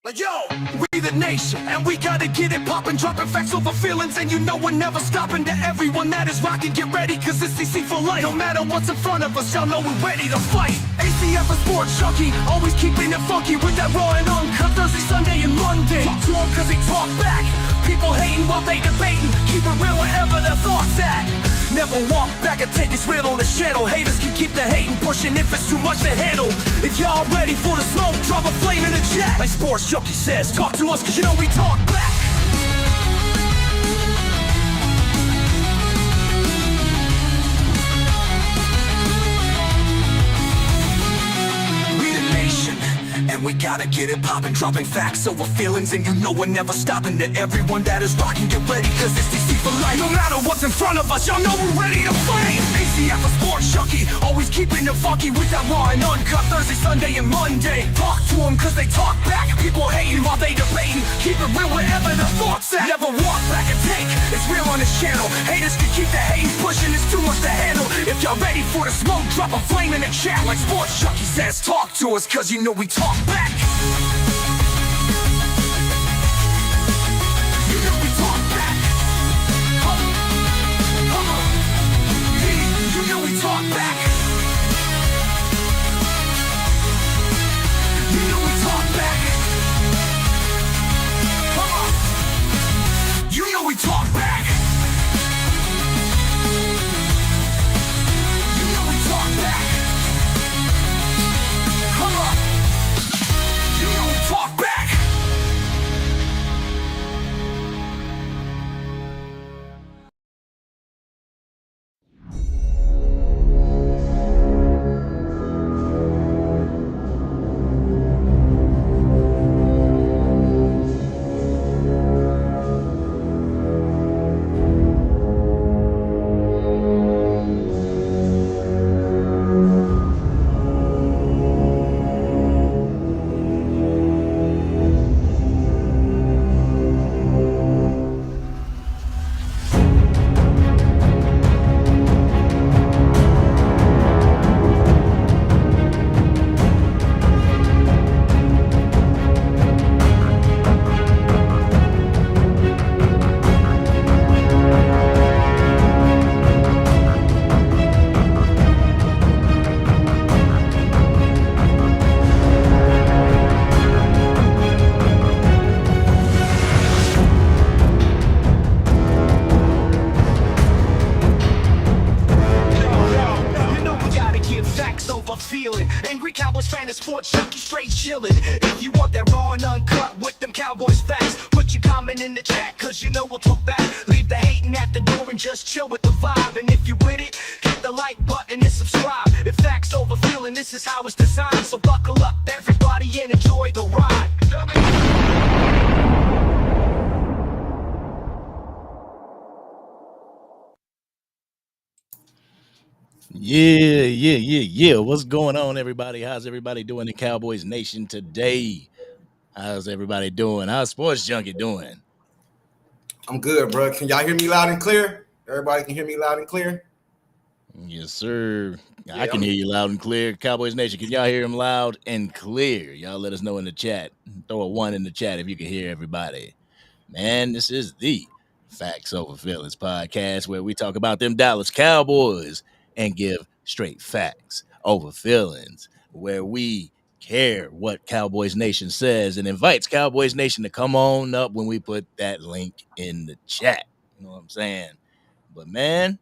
Like yo, we the nation, and we gotta get it poppin', dropping facts over feelings, and you know we're never stopping. To everyone that is rockin', get ready, cause it's CC for life. No matter what's in front of us, y'all know we're ready to fight. ACF a sports junkie, always keeping it funky with that raw and uncut Thursday, Sunday, and Monday. Talk to them cause they talk back, people hating while they debating, keep it real wherever their thoughts at. Never walk back and take this real on the channel. Haters can keep the hating pushing if it's too much to handle. If y'all ready for the smoke, drop a flame in the chat. Like Sports Junkie says, talk to us cause you know we talk back. We the nation, and we gotta get it poppin', dropping facts over feelings, and you know we're never stopping. To everyone that is rocking, get ready, cause it's DC for life. No matter what's in front of us, y'all know we're ready to fight. ACF a sports junkie, always keeping it funky with that raw and uncut Thursday, Sunday, and Monday. Talk to them cause they talk back, people hating while they debating, keep it real wherever the thoughts at. Never walk back and take, it's real on this channel. Haters can keep the hating pushing, it's too much to handle. If y'all ready for the smoke, drop a flame in the chat. Like Sports Junkie says, talk to us cause you know we talk back. You know we talk back. Come on. You know we talk back. You know we talk back. Come on. You know we talk back. You know we talk back. Come on. You know we talk back. Feeling angry Cowboys fan and sports junkie straight chillin'. If you want that raw and uncut with them Cowboys facts, put your comment in the chat cause you know we'll talk back. Leave the hating at the door and just chill with the vibe. And if you with it, hit the like button and subscribe. If facts over feeling, this is how it's designed. So buckle up everybody and enjoy the ride. Yeah. What's going on, everybody? How's everybody doing in Cowboys Nation today? How's everybody doing? How's Sports Junkie doing? I'm good, bro. Can y'all hear me loud and clear? Everybody can hear me loud and clear? Yes, sir. I can hear you loud and clear. Cowboys Nation, can y'all hear him loud and clear? Y'all let us know in the chat. Throw a 1 in the chat if you can hear everybody. Man, this is the Facts Over Feelings podcast where we talk about them Dallas Cowboys and give straight facts over feelings, where we care what Cowboys Nation says and invites Cowboys Nation to come on up when we put that link in the chat. You know what I'm saying? But man,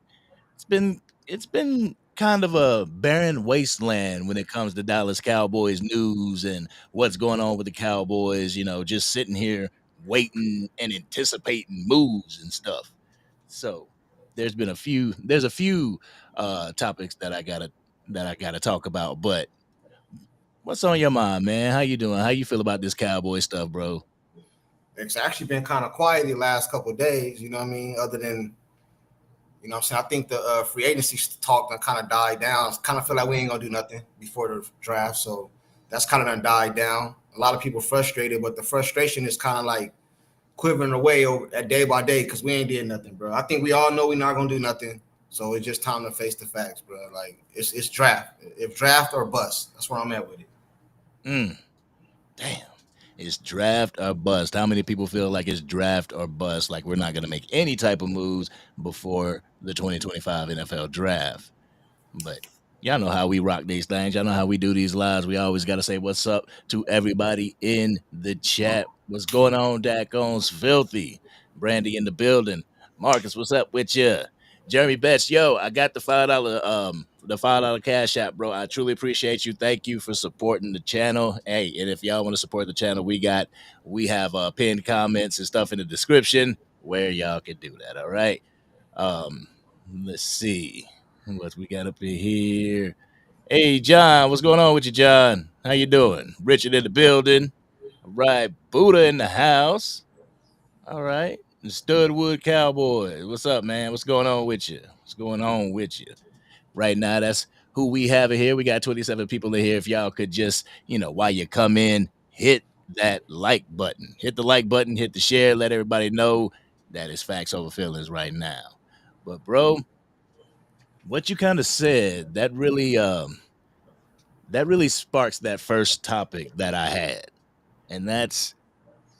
it's been kind of a barren wasteland when it comes to Dallas Cowboys news and what's going on with the Cowboys, you know, just sitting here waiting and anticipating moves and stuff. So there's a few topics that I gotta talk about. But what's on your mind, man? How you doing? How you feel about this Cowboy stuff, bro? It's actually been kind of quiet the last couple of days, you know what I mean? Other than, you know what I'm saying? I think the free agency talk kind of died down. Kind of feel like we ain't gonna do nothing before the draft. So that's kind of done died down. A lot of people frustrated, but the frustration is kind of like quivering away over day by day because we ain't did nothing, bro. I think we all know we're not gonna do nothing. So it's just time to face the facts, bro. Like it's draft. If draft or bust, that's where I'm at with it. Damn. It's draft or bust. How many people feel like it's draft or bust? Like we're not going to make any type of moves before the 2025 NFL draft. But y'all know how we rock these things. Y'all know how we do these lives. We always got to say what's up to everybody in the chat. What's going on, Dacones? Filthy. Brandy in the building. Marcus, what's up with you? Jeremy Betts, yo, I got the $5 cash app, bro. I truly appreciate you. Thank you for supporting the channel. Hey, and if y'all want to support the channel, we have pinned comments and stuff in the description where y'all can do that. All right. Um, let's see what we got up in here. Hey, John, what's going on with you, John? How you doing? Richard in the building. All right, Buddha in the house. All right, the Studwood Cowboys. What's up, man? What's going on with you? What's going on with you? Right now, that's who we have in here. We got 27 people in here. If y'all could just, while you come in, hit that like button. Hit the like button, hit the share, let everybody know that it's facts over feelings right now. But bro, what you kind of said, that really sparks that first topic that I had. And that's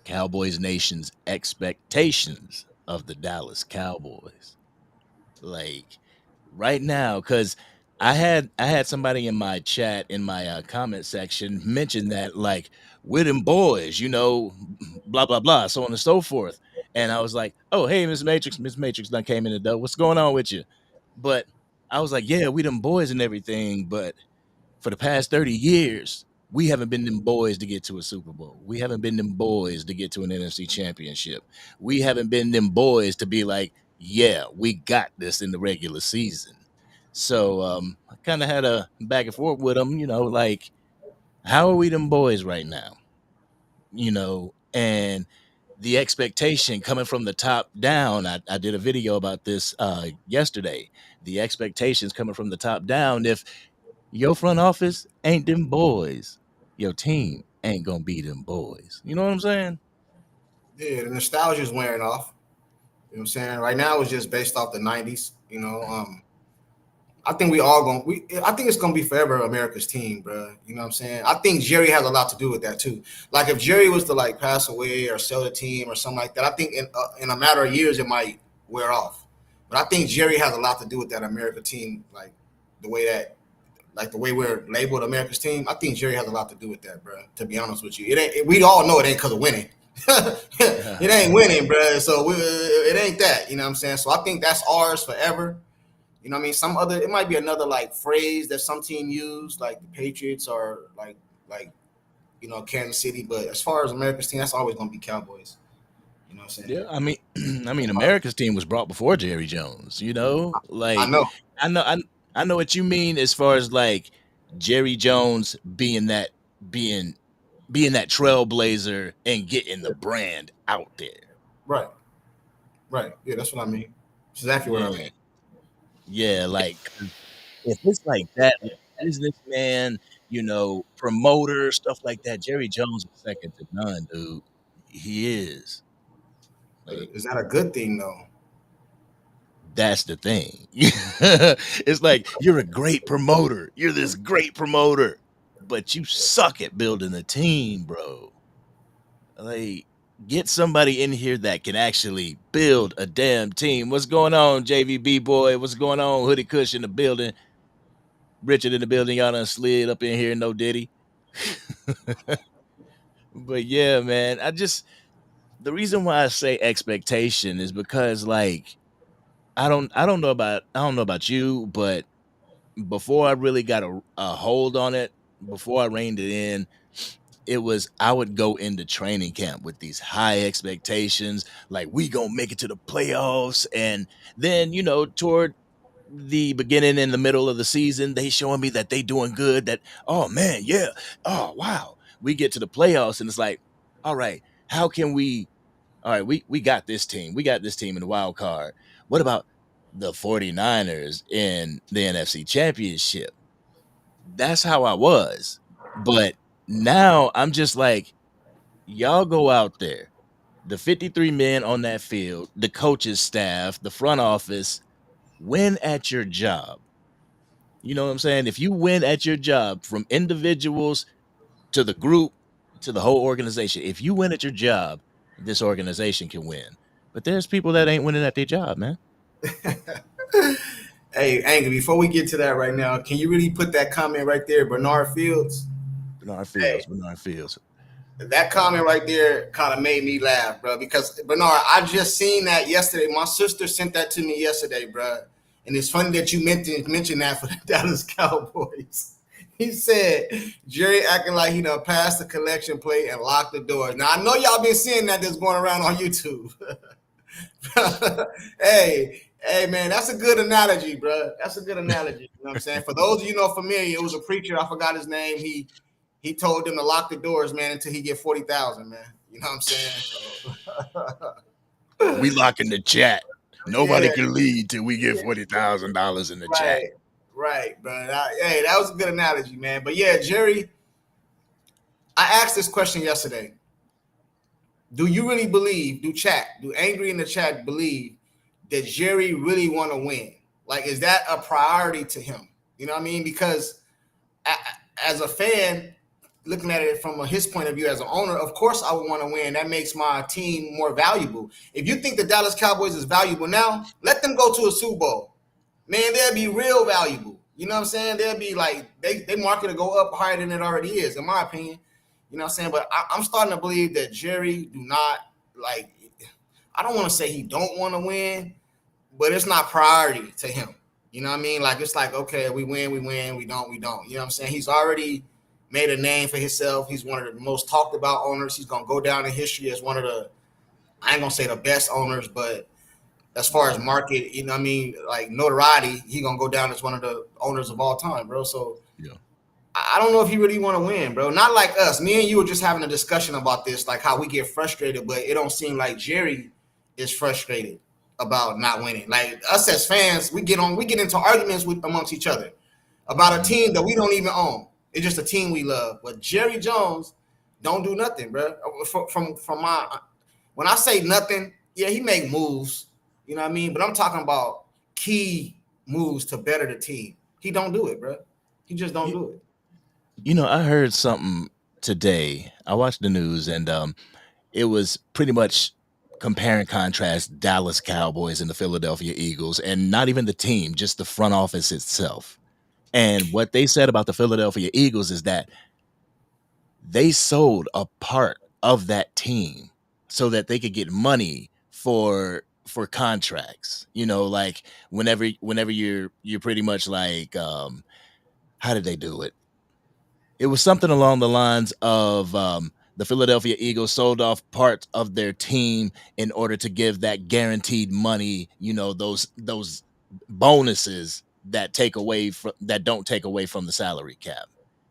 Cowboys Nation's expectations of the Dallas Cowboys. Like right now, because I had somebody in my chat in my comment section mention that like with them boys, blah blah blah, so on and so forth. And I was like, oh hey, Miss Matrix done came in the door. What's going on with you? But I was like, yeah, we them boys and everything, but for the past 30 years, we haven't been them boys to get to a Super Bowl. We haven't been them boys to get to an NFC championship. We haven't been them boys to be like, yeah, we got this in the regular season. So I kind of had a back and forth with them, like, how are we them boys right now? And the expectation coming from the top down. I did a video about this yesterday. The expectations coming from the top down. If your front office ain't them boys, your team ain't gonna be them boys. You know what I'm saying? Yeah, the nostalgia is wearing off. You know what I'm saying? Right now it's just based off the '90s. I think we all going. I think it's gonna be forever America's team, bro. You know what I'm saying? I think Jerry has a lot to do with that too. Like if Jerry was to like pass away or sell the team or something like that, I think in a matter of years it might wear off. But I think Jerry has a lot to do with that America team, like the way that, like the way we're labeled America's team. I think Jerry has a lot to do with that, bro. To be honest with you, it ain't. We all know it ain't because of winning. It ain't winning, bro. So it ain't that. You know what I'm saying? So I think that's ours forever. You know what I mean? It might be another like phrase that some team use, like the Patriots or like Kansas City. But as far as America's team, that's always gonna be Cowboys. You know what I'm saying? Yeah, I mean, America's team was brought before Jerry Jones. Like I know. I know what you mean as far as like Jerry Jones being that trailblazer and getting the brand out there. Right. Yeah, that's what I mean. That's exactly what I mean. Yeah, like if it's like that, like businessman, promoter, stuff like that, Jerry Jones is second to none, dude. He is. Like, Is that a good thing though? that's the thing. It's like you're a great promoter. You're this great promoter, but you suck at building a team, bro. Like, get somebody in here that can actually build a damn team. What's going on, JVB boy? What's going on, Hoodie Kush in the building? Richard in the building. Y'all done slid up in here, no diddy. But yeah, man, the reason why I say expectation is because like I don't know about you, but before I really got a hold on it, before I reined it in, it was I would go into training camp with these high expectations, like we gonna make it to the playoffs, and then toward the beginning and the middle of the season, they showing me that they doing good. That oh man, yeah, oh wow, we get to the playoffs, and it's like, all right, how can we? All right, we got this team, in the wild card. What about the 49ers in the NFC Championship? That's how I was, but now I'm just like, y'all go out there, the 53 men on that field, the coaches staff, the front office, win at your job. You know what I'm saying? If you win at your job, from individuals to the group to the whole organization. If you win at your job, this organization can win. But there's people that ain't winning at their job, man. Hey, Angry, before we get to that right now, can you really put that comment right there, Bernard Fields? Bernard Hey, Fields. that comment right there kind of made me laugh, bro, because Bernard, I just seen that yesterday. My sister sent that to me yesterday, bro. And it's funny that you mentioned that for the Dallas Cowboys. He said Jerry acting like he done passed the collection plate and locked the door. Now I know y'all been seeing that that's going around on YouTube. hey, man, that's a good analogy, bro. That's a good analogy. You know what I'm saying? For those of you know familiar, it was a preacher. I forgot his name. He told them to lock the doors, man, until he get 40,000, man. You know what I'm saying? So. We locking the chat. Nobody can lead till we get $40,000 in the chat. Right, bro. Hey, that was a good analogy, man. But yeah, Jerry, I asked this question yesterday. Do you really believe, do Angry in the chat believe that Jerry really want to win? Like, is that a priority to him? You know what I mean? Because as a fan, looking at it from his point of view as an owner, of course I would want to win. That makes my team more valuable. If you think the Dallas Cowboys is valuable now, let them go to a Super Bowl. Man, they'll be real valuable. You know what I'm saying? They'll be like, they market to go up higher than it already is, in my opinion. You know what I'm saying? But I'm starting to believe that Jerry do not, like, I don't want to say he don't want to win, but it's not priority to him. You know what I mean? Like, it's like, okay, we win, we don't. You know what I'm saying? He's already made a name for himself. He's one of the most talked about owners. He's going to go down in history as one of the, I ain't going to say the best owners, but as far as market, you know what I mean, like notoriety, he going to go down as one of the owners of all time, bro. So yeah. I don't know if he really want to win, bro. Not like us. Me and you were just having a discussion about this, like how we get frustrated, but it don't seem like Jerry is frustrated about not winning. Like us as fans, we get into arguments amongst each other about a team that we don't even own. It's just a team we love. But Jerry Jones don't do nothing, bro. From my, when I say nothing, yeah, he make moves, you know what I mean? But I'm talking about key moves to better the team. He don't do it, bro. He just don't do it. You know, I heard something today. I watched the news, and it was pretty much compare and contrast Dallas Cowboys and the Philadelphia Eagles, and not even the team, just the front office itself. And what they said about the Philadelphia Eagles is that they sold a part of that team so that they could get money for contracts. You know, like whenever you're pretty much like, how did they do it? It was something along the lines of the Philadelphia Eagles sold off parts of their team in order to give that guaranteed money, you know, those bonuses that don't take away from the salary cap.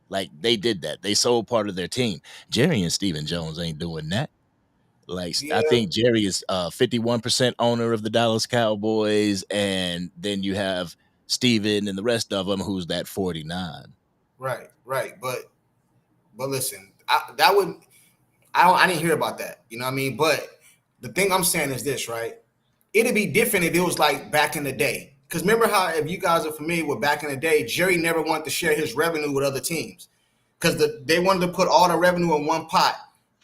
Like they did that. They sold part of their team. Jerry and Stephen Jones ain't doing that. Like, yeah. I think Jerry is 51% owner of the Dallas Cowboys, and then you have Stephen and the rest of them who's that 49. Right. But listen, I didn't hear about that. You know what I mean? But the thing I'm saying is this, right? It'd be different if it was like back in the day. Because remember how, if you guys are familiar with back in the day, Jerry never wanted to share his revenue with other teams because they wanted to put all the revenue in one pot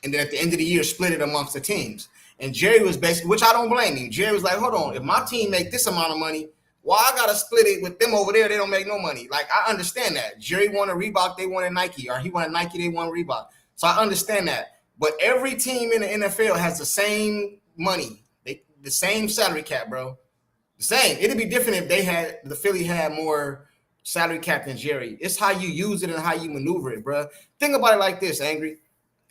and then at the end of the year split it amongst the teams. And Jerry was basically, which I don't blame him. Jerry was like, hold on, if my team make this amount of money, why I got to split it with them over there? They don't make no money. Like, I understand that. Jerry wanted Reebok, they wanted Nike, or he wanted Nike, they wanted Reebok. So I understand that. But every team in the NFL has the same money, the same salary cap, bro. The same. It'd be different if the Philly had more salary cap than Jerry. It's how you use it and how you maneuver it, bro. Think about it like this, Angry.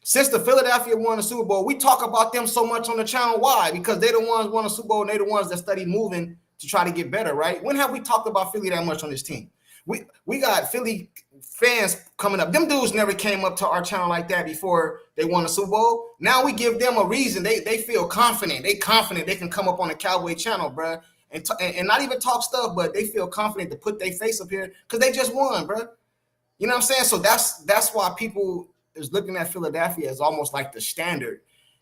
Since the Philadelphia won the Super Bowl, we talk about them so much on the channel. Why? Because they're the ones won the Super Bowl and they're the ones that study moving to try to get better, right? When have we talked about Philly that much on this team? We got Philly fans coming up. Them dudes never came up to our channel like that before they won the Super Bowl. Now we give them a reason. They feel confident. They confident they can come up on the Cowboy channel, bro, and not even talk stuff, but they feel confident to put their face up here because they just won, bro. You know what I'm saying? So that's why people is looking at Philadelphia as almost like the standard.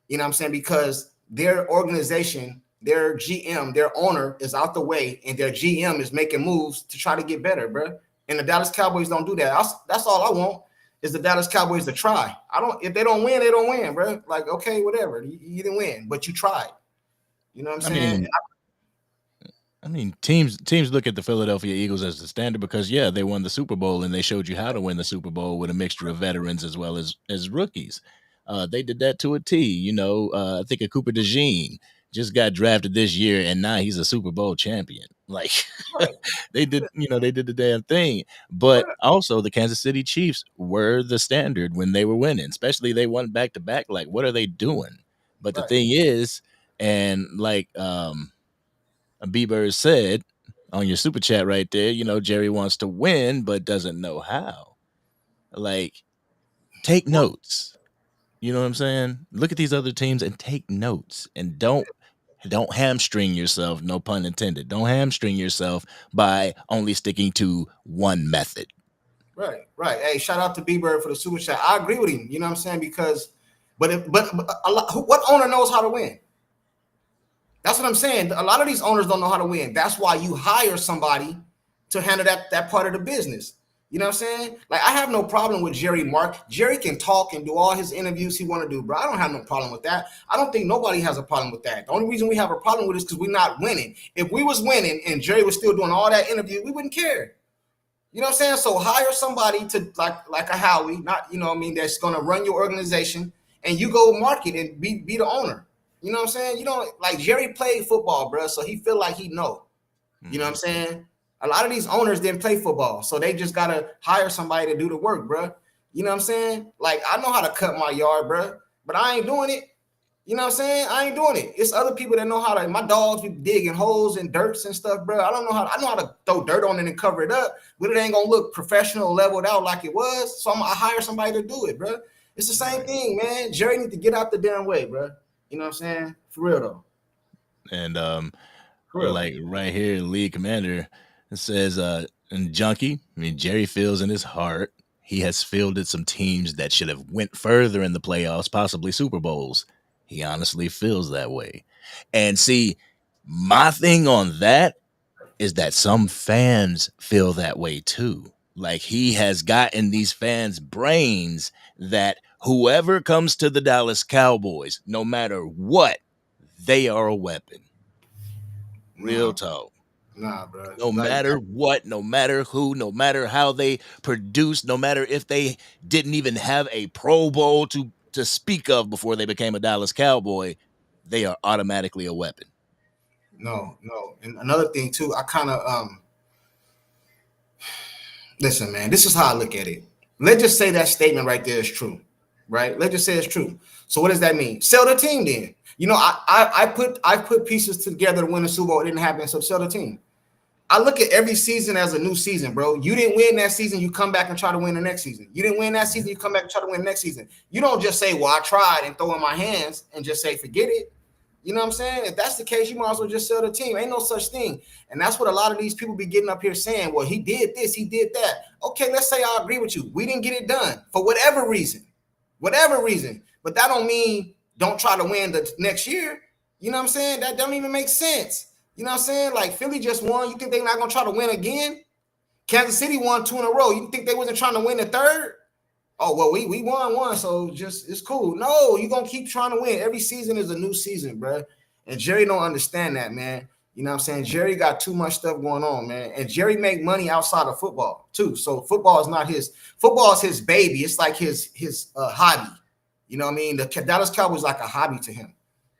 You know what I'm saying? Because their organization, their GM, their owner is out the way, and their GM is making moves to try to get better, bro. And the Dallas Cowboys don't do that. That's all I want is the Dallas Cowboys to try. If they don't win, they don't win, bro. Like, okay, whatever. You didn't win, but you tried. You know what I'm saying? I mean, teams look at the Philadelphia Eagles as the standard because they won the Super Bowl and they showed you how to win the Super Bowl with a mixture of veterans as well as rookies. They did that to a T. I think a Cooper DeJean just got drafted this year and now he's a Super Bowl champion. Like Right. they did the damn thing. But also the Kansas City Chiefs were the standard when they were winning, especially they won back to back. Like, what are they doing? But the thing is, and like Bieber said on your super chat right there, Jerry wants to win but doesn't know how. Like, take notes. You know what I'm saying? Look at these other teams and take notes, and don't hamstring yourself, no pun intended. Don't hamstring yourself by only sticking to one method. Right. Hey, shout out to Bieber for the super chat. I agree with him. You know what I'm saying? Because, but what owner knows how to win? That's what I'm saying. A lot of these owners don't know how to win. That's why you hire somebody to handle that part of the business. You know what I'm saying? Like, I have no problem with Jerry Mark. Jerry can talk and do all his interviews he want to do, bro. I don't have no problem with that. I don't think nobody has a problem with that. The only reason we have a problem with it is because we're not winning. If we was winning and Jerry was still doing all that interview, we wouldn't care. You know what I'm saying? So hire somebody to like a Howie, not, that's going to run your organization, and you go market and be the owner. You know what I'm saying? You don't, like, Jerry played football, bro, so he feel like he know. You know what I'm saying? A lot of these owners didn't play football, so they just got to hire somebody to do the work, bro. You know what I'm saying? Like, I know how to cut my yard, bro, but I ain't doing it. You know what I'm saying? I ain't doing it. It's other people that know how to. My dogs be digging holes and dirts and stuff, bro. I know how to throw dirt on it and cover it up, but it ain't going to look professional, leveled out like it was, so I hire somebody to do it, bro. It's the same thing, man. Jerry need to get out the damn way, bro. You know what I'm saying? For real, though. And like right here, league commander says, and Junkie, I mean, Jerry feels in his heart he has fielded some teams that should have went further in the playoffs, possibly Super Bowls. He honestly feels that way. And see, my thing on that is that some fans feel that way too. Like, he has gotten these fans' brains that whoever comes to the Dallas Cowboys, no matter what, they are a weapon. Real talk. Nah, bro. No matter what, no matter who, no matter how they produce, no matter if they didn't even have a Pro Bowl to speak of before they became a Dallas Cowboy, they are automatically a weapon. No. And another thing too, I kind of listen, man, this is how I look at it. Let's just say that statement right there is true, right? Let's just say it's true. So what does that mean? Sell the team then. I put pieces together to win the Super Bowl. It didn't happen, so sell the team. I look at every season as a new season, bro. You didn't win that season, you come back and try to win the next season. You didn't win that season, you come back and try to win the next season. You don't just say, well, I tried, and throw in my hands and just say, forget it. You know what I'm saying? If that's the case, you might as well just sell the team. Ain't no such thing. And that's what a lot of these people be getting up here saying, well, he did this, he did that. Okay, let's say I agree with you. We didn't get it done for whatever reason. But that don't mean don't try to win the next year. You know what I'm saying? That don't even make sense. You know what I'm saying? Like, Philly just won. You think they're not going to try to win again? Kansas City won 2 in a row. You think they wasn't trying to win the third? Oh, well, we won one, so just it's cool. No, you're going to keep trying to win. Every season is a new season, bro. And Jerry don't understand that, man. You know what I'm saying? Jerry got too much stuff going on, man. And Jerry make money outside of football, too. So football is not his. Football is his baby. It's like his hobby. You know what I mean? The Dallas Cowboys like a hobby to him.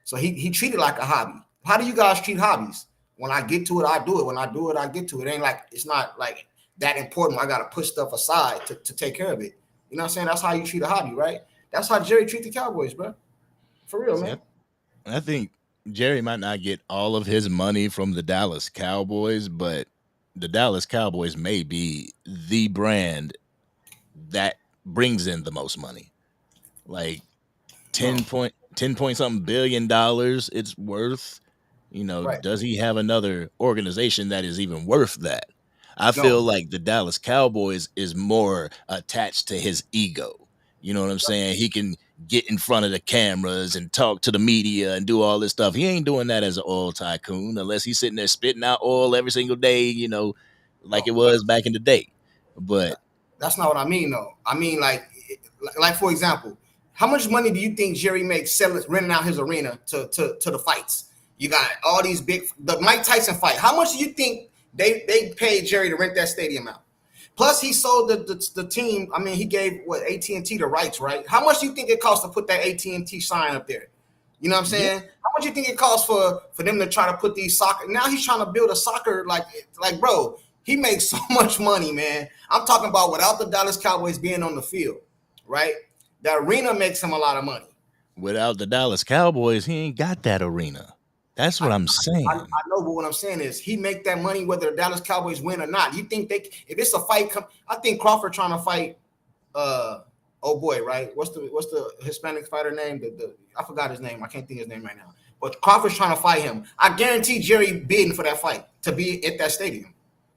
So he treated it like a hobby. How do you guys treat hobbies? When I get to it, I do it. When I do it, I get to it. It ain't like, it's not like that important. I got to push stuff aside to take care of it. You know what I'm saying? That's how you treat a hobby, right? That's how Jerry treat the Cowboys, bro. For real, man. I think Jerry might not get all of his money from the Dallas Cowboys, but the Dallas Cowboys may be the brand that brings in the most money. Like 10 point something billion dollars it's worth. Right. Does he have another organization that is even worth that? I feel like the Dallas Cowboys is more attached to his ego. You know what I'm saying? He can get in front of the cameras and talk to the media and do all this stuff. He ain't doing that as an oil tycoon unless he's sitting there spitting out oil every single day, like it was back in the day. But that's not what I mean, though. I mean, like, like for example, how much money do you think Jerry makes renting out his arena to the fights? You got all these the Mike Tyson fight. How much do you think they paid Jerry to rent that stadium out? Plus, he sold the team. I mean, he gave AT&T the rights, right? How much do you think it costs to put that AT&T sign up there? You know what I'm saying? Yeah. How much do you think it costs for them to try to put these soccer? Now he's trying to build a soccer like bro. He makes so much money, man. I'm talking about without the Dallas Cowboys being on the field, right? The arena makes him a lot of money. Without the Dallas Cowboys, he ain't got that arena. That's what I'm saying. I know, but what I'm saying is he make that money whether the Dallas Cowboys win or not. You think if it's a fight, I think Crawford trying to fight, oh boy, right? What's the Hispanic fighter name? I forgot his name. I can't think his name right now. But Crawford's trying to fight him. I guarantee Jerry bidding for that fight to be at that stadium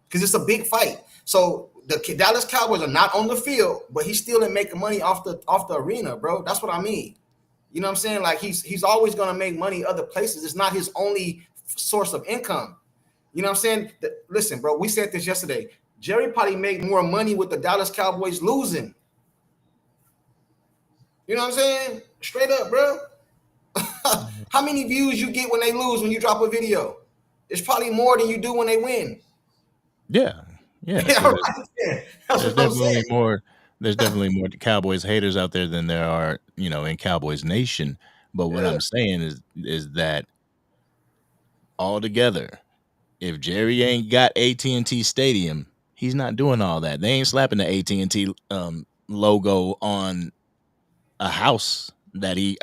because it's a big fight. So the Dallas Cowboys are not on the field, but he's still making money off the arena, bro. That's what I mean. You know what I'm saying? Like he's always going to make money other places. It's not his only source of income. You know what I'm saying? Listen, bro, we said this yesterday. Jerry probably made more money with the Dallas Cowboys losing. You know what I'm saying? Straight up, bro. How many views you get when they lose when you drop a video? It's probably more than you do when they win. Yeah. Yeah. There's definitely more. There's definitely more Cowboys haters out there than there are, in Cowboys Nation. But what I'm saying is that altogether, if Jerry ain't got AT&T Stadium, he's not doing all that. They ain't slapping the AT&T logo on a house that he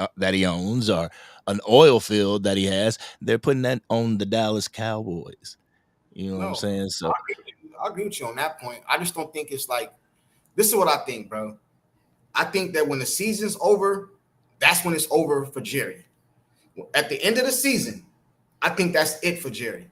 owns or an oil field that he has. They're putting that on the Dallas Cowboys. You know what I'm saying? So I agree with you on that point. I just don't think it's like. This is what I think, bro. I think that when the season's over, that's when it's over for Jerry. At the end of the season, I think that's it for Jerry.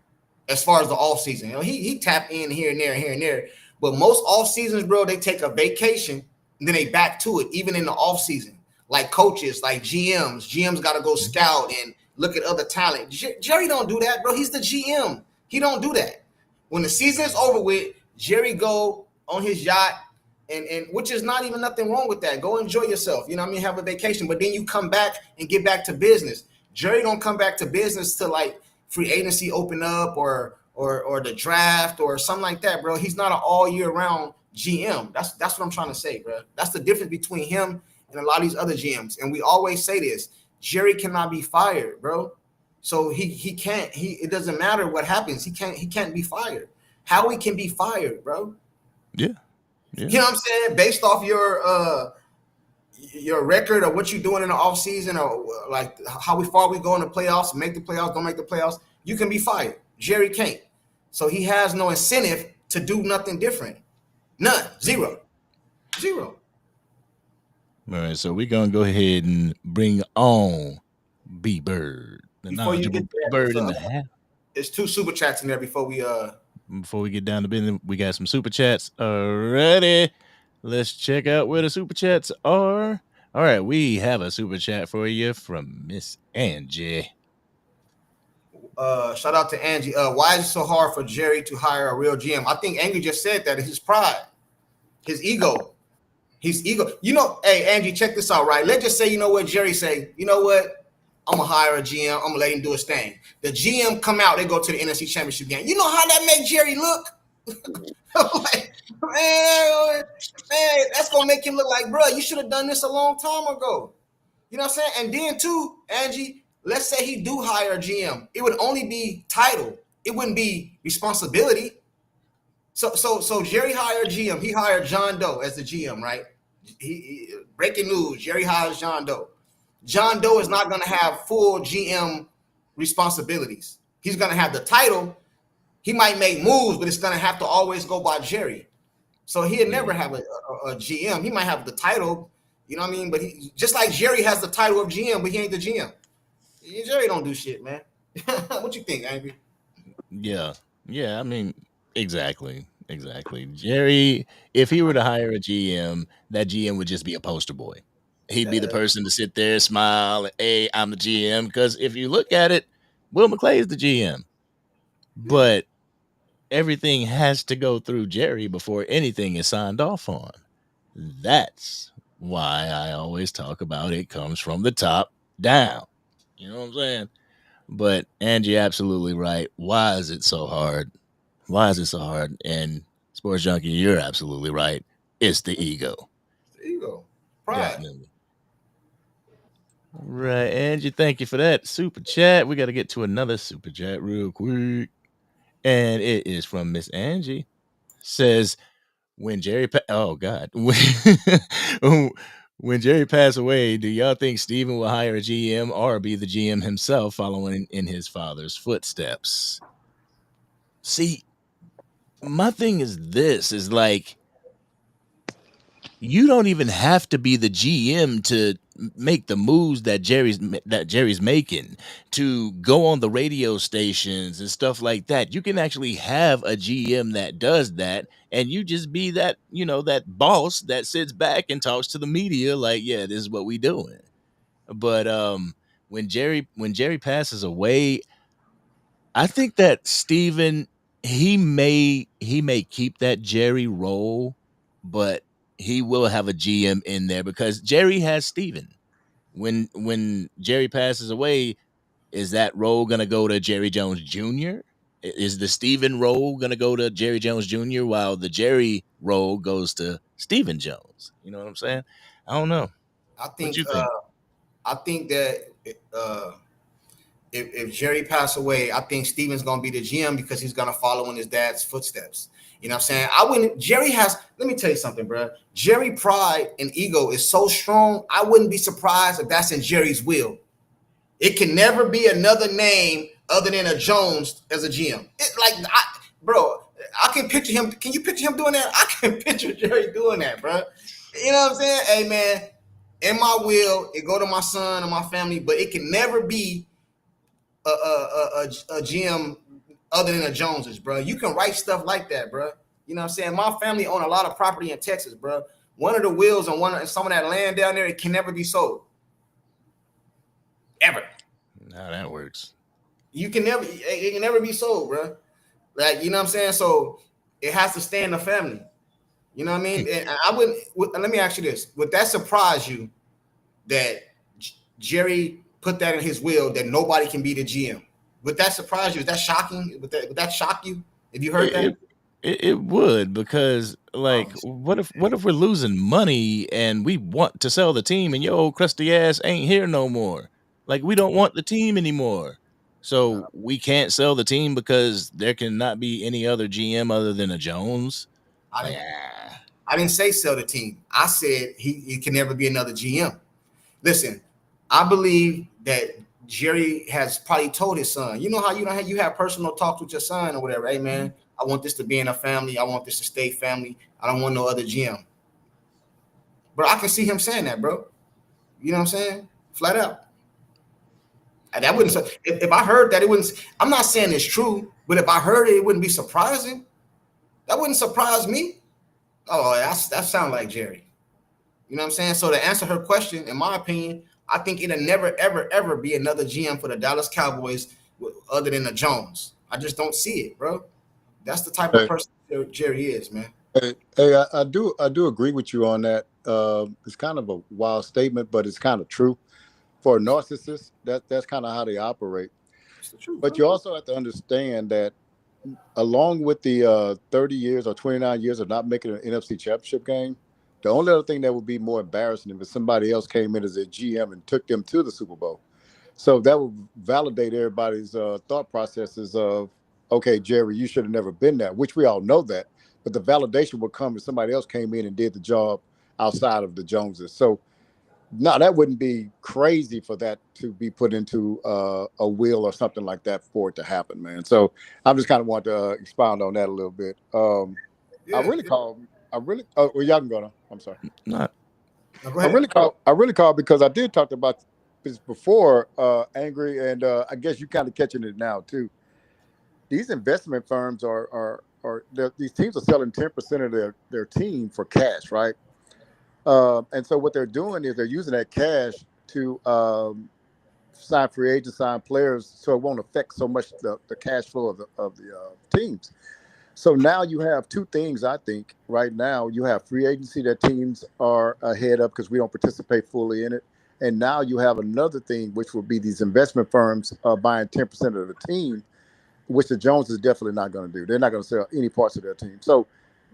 As far as the off season, he tapped in here and there. But most off seasons, bro, they take a vacation and then they back to it, even in the off season. Like coaches, like GMs got to go scout and look at other talent. Jerry don't do that, bro. He's the GM. He don't do that. When the season's over with, Jerry go on his yacht. And which is not even nothing wrong with that. Go enjoy yourself. You know what I mean? Have a vacation. But then you come back and get back to business. Jerry don't come back to business till like free agency open up or the draft or something like that, bro. He's not an all year round GM. That's what I'm trying to say, bro. That's the difference between him and a lot of these other GMs. And we always say this. Jerry cannot be fired, bro. So he can't. It doesn't matter what happens. He can't be fired. Howie can be fired, bro. Yeah. You know what I'm saying? Based off your record or what you're doing in the offseason or like how far we go in the playoffs, make the playoffs, don't make the playoffs, you can be fired. Jerry can't. So he has no incentive to do nothing different. None. Zero. All right, so we're going to go ahead and bring on B-Bird. Before you get there, Bird in the hat. There's 2 super chats in there before we get down to business. We got some super chats already. Let's check out where the super chats are. All right, we have a super chat for you from Miss Angie. Shout out to Angie. Why is it so hard for Jerry to hire a real GM? I think Angie just said that. It's his pride, his ego. Hey, Angie, check this out, right? Let's just say, Jerry say, you know what? I'm going to hire a GM. I'm going to let him do his thing. The GM come out, they go to the NFC Championship game. You know how that make Jerry look? Like, man, that's going to make him look like, bro, you should have done this a long time ago. You know what I'm saying? And then, too, Angie, let's say he do hire a GM. It would only be title. It wouldn't be responsibility. So Jerry hired GM. He hired John Doe as the GM, right? Breaking news, Jerry hires John Doe. John Doe is not going to have full GM responsibilities. He's going to have the title. He might make moves, but it's going to have to always go by Jerry. So he'll never have a GM. He might have the title, you know what I mean? But just like Jerry has the title of GM, but he ain't the GM. Jerry don't do shit, man. What you think, Angry? Yeah, I mean, exactly. Jerry, if he were to hire a GM, that GM would just be a poster boy. He'd be the person to sit there, smile, and, hey, I'm the GM. Because if you look at it, Will McClay is the GM. But everything has to go through Jerry before anything is signed off on. That's why I always talk about it comes from the top down. You know what I'm saying? But Angie, absolutely right. Why is it so hard? Why is it so hard? And Sports Junkie, you're absolutely right. It's the ego. There you go. Pride. Definitely. Right, Angie, thank you for that super chat. We got to get to another super chat real quick. And it is from Miss Angie. Says, when oh God. When Jerry passed away, do y'all think Steven will hire a GM or be the GM himself following in his father's footsteps? See, my thing is like, you don't even have to be the GM to make the moves that Jerry's making, to go on the radio stations and stuff like that. You can actually have a GM that does that, and you just be that, that boss that sits back and talks to the media like, yeah, this is what we doing. But when Jerry passes away, I think that Steven, he may keep that Jerry role, but he will have a GM in there because Jerry has Steven. When Jerry passes away, is that role gonna go to Jerry Jones Jr.? Is the Steven role gonna go to Jerry Jones Jr. while the Jerry role goes to Steven Jones? You know what I'm saying? I don't know. I What think you think? I think that if Jerry passed away, I think Steven's gonna be the GM because he's gonna follow in his dad's footsteps. You know what I'm saying? I wouldn't. Jerry has. Let me tell you something, bro. Jerry pride and ego is so strong. I wouldn't be surprised if that's in Jerry's will. It can never be another name other than a Jones as a GM. Bro, I can picture him. Can you picture him doing that? I can picture Jerry doing that, bro. You know what I'm saying? Hey, man, in my will, it go to my son and my family, but it can never be a GM other than a Joneses, bro. You can write stuff like that, bro. You know what I'm saying? My family own a lot of property in Texas, bro. One of the wheels on some of that land down there, it can never be sold. Ever. How that works. It can never be sold, bro. Like, you know what I'm saying? So it has to stay in the family. You know what I mean? And I wouldn't. Let me ask you this: would that surprise you that Jerry put that in his will that nobody can be the GM? Would that surprise you? Is that shocking? Would that shock you if you heard that? It would, because like, what if we're losing money and we want to sell the team and your old crusty ass ain't here no more? Like, we don't want the team anymore. So we can't sell the team because there cannot be any other GM other than a Jones. Like, I didn't say sell the team. I said he can never be another GM. Listen, I believe that Jerry has probably told his son, you know how you have personal talks with your son or whatever. Hey, man, I want this to be in a family. I want this to stay family. I don't want no other GM. Bro, I can see him saying that, bro. You know what I'm saying? Flat out. And that wouldn't. If I heard that, it wouldn't. I'm not saying it's true, but if I heard it, it wouldn't be surprising. That wouldn't surprise me. Oh, that sounds like Jerry. You know what I'm saying? So to answer her question, in my opinion, I think it'll never, ever, ever be another GM for the Dallas Cowboys other than a Jones. I just don't see it, bro. That's the type of person Jerry is, man. Hey, I do agree with you on that. It's kind of a wild statement, but it's kind of true. For a narcissist, that's kind of how they operate. But you also have to understand that along with the 30 years or 29 years of not making an NFC championship game, the only other thing that would be more embarrassing if somebody else came in as a GM and took them to the Super Bowl. So that would validate everybody's thought processes of, okay, Jerry, you should have never been there, which we all know that. But the validation would come if somebody else came in and did the job outside of the Joneses. So, no, that wouldn't be crazy for that to be put into a will or something like that for it to happen, man. So I'm just kind of want to expound on that a little bit. Oh, y'all can go now. I'm sorry. Not. No, go ahead. I really called because I did talk about this before, Angry, and I guess you kind of catching it now too. These investment firms these teams are selling 10% of their team for cash, right? And so what they're doing is they're using that cash to sign free agents, sign players, so it won't affect so much the cash flow of the teams. So now you have two things, I think. Right now, you have free agency that teams are ahead of because we don't participate fully in it. And now you have another thing, which will be these investment firms buying 10% of the team, which the Jones is definitely not going to do. They're not going to sell any parts of their team. So,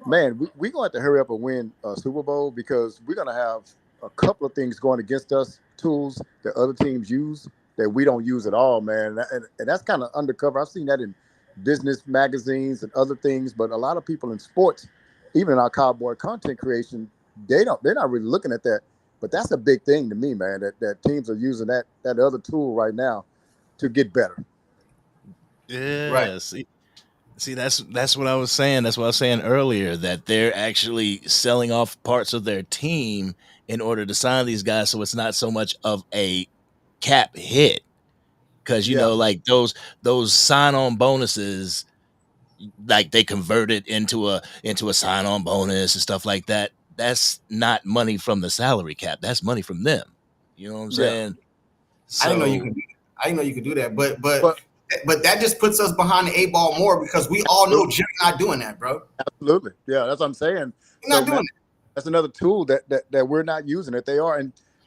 man, we're going to have to hurry up and win a Super Bowl because we're going to have a couple of things going against us, tools that other teams use that we don't use at all, man. And that's kind of undercover. I've seen that in business magazines and other things, but a lot of people in sports, even in our cowboy content creation, they're not really looking at that. But that's a big thing to me, man, that teams are using that other tool right now to get better. Yeah. Right. See, that's what I was saying. That's what I was saying earlier, that they're actually selling off parts of their team in order to sign these guys, so it's not so much of a cap hit. Because Yeah. like those sign-on bonuses, like they convert it into a sign-on bonus and stuff like that. That's not money from the salary cap. That's money from them. You know what I'm Yeah. saying? I didn't know you So can do that. I didn't know you could do that. But But that just puts us behind the eight ball more because we all know Jerry not doing that, bro. absolutely. Yeah, that's what I'm saying. He's not So, doing man, it. that's another tool that we're not using that they are.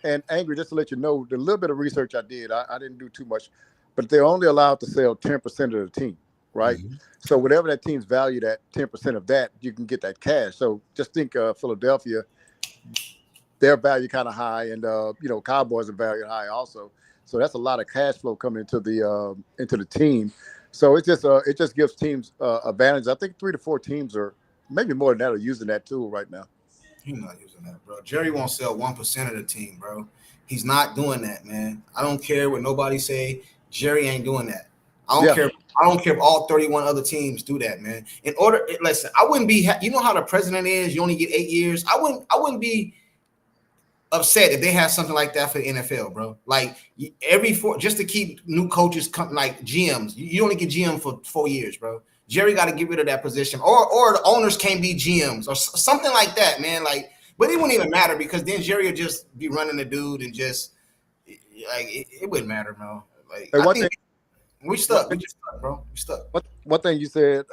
And Angry, just to let you know, the little bit of research I did, I didn't do too much, but they're only allowed to sell 10% of the team, right? Mhm. So whatever that team's valued at, 10% of that, you can get that cash. So just think Philadelphia, their value kind of high, and Cowboys are valued high also. So that's a lot of cash flow coming into the team. So it just gives teams advantage. I think 3 to 4 teams are maybe more than that are using that tool right now. He's not using that, bro. Jerry won't sell 1% of the team, bro. He's not doing that, man. I don't care what nobody say. Jerry ain't doing that. I don't Yeah, care. I don't care if all 31 other teams do that, man. Listen, I wouldn't be. You know how the president is. You only get 8 years. I wouldn't be upset if they had something like that for the NFL, bro. Like just to keep new coaches like GMs. You only get GM for 4 years, bro. Jerry got to get rid of that position, or the owners can't be GMs or something like that, man. Like, but it wouldn't even matter because then Jerry would just be running the dude and just like it wouldn't matter, bro. Like hey, I one think thing, we stuck. We just stuck, bro. We stuck. one thing you said,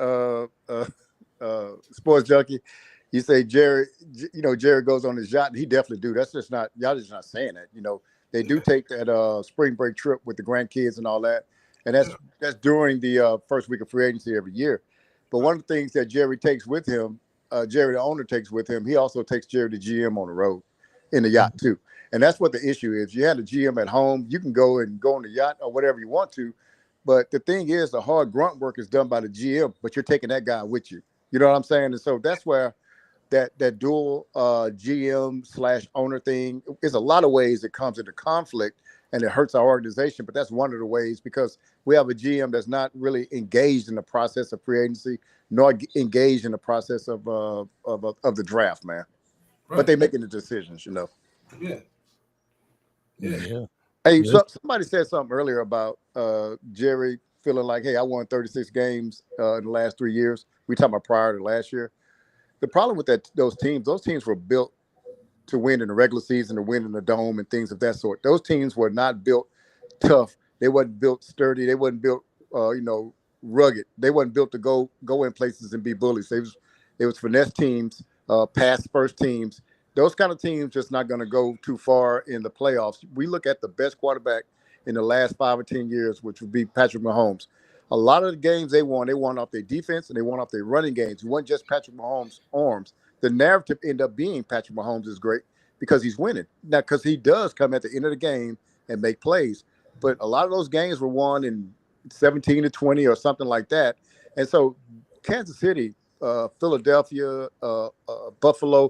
sports junkie, you say Jerry, Jerry goes on his yacht. He definitely do. That's just not y'all just not saying that. They do take that spring break trip with the grandkids and all that, and that's during the first week of free agency every year. But one of the things that Jerry takes with him, Jerry the owner takes with him, he also takes Jerry the GM on the road in the yacht too. And that's what the issue is. You had a GM at home, you can go on the yacht or whatever you want to. But the thing is, the hard grunt work is done by the GM, but you're taking that guy with you. You know what I'm saying? And so that's where that dual GM/owner thing is a lot of ways it comes into conflict and it hurts our organization. But that's one of the ways because we have a GM that's not really engaged in the process of free agency, nor engaged in the process of the draft, man. Right. But they're making the decisions, Yeah. Yeah. Hey, Yeah. somebody said something earlier about Jerry feeling like, hey, I won 36 games in the last 3 years. We talking about prior to last year. The problem with those teams were built to win in the regular season, to win in the dome and things of that sort. Those teams were not built tough. They wasn't built sturdy. They wasn't built, rugged. They wasn't built to go in places and be bullies. They was finesse teams, pass first teams. Those kind of teams just not going to go too far in the playoffs. We look at the best quarterback in the last 5 or 10 years, which would be Patrick Mahomes. A lot of the games they won off their defense and they won off their running games. It wasn't just Patrick Mahomes' arms. The narrative ended up being Patrick Mahomes is great because he's winning. Now, because he does come at the end of the game and make plays. But a lot of those games were won in 17-20 or something like that. And so Kansas City, Philadelphia, Buffalo,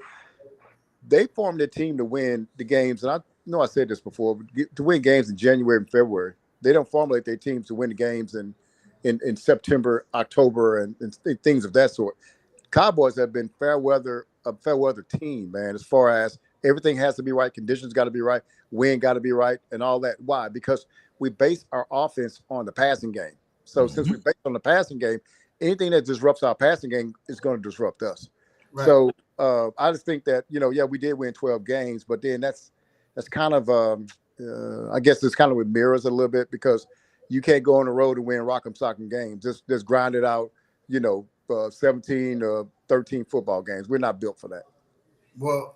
they formed a team to win the games. And I know I said this before, but to win games in January and February. They don't formulate their teams to win the games in September, October, and things of that sort. Cowboys have been a fair weather team, man, as far as everything has to be right, conditions got to be right, wind got to be right, and all that. Why? Because we base our offense on the passing game. So since we base on the passing game, anything that disrupts our passing game is going to disrupt us. Right. So I just think that, we did win 12 games, but then that's kind of, I guess it's kind of with mirrors a little bit because you can't go on the road and win rock'em sock'em games. Just grind it out, 17 or 13 football games. We're not built for that. Well,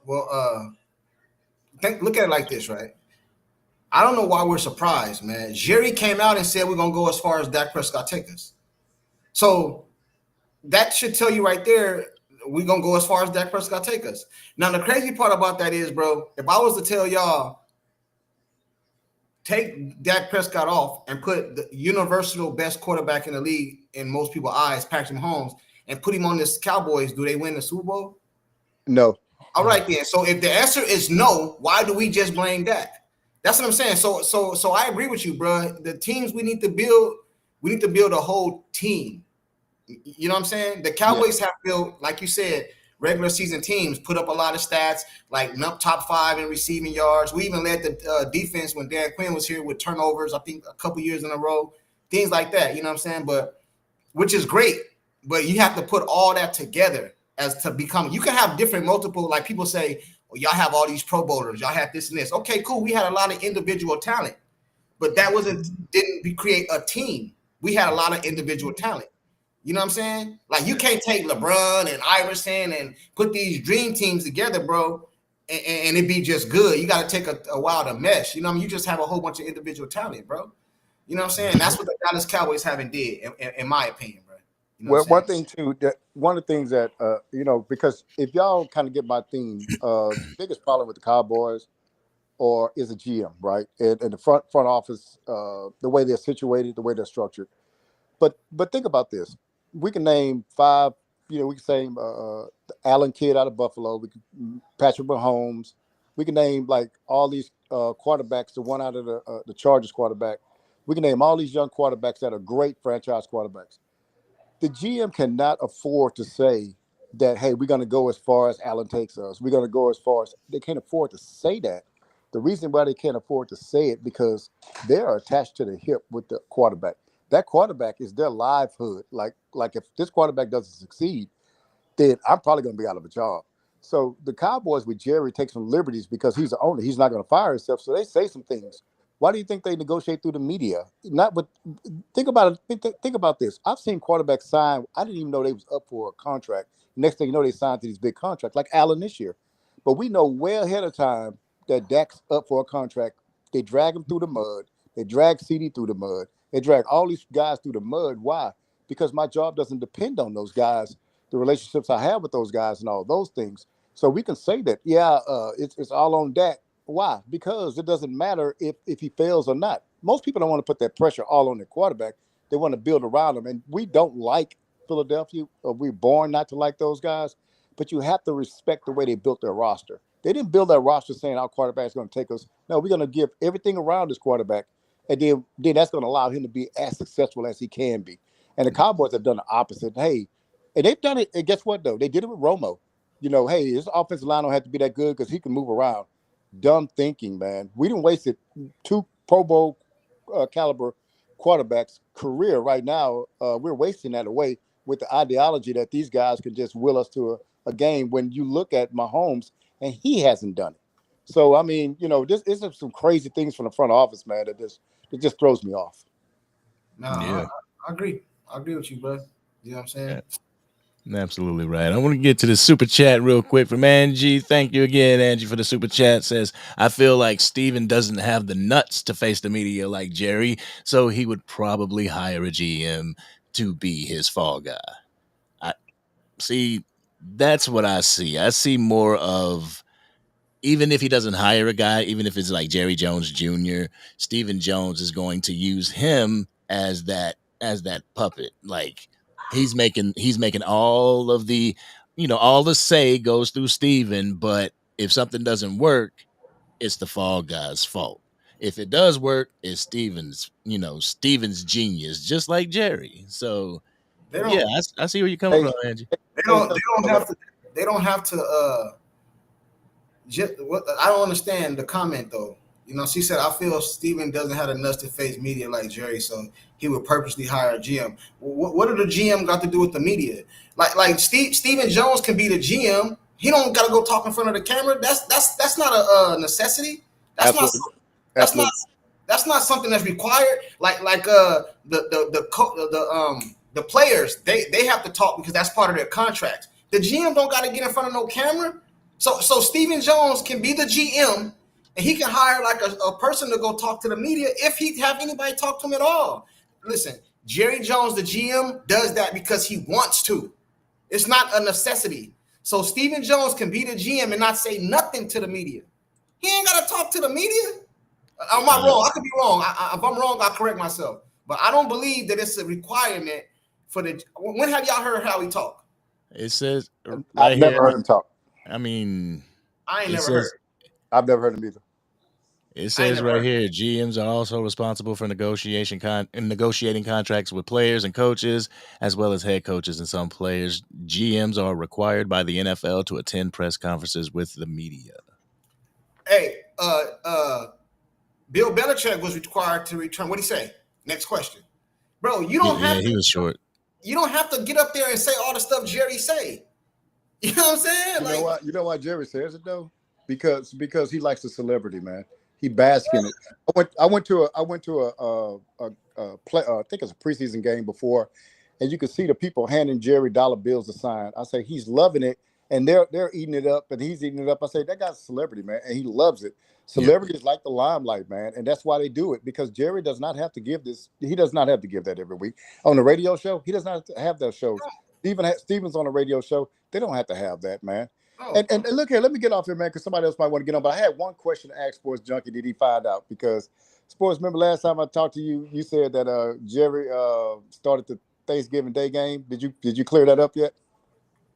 look at it like this, right? I don't know why we're surprised, man. Jerry came out and said we're gonna go as far as Dak Prescott take us. So that should tell you right there, we're gonna go as far as Dak Prescott take us. Now, the crazy part about that is, bro, if I was to tell y'all, take Dak Prescott off and put the universal best quarterback in the league in most people's eyes, Patrick Mahomes, and put him on this Cowboys, do they win the Super Bowl? No. All right, then. So if the answer is no, why do we just blame Dak? That's what I'm saying. So I agree with you, bro. The teams we need to build a whole team. You know what I'm saying? The Cowboys have built, like you said, regular season teams, put up a lot of stats, like top 5 in receiving yards. We even led the defense when Dan Quinn was here with turnovers, I think a couple years in a row, things like that. You know what I'm saying? But which is great, but you have to put all that together as to become. You can have different multiple, like people say, well, y'all have all these Pro Bowlers, y'all have this and this. Okay, cool. We had a lot of individual talent, but that didn't create a team. We had a lot of individual talent. You know what I'm saying? Like, you can't take LeBron and Iverson and put these dream teams together, bro, and it be just good. You got to take a while to mesh. You know what I mean? You just have a whole bunch of individual talent, bro. You know what I'm saying? That's what the Dallas Cowboys haven't did, in my opinion, bro. You know well, one thing too, one of the things that because if y'all kind of get my theme, biggest problem with the Cowboys is a GM, right? And the front office, the way they're situated, the way they're structured. But think about this. We can name 5. We can say the Allen kid out of Buffalo. We can Patrick Mahomes. We can name like all these quarterbacks. The one out of the Chargers quarterback. We can name all these young quarterbacks that are great franchise quarterbacks. The GM cannot afford to say that, hey, we're going to go as far as Allen takes us. We're going to go as far as they can't afford to say that. The reason why they can't afford to say it because they are attached to the hip with the quarterback. That quarterback is their livelihood. Like if this quarterback doesn't succeed, then I'm probably going to be out of a job. So the Cowboys with Jerry take some liberties because he's the owner. He's not going to fire himself. So they say some things. Why do you think they negotiate through the media? Think about it. Think about this. I've seen quarterbacks sign. I didn't even know they was up for a contract. Next thing you know, they signed to these big contracts, like Allen this year. But we know well ahead of time that Dak's up for a contract. They drag him through the mud. They drag CD through the mud. They drag all these guys through the mud. Why? Because my job doesn't depend on those guys, the relationships I have with those guys and all those things. So we can say that, it's all on Dak. Why? Because it doesn't matter if he fails or not. Most people don't want to put that pressure all on the quarterback. They want to build around him. And we don't like Philadelphia. We're born not to like those guys. But you have to respect the way they built their roster. They didn't build that roster saying our quarterback is going to take us. No, we're going to give everything around this quarterback. And then that's going to allow him to be as successful as he can be. And the Cowboys have done the opposite. Hey, and they've done it. And guess what, though? They did it with Romo. Hey, his offensive line don't have to be that good because he can move around. Dumb thinking, man. We done wasted 2 Pro Bowl caliber quarterbacks' career right now. We're wasting that away with the ideology that these guys can just will us to a game when you look at Mahomes and he hasn't done it. So, I mean, this is some crazy things from the front office, man, that just throws me off. No, yeah. I agree. I agree with you, bro. You know what I'm saying? Yeah. Absolutely right. I want to get to the super chat real quick from Angie. Thank you again, Angie, for the super chat. Says, I feel like Steven doesn't have the nuts to face the media like Jerry, so he would probably hire a GM to be his fall guy. That's what I see. I see more of, even if he doesn't hire a guy, even if it's like Jerry Jones Jr., Stephen Jones is going to use him as that puppet. Like he's making all of the, all the say goes through Stephen, but if something doesn't work, it's the fall guy's fault. If it does work, it's Stephen's genius, just like Jerry. So I see where you're coming from, Angie. They don't have to I don't understand the comment though. She said, I feel Steven doesn't have the nuts to face media like Jerry, so he would purposely hire a GM. What do the GM got to do with the media? Like Stephen Jones can be the GM. He don't got to go talk in front of the camera. That's not a necessity. That's not something that's required. Like the The players, they have to talk because that's part of their contracts. The GM don't got to get in front of no camera. So Stephen Jones can be the GM, and he can hire like a person to go talk to the media if he have anybody talk to him at all. Listen, Jerry Jones, the GM, does that because he wants to. It's not a necessity. So Stephen Jones can be the GM and not say nothing to the media. He ain't got to talk to the media. Am I wrong? I could be wrong. If I'm wrong, I'll correct myself. But I don't believe that it's a requirement for the. When have y'all heard how he talk? It says right I've never here. heard him talk. I mean, I ain't it never says, heard. I've never heard him either. It says right here, GMs are also responsible for negotiating contracts with players and coaches, as well as head coaches and some players. GMs are required by the NFL to attend press conferences with the media. Hey, Bill Belichick was required to return. What do you say? Next question, bro. You don't have. He was short. You don't have to get up there and say all the stuff Jerry say. You know what I'm saying? You know why Jerry says it though? Because he likes the celebrity, man. He basks in it. I went to a play. I think it's a preseason game before, and you could see the people handing Jerry dollar bills to sign. I say he's loving it, and they're eating it up, and he's eating it up. I say that guy's a celebrity, man, and he loves it. Celebrities like the limelight, man, and that's why they do it. Because Jerry does not have to give this. He does not have to give that every week on the radio show. He does not have to have those shows. Stevens on a radio show. They don't have to have that, man. And look here, let me get off here, man, because somebody else might want to get on. But I had one question to ask Sports Junkie. Did he find out? Because Sports, remember last time I talked to you, you said that Jerry started the Thanksgiving Day game. Did you clear that up yet?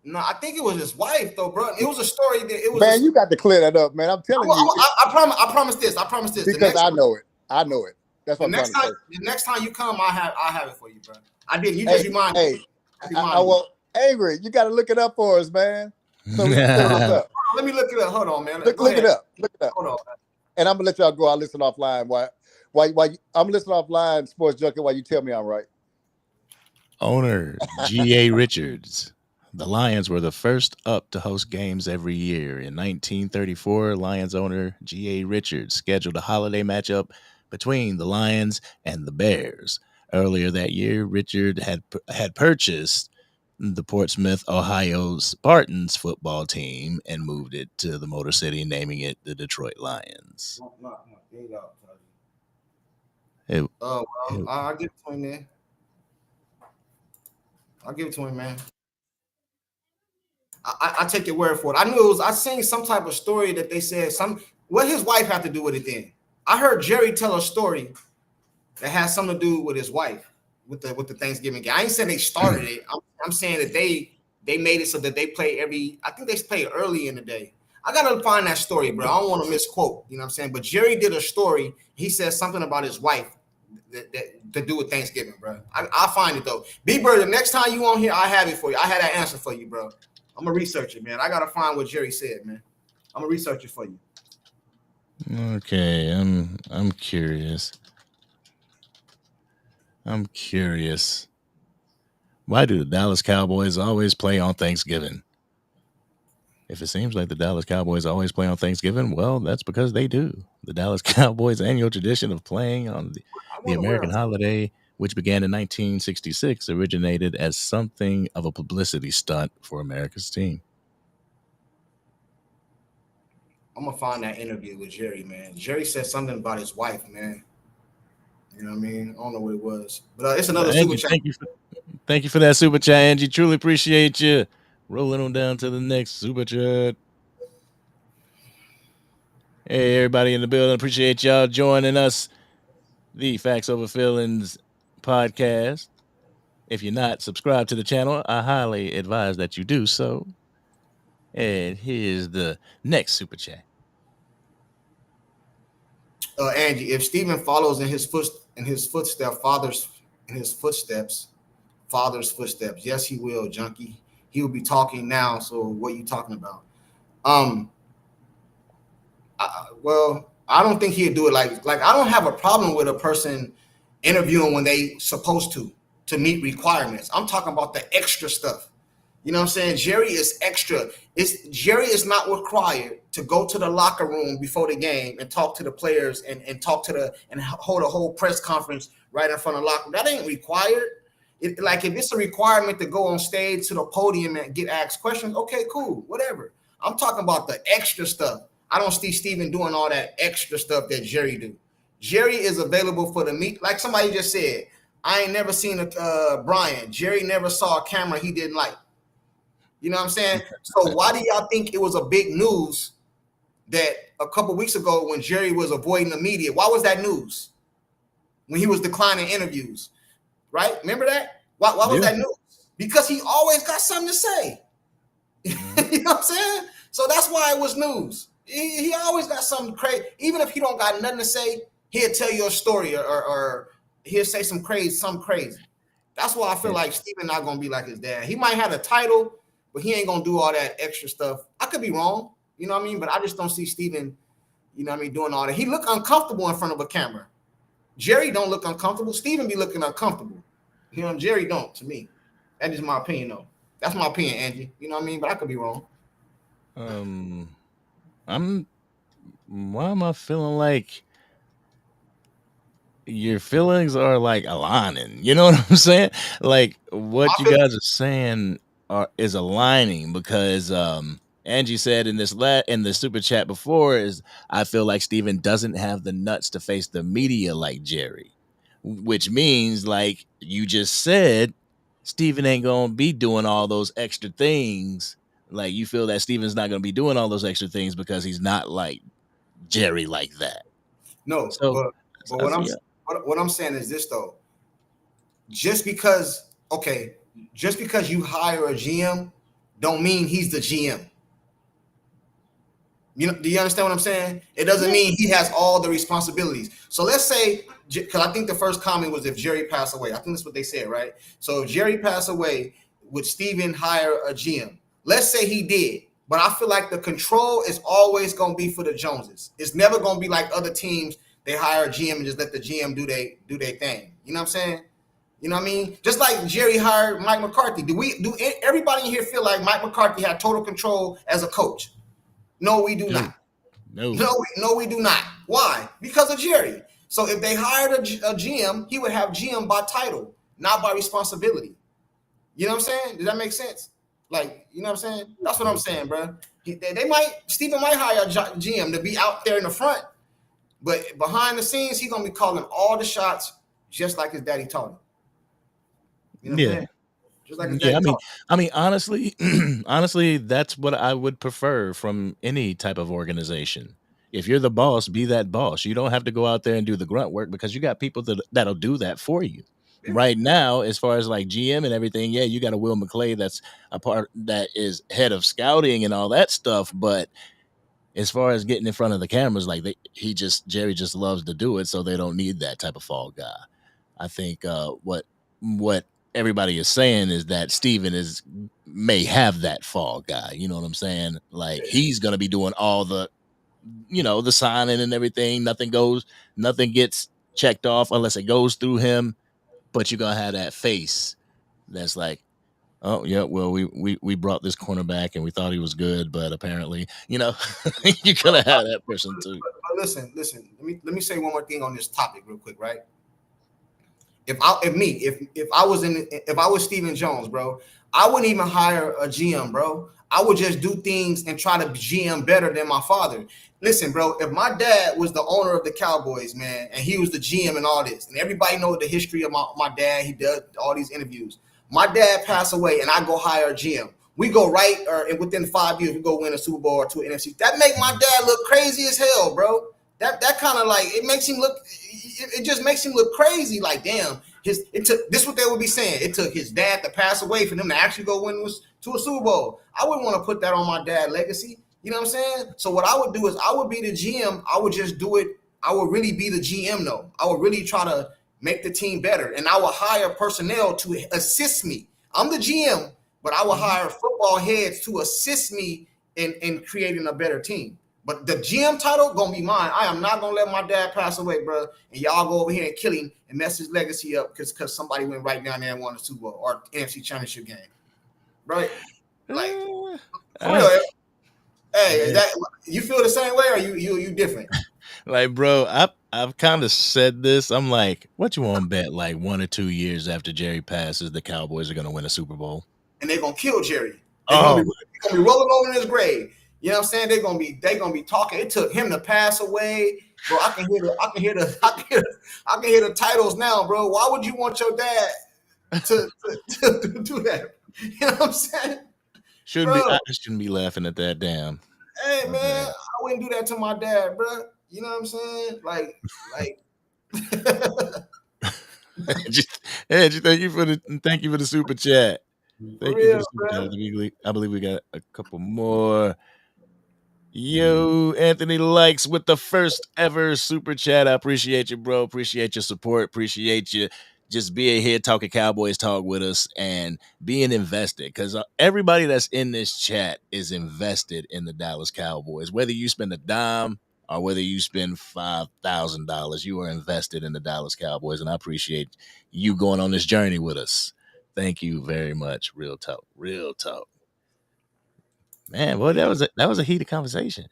No, I think it was his wife, though, bro. It was a story that it was. Man, you got to clear that up, man. I'm telling you. I promise this. Because I know it. That's what I'm trying to say. The next time you come, I have it for you, bro. I didn't. You just remind me. Angry. You got to look it up for us, man. So let me look it up. Hold on, man. Look it up. Hold on. And I'm gonna let y'all go. I'll listen offline. Why I'm listening offline, Sports Junkie, while you tell me I'm right. Owner G.A. Richards. The Lions were the first up to host games every year. In 1934, Lions owner G.A. Richards scheduled a holiday matchup between the Lions and the Bears. Earlier that year, Richard had purchased the Portsmouth, Ohio Spartans football team and moved it to the Motor City, naming it the Detroit Lions. I'll give it to him, man. I'll give it to him, man. I take your word for it. I seen some type of story that they said what his wife had to do with it then. I heard Jerry tell a story that has something to do with his wife with the Thanksgiving game. I ain't saying they started it. I'm saying that they made it so that they play I think they play early in the day. I gotta find that story, bro. I don't want to misquote, you know what I'm saying? But Jerry did a story. He said something about his wife that to do with Thanksgiving, bro. I'll find it though. B-Bird, the next time you on here, I have it for you. I had that answer for you, bro. I'm gonna research it, man. I gotta find what Jerry said, man. I'm gonna research it for you. Okay, I'm curious. Why do the Dallas Cowboys always play on Thanksgiving? If it seems like the Dallas Cowboys always play on Thanksgiving, well, that's because they do. The Dallas Cowboys' annual tradition of playing on the American holiday, which began in 1966, originated as something of a publicity stunt for America's team. I'm going to find that interview with Jerry, man. Jerry said something about his wife, man. You know what I mean? I don't know what it was. But it's another super chat. Thank you for that super chat, Angie. Truly appreciate you. Rolling on down to the next super chat. Hey, everybody in the building. Appreciate y'all joining us. The Facts Over Feelings podcast. If you're not subscribed to the channel, I highly advise that you do so. And here's the next super chat. Angie, if Stephen follows in his father's footsteps, yes, he will, Junkie. He will be talking now. So what are you talking about? I don't think he'd do it like I don't have a problem with a person interviewing when they supposed to meet requirements. I'm talking about the extra stuff. You know what I'm saying? Jerry is extra. Jerry is not required to go to the locker room before the game and talk to the players and talk to and hold a whole press conference right in front of the locker room. That ain't required. Like if it's a requirement to go on stage to the podium and get asked questions, okay, cool, whatever. I'm talking about the extra stuff. I don't see Steven doing all that extra stuff that Jerry do. Jerry is available for the meet. Like somebody just said, I ain't never seen a Brian. Jerry never saw a camera he didn't like. You know what I'm saying? So why do y'all think it was a big news that a couple weeks ago when Jerry was avoiding the media? Why was that news? When he was declining interviews, right? Remember that? Why was that news? Because he always got something to say. You know what I'm saying? So that's why it was news. He always got something crazy. Even if he don't got nothing to say, he'll tell you a story or he'll say something crazy. That's why I feel like Steven not gonna be like his dad. He might have a title, but he ain't gonna do all that extra stuff. I could be wrong, you know what I mean? But I just don't see Steven, you know what I mean, doing all that. He look uncomfortable in front of a camera. Jerry don't look uncomfortable. Steven be looking uncomfortable. You know, Jerry don't, to me. That is my opinion, though. That's my opinion, Angie. You know what I mean? But I could be wrong. Why am I feeling like your feelings are like aligning? You know what I'm saying? Like what you guys are saying is aligning because Angie said in in the super chat before is I feel like Steven doesn't have the nuts to face the media like Jerry, which means like you just said, Steven ain't gonna be doing all those extra things. Like you feel that Steven's not gonna be doing all those extra things because he's not like Jerry like that. No, So but what I'm saying is this though. Just because you hire a GM, don't mean he's the GM. You know, do you understand what I'm saying? It doesn't mean he has all the responsibilities. So let's say, because I think the first comment was if Jerry passed away. I think that's what they said, right? So if Jerry passed away, would Steven hire a GM? Let's say he did. But I feel like the control is always going to be for the Joneses. It's never going to be like other teams. They hire a GM and just let the GM do their thing. You know what I'm saying? You know what I mean? Just like Jerry hired Mike McCarthy. Do everybody in here feel like Mike McCarthy had total control as a coach? No, we do not. No, we do not. Why? Because of Jerry. So if they hired a GM, he would have GM by title, not by responsibility. You know what I'm saying? Does that make sense? Like, you know what I'm saying? That's what I'm saying, bro. Steven might hire a GM to be out there in the front, but behind the scenes, he's gonna be calling all the shots, just like his daddy taught him. You know what I'm saying? Just like his daddy taught him. I mean, honestly, honestly, that's what I would prefer from any type of organization. If you're the boss, be that boss. You don't have to go out there and do the grunt work because you got people that'll do that for you. Yeah. Right now, as far as like GM and everything, yeah, you got a Will McClay that's a part that is head of scouting and all that stuff. But as far as getting in front of the cameras, like Jerry just loves to do it, so they don't need that type of fall guy. I think what everybody is saying is that Steven may have that fall guy. You know what I'm saying? Like he's gonna be doing all the, the signing and everything. Nothing gets checked off unless it goes through him. But you're gonna have that face that's like, oh yeah, well we brought this cornerback and we thought he was good, but apparently, you're gonna have that person too. But listen. Let me say one more thing on this topic real quick, right? If I was Steven Jones, bro, I wouldn't even hire a GM, bro. I would just do things and try to GM better than my father. Listen, bro, if my dad was the owner of the Cowboys, man, and he was the GM and all this, and everybody knows the history of my dad, he does all these interviews. My dad passed away, and I go hire a GM. We go and within 5 years, we go win a Super Bowl or two NFC. That make my dad look crazy as hell, bro. That kind of like it makes him look. It just makes him look crazy. Like damn, this what they would be saying. It took his dad to pass away for them to actually go win to a Super Bowl. I wouldn't want to put that on my dad's legacy. You know what I'm saying? So what I would do is I would be the GM. I would just do it. I would really be the GM though. I would really try to make the team better, and I would hire personnel to assist me. I'm the GM, but I would hire football heads to assist me in creating a better team. But the GM title gonna be mine. I am not gonna let my dad pass away, bro. And y'all go over here and kill him and mess his legacy up because somebody went right down there and won the Super Bowl or NFC Championship game, right? Like, for real. Hey, is that you feel the same way or you different? Like, bro, I've kind of said this. I'm like, what you want to bet? Like 1 or 2 years after Jerry passes, the Cowboys are going to win a Super Bowl. And they're gonna kill Jerry. They're Oh, gonna be rolling over in his grave. You know what I'm saying? They're gonna be talking. It took him to pass away, bro. I can hear the titles now, bro. Why would you want your dad to do that? You know what I'm saying? I shouldn't be laughing at that. Damn. Hey man, I wouldn't do that to my dad, bro. You know what I'm saying? Like. Thank you for the super chat. Thank you for the super chat. I believe we got a couple more. Yo, Anthony Likes with the first ever super chat. I appreciate you, bro. Appreciate your support. Appreciate you just being here talking Cowboys talk with us and being invested, because everybody that's in this chat is invested in the Dallas Cowboys. Whether you spend a dime or whether you spend $5,000, you are invested in the Dallas Cowboys, and I appreciate you going on this journey with us. Thank you very much. Real talk. Real talk. Man, well, that was a heated conversation.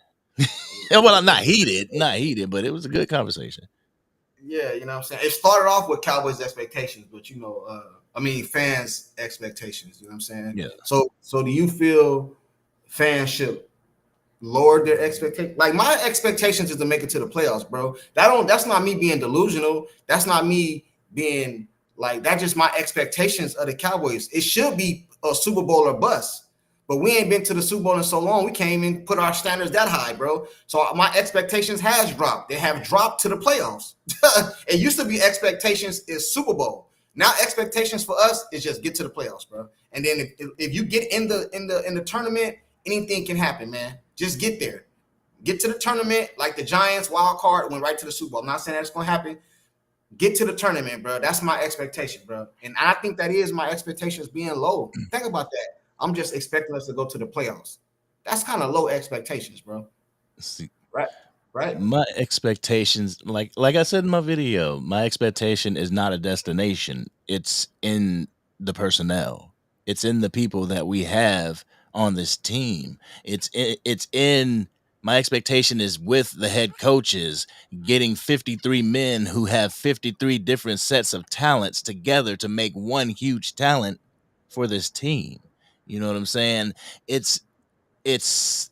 Well, not heated, but it was a good conversation. Yeah, you know what I'm saying? It started off with Cowboys expectations, but fans expectations, you know what I'm saying? Yeah. So do you feel fans should lower their expectations? Like, my expectations is to make it to the playoffs, bro. That's not me being delusional. That's not me being like, that's just my expectations of the Cowboys. It should be a Super Bowl or bust. But we ain't been to the Super Bowl in so long. We can't even put our standards that high, bro. So my expectations has dropped. They have dropped to the playoffs. It used to be expectations is Super Bowl. Now expectations for us is just get to the playoffs, bro. And then if you get in the tournament, anything can happen, man. Just get there. Get to the tournament like the Giants wild card went right to the Super Bowl. I'm not saying that's going to happen. Get to the tournament, bro. That's my expectation, bro. And I think that is my expectations being low. Think about that. I'm just expecting us to go to the playoffs. That's kind of low expectations, bro. See, right. My expectations, like I said in my video, my expectation is not a destination. It's in the personnel. It's in the people that we have on this team. It's in my expectation is with the head coaches getting 53 men who have 53 different sets of talents together to make one huge talent for this team. You know what I'm saying? It's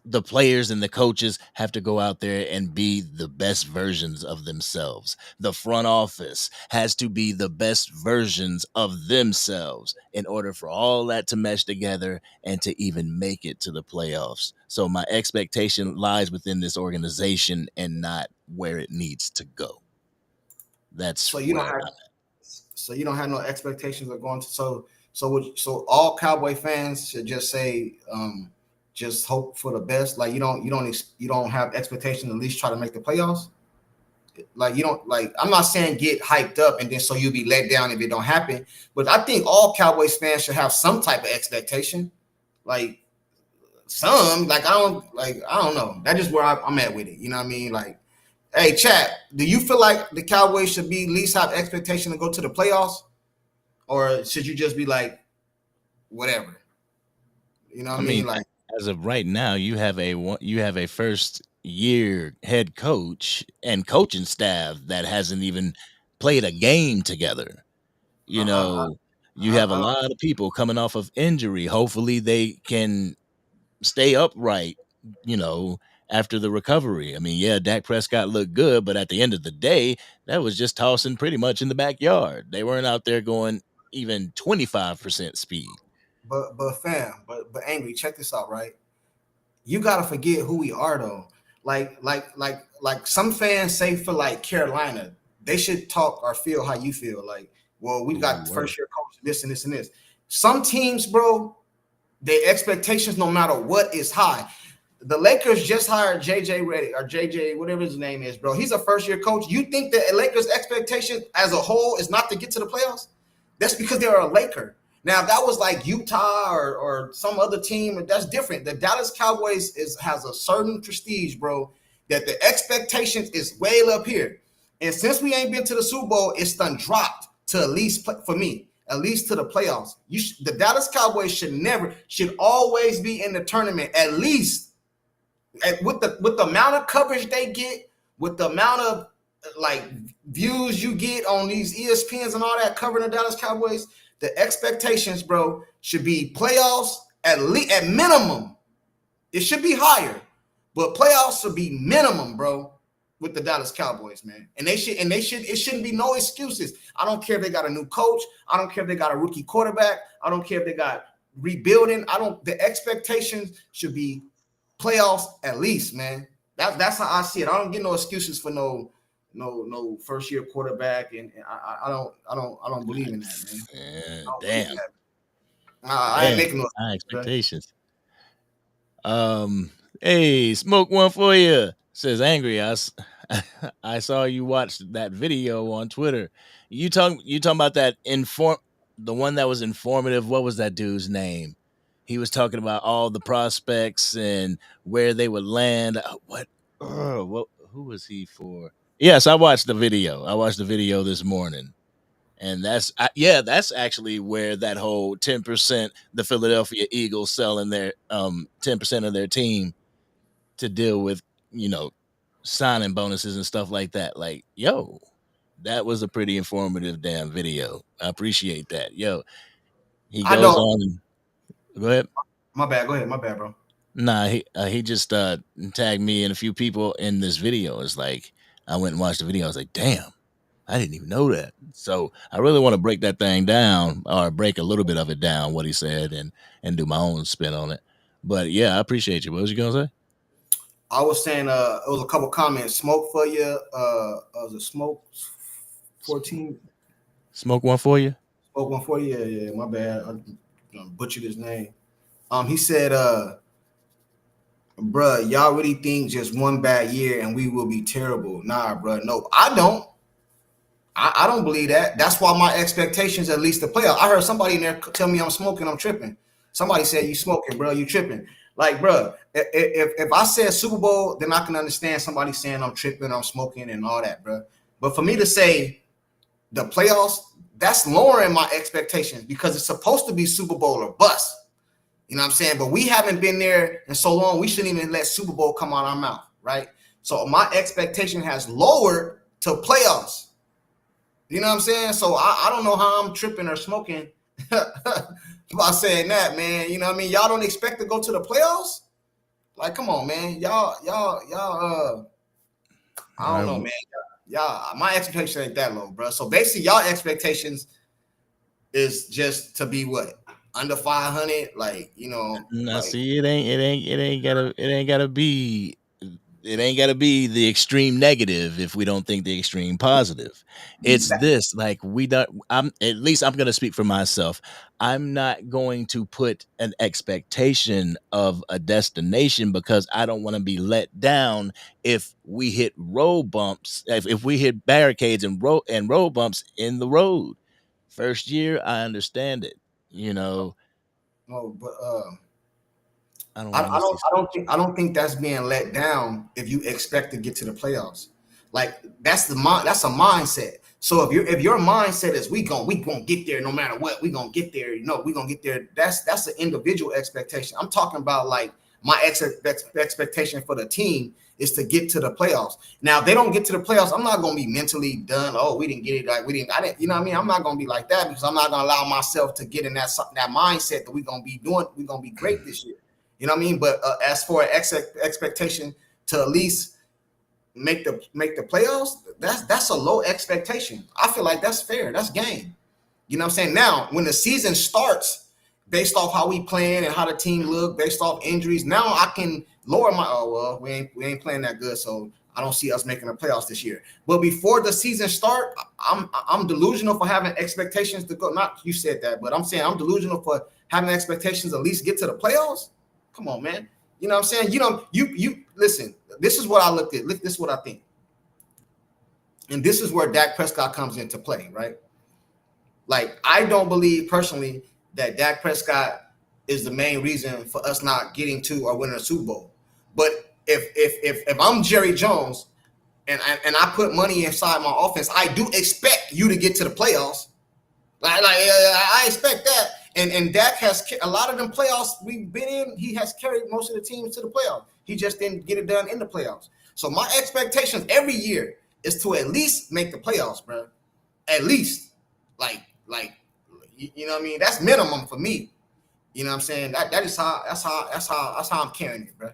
the players and the coaches have to go out there and be the best versions of themselves. The front office has to be the best versions of themselves in order for all that to mesh together and to even make it to the playoffs. So my expectation lies within this organization and not where it needs to go. That's so you don't have no expectations of going to so all Cowboy fans should just say just hope for the best. Like you don't have expectations, at least try to make the playoffs. Like you don't like. I'm not saying get hyped up and then so you'll be let down if it don't happen. But I think all Cowboys fans should have some type of expectation. Like some, like I don't know. That's just where I'm at with it. You know what I mean? Like, hey, chat, do you feel like the Cowboys should be at least have expectation to go to the playoffs, or should you just be like, whatever? You know what I mean? Like, as of right now, you have a first year head coach and coaching staff that hasn't even played a game together. You know, you have a lot of people coming off of injury. Hopefully they can stay upright, after the recovery. I mean, yeah, Dak Prescott looked good, but at the end of the day, that was just tossing pretty much in the backyard. They weren't out there going even 25% speed. But Angry, check this out, right? You gotta forget who we are though. Like some fans say for like Carolina, they should talk or feel how you feel. Like, well, we got first year coach, this and this and this. Some teams, bro, their expectations, no matter what, is high. The Lakers just hired JJ Redick or JJ, whatever his name is, bro. He's a first year coach. You think the Lakers' expectation as a whole is not to get to the playoffs? That's because they're a Laker. Now, if that was like Utah or some other team, that's different. The Dallas Cowboys has a certain prestige, bro, that the expectations is way up here. And since we ain't been to the Super Bowl, it's done dropped to at least, for me, at least to the playoffs. The Dallas Cowboys should always be in the tournament, at least with the amount of coverage they get, with the amount of like views you get on these ESPNs and all that covering the Dallas Cowboys, the expectations, bro, should be playoffs at minimum. It should be higher, but playoffs should be minimum, bro, with the Dallas Cowboys, man. And it shouldn't be no excuses. I don't care if they got a new coach. I don't care if they got a rookie quarterback. I don't care if they got rebuilding. The expectations should be playoffs at least, man. That's how I see it. I don't get no excuses for no first year quarterback, and I don't believe in that, man. Damn. I ain't making no expectations. Hey, smoke one for you. Says angry. I saw you watch that video on Twitter. You talking about that the one that was informative. What was that dude's name? He was talking about all the prospects and where they would land. Who was he for? Yes, I watched the video. I watched the video this morning. And that's actually where that whole 10%, the Philadelphia Eagles selling their 10% of their team to deal with, signing bonuses and stuff like that. Like, yo, that was a pretty informative damn video. I appreciate that. Yo, he goes on and go ahead. My bad. Go ahead. My bad, bro. Nah, he just tagged me and a few people in this video. It's like I went and watched the video. I was like, damn, I didn't even know that. So I really want to break that thing down, or break a little bit of it down, what he said, and do my own spin on it. But yeah, I appreciate you. What was you gonna say? I was saying it was a couple comments. Smoke for you. Was it Smoke 14? Smoke one for you? Smoke one for you. Yeah, my bad. I butchered his name. He said, bruh, y'all really think just one bad year and we will be terrible? Nah, bruh. No, I don't. I don't believe that. That's why my expectations, at least the playoff. I heard somebody in there tell me I'm smoking, I'm tripping. Somebody said you smoking, bro, you tripping. Like, bro, if I said Super Bowl, then I can understand somebody saying I'm tripping, I'm smoking, and all that, bro. But for me to say the playoffs, that's lowering my expectations because it's supposed to be Super Bowl or bust. You know what I'm saying? But we haven't been there in so long, we shouldn't even let Super Bowl come out our mouth, right? So my expectation has lowered to playoffs. You know what I'm saying? So I don't know how I'm tripping or smoking by saying that, man. You know what I mean? Y'all don't expect to go to the playoffs? Like, come on, man. Y'all, I don't know, man. Y'all, my expectation ain't that low, bro. So basically, y'all expectations is just to be what? Under 500? Like, Now, see, it ain't gotta be the extreme negative if we don't think the extreme positive. It's this, like, I'm going to speak for myself. I'm not going to put an expectation of a destination because I don't want to be let down if we hit road bumps, if we hit barricades and road bumps in the road. First year, I understand it, No, but I don't think that's being let down if you expect to get to the playoffs. Like that's a mindset. So if your mindset is we gonna get there no matter what, we gonna get there, we gonna get there. That's an individual expectation. I'm talking about like my expectation for the team is to get to the playoffs. Now if they don't get to the playoffs, I'm not gonna be mentally done. Oh, we didn't get it. Like I didn't. You know what I mean? I'm not gonna be like that because I'm not gonna allow myself to get in that mindset that we're gonna be great this year. You know what I mean? But as for expectation to at least make the playoffs, that's a low expectation. I feel like that's fair. That's game. You know what I'm saying? Now, when the season starts, based off how we playing and how the team look, based off injuries, now I can lower my we ain't playing that good, so I don't see us making the playoffs this year. But before the season start, I'm delusional for having expectations to go. Not you said that, but I'm saying I'm delusional for having expectations to at least get to the playoffs. Come on, man. You know what I'm saying? You listen, this is what I looked at. This is what I think. And this is where Dak Prescott comes into play, right? Like, I don't believe personally that Dak Prescott is the main reason for us not getting to or winning a Super Bowl. But if I'm Jerry Jones and I put money inside my offense, I do expect you to get to the playoffs. I expect that. And Dak has a lot of them playoffs we've been in. He has carried most of the teams to the playoffs. He just didn't get it done in the playoffs. So my expectations every year is to at least make the playoffs, bro. At least, like you know what I mean. That's minimum for me. You know what I'm saying? That's how I'm carrying it, bro.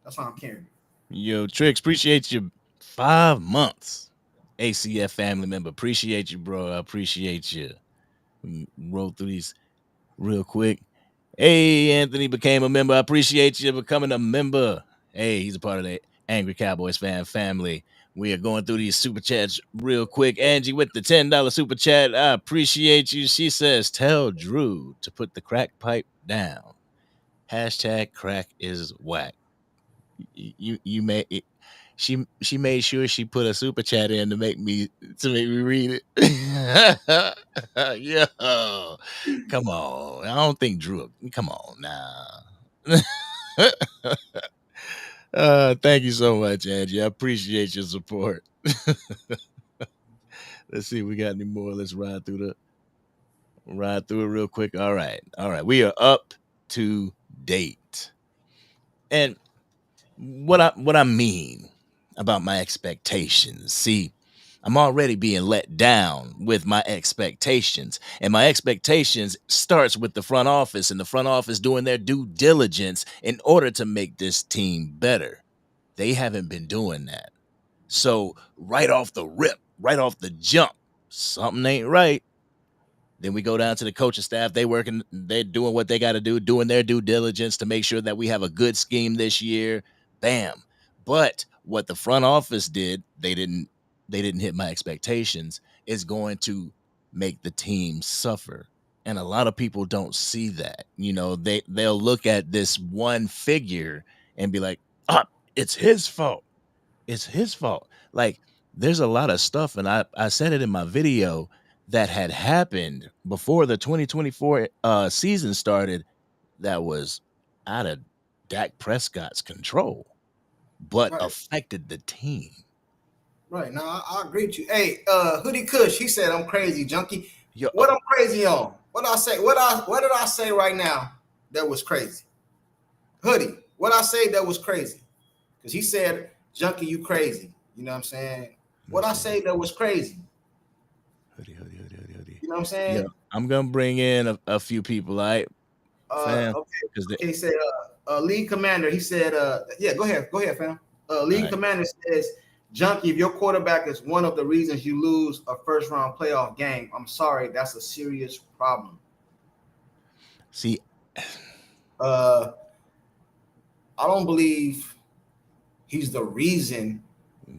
That's how I'm carrying it. Yo, Tricks, appreciate you 5 months. ACF family member, appreciate you, bro. I appreciate you. We roll through these real quick. Hey, Anthony became a member. I appreciate you becoming a member. Hey, he's a part of the Angry Cowboys fan family. We are going through these super chats real quick. Angie with the $10 super chat. I appreciate you. She says, tell Drew to put the crack pipe down. Hashtag crack is whack. You may it, she made sure she put a super chat in to make me read it. Yeah, come on. I don't think Drew. Come on now. Thank you so much, Angie. I appreciate your support. Let's see if we got any more. Let's ride through it real quick. All right. We are up to date. And what I mean about my expectations. See, I'm already being let down with my expectations. And my expectations starts with the front office, and the front office doing their due diligence in order to make this team better. They haven't been doing that. So right off the rip, right off the jump, something ain't right. Then we go down to the coaching staff. They're doing what they got to do, doing their due diligence to make sure that we have a good scheme this year. Bam. But what the front office did, they didn't hit my expectations, is going to make the team suffer. And a lot of people don't see that. You know, they'll look at this one figure and be like, it's his fault. It's his fault. Like, there's a lot of stuff, and I said it in my video, that had happened before the 2024 season started that was out of Dak Prescott's control, but affected the team. Right. Now, I agree with you. Hey, Hoodie Kush, he said I'm crazy, Junkie. What I'm crazy on? What I say? What did I say right now that was crazy? Hoodie, what I say that was crazy? Because he said, Junkie, you crazy. You know what I'm saying? What I say that was crazy? Hoodie. You know what I'm saying? Yeah, I'm gonna bring in a few people, all right? Okay. He said, league commander. He said, yeah, go ahead, fam. League commander says, Junkie, if your quarterback is one of the reasons you lose a first round playoff game, I'm sorry, that's a serious problem. See, I don't believe he's the reason.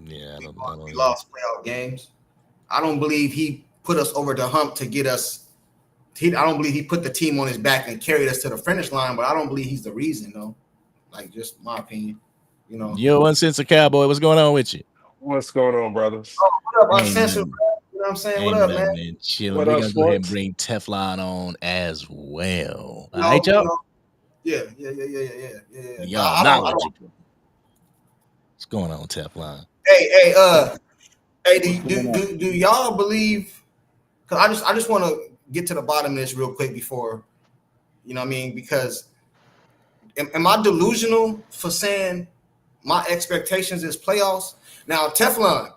Yeah, we lost playoff games. I don't believe he put us over the hump to get us. I don't believe he put the team on his back and carried us to the finish line, but I don't believe he's the reason, though. Like, just my opinion, you know. Yo, Uncensored Cowboy, what's going on with you? What's going on, brothers? Oh, what up, Uncensored? You know what I'm saying? What up, man? Chilling. We're gonna go ahead and bring Teflon on as well. All right, y'all? Yeah. Y'all knowledgeable. What's going on, Teflon? Hey, do y'all believe? Because I just want to get to the bottom of this real quick before, you know what I mean? Because am I delusional for saying my expectations is playoffs? Now, Teflon,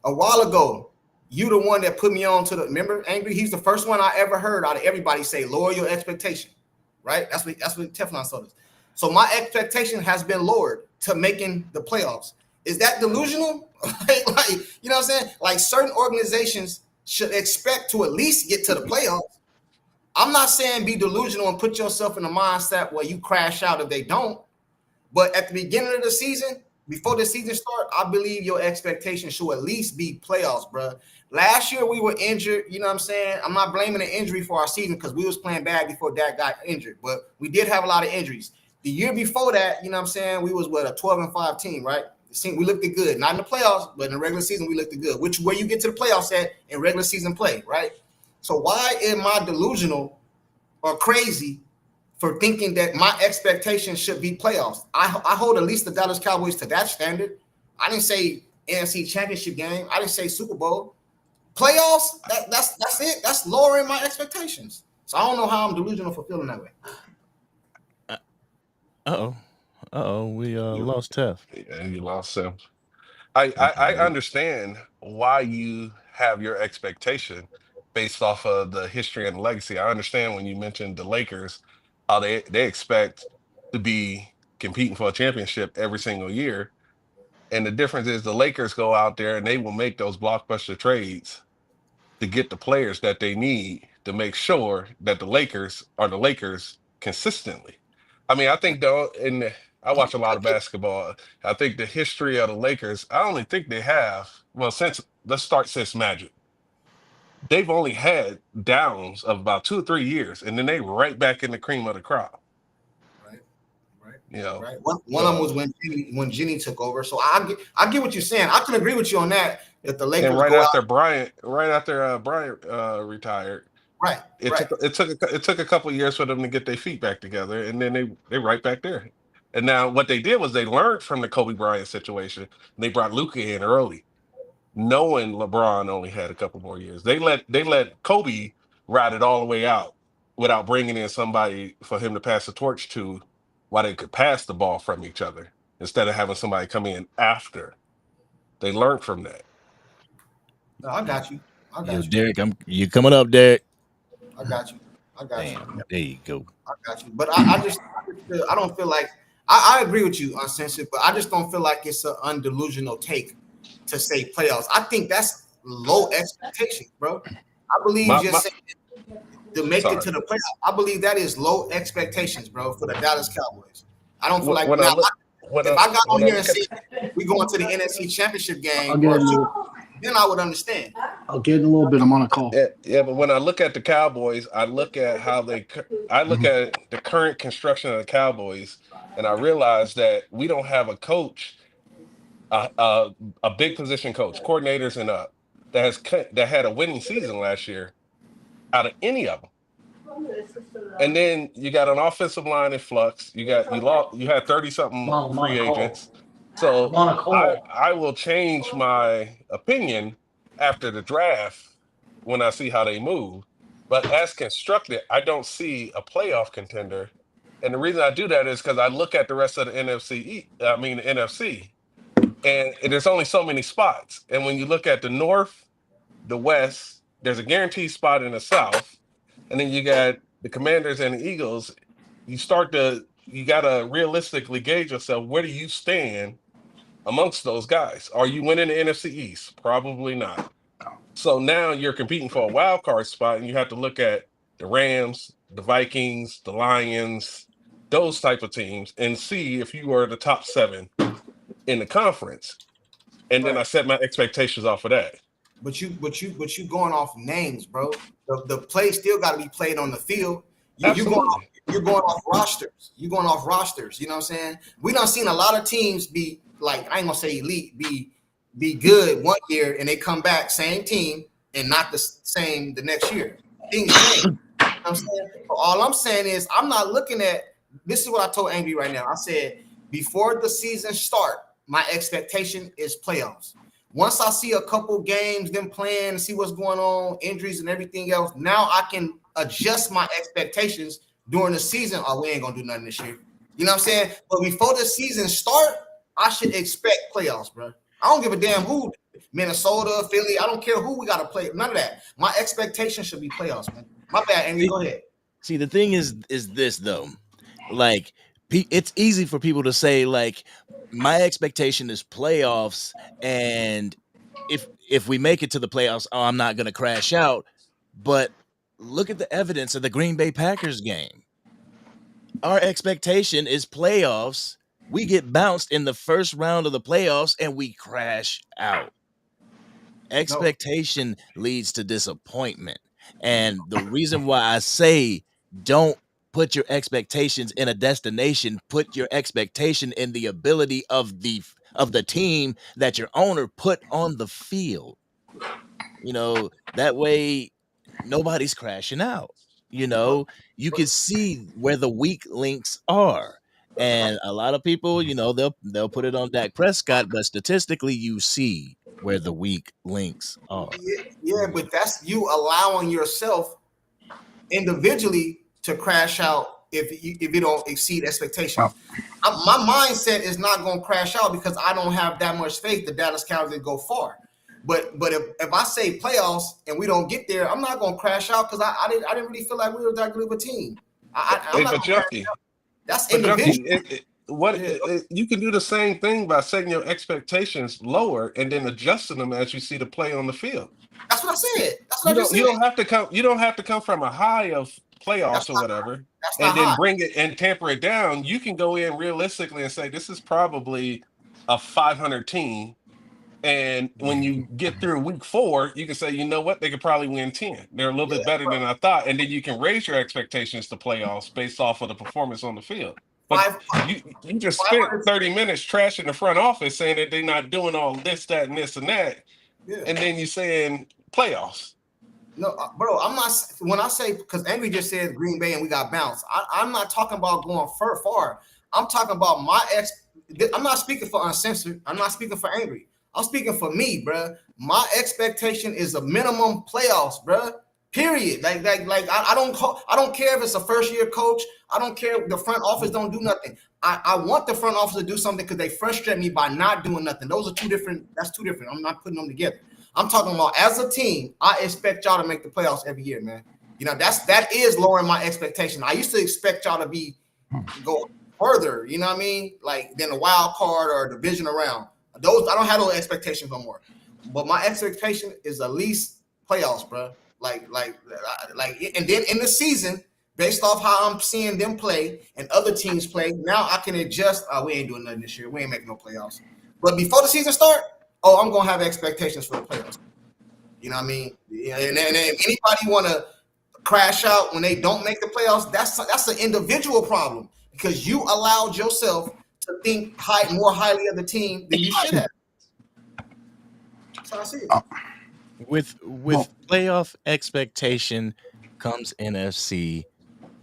a while ago, you the one that put me on to remember Angry? He's the first one I ever heard out of everybody say, lower your expectation, right? That's what Teflon told us. So my expectation has been lowered to making the playoffs. Is that delusional? like, you know what I'm saying? Like, certain organizations should expect to at least get to the playoffs. I'm not saying be delusional and put yourself in a mindset where you crash out if they don't. But at the beginning of the season, before the season start, I believe your expectation should at least be playoffs, bro. Last year we were injured, you know what I'm saying? I'm not blaming the injury for our season because we was playing bad before Dak got injured, but we did have a lot of injuries. The year before that, you know what I'm saying, we was a 12-5 team, right? We looked good, not in the playoffs, but in the regular season we looked good. Which where you get to the playoffs at in regular season play, right? So why am I delusional or crazy for thinking that my expectations should be playoffs? I hold at least the Dallas Cowboys to that standard. I didn't say NFC Championship game. I didn't say Super Bowl. Playoffs, that's it. That's lowering my expectations. So I don't know how I'm delusional for feeling that way. We lost Tef. And you lost him. I understand why you have your expectation based off of the history and legacy. I understand when you mentioned the Lakers, how they expect to be competing for a championship every single year. And the difference is the Lakers go out there and they will make those blockbuster trades to get the players that they need to make sure that the Lakers are the Lakers consistently. I mean, I think though, and I watch a lot I of get basketball. I think the history of the Lakers, I only think they have, well, since let's start since Magic. They've only had downs of about 2 or 3 years, and then they right back in the cream of the crop. right, right, You know, right. One of them was when Jenny took over. So I get what you're saying. I can agree with you on that. That the and Lakers right go out. after Bryant, Bryant retired, Right, right. it took a couple of years for them to get their feet back together, and then they right back there. And now what they did was they learned from the Kobe Bryant situation, and they brought Luka in early, knowing LeBron only had a couple more years. They let Kobe ride it all the way out without bringing in somebody for him to pass the torch to, while they could pass the ball from each other instead of having somebody come in after. They learned from that. No, I got you. I Yo, got you. Derek, you coming up, Derek? I got you. I got you. Damn, there you go. I got you. But I don't feel like I agree with you, Uncensored, but I just don't feel like it's an undelusional take to say playoffs. I think that's low expectations, bro. I believe My, just saying to make it sorry. to the playoffs. I believe that is low expectations, bro, for the Dallas Cowboys. I don't feel like When I now look when if I I got when on I here and look said we going to the NFC Championship I'll game, get or in a little, then I would understand. I'll get in a little bit. I'm on a call. yeah, but when I look at the Cowboys, I look at I look at the current construction of the Cowboys, and I realize that we don't have a coach, a a, a big position coach, coordinators and up that had a winning season last year out of any of them. And then you got an offensive line in flux. You had 30 something Mom, I'm on free a call. agents. So I'm on a call. I will change my opinion after the draft when I see how they move. But as constructed, I don't see a playoff contender. And the reason I do that is because I look at the rest of the the NFC, and there's only so many spots. And when you look at the North, the West, there's a guaranteed spot in the South, and then you got the Commanders and the Eagles. You gotta realistically gauge yourself. Where do you stand amongst those guys? Are you winning the NFC East? Probably not. So now you're competing for a wild card spot, and you have to look at the Rams, the Vikings, the Lions, those type of teams, and see if you are the top seven in the conference. And then I Right. set my expectations off of that. But you going off names, bro. The play still got to be played on the field. Absolutely. You're going off rosters. You're going off rosters. You know what I'm saying? We done seen a lot of teams be like, I ain't gonna say elite, be good one year and they come back same team and not the same the next year. Things change. You know what I'm saying? So all I'm saying is I'm not looking at this is what I told Angry right now. I said before the season start, my expectation is playoffs. Once I see a couple games, them playing and see what's going on, injuries and everything else, now I can adjust my expectations during the season. Oh, we ain't gonna do nothing this year. You know what I'm saying? But before the season start, I should expect playoffs, bro. I don't give a damn who, Minnesota, Philly. I don't care who we got to play. None of that. My expectation should be playoffs, man. My bad, Amy. Go ahead. See, the thing is this though, like it's easy for people to say like my expectation is playoffs, and if we make it to the playoffs, oh, I'm not gonna crash out. But look at the evidence of the Green Bay Packers game. Our expectation is playoffs. We get bounced in the first round of the playoffs and we crash out. Expectation leads to disappointment. And the reason why I say don't put your expectations in a destination, put your expectation in the ability of the team that your owner put on the field. You know, that way nobody's crashing out. You know, you can see where the weak links are. And a lot of people, you know, they'll put it on Dak Prescott, but statistically you see where the weak links are. Yeah, but that's you allowing yourself individually to crash out if you don't exceed expectations. My mindset is not going to crash out because I don't have that much faith the Dallas Cowboys go far. But if I say playoffs and we don't get there, I'm not gonna crash out because I didn't really feel like we were that good of a team. I'm not But Junkie, that's but Junkie, individual. you can do the same thing by setting your expectations lower and then adjusting them as you see the play on the field. That's what I said. That's what I just said. You don't have to come from a high of playoffs or whatever and then bring it and tamper it down. You can go in realistically and say this is probably a 500 team. And when you get through week 4, you can say, you know what, they could probably win 10. They're a little bit better than I thought. And then you can raise your expectations to playoffs based off of the performance on the field. But you just spent 30 minutes trashing the front office saying that they're not doing all this, that, and this and that. Yeah. And then you're saying playoffs. No, bro, I'm not. When I say, because Angry just said Green Bay and we got bounced, I'm not talking about going far. I'm talking about I'm not speaking for Uncensored. I'm not speaking for Angry. I'm speaking for me, bro. My expectation is a minimum playoffs, bro. Period. Like I don't care if it's a first year coach. I don't care if the front office don't do nothing. I want the front office to do something because they frustrate me by not doing nothing. Those are two different. That's two different. I'm not putting them together. I'm talking about as a team. I expect y'all to make the playoffs every year, man. You know that is lowering my expectation. I used to expect y'all to go further. You know what I mean? Like than a wild card or a division round. Those I don't have those expectations no more. But my expectation is at least playoffs, bro. Like, and then in the season, based off how I'm seeing them play and other teams play, now I can adjust. We ain't doing nothing this year. We ain't making no playoffs. But before the season start, I'm gonna have expectations for the playoffs. You know what I mean? And if anybody want to crash out when they don't make the playoffs, that's an individual problem because you allowed yourself to think more highly of the team than you should have. That's how I see it. With playoff expectation comes NFC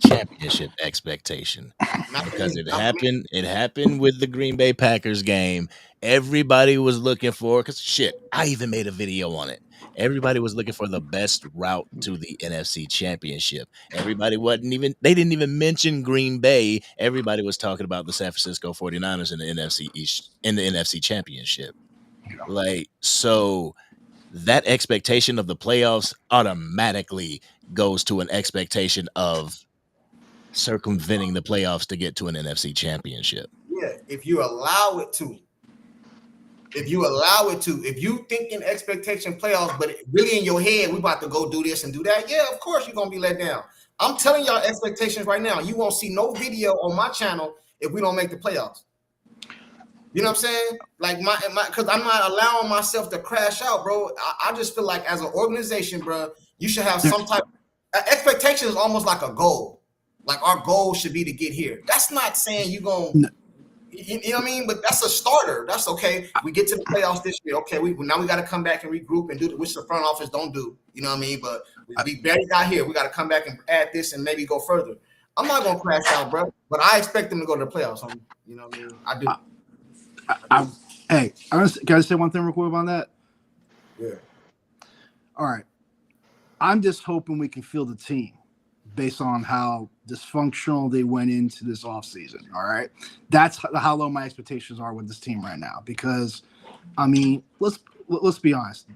championship expectation. Because it happened with the Green Bay Packers game. Everybody was looking for, because shit, I even made a video on it. Everybody was looking for the best route to the NFC championship. Everybody they didn't even mention Green Bay. Everybody was talking about the San Francisco 49ers in the NFC East, in the NFC championship. Like, so that expectation of the playoffs automatically goes to an expectation of circumventing the playoffs to get to an NFC championship. Yeah, if you allow it to. If you think in expectation playoffs, but really in your head, we about to go do this and do that, yeah, of course you're going to be let down. I'm telling y'all expectations right now. You won't see no video on my channel if we don't make the playoffs. You know what I'm saying? Like because I'm not allowing myself to crash out, bro. I just feel like as an organization, bro, you should have some type expectation is almost like a goal. Like our goal should be to get here. That's not saying you're going to, you know what I mean? But that's a starter. That's okay. We get to the playoffs this year. Okay, now we got to come back and regroup and do which the front office don't do. You know what I mean? But we barely got here. We got to come back and add this and maybe go further. I'm not going to crash out, bro. But I expect them to go to the playoffs. You know what I mean? I do. Hey, can I say one thing real quick on that? Yeah. All right. I'm just hoping we can feel the team based on how dysfunctional they went into this offseason. All right. That's how low my expectations are with this team right now. Because, I mean, let's be honest.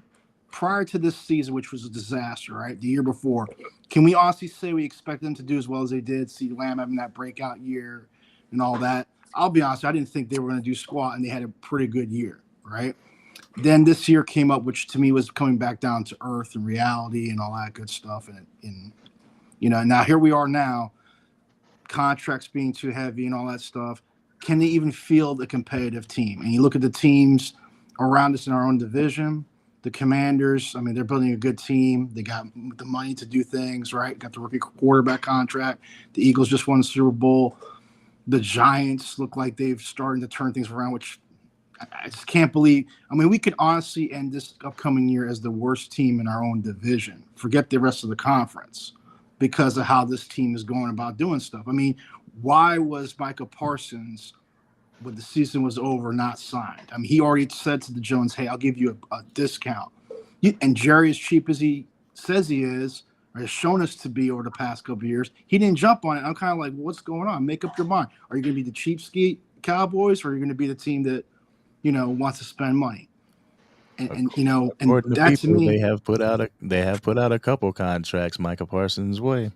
Prior to this season, which was a disaster, right? The year before, can we honestly say we expect them to do as well as they did? See Lamb having that breakout year and all that. I'll be honest, I didn't think they were going to do squat, and they had a pretty good year, right? Then this year came up, which to me was coming back down to earth and reality and all that good stuff. And you know, now here we are now, contracts being too heavy and all that stuff. Can they even field a competitive team? And you look at the teams around us in our own division, the Commanders, I mean, they're building a good team. They got the money to do things, right? Got the rookie quarterback contract. The Eagles just won the Super Bowl. The Giants look like they've started to turn things around, which I just can't believe. I mean, we could honestly end this upcoming year as the worst team in our own division. Forget the rest of the conference because of how this team is going about doing stuff. I mean, why was Micah Parsons, when the season was over, not signed? I mean, he already said to the Jones, hey, I'll give you a discount. And Jerry, as cheap as he says he is, or has shown us to be over the past couple of years, he didn't jump on it. I'm kind of like, what's going on? Make up your mind. Are you going to be the cheapskate Cowboys, or are you going to be the team that, you know, wants to spend money? and you know, and According to that to people, me, they have put out a couple contracts Micah Parsons' way.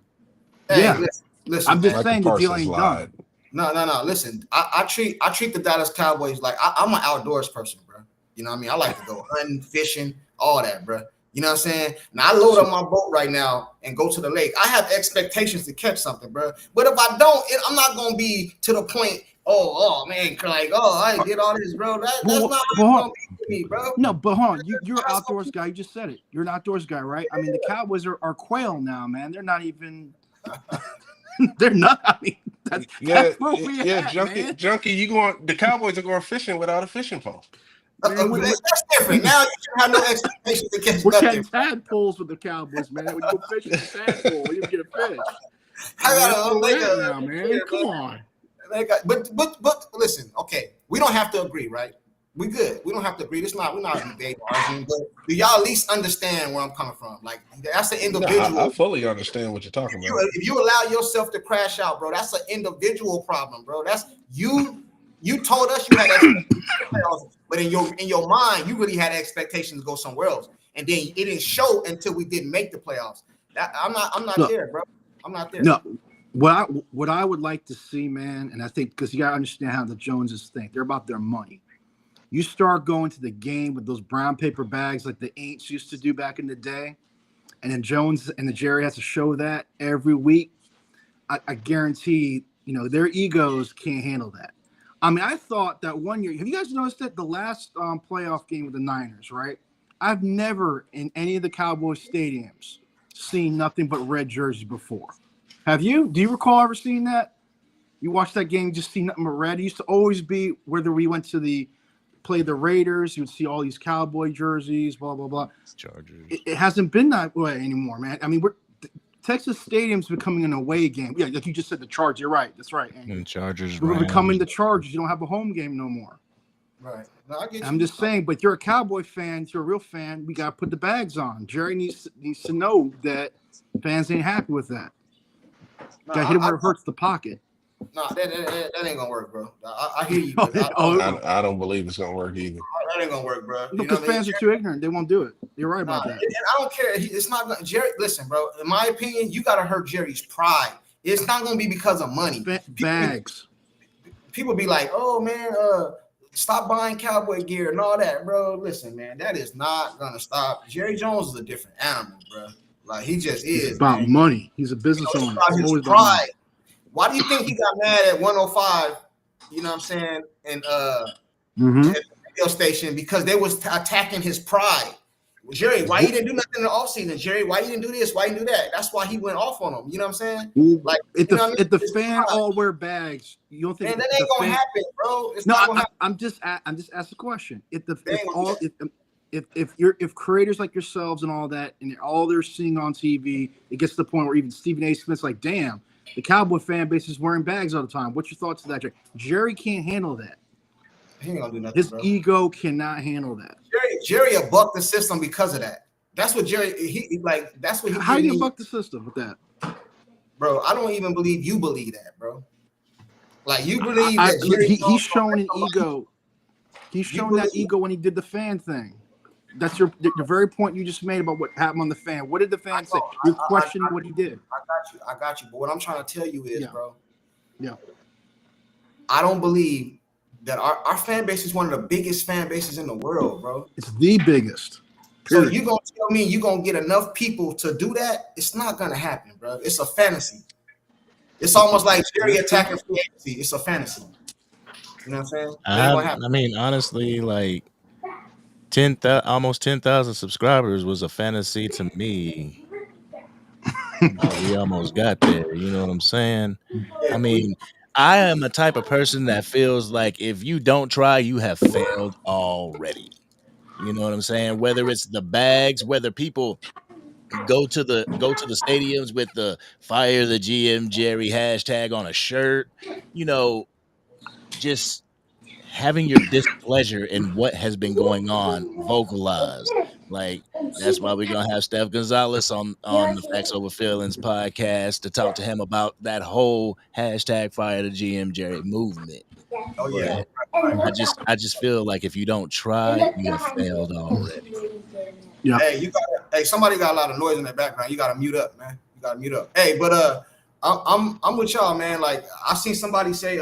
Hey, yeah. listen, I'm just man. Michael saying the deal Parsons ain't lied. done. No. Listen, I treat the Dallas Cowboys like I'm an outdoors person, bro. You know what I mean? I like to go hunting, fishing, all that, bro. You know what I'm saying? Now I load up my boat right now and go to the lake. I have expectations to catch something, bro. But if I don't, I'm not gonna be to the point. Oh man, like I did all this, bro. That's not how it's gonna be for me, bro. No, but hold on. You're an outdoors guy. You just said it. You're an outdoors guy, right? I mean, the Cowboys are quail now, man. They're not even. They're not. I mean, that's where we at, Junkie, man. Junkie, the Cowboys are going fishing without a fishing pole. Man, That's different. Now you should have no expectations to catch we're nothing. catching tadpoles with the Cowboys, man. When you go fishing with tadpole, you get a fish. I That's gotta where make we're at a now, man. Come on. But listen, okay, we don't have to agree, right? We good. We don't have to agree. We're not debating, arguing. But do y'all at least understand where I'm coming from? Like that's an individual. I fully understand what you're talking about. If you allow yourself to crash out, bro, that's an individual problem, bro. That's you. You told us you had expectations, but in your mind, you really had expectations to go somewhere else, and then it didn't show until we didn't make the playoffs. I'm not there, bro. I'm not there. No. What I would like to see, man, and I think because you gotta understand how the Joneses think. They're about their money. You start going to the game with those brown paper bags like the Aints used to do back in the day, and then Jones and the Jerry has to show that every week. I guarantee, their egos can't handle that. I mean, I thought that one year. Have you guys noticed that the last playoff game with the Niners, right? I've never in any of the Cowboys stadiums seen nothing but red jerseys before. Have you? Do you recall ever seeing that? You watched that game, just see nothing but red. It used to always be whether we went to play the Raiders, you would see all these Cowboy jerseys, blah blah blah. Chargers. It hasn't been that way anymore, man. I mean, Texas Stadium's becoming an away game. Yeah, like you just said, the Chargers. You're right. That's right. And Chargers. We're becoming the Chargers. You don't have a home game no more. Right. No, I get you. I'm just saying, but you're a Cowboy fan. You're a real fan. We got to put the bags on. Jerry needs to know that fans ain't happy with that. Got to hit him where it hurts the pocket. No, that ain't gonna work, bro. I hear you. I don't believe it's gonna work either. That ain't gonna work, bro. Because fans are too ignorant. They won't do it. You're right about that. And I don't care. It's not gonna. Jerry, listen, bro. In my opinion, you gotta hurt Jerry's pride. It's not gonna be because of money. Bags. People be like, "Oh man, stop buying Cowboy gear and all that, bro." Listen, man, that is not gonna stop. Jerry Jones is a different animal, bro. Like he just is. It's about money. He's a business owner. His pride. Why do you think he got mad at 105? You know what I'm saying? And at the radio station because they was attacking his pride. Jerry, why you didn't do nothing in the offseason? Jerry, why you didn't do this? Why you didn't do that? That's why he went off on him. You know what I'm saying? Like if the fan all wear bags, you don't think man, that ain't gonna happen, bro? It's no, not gonna happen. I'm just asking a question. If creators like yourselves and all that, and all they're seeing on TV, it gets to the point where even Stephen A. Smith's like, damn, the Cowboy fan base is wearing bags all the time. What's your thoughts on that, Jerry? Jerry can't handle that. He ain't gonna do nothing. His bro. ego cannot handle that. Jerry bucked the system because of that. That's what Jerry. That's what he. How do you buck the system with that, bro? I don't even believe you believe that, bro. Like you believe that he's showing an ego. He's showing that ego when he did the fan thing. That's the very point you just made about what happened on the fan. What did the fan say? You're questioning what he did. I got you. But what I'm trying to tell you is, bro. Yeah. I don't believe that our fan base is one of the biggest fan bases in the world, bro. It's the biggest. Period. So you gonna tell me you gonna get enough people to do that? It's not gonna happen, bro. It's a fantasy. It's almost like Jerry attacking free agency. It's a fantasy. You know what I'm saying? I mean, honestly, like almost 10,000 subscribers was a fantasy to me. We almost got there. You know what I'm saying? I mean, I am the type of person that feels like if you don't try, you have failed already. You know what I'm saying? Whether it's the bags, whether people go to the stadiums with the fire the GM Jerry hashtag on a shirt, just having your displeasure in what has been going on vocalized, Like that's why we're gonna have Steph Gonzalez on the Facts Over Feelings podcast to talk to him about that whole hashtag Fire the GM Jerry movement. Oh yeah. But I just feel like if you don't try, you have failed already. Yeah. Hey, somebody got a lot of noise in the background. You gotta mute up, man. You gotta mute up. Hey, but I'm with y'all, man. Like I seen somebody say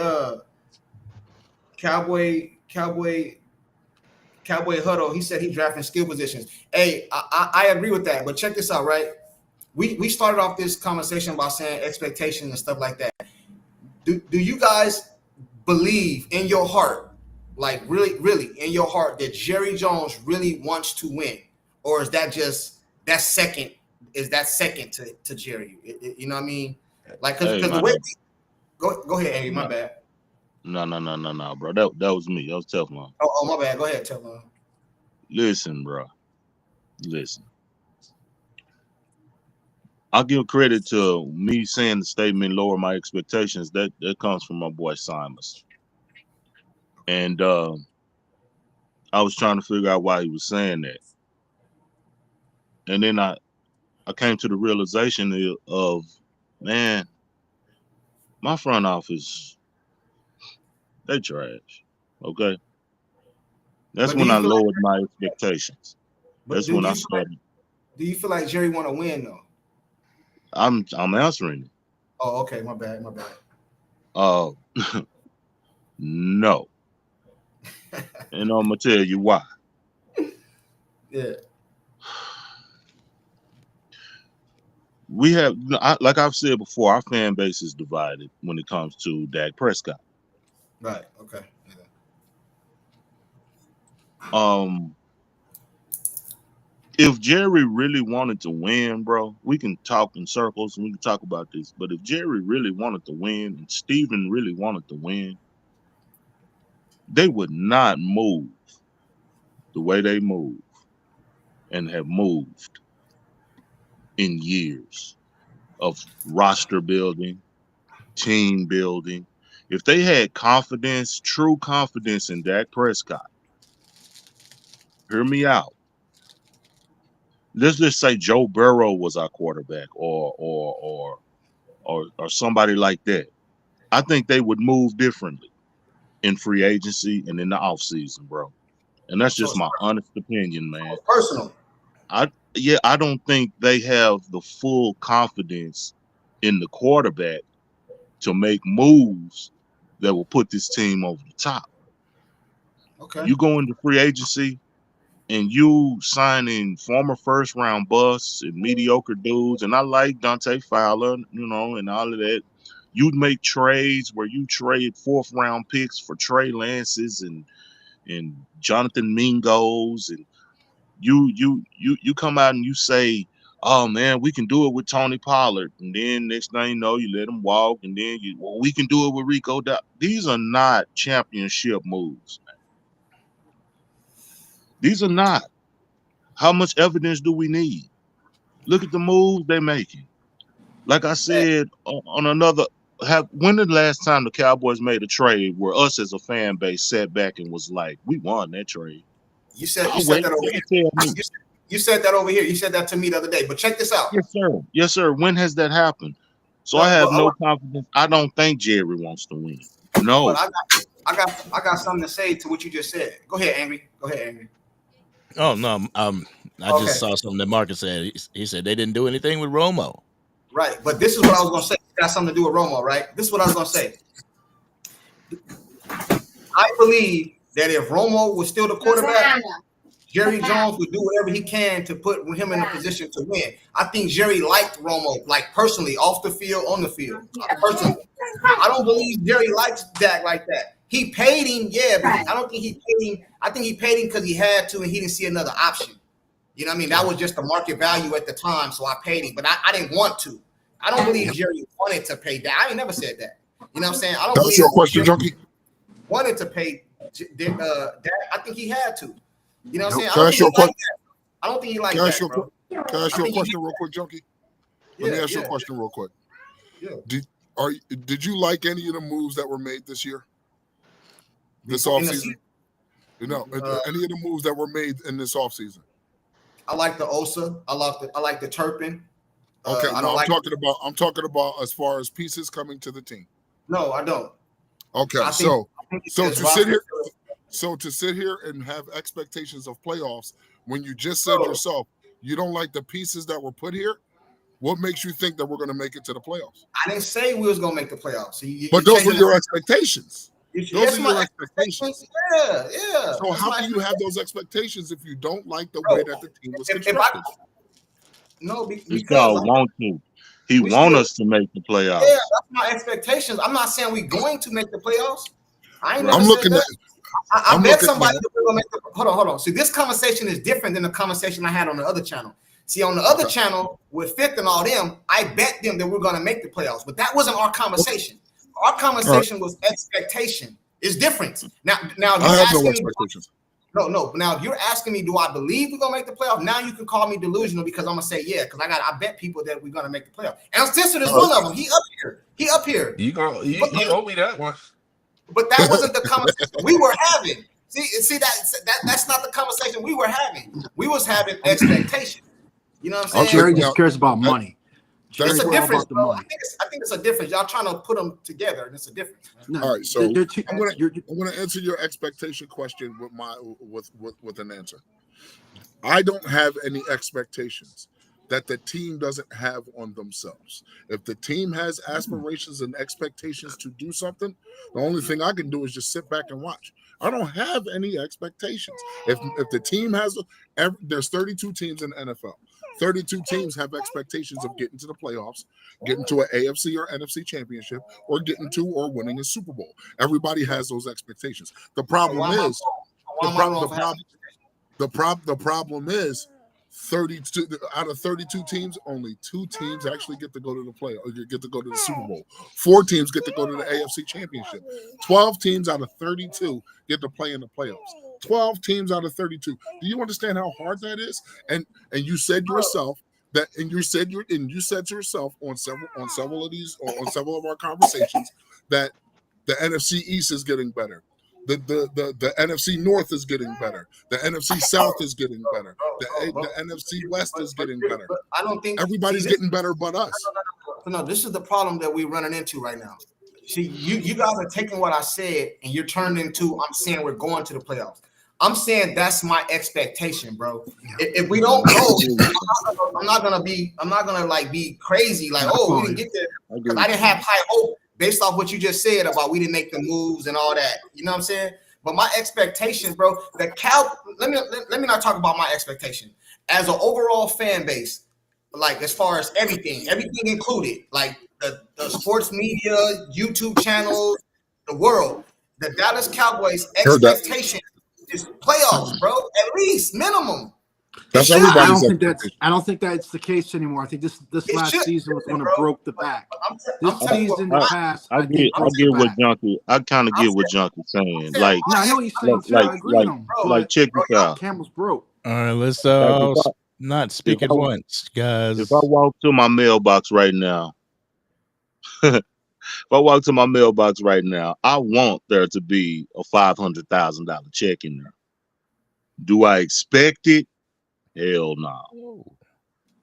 Cowboy Huddle. He said he drafting skill positions. Hey, I agree with that. But check this out, right? We started off this conversation by saying expectations and stuff like that. Do you guys believe in your heart, like really in your heart, that Jerry Jones really wants to win, or is that second to Jerry? You know what I mean? Like because the way go ahead, Andy. My bad. No, bro. That was me. That was Teflon. Oh, my bad. Go ahead, Teflon. Listen, bro. Listen. I'll give credit to me saying the statement lower my expectations. That comes from my boy Simons. And I was trying to figure out why he was saying that. And then I came to the realization of, man, my front office, they trash. Okay. That's when I lowered my expectations. That's when I started. Do you feel like Jerry want to win though? I'm answering it. Oh, okay. My bad. No. And I'm gonna tell you why. Yeah. We have, like I've said before, our fan base is divided when it comes to Dak Prescott. Right. Okay. Yeah. If Jerry really wanted to win, bro, we can talk in circles and we can talk about this. But if Jerry really wanted to win and Steven really wanted to win, they would not move the way they move and have moved in years of roster building, team building. If they had confidence, true confidence in Dak Prescott, hear me out. Let's just say Joe Burrow was our quarterback or somebody like that. I think they would move differently in free agency and in the offseason, bro. And that's just my honest opinion, man. Personal. I don't think they have the full confidence in the quarterback to make moves that will put this team over the top. Okay. You go into free agency and you signing former first round busts and mediocre dudes, and I like Dante Fowler, and all of that. You'd make trades where you trade 4th round picks for Trey Lances and Jonathan Mingos, and you come out and you say, oh man, we can do it with Tony Pollard, and then next thing you know, you let him walk, and then we can do it with Rico. These are not championship moves, man. These are not. How much evidence do we need? Look at the moves they're making. Like I said on another, when the last time the Cowboys made a trade where us as a fan base sat back and was like, we won that trade? You said that over here. You said that over here. You said that to me the other day. But check this out. Yes, sir. Yes, sir. When has that happened? So I have no confidence. I don't think Jerry wants to win. No. But I got something to say to what you just said. Go ahead, Angry. Oh no, I just saw something that Marcus said. He said they didn't do anything with Romo. Right, but this is what I was gonna say. It got something to do with Romo, right? This is what I was gonna say. I believe that if Romo was still the quarterback, Jerry Jones would do whatever he can to put him in a position to win. I think Jerry liked Romo, like personally, off the field, on the field. Personally, I don't believe Jerry likes Dak like that. He paid him, yeah, but I don't think he paid him. I think he paid him because he had to, and he didn't see another option. You know what I mean? That was just the market value at the time, so I paid him. But I didn't want to. I don't believe Jerry wanted to pay Dak. I ain't never said that. You know what I'm saying? I don't That's your question, Junkie. Wanted to pay Dak. I think he had to. You know what I'm saying? I don't think he liked that, bro. Can I ask you a question real quick, Junkie? Let me ask you a question real quick. Yeah. Did you like any of the moves that were made this year? This offseason? Any of the moves that were made in this offseason? I like the Osa. I like the Turpin. Okay, I no, don't I'm talking about as far as pieces coming to the team. No, I don't. Okay, I so think to sit here and have expectations of playoffs when you just said yourself you don't like the pieces that were put here, what makes you think that we're going to make it to the playoffs? I didn't say we was gonna make the playoffs. So but those were your expectations. Those are your expectations. Yeah. So how can you have those expectations if you don't like the way that the team was constructed? It's called want to. He want us to make the playoffs. Yeah, that's my expectations. I'm not saying we're going to make the playoffs. I ain't never I'm looking said at. that. I bet somebody that we're gonna make the. Hold on. See, this conversation is different than the conversation I had on the other channel. See, on the other channel with Fifth and all them, I bet them that we're gonna make the playoffs, but that wasn't our conversation. Our conversation was expectation. It's different. Now I have no expectations. No. Now, if you're asking me, do I believe we're gonna make the playoff? Now you can call me delusional because I'm gonna say yeah, because I bet people that we're gonna make the playoff. And Stinson is one of them. He up here. You owe me that one. But that wasn't the conversation we were having. See that's not the conversation we were having. We was having expectations. You know what I'm saying? Jerry just cares about money. It's a difference, bro. I think it's a difference. Y'all trying to put them together, and it's a difference. No, all right, so I'm gonna answer your expectation question with an answer. I don't have any expectations that the team doesn't have on themselves. If the team has aspirations and expectations to do something, the only thing I can do is just sit back and watch. I don't have any expectations. If the team has, there's 32 teams in the NFL. 32 teams have expectations of getting to the playoffs, getting to an AFC or NFC championship, or getting to or winning a Super Bowl. Everybody has those expectations. The problem is, the problem is 32 out of 32 teams, only 2 teams actually get to go to the playoff, get to go to the Super Bowl. 4 teams get to go to the AFC championship. 12 teams out of 32 get to play in the playoffs. 12 teams out of 32. Do you understand how hard that is? And you said yourself that, and you said to yourself on several of our conversations that the NFC East is getting better. The NFC North is getting better. The NFC South is getting better. The NFC West is getting better. I don't think everybody's getting better but us. No, this is the problem that we're running into right now. See, you guys are taking what I said and you're turning into I'm saying we're going to the playoffs. I'm saying that's my expectation, bro. If we don't go, I'm not gonna like be crazy, like, oh, we didn't get there because I didn't have high hope based off what you just said about we didn't make the moves and all that. You know what I'm saying? But my expectation, bro, let me not talk about my expectation. As an overall fan base, like as far as everything included, like the sports media, YouTube channels, the world, the Dallas Cowboys expectation is playoffs, bro. At least minimum. That's everybody's. I don't think that's the case anymore. I think this last season was when it broke the back. This season past, I get what Junkie. I kind of get what Junkie's saying. Like, no, I know what he's saying. I agree with him. Like, check this out. Camel's broke. All right, let's not speak at once, guys. If I walk to my mailbox right now, I want there to be a $500,000 check in there. Do I expect it? Hell no.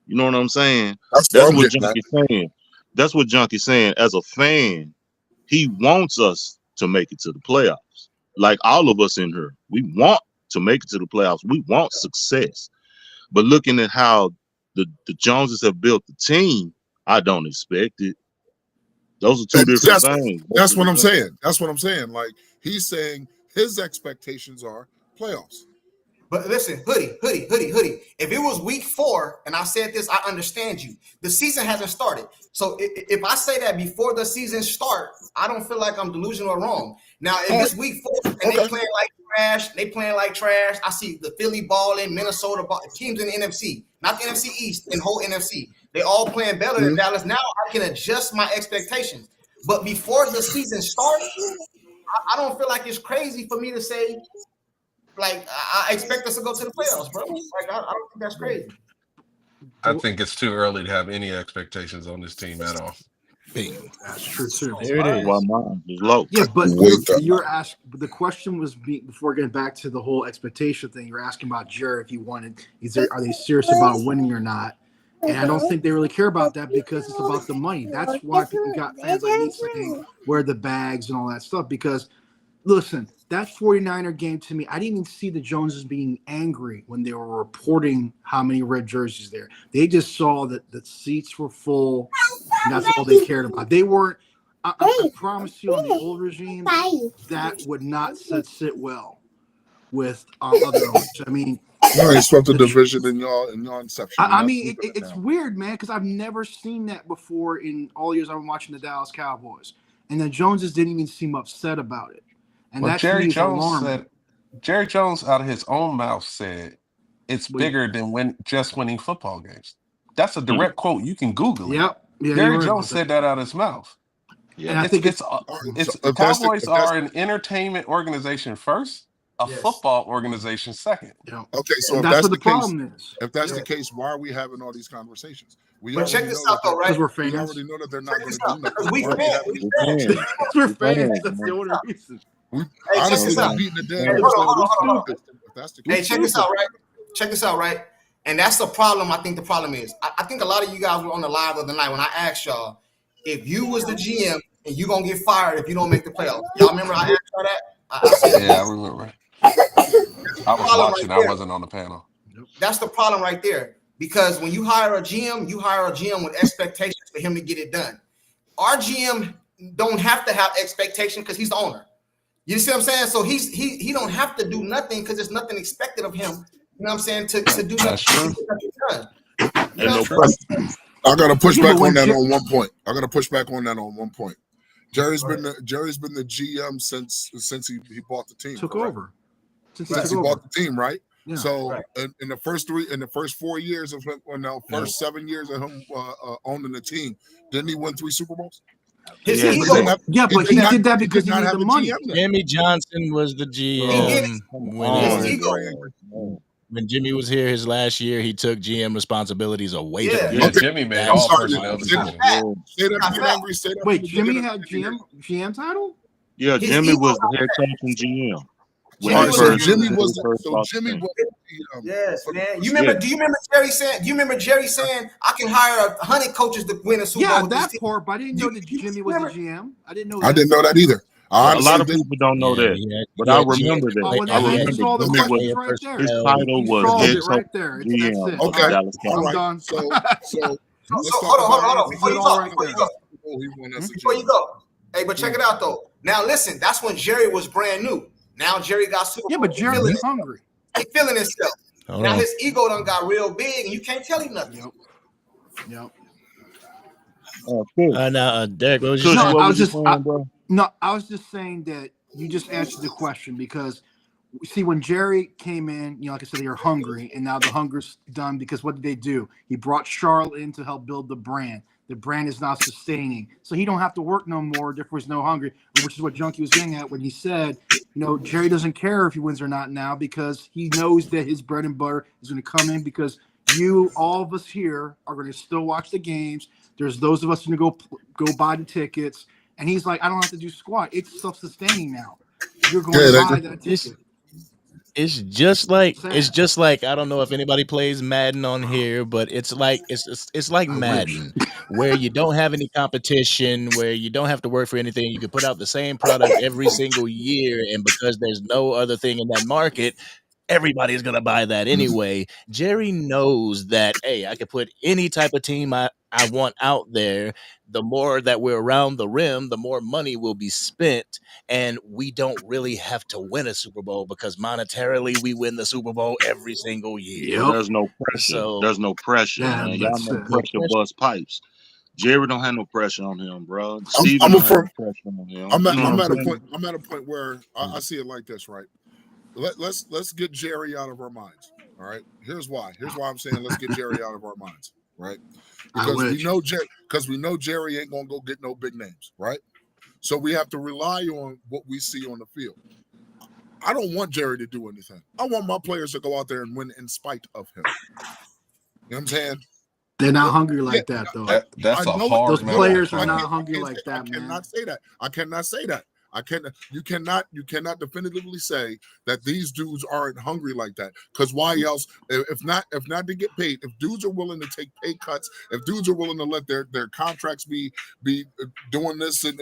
You know what I'm saying? That's what Junkie's saying. That's what Junkie's saying. As a fan, he wants us to make it to the playoffs. Like all of us in here, we want to make it to the playoffs. We want success. But looking at how the Joneses have built the team, I don't expect it. Those are two different things. That's what I'm saying. That's what I'm saying. Like he's saying his expectations are playoffs. But listen, hoodie. If it was week 4 and I said this, I understand you. The season hasn't started. So if I say that before the season starts, I don't feel like I'm delusional or wrong. Now, if it's week 4 and they playing like trash, I see the Philly balling, Minnesota teams in the NFC, not the NFC East, and whole NFC. They all playing better than Dallas. Now I can adjust my expectations. But before the season starts, I don't feel like it's crazy for me to say, like, I expect us to go to the playoffs, bro. Like, I don't think that's crazy. I think it's too early to have any expectations on this team at all. Bing. That's true too. There it is. Why mine is low. Yeah, but Way you're asking. But the question was before getting back to the whole expectation thing. You're asking about Jared if he wanted. Are they serious about winning or not? And I don't think they really care about that because it's about the money. That's why people got fans like me saying where are the bags and all that stuff. Because listen, that 49er game to me, I didn't even see the Joneses being angry when they were reporting how many red jerseys there. They just saw that the seats were full, and that's all they cared about. They weren't. I promise you, on the old regime, that would not sit well with other owners. I mean, No, he swept the division in your inception. I mean, it's weird, man, because I've never seen that before in all years I've been watching the Dallas Cowboys, and the Joneses didn't even seem upset about it. And Well, that Jerry to me is Jones alarming. said, Jerry Jones out of his own mouth said, it's bigger than just winning football games. That's a direct quote. You can Google it. Yep. Yeah, Jerry you're right Jones about said that out of his mouth. And I think It's So if Cowboys that's are an entertainment organization first, a Yes. football organization second. yeah. okay. So And if that's that's what the the case, problem is. if that's the case, why are we having all these conversations? We But check already this know out, though, right? Because we're we fans. already know that they're not Check going this to do out, because nothing. we Why are we fans. having We these fans. conversations? Because we're fans. fans, That's the only reason. We Hey, check honestly this out. been beating the Hey, damn hold horse on, that hold on. if that's the Hey, case. check this out, right? Check this out, right? And that's the problem. I think the problem is, I think a lot of you guys were on the live the other night when I asked y'all if you was the GM and you gonna get fired if you don't make the playoffs. Y'all remember I asked y'all that? I said, Yeah, I remember. I was watching. I wasn't on the panel. That's the problem right there. Because when you hire a GM, you hire a GM with expectations for him to get it done. Our GM don't have to have expectation because he's the owner. You see what I'm saying? So he don't have to do nothing because there's nothing expected of him. You know what I'm saying? To do nothing. That's true. Done. You And know no what I'm saying? pressure. I got to push Yeah, back but when on that Jer- on one point. Jerry's been the GM since he bought the team. Took correct? over. Since Since he he took over. bought the team, right? Yeah. So Right. in the first 4 years of him, or no, first 7 years of him owning the team, didn't he win 3 Super Bowls? His Yeah, He ego. didn't have- Yeah, but did he not- did that because did he not needed have the a money. GM then. Jimmy Johnson was the GM Come when His on. ego. when Jimmy was here his last year. He took GM responsibilities away Yeah. from him. Yeah, Okay. Jimmy made That's I'm all sorry, personnel say decisions. that again, Not Angry. Say that Wait, from the Jimmy beginning. had GM title? Yeah, His Jimmy ego was the got head that. coach and GM. Jimmy All right, was so a- Jimmy when was he first so bought the Jimmy team. was Yes, for the man. first- You remember? Yeah. Do you remember Jerry saying? Do you remember Jerry saying I can hire 100 coaches to win a Super Bowl Yeah, with this that team? part, but I didn't know that You Jimmy was the remember? GM. I didn't know I that. didn't know that either. I A lot honestly of didn't. people don't know that, he but he I had remember GM that. Oh, well, I then remember answer all the Jimmy was questions right there. his personnel. title You was solved head it coach right there. and That's GM it. of Okay. the Dallas All Cowboys. I'm right. done. So let's So talk hold on. about Before you Good talk, all right before you there. go, he won as a before you GM. go. Hey, but check it out though. Now listen, that's when Jerry was brand new. Now Jerry got Super Yeah, Bowl. but Jerry was hungry. He feeling himself. Hold Now on. his ego done got real big, and you can't tell him nothing. Yep. Cool. Now, Derek, what was you Kush, saying? No, what I was was you just saying, bro? no, I was just saying that you just answered the question because see when Jerry came in, like I said, they were hungry, and now the hunger's done because what did they do? He brought Charlotte in to help build the brand. The brand is not sustaining, so he don't have to work no more. Therefore, he's no hungry, which is what Junkie was getting at when he said, Jerry doesn't care if he wins or not now because he knows that his bread and butter is going to come in because all of us here, are going to still watch the games. There's those of us who go buy the tickets, and he's like, I don't have to do squat. It's self-sustaining now. You're going to buy that ticket. It's just like I don't know if anybody plays Madden on here, but it's like it's like Madden, where you don't have any competition, where you don't have to work for anything. You can put out the same product every single year, and because there's no other thing in that market, everybody's gonna buy that anyway. Jerry knows that, hey, I could put any type of team I want out there. The more that we're around the rim, the more money will be spent, and we don't really have to win a Super Bowl because monetarily we win the Super Bowl every single year. So there's no pressure. So There's no pressure, Yeah, man. Y'all that's know it. pressure bust pipes. Jerry don't have no pressure on him, bro. I'm Steven a don't have no firm- pressure on him. I'm You know what at a saying? point. I'm at a point where I see it like this, right? Let's get Jerry out of our minds. All right. Here's why I'm saying let's get Jerry out of our minds, right? Because we know Jerry ain't gonna go get no big names, right? So we have to rely on what we see on the field. I don't want Jerry to do anything. I want my players to go out there and win in spite of him. You know what I'm saying? They're not hungry like that, though. That's a I know it. hard Those man. players are I not can't- hungry I like can't- that, I man. cannot say that. I cannot say that. You cannot definitively say that these dudes aren't hungry like that. Because why else? If not to get paid, if dudes are willing to take pay cuts, if dudes are willing to let their contracts be doing this and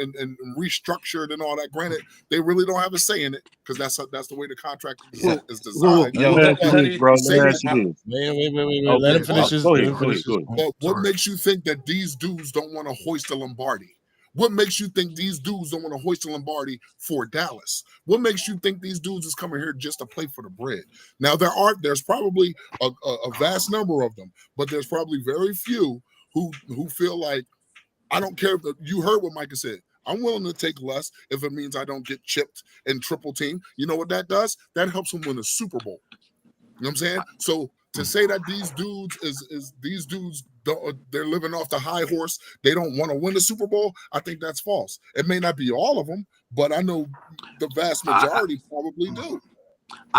restructured and all that. Granted, they really don't have a say in it because that's the way the contract is designed. Yo, Let me ask you this, bro. Say Let me ask you this. Wait. Let him finish his. Go Let ahead. him finish his point. But what Sorry. makes you think that these dudes don't want to hoist a Lombardi? What makes you think these dudes don't want to hoist a Lombardi for Dallas? What makes you think these dudes is coming here just to play for the bread? Now there's probably a vast number of them, but there's probably very few who feel like, I don't care. You heard what Micah said. I'm willing to take less if it means I don't get chipped and triple team. You know what that does? That helps them win a Super Bowl. You know what I'm saying? So to say that these dudes these dudes they're living off the high horse, they don't want to win the Super Bowl, I think that's false. It may not be all of them, but I know the vast majority probably do.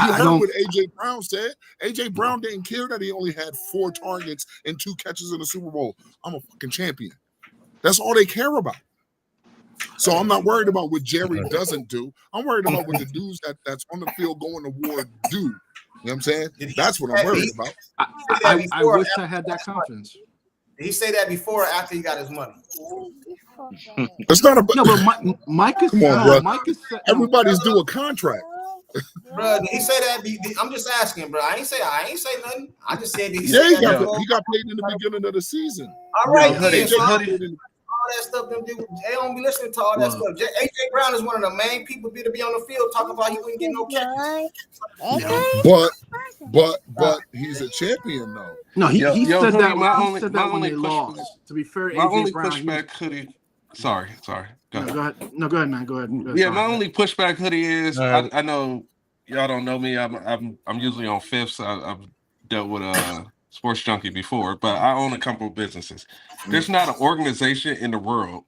You heard what AJ Brown said. AJ Brown didn't care that he only had 4 targets and 2 catches in the Super Bowl. I'm a fucking champion. That's all they care about. So I'm not worried about what Jerry doesn't do. I'm worried about what the dudes that's on the field going to war do. You know what I'm saying? That's what I'm worried about. I wish I had that confidence. Did he say that before or after he got his money? It's not a. No, but Mike is. Come on, bro. Mike is. Everybody's due a contract. Bro, did he say that? I'm just asking, bro. I ain't say nothing. I just said that he Yeah, said that. he got paid in the beginning of the season. All right, Yo, Hoodie, then, so all Hoodie. that stuff, they don't be listening to all that stuff. AJ Brown is one of the main people to be on the field talking about he wouldn't get no catches. But he's a champion though. No, he said Hoodie, that. my He said that when only they lost. To be fair, My only AJ Brown. pushback, Hoodie. Sorry. Go ahead. Go ahead. No, go ahead, man. Go ahead. Yeah, my only pushback, Hoodie, is Right. I know y'all don't know me. I'm usually on fifths. I've dealt with Sports Junkie before, but I own a couple of businesses. There's not an organization in the world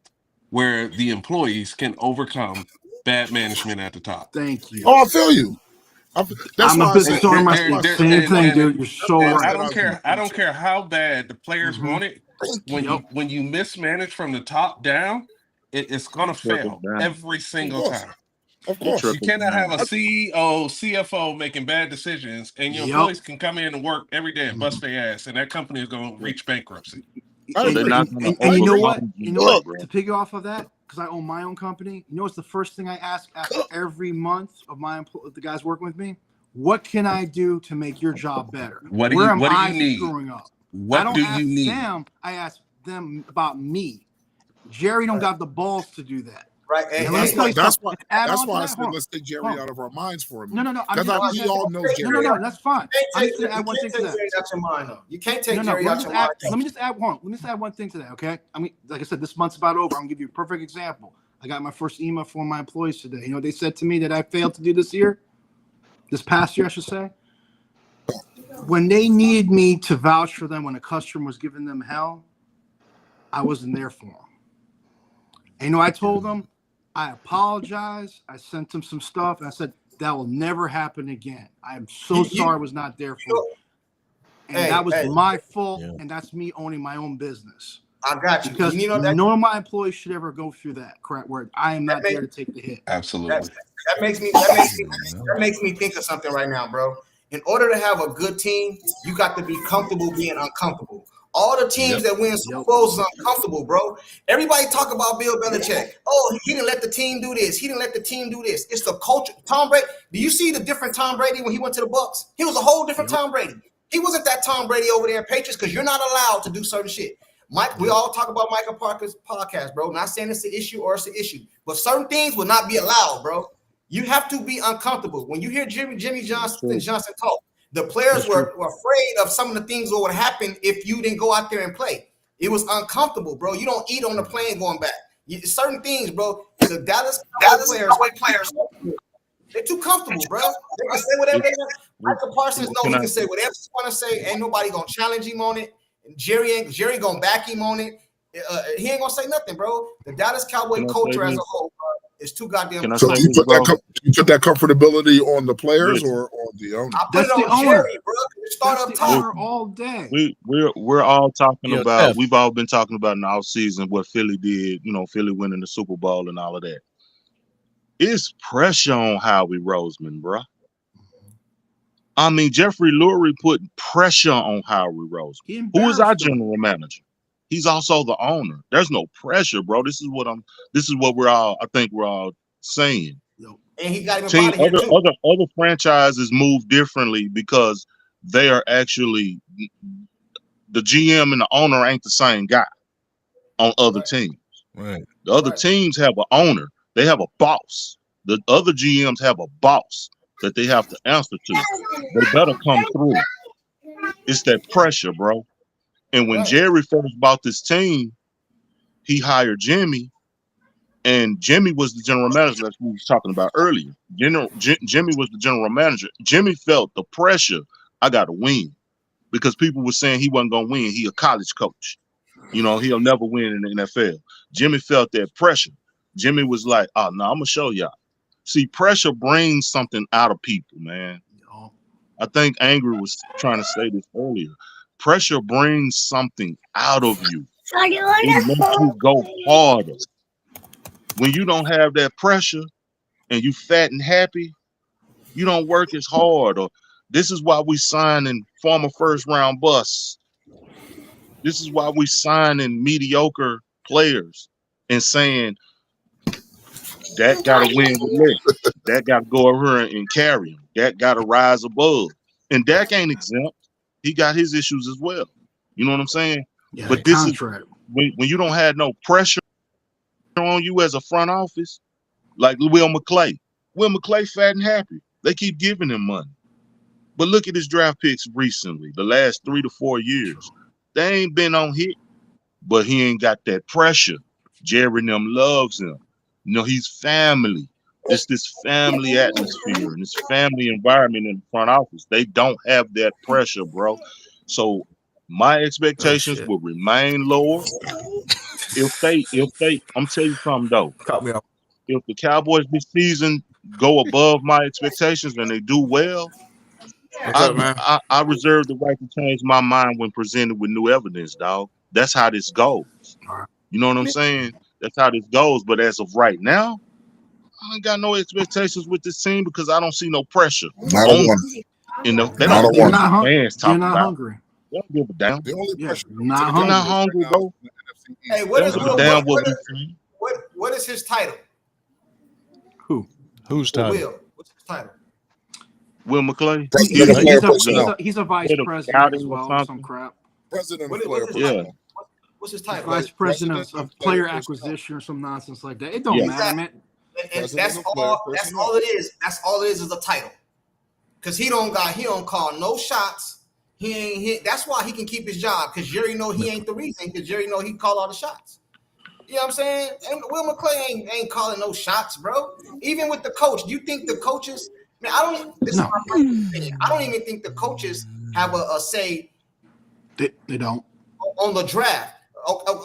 where the employees can overcome bad management at the top. Thank you. Oh, I feel you. That's I'm why a business owner myself. Same thing, dude. You're so and right. I don't care how bad the players want it. When you mismanage from the top down, it's gonna fail every single time. Of course. You cannot have a CEO, CFO making bad decisions, and your employees can come in and work every day and bust their ass, and that company is going to reach bankruptcy. And you know what? To piggy off of that, because I own my own company, you know what's the first thing I ask after every month of the guys working with me? What can I do to make your job better? What do you need? Screwing up? What do you need? I ask them about me. Jerry don't got the balls to do that. Right. That's why I said let's take Jerry out of our minds for a minute. No. Because we all know Jerry. No, that's fine. I'm just gonna add one thing to that. You can't take Jerry out your mind. Let me just add one thing to that, okay? I mean, like I said, this month's about over. I'm gonna give you a perfect example. I got my first email from my employees today. You know what they said to me that I failed to do this past year, I should say? When they needed me to vouch for them when a customer was giving them hell, I wasn't there for them. And you know, I told them, I apologize. I sent them some stuff, and I said that will never happen again. I am so sorry I was not there for you. And that was my fault, and that's me owning my own business. I got you. Because none of my employees should ever go through that, correct? Where I am not there to take the hit. Absolutely. That makes me think of something right now, bro. In order to have a good team, you got to be comfortable being uncomfortable. All the teams that win Super Bowls is uncomfortable, bro. Everybody talk about Bill Belichick. Oh, he didn't let the team do this. He didn't let the team do this. It's the culture. Tom Brady. Do you see the different Tom Brady when he went to the Bucs? He was a whole different Tom Brady. He wasn't that Tom Brady over there in Patriots because you're not allowed to do certain shit. Mike, we all talk about Michael Parker's podcast, bro. Not saying it's an issue or it's an issue, but certain things will not be allowed, bro. You have to be uncomfortable. When you hear Jimmy Johnson talk, the players were afraid of some of the things that would happen if you didn't go out there and play. It was uncomfortable, bro. You don't eat on the plane going back. Certain things, bro. The Dallas players, they're too comfortable, bro. They can say whatever they want. Michael Parsons knows he can say whatever he want to say. Ain't nobody gonna challenge him on it. Jerry gonna back him on it. He ain't gonna say nothing, bro. The Dallas Cowboy culture as a whole, bro, It's too goddamn. Can I So say do you this, put bro? that comfortability on the players Listen. or on the owner? I put That's it the on owner. Jerry, bro. Start That's up the top. owner all day. We're all talking Yo, about. Steph. We've all been talking about in the offseason what Philly did. You know, Philly winning the Super Bowl and all of that. It's pressure on Howie Roseman, bro. I mean, Jeffrey Lurie put pressure on Howie Roseman, who is our embarrassed him. general manager. He's also the owner. There's no pressure, bro. This is what I think we're all saying. And he got him Team, out of here too. other franchises move differently because they are actually the GM and the owner ain't the same guy on other teams. Right. The other teams have an owner. They have a boss. The other GMs have a boss that they have to answer to. They better come through. It's that pressure, bro. And when Jerry first bought this team, he hired Jimmy, and Jimmy was the general manager that we was talking about earlier. Jimmy was the general manager. Jimmy felt the pressure. I got to win, because people were saying he wasn't gonna win. He a college coach. You know, he'll never win in the NFL. Jimmy felt that pressure. Jimmy was like, "Oh no, I'm gonna show y'all." See, pressure brings something out of people, man. I think Angry was trying to say this earlier. Pressure brings something out of you. It makes you go harder. When you don't have that pressure and you fat and happy, you don't work as hard. Or this is why we signing former first round busts. This is why we signing mediocre players and saying that got to win with Lick. That got to go over here and carry him. That got to rise above. And Dak ain't exempt. He got his issues as well. You know what I'm saying? Yeah, but this contract. is when you don't have no pressure on you as a front office, like Will McClay. Will McClay fat and happy. They keep giving him money. But look at his draft picks recently, the last 3 to 4 years. They ain't been on hit, but he ain't got that pressure. Jerry and them loves him. You know, he's family. It's this family atmosphere and this family environment in the front office. They don't have that pressure, bro. So my expectations will remain lower. If they, I'm telling you something though. Caught me off. If the Cowboys this season go above my expectations and they do well, What's up, man? I reserve the right to change my mind when presented with new evidence, dog. That's how this goes. You know what I'm saying? That's how this goes. But as of right now, I ain't got no expectations with this team because I don't see no pressure. Not a one. You know, they Not don't a give one. a fans They're talking not about. hungry. They don't give a damn. The only pressure not They're not hungry. hungry, bro. Hey, what is They don't give a damn what we see. what is his title? Who? Who's title? Will. What's his title? Will McClay. President of player personnel. He's a vice Head of president scouting as or well, something. some crap. President of What player is his Yeah. title? What's his title? Vice president President of of player player acquisition or some nonsense like that. It don't Yeah. matter, man. And President that's of player all. That's personnel. all it is. That's all it is a title. Cause he don't call no shots. He ain't hit. That's why he can keep his job. Cause Jerry know he ain't the reason. Cause Jerry know he call all the shots. You know what I'm saying? And Will McClay ain't calling no shots, bro. Even with the coach, do you think the coaches? Man, I don't. This is my personal opinion. I don't even think the coaches have a say. They don't. On the draft.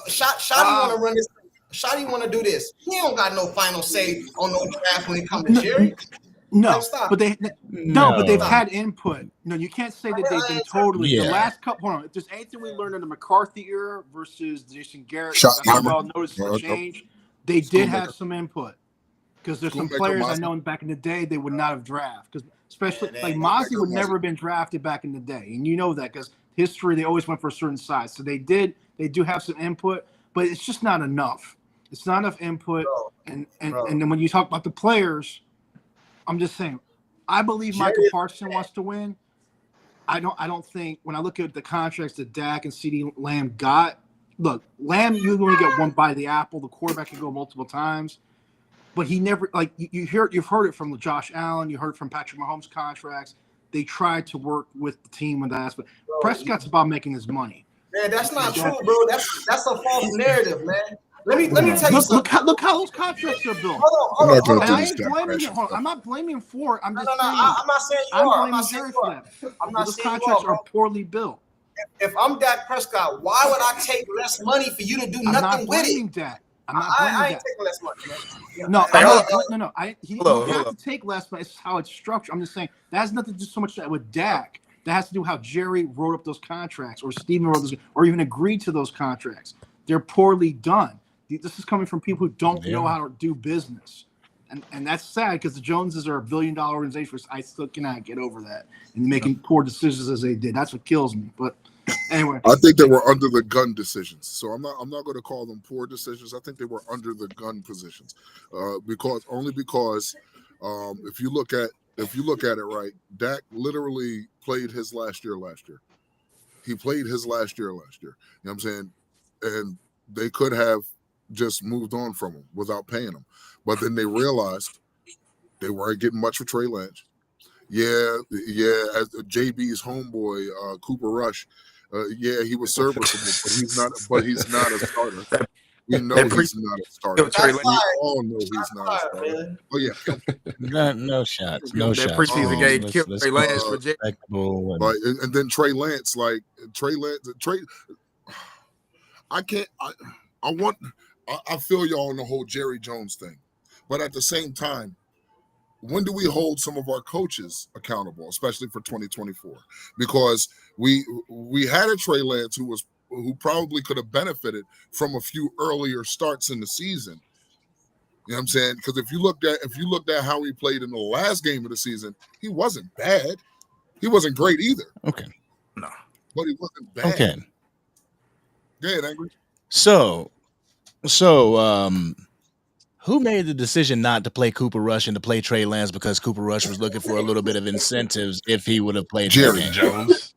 Shotty want to run this. Shotty want to do this. He don't got no final say on no draft when it comes to Jerry. No, Stop. but they've had input. No, you can't say that they've been totally. Yeah. The last couple. Hold on. If there's anything we learned in the McCarthy era versus Jason Garrett, Shot I number. all noticed the change. They did have some input because there's some Schoolmaker players I Mozzie. know back in the day they would not have drafted because especially Yeah, like they- Mozzie would never have been drafted back in the day, and you know that because history they always went for a certain size. So they do have some input, but it's just not enough. It's not enough input, and then when you talk about the players, I'm just saying. I believe Michael Parsons wants to win. I don't think when I look at the contracts that Dak and CeeDee Lamb got. Look, Lamb, you only get one bite of the apple. The quarterback can go multiple times, but he never like you've heard it from Josh Allen. You heard it from Patrick Mahomes' contracts. They tried to work with the team with that, but Prescott's about making his money. Man, that's not true, bro. That's a false narrative, man. Let me tell you something. Look how those contracts are built. Hold I'm on. not going And to I do this ain't guy. blaming him. Hold on, I'm not blaming him for it. I'm just saying. I'm not saying you I'm are. I'm blaming not saying Jerry you for are. that. I'm not Those saying you contracts are, bro. are poorly built. If I'm Dak Prescott, why would I take less money for you to do I'm nothing not with blaming it? Dak. I'm not blaming I ain't that. taking less money, man. Yeah, No, Hey, hold no. He Hold on, don't hold have to take less, but it's how it's structured. I'm just saying that has nothing to do so much with Dak. That has to do with how Jerry wrote up those contracts, or Steven wrote those, or even agreed to those contracts. They're poorly done. This is coming from people who don't know how to do business. And that's sad because the Joneses are $1 billion organization. I still cannot get over that and making poor decisions as they did. That's what kills me. But anyway, I think they were under the gun decisions. So I'm not going to call them poor decisions. I think they were under the gun positions, because if you look at it right, Dak literally played his last year. He played his last year. You know what I'm saying? And they could have just moved on from him without paying him. But then they realized they weren't getting much for Trey Lance. Yeah, as JB's homeboy, Cooper Rush, he was serviceable, but he's not a starter. We know he's not a starter. We all know he's not a starter. Oh yeah, no shots. That preseason game killed Trey Lance for Jay. And then Trey Lance, I can't. I feel y'all on the whole Jerry Jones thing, but at the same time, when do we hold some of our coaches accountable, especially for 2024? Because we had a Trey Lance who probably could have benefited from a few earlier starts in the season. You know what I'm saying? Because if you looked at how he played in the last game of the season, he wasn't bad. He wasn't great either. Okay. No. But he wasn't bad. Okay. Go ahead, Angry. So, who made the decision not to play Cooper Rush and to play Trey Lance because Cooper Rush was looking for a little bit of incentives if he would have played Jerry Jones?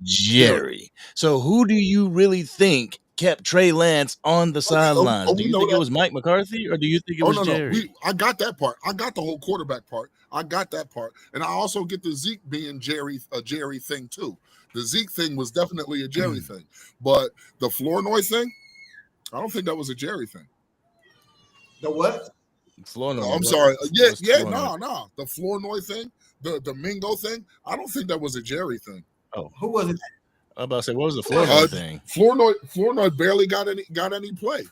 Jerry. So who do you really think kept Trey Lance on the sidelines? Do you think it was Mike McCarthy or do you think it was Jerry? I got that part. I got the whole quarterback part. I got that part. And I also get the Zeke being a Jerry thing too. The Zeke thing was definitely a Jerry thing. But the Flournoy thing, I don't think that was a Jerry thing. The what? Flournoy. I'm sorry. No. The Flournoy thing, the Mingo thing, I don't think that was a Jerry thing. Oh, who was it? I'm about to say, what was the Flournoy thing? Flournoy barely got any play,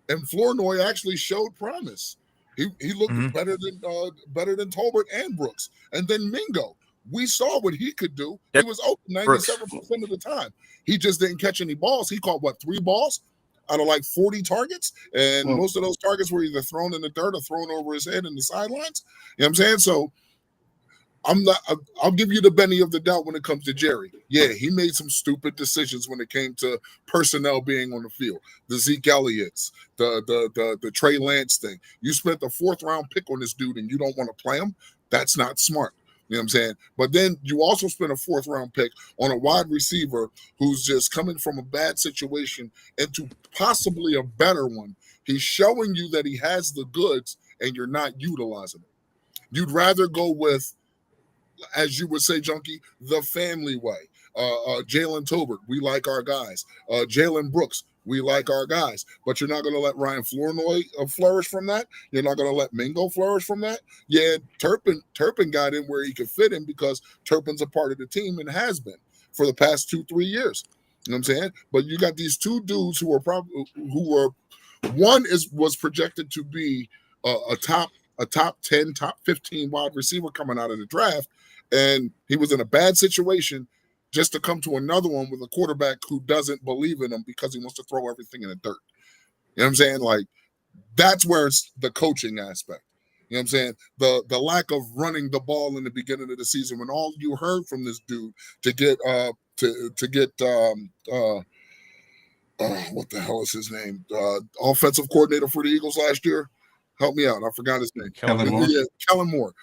and Flournoy actually showed promise. He looked better than Tolbert and Brooks, and then Mingo. We saw what he could do. He was open 97% of the time. He just didn't catch any balls. He caught 3 balls out of 40 targets, and most of those targets were either thrown in the dirt or thrown over his head in the sidelines. You know what I'm saying? So I'll give you the benefit of the doubt when it comes to Jerry. Yeah, he made some stupid decisions when it came to personnel being on the field. The Zeke Elliott's, the Trey Lance thing. You spent the 4th round pick on this dude and you don't want to play him? That's not smart. You know what I'm saying? But then you also spent a 4th round pick on a wide receiver who's just coming from a bad situation into possibly a better one. He's showing you that he has the goods and you're not utilizing it. You'd rather go with, as you would say, Junkie, the family way. Jalen Tolbert, we like our guys. Jalen Brooks, we like our guys. But you're not going to let Ryan Flournoy flourish from that. You're not going to let Mingo flourish from that. Yeah, Turpin got in where he could fit in because Turpin's a part of the team and has been for the past 2-3 years. You know what I'm saying? But you got these 2 dudes who was projected to be a top 10, top 15 wide receiver coming out of the draft. And he was in a bad situation just to come to another one with a quarterback who doesn't believe in him because he wants to throw everything in the dirt. You know what I'm saying? That's where it's the coaching aspect. You know what I'm saying? The lack of running the ball in the beginning of the season when all you heard from this dude to get what the hell is his name? Offensive coordinator for the Eagles last year. Help me out. I forgot his name. Kellen Moore. Yeah, Kellen Moore.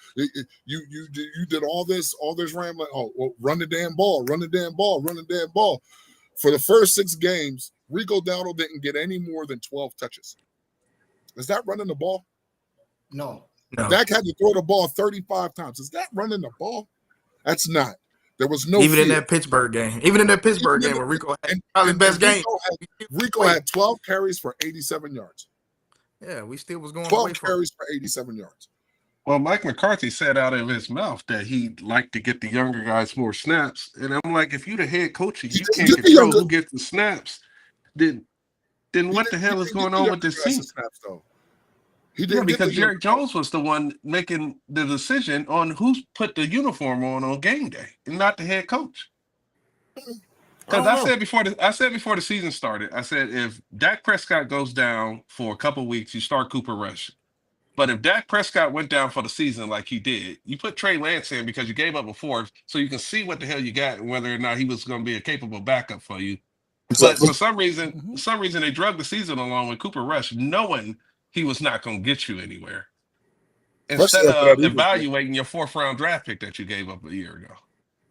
You did all this rambling. Run the damn ball. For the first 6 games, Rico Dowdle didn't get any more than 12 touches. Is that running the ball? No. Dak had to throw the ball 35 times. Is that running the ball? That's not. There was no even in that Pittsburgh game. Where Rico had probably best game. Rico had 12 carries for 87 yards. Yeah, we still was going 12 carries for 87 yards. Well, Mike McCarthy said out of his mouth that he'd like to get the younger guys more snaps. And I'm like, if you're the head coach, you can't control who gets the snaps, then then what the hell is going on with this team? Snaps, though. He Yeah, didn't get because the Jerry Jones was the one making the decision on who put the uniform on game day, and not the head coach. Because I said before the season started, I said if Dak Prescott goes down for a couple weeks, you start Cooper Rush. But if Dak Prescott went down for the season like he did, you put Trey Lance in because you gave up a fourth, so you can see what the hell you got and whether or not he was going to be a capable backup for you. But for some reason, they drug the season along with Cooper Rush, knowing he was not going to get you anywhere. Instead of evaluating your 4th-round draft pick that you gave up a year ago.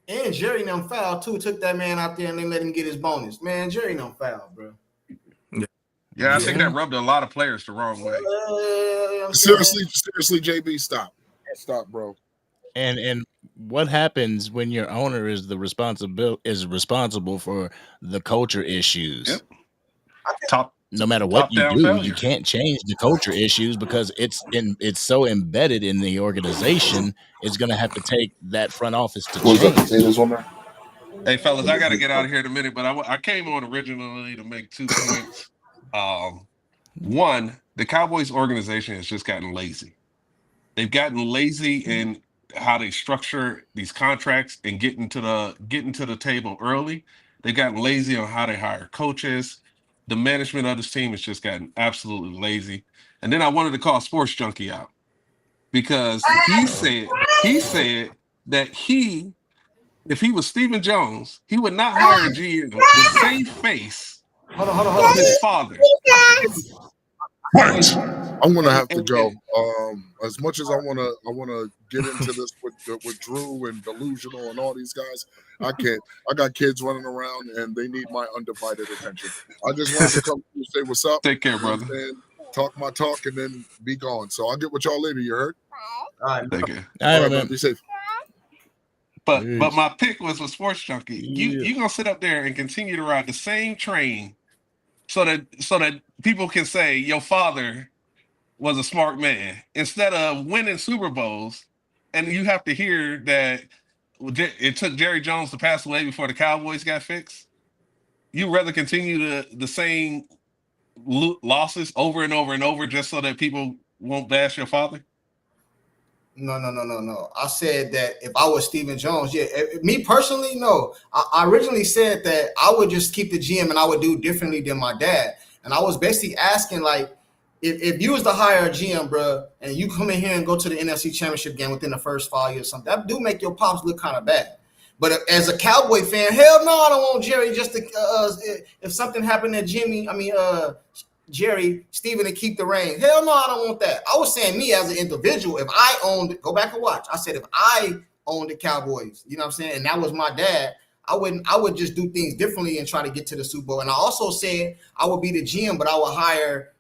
And Jerry them fouled too. Took that man out there and they let him get his bonus. Man, Jerry them fouled, bro. Yeah, I think that rubbed a lot of players the wrong way. Seriously, JB, stop, bro. And what happens when your owner is responsible for the culture issues? Yep. No matter what you do, failure. you can't change the culture issues because it's so embedded in the organization. It's going to have to take that front office to change. Hey, fellas, I got to get out of here in a minute, but I came on originally to make 2 points. One, the Cowboys organization has just gotten lazy. They've gotten lazy in how they structure these contracts and getting to the table early. They've gotten lazy on how they hire coaches. The management of this team has just gotten absolutely lazy. And then I wanted to call Sports Junkie out because he said that if he was Stephen Jones, he would not hire a GM with the same face of his father. I'm gonna have to go. As much as I wanna get into this with Drew and Delusional and all these guys, I can't. I got kids running around and they need my undivided attention. I just wanted to come and say what's up. Take care, brother. And talk my talk and then be gone. So I'll get with y'all later. You heard? All right, Take care. All right, man. Be safe. But my pick was with Sports Junkie. You gonna sit up there and continue to ride the same train so that people can say your father was a smart man instead of winning Super Bowls, and you have to hear that it took Jerry Jones to pass away before the Cowboys got fixed. You rather continue the same losses over and over and over just so that people won't bash your father? No. I said that if I was Stephen Jones, me personally, no. I originally said that I would just keep the GM and I would do differently than my dad. And I was basically asking, like, if you was to hire a GM, bro, and you come in here and go to the NFC Championship game within the first 5 years or something, that do make your pops look kind of bad. But as a Cowboy fan, hell no, I don't want Jerry just to if something happened to Jerry, Steven to keep the reins. Hell no, I don't want that. I was saying me as an individual, if I owned it, go back and watch. I said if I owned the Cowboys, you know what I'm saying, and that was my dad, I would just do things differently and try to get to the Super Bowl. And I also said I would be the GM, but I would hire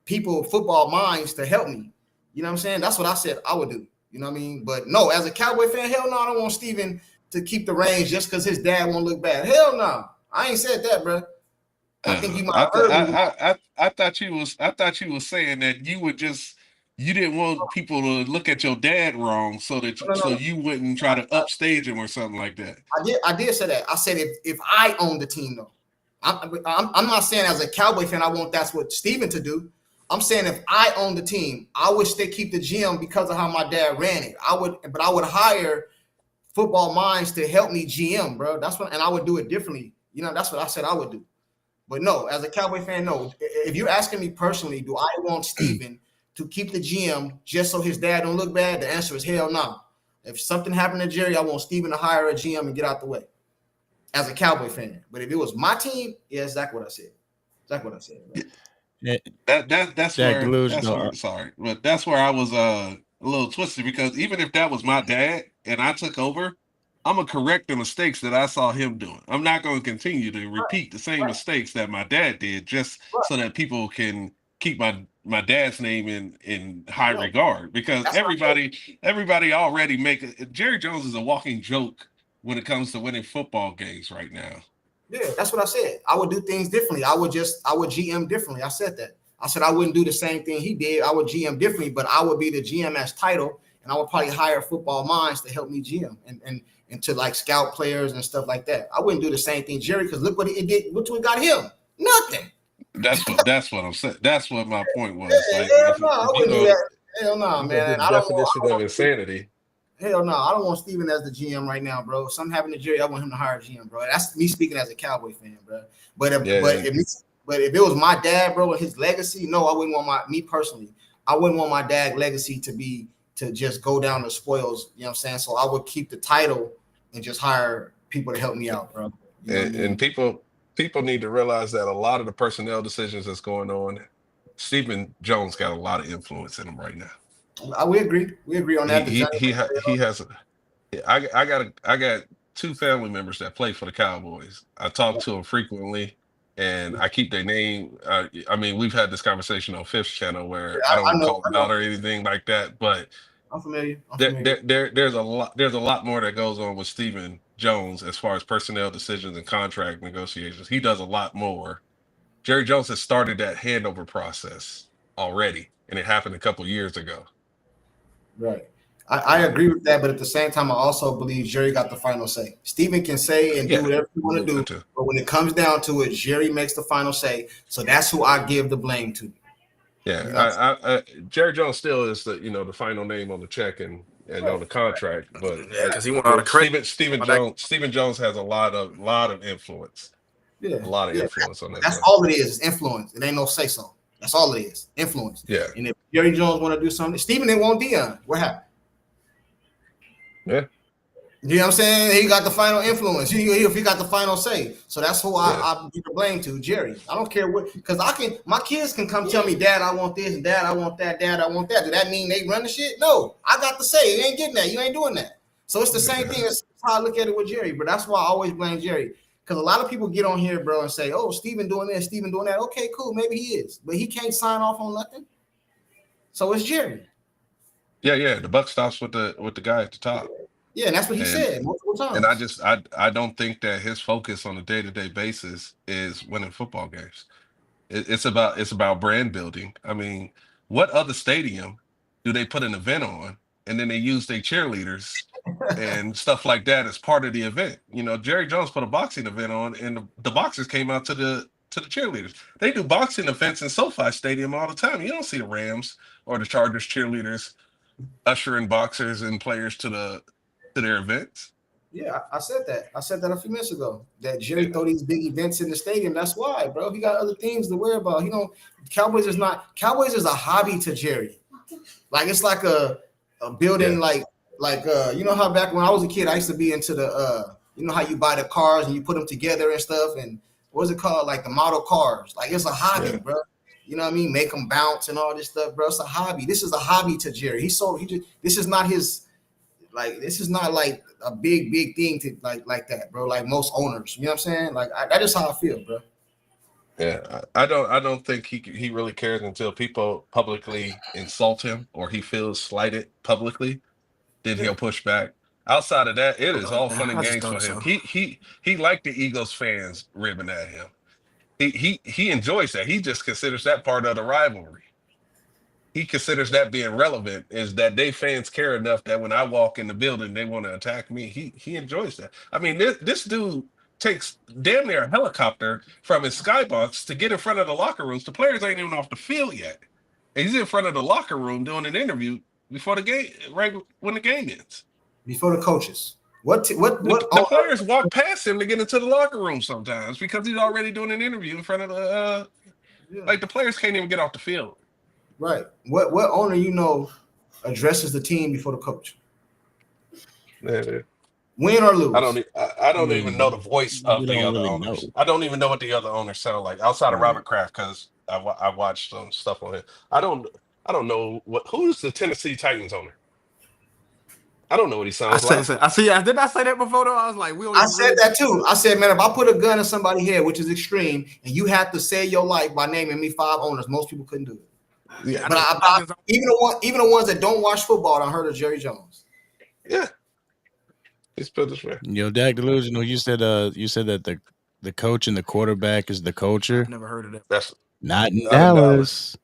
people, football minds to help me. You know what I'm saying? That's what I said I would do. You know what I mean? But no, as a Cowboy fan, hell no, I don't want Steven to keep the reins just because his dad won't look bad. Hell no. I ain't said that, bro. I think you might have heard me. I thought you was saying that you didn't want people to look at your dad wrong so you wouldn't try to upstage him or something like that. I did say that. I said if I own the team though. I'm not saying as a Cowboy fan I want that's what Steven to do. I'm saying if I own the team, I would still keep the GM because of how my dad ran it. I would hire football minds to help me GM, bro. And I would do it differently. You know, that's what I said I would do. But no, as a Cowboy fan, no. If you're asking me personally, do I want Steven to keep the GM just so his dad don't look bad? The answer is hell no. If something happened to Jerry, I want Steven to hire a GM and get out the way. As a Cowboy fan. But if it was my team, yeah, exactly what I said. Exactly what I said. Right? That's where I was a little twisted because even if that was my dad and I took over, I'm gonna correct the mistakes that I saw him doing. I'm not gonna continue to repeat the same mistakes that my dad did just so that people can keep my dad's name in high regard. Because everybody already Jerry Jones is a walking joke when it comes to winning football games right now. Yeah, that's what I said. I would do things differently. I would GM differently. I said that. I said I wouldn't do the same thing he did. I would GM differently, but I would be the GM as title, and I would probably hire football minds to help me GM and to like scout players and stuff like that. I wouldn't do the same thing, Jerry, because look what it did. Look what got him. Nothing. That's what I'm saying. That's what my point was. Like, Hell if no, I you wouldn't do go, that. Hell no, you go do man. the I definition don't of want insanity. Hell no, I don't want Steven as the GM right now, bro. If something happened to Jerry, I want him to hire a GM, bro. That's me speaking as a Cowboy fan, bro. But if it was my dad, bro, and his legacy, no, I wouldn't want me personally. I wouldn't want my dad's legacy to just go down the spoils. You know what I'm saying? So I would keep the title and just hire people to help me out, bro. You know what I mean? And people need to realize that a lot of the personnel decisions that's going on, Stephen Jones got a lot of influence in him right now. We agree. We agree on that. He has. I got two family members that play for the Cowboys. I talk to them frequently, and I keep their name. I mean, we've had this conversation on Fifth Channel where I don't call them out or anything like that, but I'm familiar. There's a lot more that goes on with Stephen Jones as far as personnel decisions and contract negotiations. He does a lot more. Jerry Jones has started that handover process already, and it happened a couple years ago. Right. I agree with that, but at the same time, I also believe Jerry got the final say. Steven can say and do whatever you want to do, but when it comes down to it, Jerry makes the final say. So that's who I give the blame to. Yeah, Jerry Jones still is the final name on the check and on the contract, but because he won all the credit. Stephen Jones has a lot of influence. Yeah, a lot of influence on that. That's all it is influence. It ain't no say so. That's all it is, influence. Yeah. And if Jerry Jones want to do something, Stephen didn't want Deion. What happened? Yeah. You know what I'm saying? He got the final influence. He got the final say. So that's who I give the blame to, Jerry. I don't care what, because my kids can come tell me, Dad, I want this, and Dad, I want that, Dad, I want that. Does that mean they run the shit? No, I got to say, you ain't getting that. You ain't doing that. So it's the same thing. That's how I look at it with Jerry. But that's why I always blame Jerry. Because a lot of people get on here, bro, and say, oh, Steven doing this, Steven doing that. Okay, cool. Maybe he is. But he can't sign off on nothing. So it's Jerry. Yeah. The buck stops with the guy at the top. Yeah, and that's what he said multiple times. And I don't think that his focus on a day-to-day basis is winning football games. It's about brand building. I mean, what other stadium do they put an event on and then they use their cheerleaders and stuff like that as part of the event? Jerry Jones put a boxing event on, and the boxers came out to the cheerleaders. They do boxing events in SoFi Stadium all the time. You don't see the Rams or the Chargers cheerleaders ushering boxers and players to their events. Yeah, I said that. I said that a few minutes ago. That Jerry throw these big events in the stadium. That's why, bro. He got other things to worry about. Cowboys is a hobby to Jerry. Like it's like a building, like how back when I was a kid, I used to be into the how you buy the cars and you put them together and stuff, and what's it called? Like the model cars. Like it's a hobby, bro. You know what I mean? Make them bounce and all this stuff, bro. It's a hobby. This is a hobby to Jerry. This is not his. Like this is not like a big thing to like that, bro. Like most owners, you know what I'm saying? Like that is how I feel, bro. Yeah, I don't think he really cares until people publicly insult him or he feels slighted publicly. Then he'll push back. Outside of that, it is all fun and games for him. He liked the Eagles fans ribbing at him. He enjoys that. He just considers that part of the rivalry. He considers that being relevant, is that they fans care enough that when I walk in the building, they want to attack me. He enjoys that. I mean, this dude takes damn near a helicopter from his skybox to get in front of the locker rooms. The players ain't even off the field yet. And he's in front of the locker room doing an interview before the game, right when the game ends. Before the coaches. The players walk past him to get into the locker room sometimes because he's already doing an interview in front of the like the players can't even get off the field. Right. What owner addresses the team before the coach? Yeah. Win or lose? I don't even know the voice of the other owners. I don't even know what the other owners sound like outside of Robert Kraft because I watched some stuff on him. I don't know who's the Tennessee Titans owner. I don't know what he sounds like. Did I say that before though? I was like, I said that too. I said, man, if I put a gun in somebody's head, which is extreme, and you have to save your life by naming me 5 owners, most people couldn't do it. Yeah, but even the ones that don't watch football, I heard of Jerry Jones. Yeah, he's put this way. Dak Delusional. You said that the coach and the quarterback is the culture. I've never heard of that. That's not in Dallas.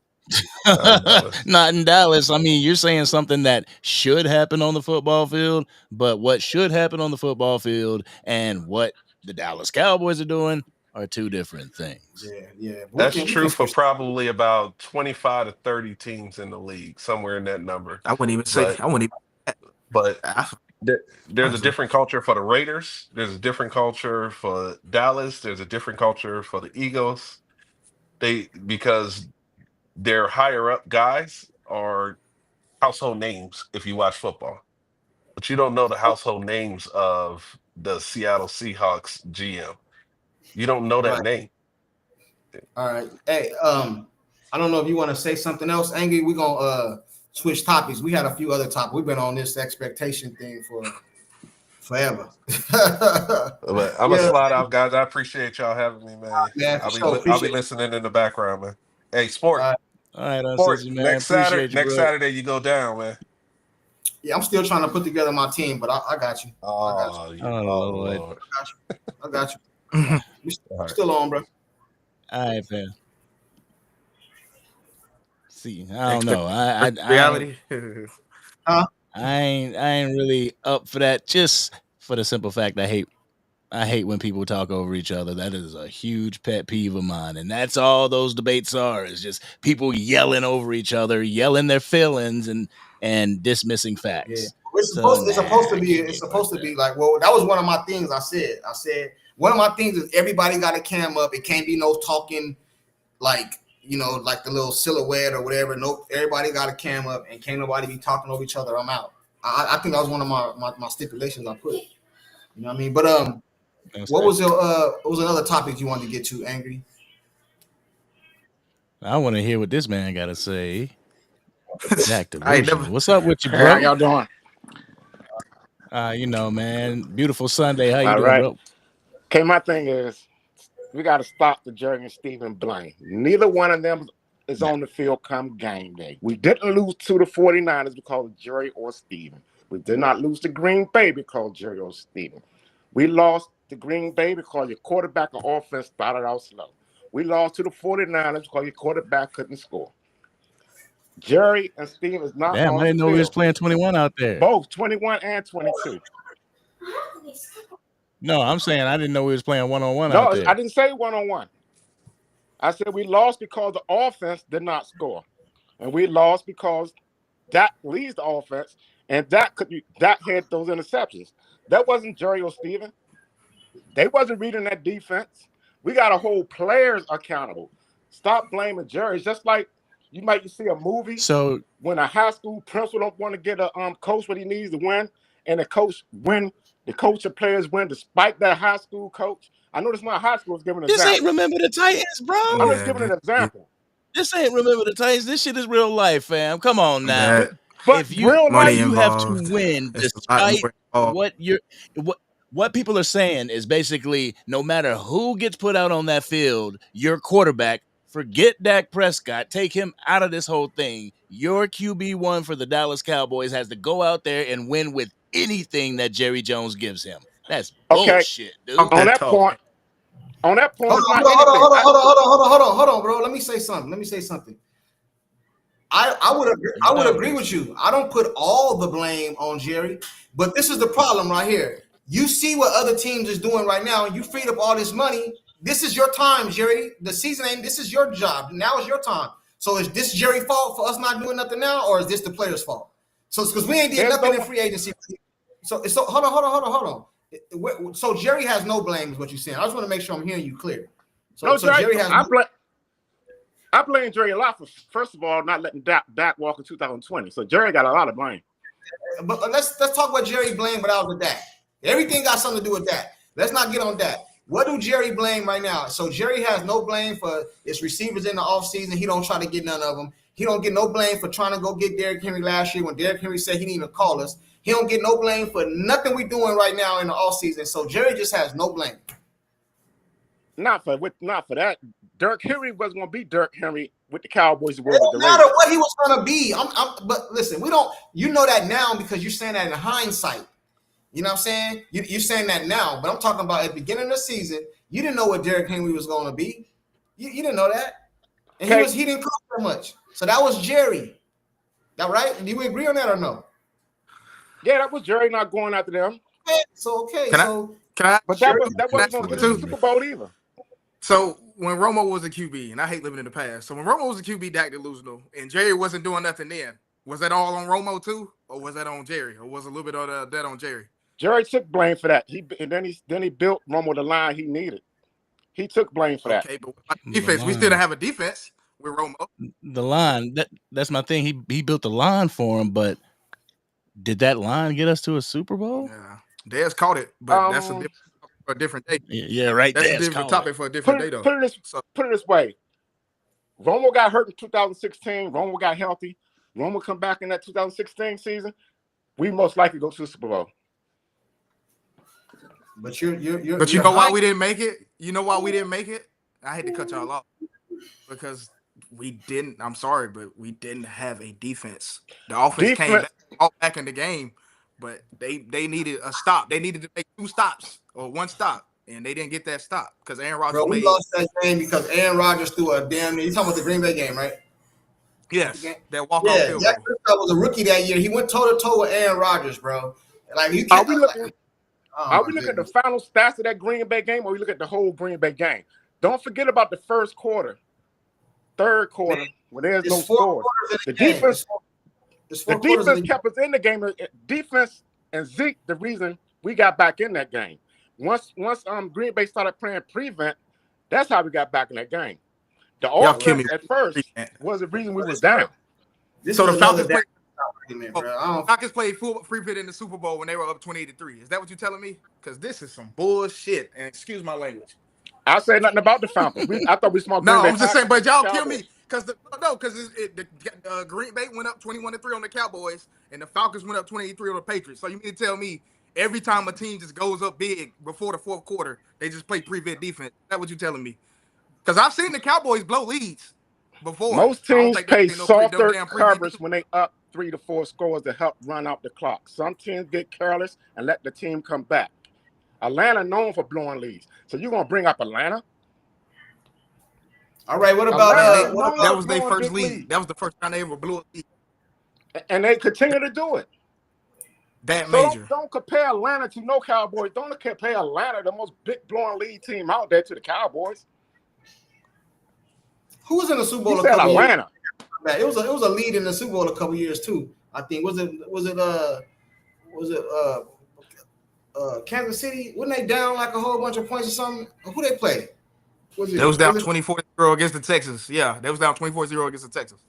Not in Dallas. I mean, you're saying something that should happen on the football field, but what should happen on the football field and what the Dallas Cowboys are doing are two different things. Yeah. That's true for probably about 25 to 30 teams in the league, somewhere in that number. I wouldn't even say. But I wouldn't but even. there's a different culture for the Raiders. There's a different culture for Dallas. There's a different culture for the Eagles. Because their higher up guys are household names if you watch football, but you don't know the household names of the Seattle Seahawks GM. You don't know that Right. name. All right. Hey, I don't know if you want to say something else, Angry. We're gonna switch topics. We had a few other topics. We've been on this expectation thing for forever. But I'm gonna slide out, guys. I appreciate y'all having me, man. Yeah, I'll be listening in the background, man. Hey, Sport. All right, Sport. man. Next Saturday you go down, man. Yeah, I'm still trying to put together my team, but I got you. Oh, Lord. I got you. We're still on, bro. All right, fam. See, I don't know. Reality. I ain't really up for that. Just for the simple fact, I hate when people talk over each other. That is a huge pet peeve of mine, and that's all those debates are. Is just people yelling over each other, yelling their feelings, and dismissing facts. Yeah. It's supposed to be like, well, that was one of my things I said. I said one of my things is everybody got a cam up. It can't be no talking like, like the little silhouette or whatever. Nope, everybody got a cam up and can't nobody be talking over each other. I'm out. I think that was one of my stipulations I put. You know what I mean? But what was another topic you wanted to get to, Angry? I want to hear what this man got to say. Jack I ain't never. What's up with you, bro? How y'all doing? Man, beautiful Sunday. How you All doing, right. bro? Okay, my thing is, we got to stop the Jerry and Stephen blame. Neither one of them is on the field come game day. We didn't lose to the 49ers because of Jerry or Stephen. We did not lose to Green Bay because of Jerry or Stephen. We lost to Green Bay because your quarterback and offense started out slow. We lost to the 49ers because your quarterback couldn't score. Jerry and Steve is not Damn, on I didn't the know field. we was playing 21 out there. Both 21 and 22. No, I'm saying I didn't know we was playing one-on-one No, out there. I didn't say one-on-one. I said we lost because the offense did not score. And we lost because Dak leads the offense, and Dak had those interceptions. That wasn't Jerry or Steven. They wasn't reading that defense. We got to hold players accountable. Stop blaming Jerry. It's just like you might see a movie when a high school principal don't want to get a coach what he needs to win, and the coach and players win despite that high school coach. I noticed my high school was giving an example. This ain't Remember the Titans, bro. I'm just giving an example. This ain't Remember the Titans. This shit is real life, fam. Come on now. But if you real life, you have to win despite what people are saying is basically no matter who gets put out on that field, your quarterback, forget Dak Prescott, take him out of this whole thing. Your QB1 for the Dallas Cowboys has to go out there and win with anything that Jerry Jones gives him. That's bullshit, dude. On that point, Hold on, bro. Let me say something. I would agree with you. I don't put all the blame on Jerry, but this is the problem right here. You see what other teams is doing right now, and you freed up all this money. This is your time, Jerry. The season ain't. This is your job. Now is your time. So is this Jerry's fault for us not doing nothing now, or is this the players' fault? So it's because we ain't did nothing in free agency. So hold on. So Jerry has no blame, is what you're saying. I just want to make sure I'm hearing you clear. So Jerry has. I blame Jerry a lot for, first of all, not letting Dak walk in 2020. So Jerry got a lot of blame. But let's talk about Jerry blame without the Dak. Everything got something to do with that. Let's not get on that. What do Jerry blame right now? So Jerry has no blame for his receivers in the offseason. He don't try to get none of them. He don't get no blame for trying to go get Derrick Henry last year when Derrick Henry said he didn't even call us. He don't get no blame for nothing we're doing right now in the offseason. So Jerry just has no blame. Not for that. Derrick Henry wasn't going to be Derrick Henry with the Cowboys. It don't matter what he was going to be. But listen, we don't. You know that now because you're saying that in hindsight. You know what I'm saying? You're saying that now, but I'm talking about at the beginning of the season. You didn't know what Derrick Henry was going to be. You didn't know that, and he didn't cost that much. So that was Jerry. That right? Do you agree on that or no? Yeah, that was Jerry not going after them. So okay, But that wasn't going to get the Super Bowl either. So when Romo was a QB, and I hate living in the past. So when Romo was a QB, Dak did lose no, and Jerry wasn't doing nothing then. Was that all on Romo too, or was that on Jerry, or was a little bit of that on Jerry? Jerry took blame for that. Then he built Romo the line he needed. He took blame for that. Okay, but defense, we still don't have a defense with Romo. The line, that's my thing. He built the line for him, but did that line get us to a Super Bowl? Yeah, Dez caught it, but that's a different day. Yeah, right. That's a different topic for a different day, though. Put it this way. Romo got hurt in 2016. Romo got healthy. Romo come back in that 2016 season. We most likely go to the Super Bowl. But you know why we didn't make it? You know why we didn't make it? I hate to cut y'all off because we didn't. I'm sorry, but we didn't have a defense. The offense came back in the game, but they needed a stop. They needed to make 2 stops or 1 stop, and they didn't get that stop because Aaron Rodgers. We lost that game because Aaron Rodgers threw a damn. You talking about the Green Bay game, right? Yes, that walk-off field goal. Dak Prescott was a rookie that year. He went toe to toe with Aaron Rodgers, bro. Like you can't. Are we looking at the final stats of that Green Bay game, or we look at the whole Green Bay game? Don't forget about the first quarter, third quarter, when there's no scores. The defense kept us in the game. Defense and Zeke, the reason we got back in that game. Once Green Bay started playing prevent, that's how we got back in that game. The offense at first was the reason we was down. So the Falcons played full prevent in the Super Bowl when they were up 28-3. Is that what you're telling me? Because this is some bullshit. And excuse my language. I said nothing about the Falcons. I thought we smoked. No, I'm just saying, but y'all kill me because the Green Bay went up 21-3 on the Cowboys, and the Falcons went up 28-3 on the Patriots. So you mean to tell me every time a team just goes up big before the fourth quarter, they just play prevent defense? Is that what you're telling me? Because I've seen the Cowboys blow leads before. Most teams play softer coverage when they up 3 to 4 scores to help run out the clock. Some teams get careless and let the team come back. Atlanta known for blowing leads. So you're going to bring up Atlanta? All right, what about that was their first lead. That was the first time they ever blew a lead. And they continue to do it. That major. Don't compare Atlanta to no Cowboys. Don't compare Atlanta, the most big blowing lead team out there, to the Cowboys. Who was in the Super Bowl? Atlanta. It was a lead in the Super Bowl a couple years too. I think was it Kansas City? Wasn't they down like a whole bunch of points or something? Who they play? They was down 24-0 against the Texans. Yeah, they was down 24-0 against the Texans.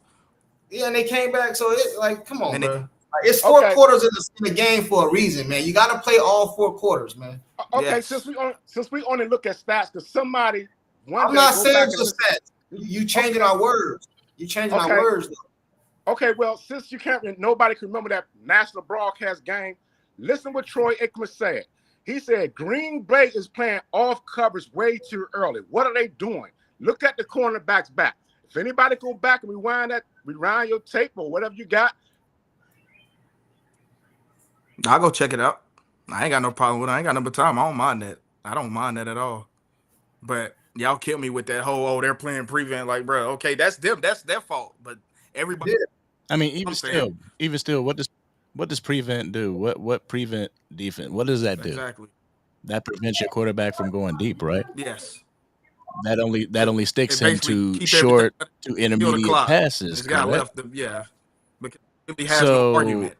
Yeah, and they came back. So it's like, come on, bro. It's 4 quarters in the game for a reason, man. You got to play all 4 quarters, man. Okay, yes. since we only look at stats, because somebody. I'm not saying just stats. You changing our words. You changing our words. Though. Okay, well, since nobody can remember that national broadcast game, listen what Troy Aikman said. He said Green Bay is playing off coverage way too early. What are they doing? Look at the cornerbacks back. If anybody go back and rewind your tape or whatever you got. I'll go check it out. I ain't got no problem with it. I ain't got no time. I don't mind that. I don't mind that at all. But y'all kill me with that whole, they're playing prevent. Like, bro, okay, that's them. That's their fault. But everybody. I mean, even still, what does prevent do? What prevent defense? What does that do? Exactly. That prevents your quarterback from going deep, right? Yes. That only sticks him to short to intermediate passes. This guy left them, because he has no argument.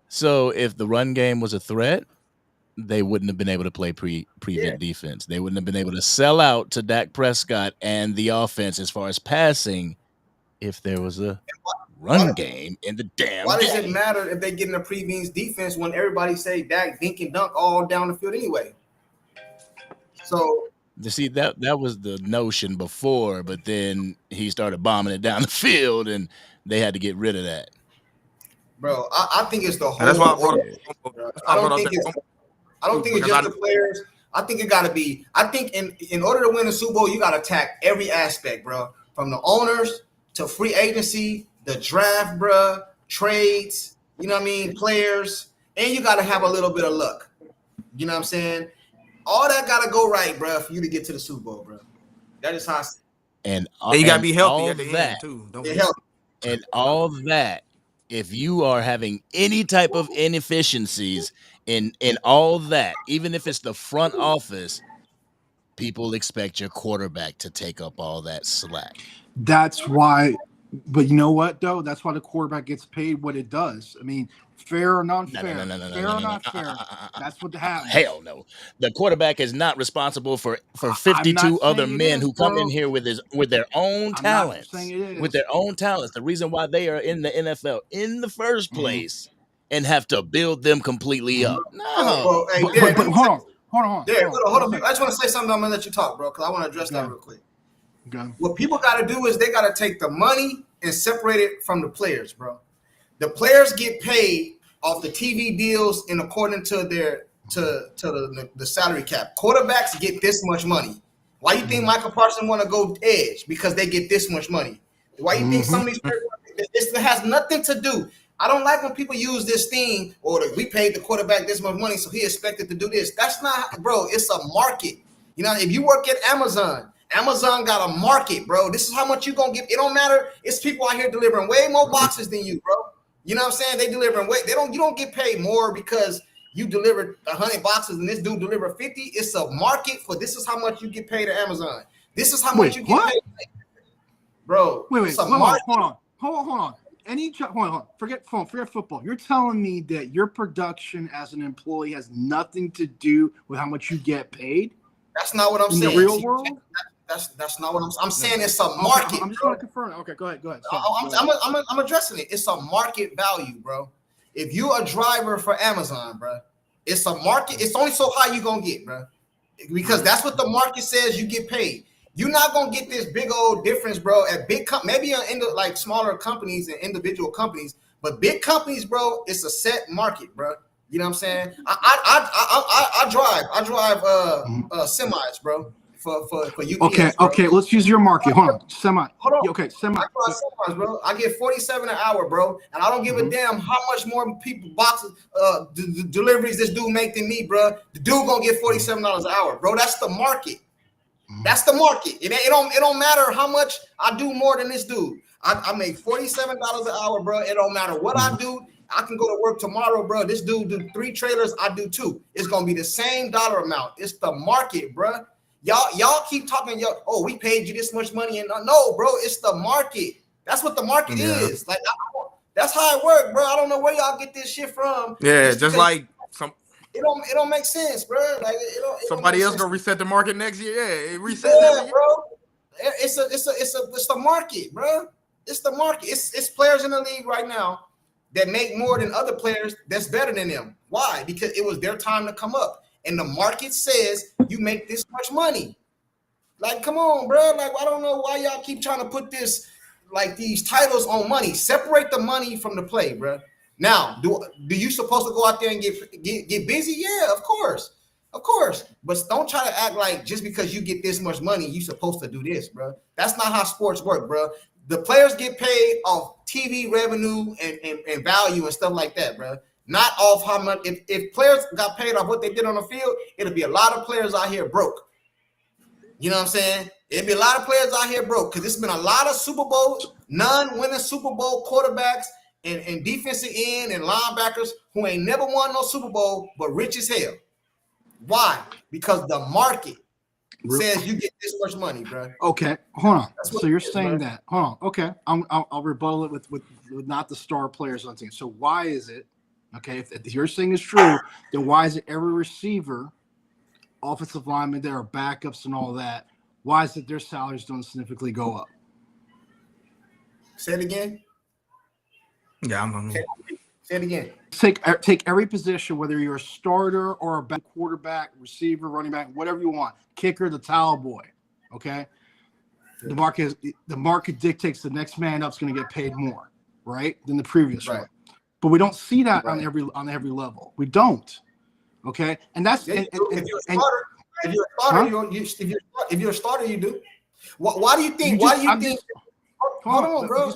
So if the run game was a threat, they wouldn't have been able to play prevent defense. They wouldn't have been able to sell out to Dak Prescott and the offense as far as passing if there was a run game in the damn Why does it matter if they get in a prevent defense when everybody say Dak dink and dunk all down the field anyway? So you see, that was the notion before, but then he started bombing it down the field and they had to get rid of that. Bro, I think it's the whole. That's why I don't think it's just the players. I think it got to be. I think in order to win a Super Bowl, you got to attack every aspect, bro. From the owners to free agency, the draft, bro, trades. You know what I mean? Players, and you got to have a little bit of luck. You know what I'm saying? All that got to go right, bro, for you to get to the Super Bowl, bro. That is how. And you got to be healthy at the end too. Don't be healthy. And all that. If you are having any type of inefficiencies in all that, even if it's the front office, people expect your quarterback to take up all that slack. That's why. But you know what, though? That's why the quarterback gets paid what it does. I mean, fair or not fair, fair or not fair. That's what happens. Hell no. The quarterback is not responsible for 52 other men who come in here with their own talents. With their own talents. The reason why they are in the NFL in the first place and have to build them completely up. No. Hey, but hold on. I just want to say something. I'm gonna let you talk, bro, because I want to address that real quick. What people got to do is they got to take the money and separate it from the players, bro. The players get paid off the TV deals and according to their the salary cap. Quarterbacks get this much money. Why you think Michael Parsons want to go edge? Because they get this much money. Why you think some of these players, this has nothing to do. I don't like when people use this thing, or we paid the quarterback this much money, so he expected to do this. That's not, bro. It's a market. You know, if you work at Amazon got a market, bro. This is how much you gonna get. It don't matter. It's people out here delivering way more boxes than you, bro. You know what I'm saying? They delivering way. You don't get paid more because you delivered 100 boxes and this dude delivered 50. It's a market for this is how much you get paid at Amazon. This is how much you get paid, bro. Wait, hold on. Hold on. Forget football. You're telling me that your production as an employee has nothing to do with how much you get paid? That's not what I'm saying. In the real world? That's not what I'm saying. It's a market. I'm just going to confirm it. Okay, go ahead. I'm addressing it. It's a market value, bro. If you're a driver for Amazon, bro, it's a market. It's only so high you gonna get, bro, because that's what the market says you get paid. You're not gonna get this big old difference, bro. At big maybe like smaller companies and individual companies, but big companies, bro, it's a set market, bro. You know what I'm saying? I drive semis, bro. For UPS, okay. Let's use your market. Hold on. Semi. Okay, semi. I drive semis, bro. I get $47 an hour, bro, and I don't give a damn how much more boxes, deliveries this dude make than me, bro. The dude gonna get $47 an hour, bro. That's the market. That's the market. It don't matter how much I do more than this dude. I make $47 an hour, bro. It don't matter what I do. I can go to work tomorrow, bro. This dude do 3 trailers, I do 2. It's gonna be the same dollar amount. It's the market, bro. Y'all keep talking, we paid you this much money, and no, bro, it's the market. That's what the market is. Like that's how it works, bro. I don't know where y'all get this shit from. Yeah, just like some. It don't make sense, bro. Like somebody else gonna reset the market next year. Yeah, it resets every year. Bro. It's the market, bro. It's the market. It's players in the league right now that make more than other players that's better than them. Why? Because it was their time to come up. And the market says you make this much money. Like, come on, bro. Like, I don't know why y'all keep trying to put these titles on money. Separate the money from the play, bro. Now, do you supposed to go out there and get busy? Yeah, of course. But don't try to act like just because you get this much money, you supposed to do this, bro. That's not how sports work, bro. The players get paid off TV revenue and value and stuff like that, bro. Not off how much. If players got paid off what they did on the field, it'll be a lot of players out here broke. You know what I'm saying? It'll be a lot of players out here broke because it's been a lot of Super Bowls, non-winning Super Bowl quarterbacks and defensive end and linebackers who ain't never won no Super Bowl but rich as hell. Why? Because the market says you get this much money, bro. Okay, hold on. So you're saying that? Hold on. Okay, I'll rebuttal it with not the star players on the team. So why is it? Okay, if you're saying is true, then why is it every receiver, offensive lineman, there are backups and all that? Why is it their salaries don't significantly go up? Say it again. Yeah, I'm gonna say it again. Take every position, whether you're a starter or a quarterback, receiver, running back, whatever you want, kicker, the towel boy. Okay, the market dictates the next man up is going to get paid more, right, than the previous one. But we don't see that on every level. We don't. Okay, and that's if you're a starter, you do. Why do you think? Hold on, bro.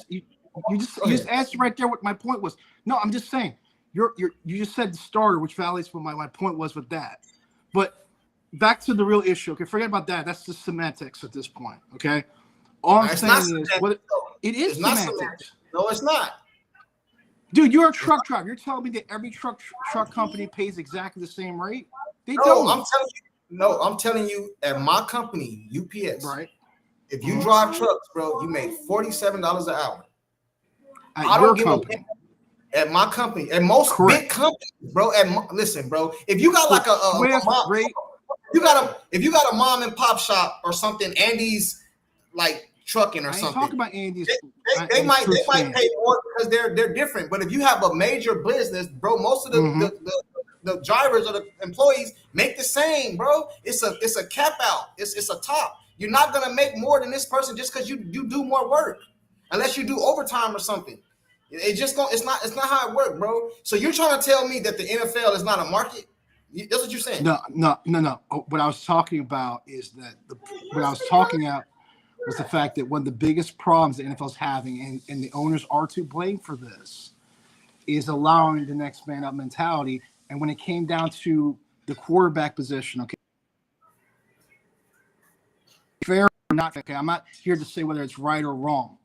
You just answered right there what my point was. No, I'm just saying you just said the starter, which validates what my point was with that. But back to the real issue. Okay, forget about that. That's just semantics at this point. Okay, all I'm saying is it is semantics. No, it's not. Dude, you're a truck driver. You're telling me that every truck company pays exactly the same rate? They don't. No, I'm telling you, at my company, UPS, Right. if you drive trucks, bro, you make $47 an hour. At your company. At my company, at most big companies, bro. Listen, bro, if you got like if you got a mom and pop shop or something, Andy's like trucking or something. Talk about Andy's. They might pay more because they're different. But if you have a major business, bro, most of the drivers or the employees make the same, bro. It's a cap out. It's a top. You're not gonna make more than this person just because you do more work, unless you do overtime or something. It's not how it works, bro. So you're trying to tell me that the NFL is not a market? That's what you're saying. No. What I was talking about is that what I was talking about was the fact that one of the biggest problems the NFL's having, and the owners are to blame for this, is allowing the next man up mentality. And when it came down to the quarterback position, okay, fair or not fair, okay, I'm not here to say whether it's right or wrong,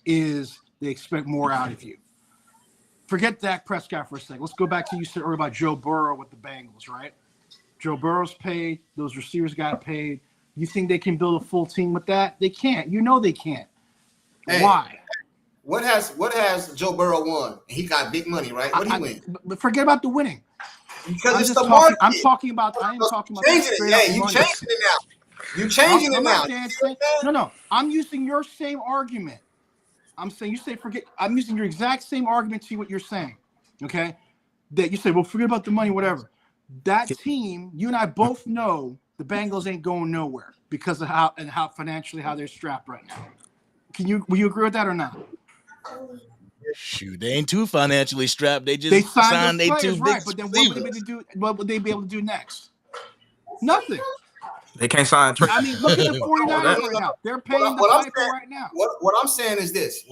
is they expect more out of you. Forget Dak Prescott for a second. Let's go back to you said earlier about Joe Burrow with the Bengals, right? Joe Burrow's paid. Those receivers got paid. You think they can build a full team with that? They can't. You know they can't. Hey, why? What has Joe Burrow won? He got big money, right? What did he win? But forget about the winning. Because it's the market. I am talking about. Changing it. Yeah, you changing it now. You changing it now. No. I'm using your same argument. I'm saying you say forget. I'm using your exact same argument to what you're saying. Okay, that you say, well, forget about the money, whatever. That team, you and I both know the Bengals ain't going nowhere because of how financially how they're strapped right now. Will you agree with that or not? Shoot, they ain't too financially strapped. They just signed they two big right, but then what would they be able to do next? Nothing. They can't sign. I mean, look at the 49ers right now. They're paying the piper right now. What I'm saying is this.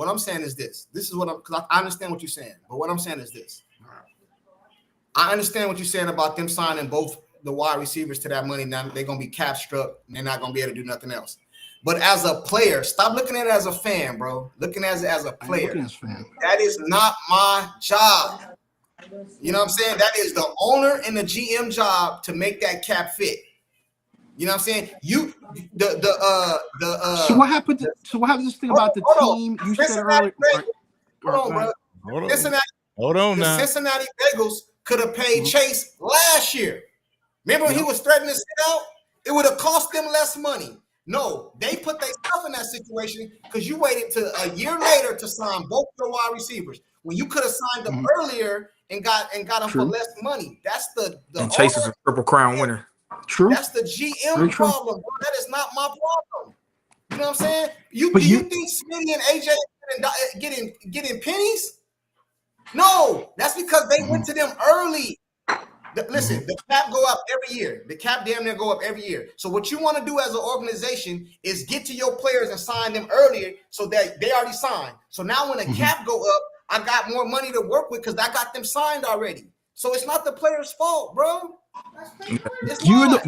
This is what because I understand what you're saying. But what I'm saying is this. I understand what you're saying about them signing both the wide receivers to that money. Now they're gonna be cap struck. They're not gonna be able to do nothing else. But as a player, stop looking at it as a fan, bro. Looking at it as a player. That is not my job. You know what I'm saying? That is the owner and the GM job to make that cap fit. You know what I'm saying? So what happened? So what happened? This thing about the team you said earlier. Hold on, bro. Cincinnati Bengals could have paid Chase last year. Remember when he was threatening to sit out? It would have cost them less money. No, they put themselves in that situation because you waited to a year later to sign both your wide receivers when you could have signed them earlier and got them for less money. That's the and Chase is a Triple Crown winner. True. That's the GM problem, bro. That is not my problem. You know what I'm saying? You think Smitty and AJ getting pennies? No, that's because they went to them early. Listen, the cap go up every year. The cap damn near go up every year. So what you want to do as an organization is get to your players and sign them earlier so that they already signed. So now when the cap go up, I got more money to work with because I got them signed already. So it's not the player's fault, bro. You're the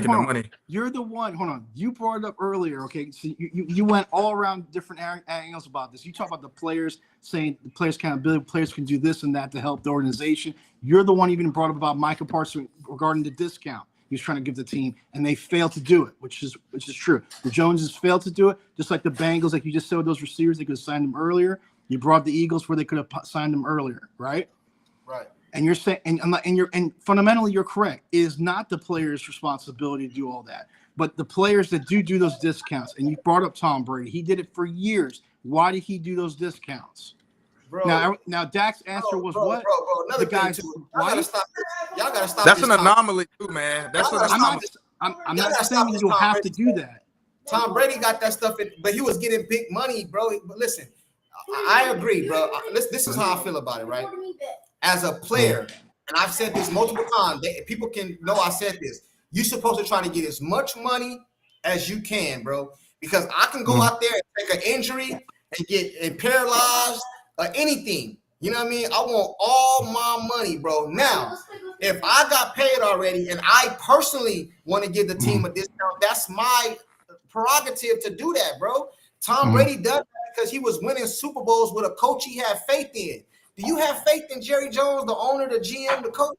money. You're the one. Hold on. You brought it up earlier. Okay. So you went all around different angles about this. You talk about the players saying the players can't build, players can do this and that to help the organization. You're the one even brought up about Micah Parsons regarding the discount he was trying to give the team, and they failed to do it, which is true. The Joneses failed to do it, just like the Bengals, like you just said with those receivers, they could have signed them earlier. You brought the Eagles where they could have signed them earlier, right? Right. And you're saying, and fundamentally, you're correct. It is not the player's responsibility to do all that, but the players that do those discounts. And you brought up Tom Brady; he did it for years. Why did he do those discounts? Bro, now Dak's answer was what? Bro, the guys. Y'all gotta stop. That's an anomaly, too, man. That's an anomaly. I'm not saying you have to do that. Tom Brady got that stuff, but he was getting big money, bro. But listen, I agree, bro. This is how I feel about it, right? As a player, and I've said this multiple times, people can know I said this. You're supposed to try to get as much money as you can, bro, because I can go out there and take an injury and get paralyzed or anything. You know what I mean? I want all my money, bro. Now, if I got paid already and I personally want to give the team a discount, that's my prerogative to do that, bro. Tom Brady done that because he was winning Super Bowls with a coach he had faith in. Do you have faith in Jerry Jones, the owner, the GM, the coach?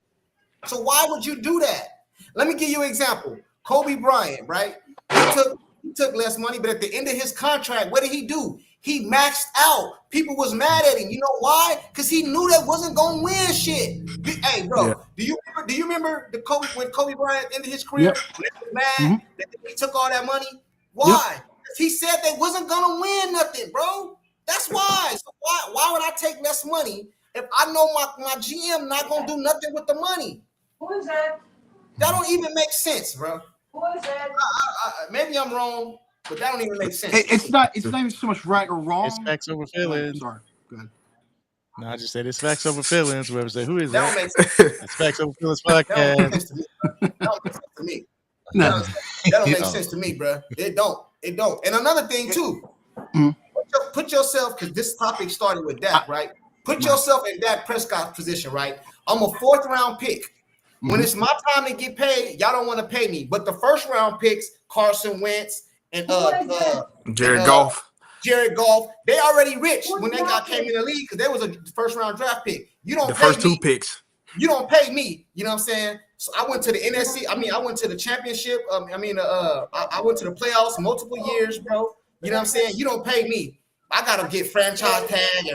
So why would you do that? Let me give you an example. Kobe Bryant, right? He took less money, but at the end of his contract, what did he do? He maxed out. People was mad at him. You know why? Because he knew that wasn't gonna win shit. Hey, bro, do you remember when Kobe Bryant ended his career? Yep. When they were mad that he took all that money? Why? Because he said they wasn't gonna win nothing, bro. That's why. So why would I take less money if I know my GM not gonna do nothing with the money? Who is that? That don't even make sense, bro. Who is that? Maybe I'm wrong, but that don't even make sense. It's not even so much right or wrong. It's facts over feelings. Sorry, go ahead. No, I just said it's facts over feelings. Whoever said, who is That that? don't make sense. It's facts over feelings That don't make podcast. sense to me, bro. That don't make sense to me. No. That don't make sense to me, bro. It don't. And another thing too, put yourself, because this topic started with Dak, right? Put yourself in Dak Prescott's position, right? I'm a 4th round pick. When it's my time to get paid, y'all don't want to pay me. But the 1st round picks, Carson Wentz and Jared Goff. Jared Goff, they already rich when they came in the league because they was a 1st round draft pick. You don't The pay first me. 2 picks. You don't pay me. You know what I'm saying? So I went to the NFC. I went to the championship. I went to the playoffs multiple years, bro. You know what I'm saying? You don't pay me. I gotta get franchise tag.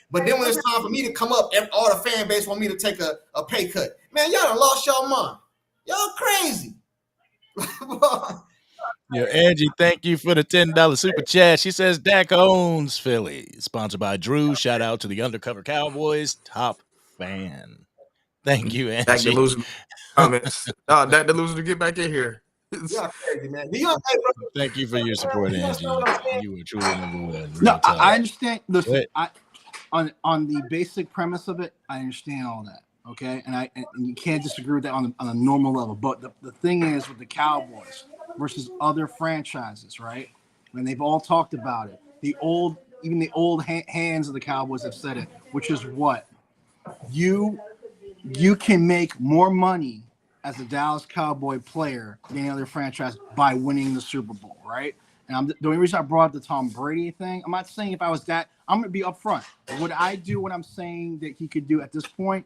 But then when it's time for me to come up, all the fan base want me to take a pay cut. Man, y'all done lost y'all mind. Y'all crazy. Yo, Angie, thank you for the $10 super chat. She says Dak owns Philly. Sponsored by Drew. Shout out to the Undercover Cowboys top fan. Thank you, Angie. Dak delusional comments. Dak delusional to get back in here. Y'all crazy, man. Thank you for your support, Angie. You were truly number one. No, I understand. Listen, on the basic premise of it, I understand all that. Okay, and you can't disagree with that on a normal level. But the thing is with the Cowboys versus other franchises, right? And they've all talked about it. Even the old hands of the Cowboys have said it, which is what you can make more money as a Dallas Cowboy player than any other franchise by winning the Super Bowl, right? And the only reason I brought up the Tom Brady thing, I'm not saying if I was that, I'm going to be upfront. Would I do what I'm saying that he could do at this point?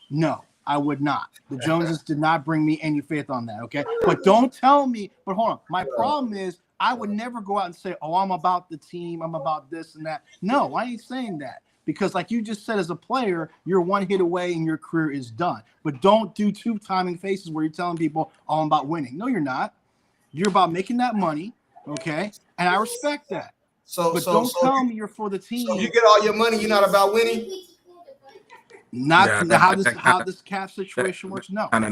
No, I would not. The Joneses did not bring me any faith on that, okay? But don't tell me, but hold on. My problem is I would never go out and say, oh, I'm about the team, I'm about this and that. No, I ain't saying that. Because like you just said, as a player, you're one hit away and your career is done. But don't do 2 timing faces where you're telling people, oh, I'm about winning. No, you're not. You're about making that money, okay? And I respect that. But don't tell me you're for the team. So you get all your money, you're not about winning? How this cap situation works. No. I'm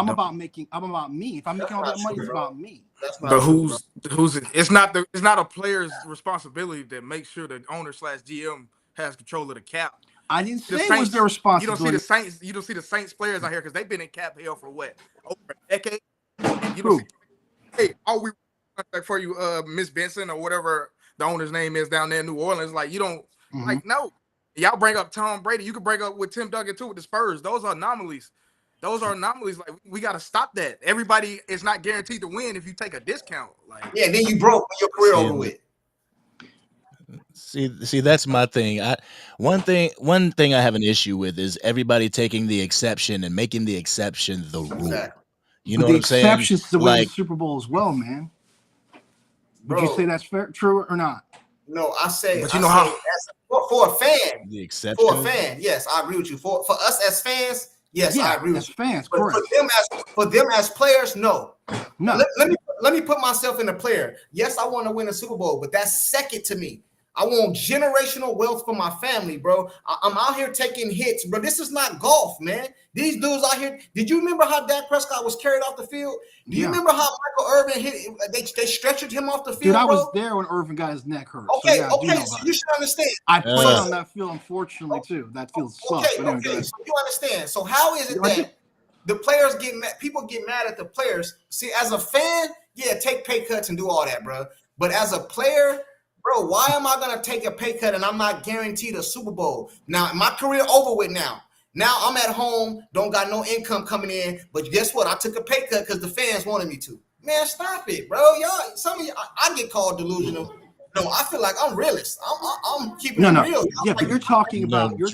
about me. If I'm making all that money, it's about me. But who's it's not a player's responsibility to make sure the owner / GM has control of the cap. I didn't say it was their responsibility. You don't see the Saints players out here because they've been in cap hell for what, over a decade. You True. don't see, hey, all we for you, Miss Benson or whatever the owner's name is down there in New Orleans. Like you don't like no. Y'all bring up Tom Brady. You can bring up with Tim Duncan too with the Spurs. Those are anomalies. Like we got to stop that. Everybody is not guaranteed to win if you take a discount. Like then you broke your career over with. See, that's my thing. One thing I have an issue with is everybody taking the exception and making the exception the rule. Exactly. You know what I'm saying? The exception's to win the Super Bowl as well, man. Would you say that's fair, true or not? No, I say. But you know how for a fan, the exception. For a fan, yes, I agree with you. For us as fans, yes, I agree with you. Fans, but for them as players, no. Let me put myself in a player. Yes, I want to win a Super Bowl, but that's second to me. I want generational wealth for my family, bro. I'm out here taking hits, bro. This is not golf, man. These dudes out here. Did you remember how Dak Prescott was carried off the field? Do you remember how Michael Irvin hit? They stretchered him off the field. Dude, I was there when Irvin got his neck hurt. Okay, so you should understand. I played on that field, unfortunately, too. That field sucks. Okay, so you understand. So how is it that the players get mad? People get mad at the players. See, as a fan, take pay cuts and do all that, bro. But as a player, bro, why am I going to take a pay cut and I'm not guaranteed a Super Bowl? Now, my career over with now. Now I'm at home, don't got no income coming in, but guess what? I took a pay cut because the fans wanted me to. Man, stop it, bro. Y'all, some of you, I get called delusional. No, I feel like I'm realist. I'm keeping it real. Yeah, but you're talking about No, that. You're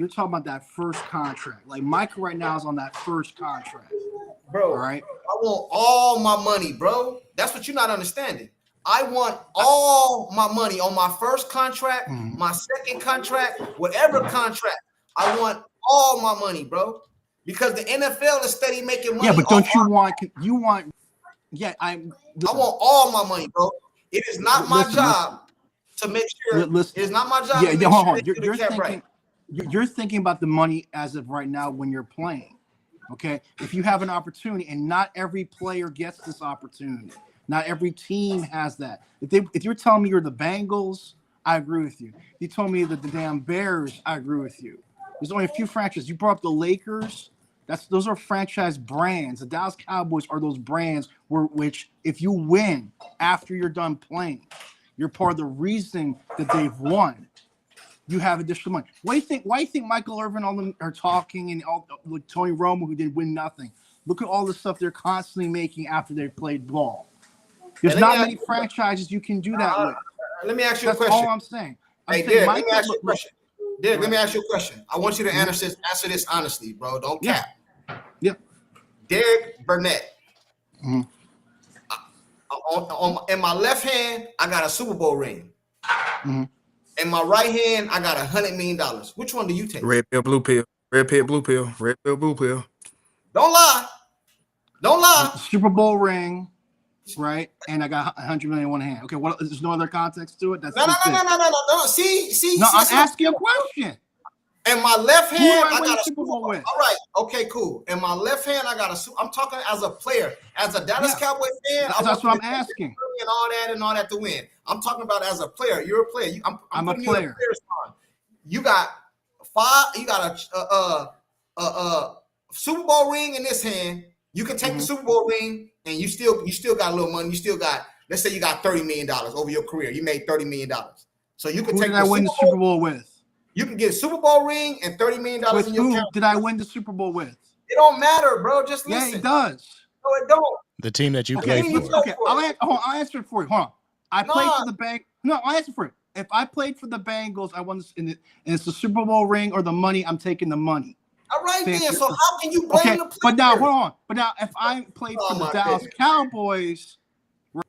talking about that first contract. Like Michael right now is on that first contract. Bro, all right. I want all my money, bro. That's what you're not understanding. I want all my money on my first contract, my second contract, whatever contract. I want all my money, bro. Because the NFL is steady making money. Yeah, but don't you want? Yeah, I want all my money, bro. It is not my job to make sure. It is not my job. Yeah, hold on. You're thinking. Right. You're thinking about the money as of right now when you're playing. Okay, if you have an opportunity, and not every player gets this opportunity. Not every team has that. If you're telling me you're the Bengals, I agree with you. If you told me that the damn Bears, I agree with you. There's only a few franchises. You brought up the Lakers. Those are franchise brands. The Dallas Cowboys are those brands which if you win after you're done playing, you're part of the reason that they've won. You have additional money. Why do you think Michael Irvin, all them are talking, and all like Tony Romo, who did win nothing? Look at all the stuff they're constantly making after they've played ball. There's not many franchises you can do that with. Let me ask you a question. That's all I'm saying. Hey, Derek, let me ask you a question. Derek, let me ask you a question. I want you to answer this honestly, bro. Don't cap. Yep. Derek Burnett. In my left hand, I got a Super Bowl ring. In my right hand, I got $100 million. Which one do you take? Red pill, blue pill. Red pill, blue pill. Red pill, blue pill. Don't lie. Don't lie. Super Bowl ring, right? And I got $100 million in one hand. Okay, what? There's no other context to it. That's no. See. No, I'm asking a question. In my left hand, I got a Super Bowl win. All right, okay, cool. In my left hand, I got I'm talking as a player, as a Dallas Cowboys fan. That's what I'm asking. And all that to win. I'm talking about as a player. You're a player. I'm a player. You got You got a Super Bowl ring in this hand. You can take the Super Bowl ring, and you still got a little money. You still got, let's say, you got $30 million over your career. You made $30 million. So you can take. Who did I win the Super Bowl with? You can get a Super Bowl ring and $30 million in your account. Did I win the Super Bowl with? It don't matter, bro. Just listen. Yeah, it does. No, it don't. The team that you play for. Okay, I'll answer it for you. Hold on. I played for the Bengals. No, I'll answer for it. If I played for the Bengals, I won this, and it's the Super Bowl ring or the money. I'm taking the money. All right, then. So how can you blame the player? But now, hold on. But now, if I played for the Dallas Cowboys, I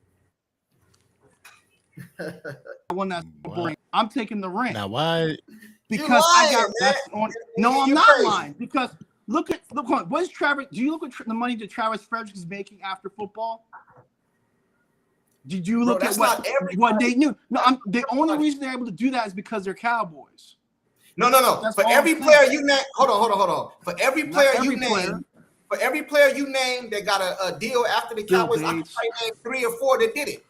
won that Super Bowl ring. I'm taking the ring. Now, why? Because I got that's on. No, I'm not lying. Because look on. What is Travis? Do you look at the money that Travis Frederick is making after football? Did you look at what they knew? No, the only reason they're able to do that is because they're Cowboys. No. For every player you name, hold on. For every player you name, that got a deal after the Cowboys, I can name 3 or 4 that did it.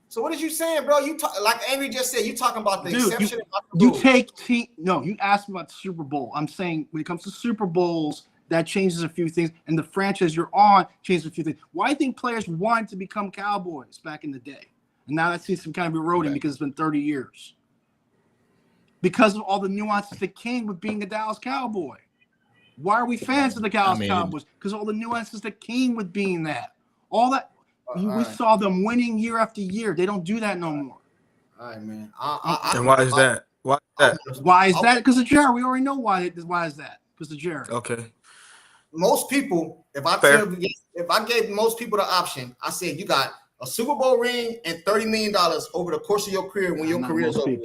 So what is you saying, bro? You talk like Andrew just said. You talking about the exception? You asked me about the Super Bowl. I'm saying when it comes to Super Bowls, that changes a few things, and the franchise you're on changes a few things. Why do you think players wanted to become Cowboys back in the day, and now that seems to be kind of eroding because it's been 30 years? Because of all the nuances that came with being a Dallas Cowboy. Why are we fans of the Dallas Cowboys? Because all the nuances that came with being that. All that. We saw them winning year after year. They don't do that no more. All right, man. And why is that? Why is that? Why is that? Because of Jared. We already know why is that. Because of Jared. Okay. Most people, if I gave most people the option, I said you got a Super Bowl ring and $30 million over the course of your career when your career is over.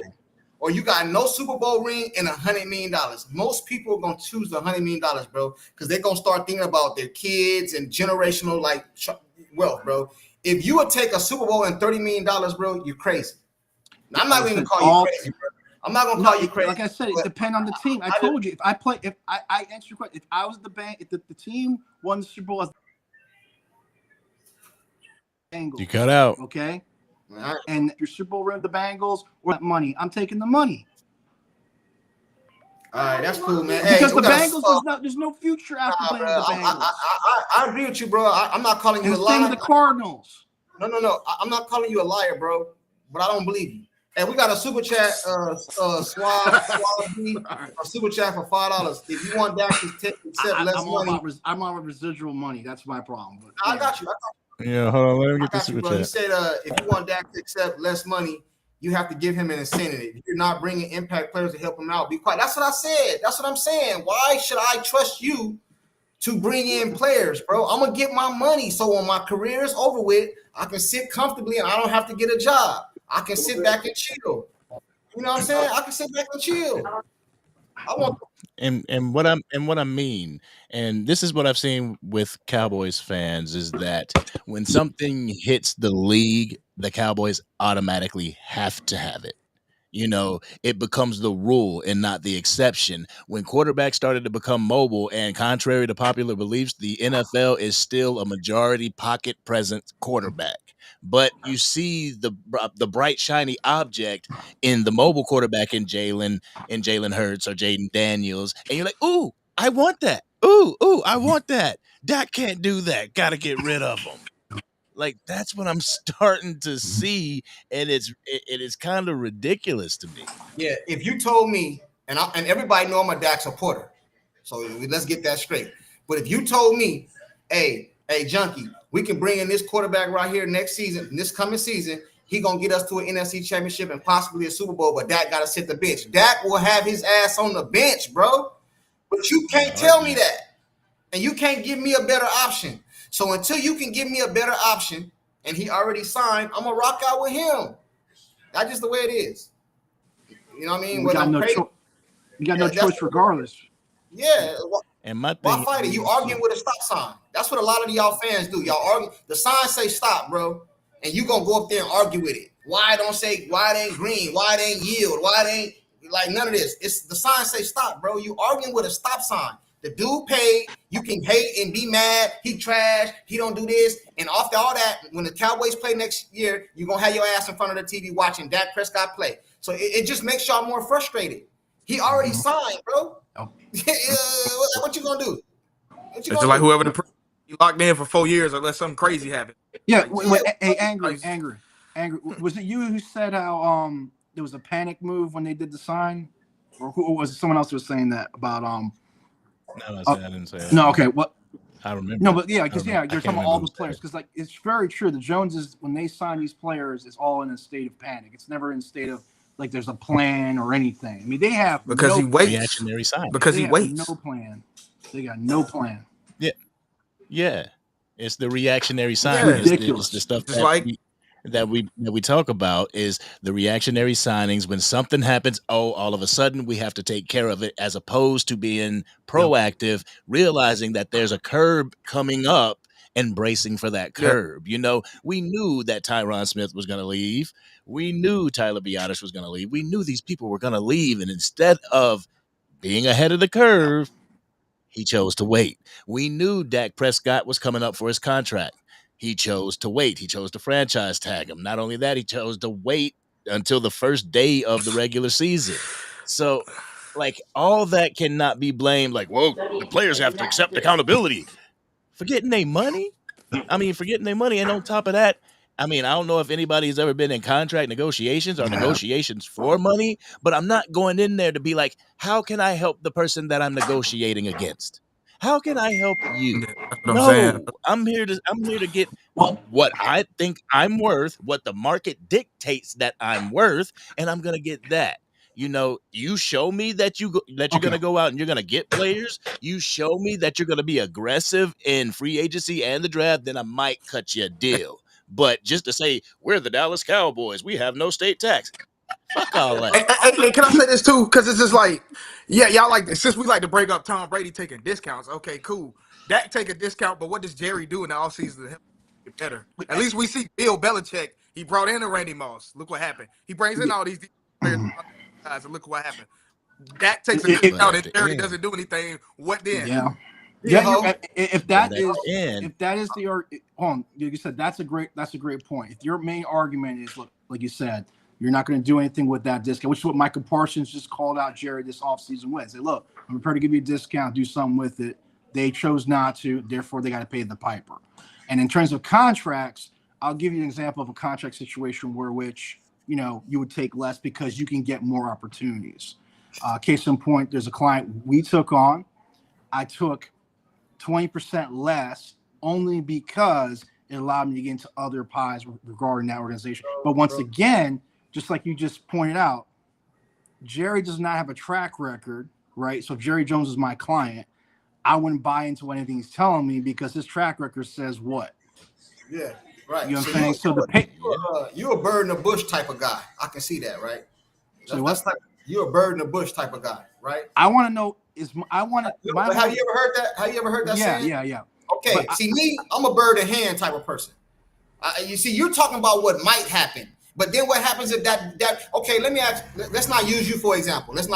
Or you got no Super Bowl ring and $100 million. Most people are gonna choose the $100 million, bro, because they're gonna start thinking about their kids and generational wealth, bro. If you would take a Super Bowl and $30 million, bro, you're crazy. Now, I'm not even gonna call you crazy, bro. I'm not gonna call you crazy. Like I said, it depends on the team. I told you, if I answered your question, if I was if the team won the Super Bowl as Bengals, you cut out. Okay. Right. And your Super Bowl ring, the Bengals, or that money, I'm taking the money. All right, that's cool, man. Because the Bengals, there's no future after playing with the Bengals. I agree with you, bro. I'm not calling you a liar. Same with the Cardinals. No. I'm not calling you a liar, bro. But I don't believe you. And we got a super chat, Swab B, a super chat for $5. If you want that, just accept less money. I'm on residual money. That's my problem. But, I got you. Yeah, hold on. Let me get the super chat. He said, if you want Dak to accept less money, you have to give him an incentive. If you're not bringing impact players to help him out, be quiet. That's what I said. That's what I'm saying. Why should I trust you to bring in players, bro? I'm going to get my money. So when my career is over with, I can sit comfortably and I don't have to get a job. I can sit back and chill. You know what I'm saying? I can sit back and chill. I want And what I mean, and this is what I've seen with Cowboys fans, is that when something hits the league, the Cowboys automatically have to have it. You know, it becomes the rule and not the exception. When quarterbacks started to become mobile, and contrary to popular beliefs, the NFL is still a majority pocket presence quarterback. But you see the bright shiny object in the mobile quarterback in Jalen Hurts or Jaden Daniels, and you're like, ooh, I want that. Ooh, I want that. Dak can't do that. Got to get rid of him. Like, that's what I'm starting to see, and it is kind of ridiculous to me. Yeah, if you told me, and everybody know I'm a Dak supporter, so let's get that straight. But if you told me, hey, Junkie, we can bring in this quarterback right here next season, this coming season, he gonna get us to an NFC championship and possibly a Super Bowl, but Dak gotta sit the bench. Dak will have his ass on the bench, bro. But you can't tell me that, and you can't give me a better option. So until you can give me a better option, and he already signed, I'm gonna rock out with him. That's just the way it is. You know what I mean? You got no choice regardless. Yeah. And my thing, why fight it? You arguing with a stop sign. That's what a lot of y'all fans do. Y'all argue. The sign say stop, bro, and you gonna go up there and argue with it. Why it ain't green? Why it ain't yield? Why it ain't like none of this? It's the sign say stop, bro. You arguing with a stop sign. The dude paid. You can hate and be mad. He trash. He don't do this. And after all that, when the Cowboys play next year, you're going to have your ass in front of the TV watching Dak Prescott play. So it just makes y'all more frustrated. He already signed, bro. Oh. What you going to do? It's just like whoever you locked in for 4 years unless something crazy happened. Yeah. Angry. Was it you who said how there was a panic move when they did the sign? Or who was it? Someone else was saying that about No, I didn't say that. No, okay. What? I remember. No, but yeah, because you're talking about all the players. Because like it's very true. The Joneses, when they sign these players, it's all in a state of panic. It's never in a state of like there's a plan or anything. I mean, they have because he waits. Reactionary sign. Because he waits. No plan. They got no plan. Yeah. It's the reactionary sign. Yeah, ridiculous. It's the stuff just that we talk about is the reactionary signings. When something happens, all of a sudden we have to take care of it, as opposed to being proactive, realizing that there's a curb coming up and bracing for that curb. You know, we knew that Tyron Smith was going to leave. We knew Tyler Biotish was going to leave. We knew these people were going to leave, and instead of being ahead of the curve, he chose to wait. We knew Dak Prescott was coming up for his contract. He chose to wait. He chose to franchise tag him. Not only that, he chose to wait until the first day of the regular season. So, like, all that cannot be blamed. Like, well, the players have to accept accountability for getting their money. And on top of that, I mean, I don't know if anybody's ever been in contract negotiations or negotiations for money, but I'm not going in there to be like, how can I help the person that I'm negotiating against? How can I help you? No, I'm here to get what I think I'm worth, what the market dictates that I'm worth, and I'm gonna get that. You know, you show me that you're gonna go out and you're gonna get players. You show me that you're gonna be aggressive in free agency and the draft, then I might cut you a deal. But just to say we're the Dallas Cowboys, we have no state tax. Fuck all that. Hey, can I say this too? Because it's just like, y'all like this. Since we like to break up Tom Brady taking discounts, okay, cool. Dak take a discount, but what does Jerry do in the offseason to help get better? At least we see Bill Belichick. He brought in a Randy Moss. Look what happened. He brings in all these players, and look what happened. Dak takes a discount, and Jerry doesn't do anything. What then? If that is the you said that's a great point. If your main argument is, look, like you said, you're not going to do anything with that discount, which is what Michael Parsons just called out Jerry this offseason with. Say, look, I'm prepared to give you a discount, do something with it. They chose not to, therefore they got to pay the piper. And in terms of contracts, I'll give you an example of a contract situation which you would take less because you can get more opportunities. Case in point, there's a client we took on. I took 20% less only because it allowed me to get into other pies regarding that organization. But once again, just like you just pointed out, Jerry does not have a track record, right? So if Jerry Jones is my client, I wouldn't buy into anything he's telling me because his track record says what? Yeah, right. You know what I'm saying? So you're a bird in the bush type of guy. I can see that, right? You're a bird in the bush type of guy, right? I want to know have you ever heard that? Have you ever heard that? Yeah. Okay, me, I'm a bird in hand type of person. You see, you're talking about what might happen, but then what happens if that? Okay, let me ask. Let's not use you for example. Let's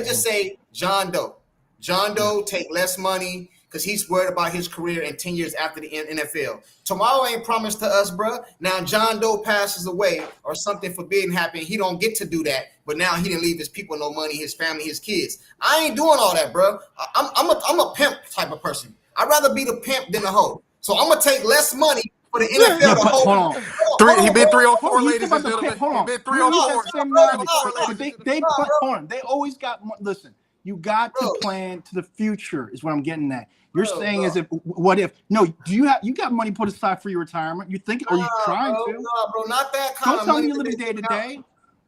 just say John Doe. John Doe take less money because he's worried about his career in 10 years after the NFL. Tomorrow ain't promised to us, bro. Now John Doe passes away or something forbidden happen. He don't get to do that, but now he didn't leave his people no money, his family, his kids. I ain't doing all that, bro. I'm a pimp type of person. I'd rather be the pimp than the hoe. So I'm gonna take less money for the NFL to hold. He been 304, ladies and gentlemen. He been 304. They always got. Listen, you got to plan to the future. Is what I'm getting at. You're saying as if what if? No, do you got money put aside for your retirement? You think? Are you trying to? No, bro, not that kind of money. Don't tell me you're living day to day.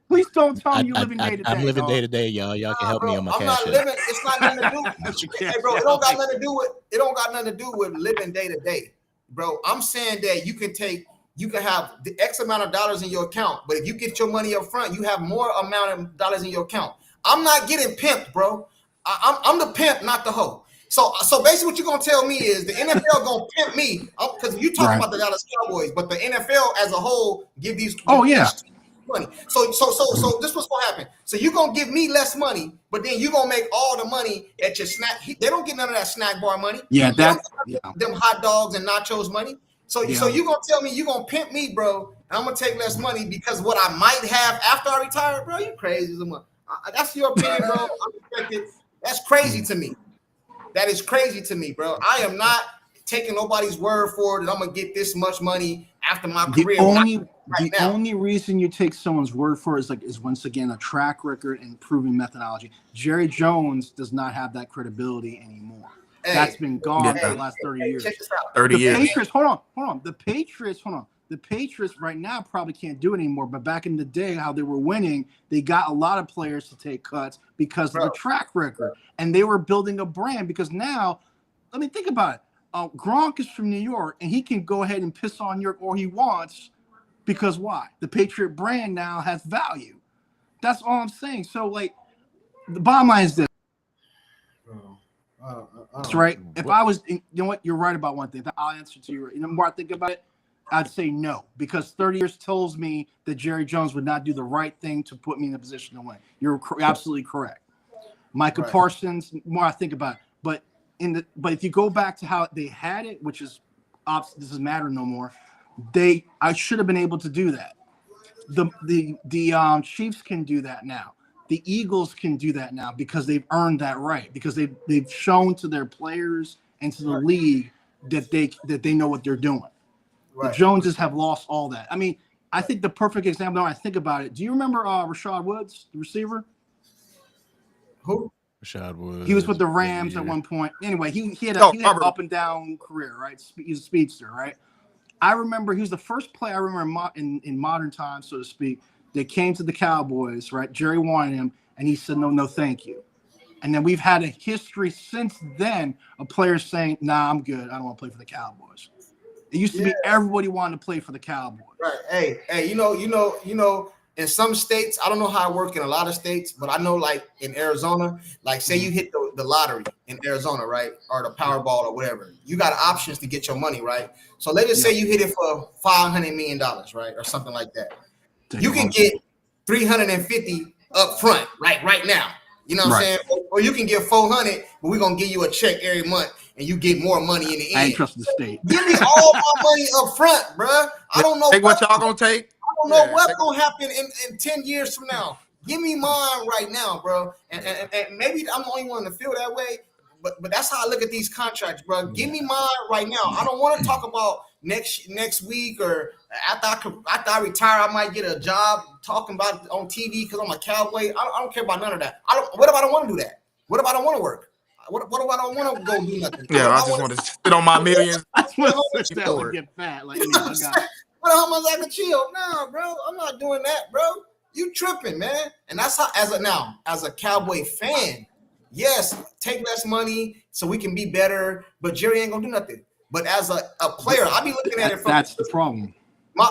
Please don't tell me you're living day to day. I'm living day to day, y'all. Y'all can help me on my cash app. It's not nothing to do. Hey, bro, it don't got nothing to do with living day to day, bro. I'm saying that you can have the X amount of dollars in your account, but if you get your money up front, you have more amount of dollars in your account. I'm not getting pimped, bro. I'm the pimp, not the hoe. So basically, what you're gonna tell me is the NFL gonna pimp me because you talking about the Dallas Cowboys, but the NFL as a whole give these. Money. So this was gonna happen. So you're gonna give me less money, but then you're gonna make all the money at your snack. They don't get none of that snack bar money. Yeah, them hot dogs and nachos money. So you're gonna tell me you're gonna pimp me, bro, and I'm gonna take less money because what I might have after I retire, bro. You crazy as a mother. That's your opinion, bro. That's crazy to me. That is crazy to me, bro. I am not taking nobody's word for it that I'm gonna get this much money after my career. The only reason you take someone's word for it is once again a track record and proven methodology. Jerry Jones does not have that credibility anymore. That's been gone for the last 30 years. 30 years. Patriots, hold on. The Patriots right now probably can't do it anymore. But back in the day, how they were winning, they got a lot of players to take cuts because of the track record, and they were building a brand. Because now, let me think about it. Gronk is from New York, and he can go ahead and piss on New York or he wants. Because why? The Patriot brand now has value. That's all I'm saying. So, like, the bottom line is this. That's right. If I was, you know what? You're right about one thing. I'll answer to you. The more I think about it, I'd say no. Because 30 years tells me that Jerry Jones would not do the right thing to put me in a position to win. You're absolutely correct. Micah Parsons, the more I think about it. But if you go back to how they had it, which is, this doesn't matter no more. I should have been able to do that. The Chiefs can do that now. The Eagles can do that now because they've earned that right. Because they've shown to their players and to the league that they know what they're doing. Right. The Joneses have lost all that. I mean, I think the perfect example. When I think about it, do you remember Rashad Woods, the receiver? Who? Rashad Woods. He was with the Rams at one point. Anyway, he had an up and down career, right? He's a speedster, right? I remember he was the first player I remember in modern times, so to speak, that came to the Cowboys, right? Jerry wanted him, and he said, no, thank you. And then we've had a history since then of players saying, nah, I'm good. I don't want to play for the Cowboys. It used to be everybody wanted to play for the Cowboys. Right. Hey, you know, in some states, I don't know how it works in a lot of states, but I know like in Arizona, like say you hit the lottery in Arizona, right? Or the Powerball or whatever. You got options to get your money, right? So let's just say you hit it for $500 million, right? Or something like that. You can get 350 up front, right now. You know what I'm saying? Or you can get 400, but we're going to give you a check every month and you get more money in the end. I ain't trust the state. Give me all my money up front, bro. I don't know. Take what y'all going to take. I don't know what's going to happen in 10 years from now. Give me mine right now, bro. And maybe I'm the only one to feel that way, but that's how I look at these contracts, bro. Give me mine right now. I don't want to talk about next week or after I retire, I might get a job talking about it on TV because I'm a Cowboy. I don't care about none of that. What if I don't want to do that? What if I don't want to work? What if I don't want to go do nothing? Yeah, I just want to sit on my millions. I just want to sit down and get fat. Like, I got it. How much I can chill? Nah, bro, I'm not doing that, bro. You tripping, man. And that's how, as a Cowboy fan, yes, take less money so we can be better, but Jerry ain't gonna do nothing. But as a player, I be looking at it from that's the problem. My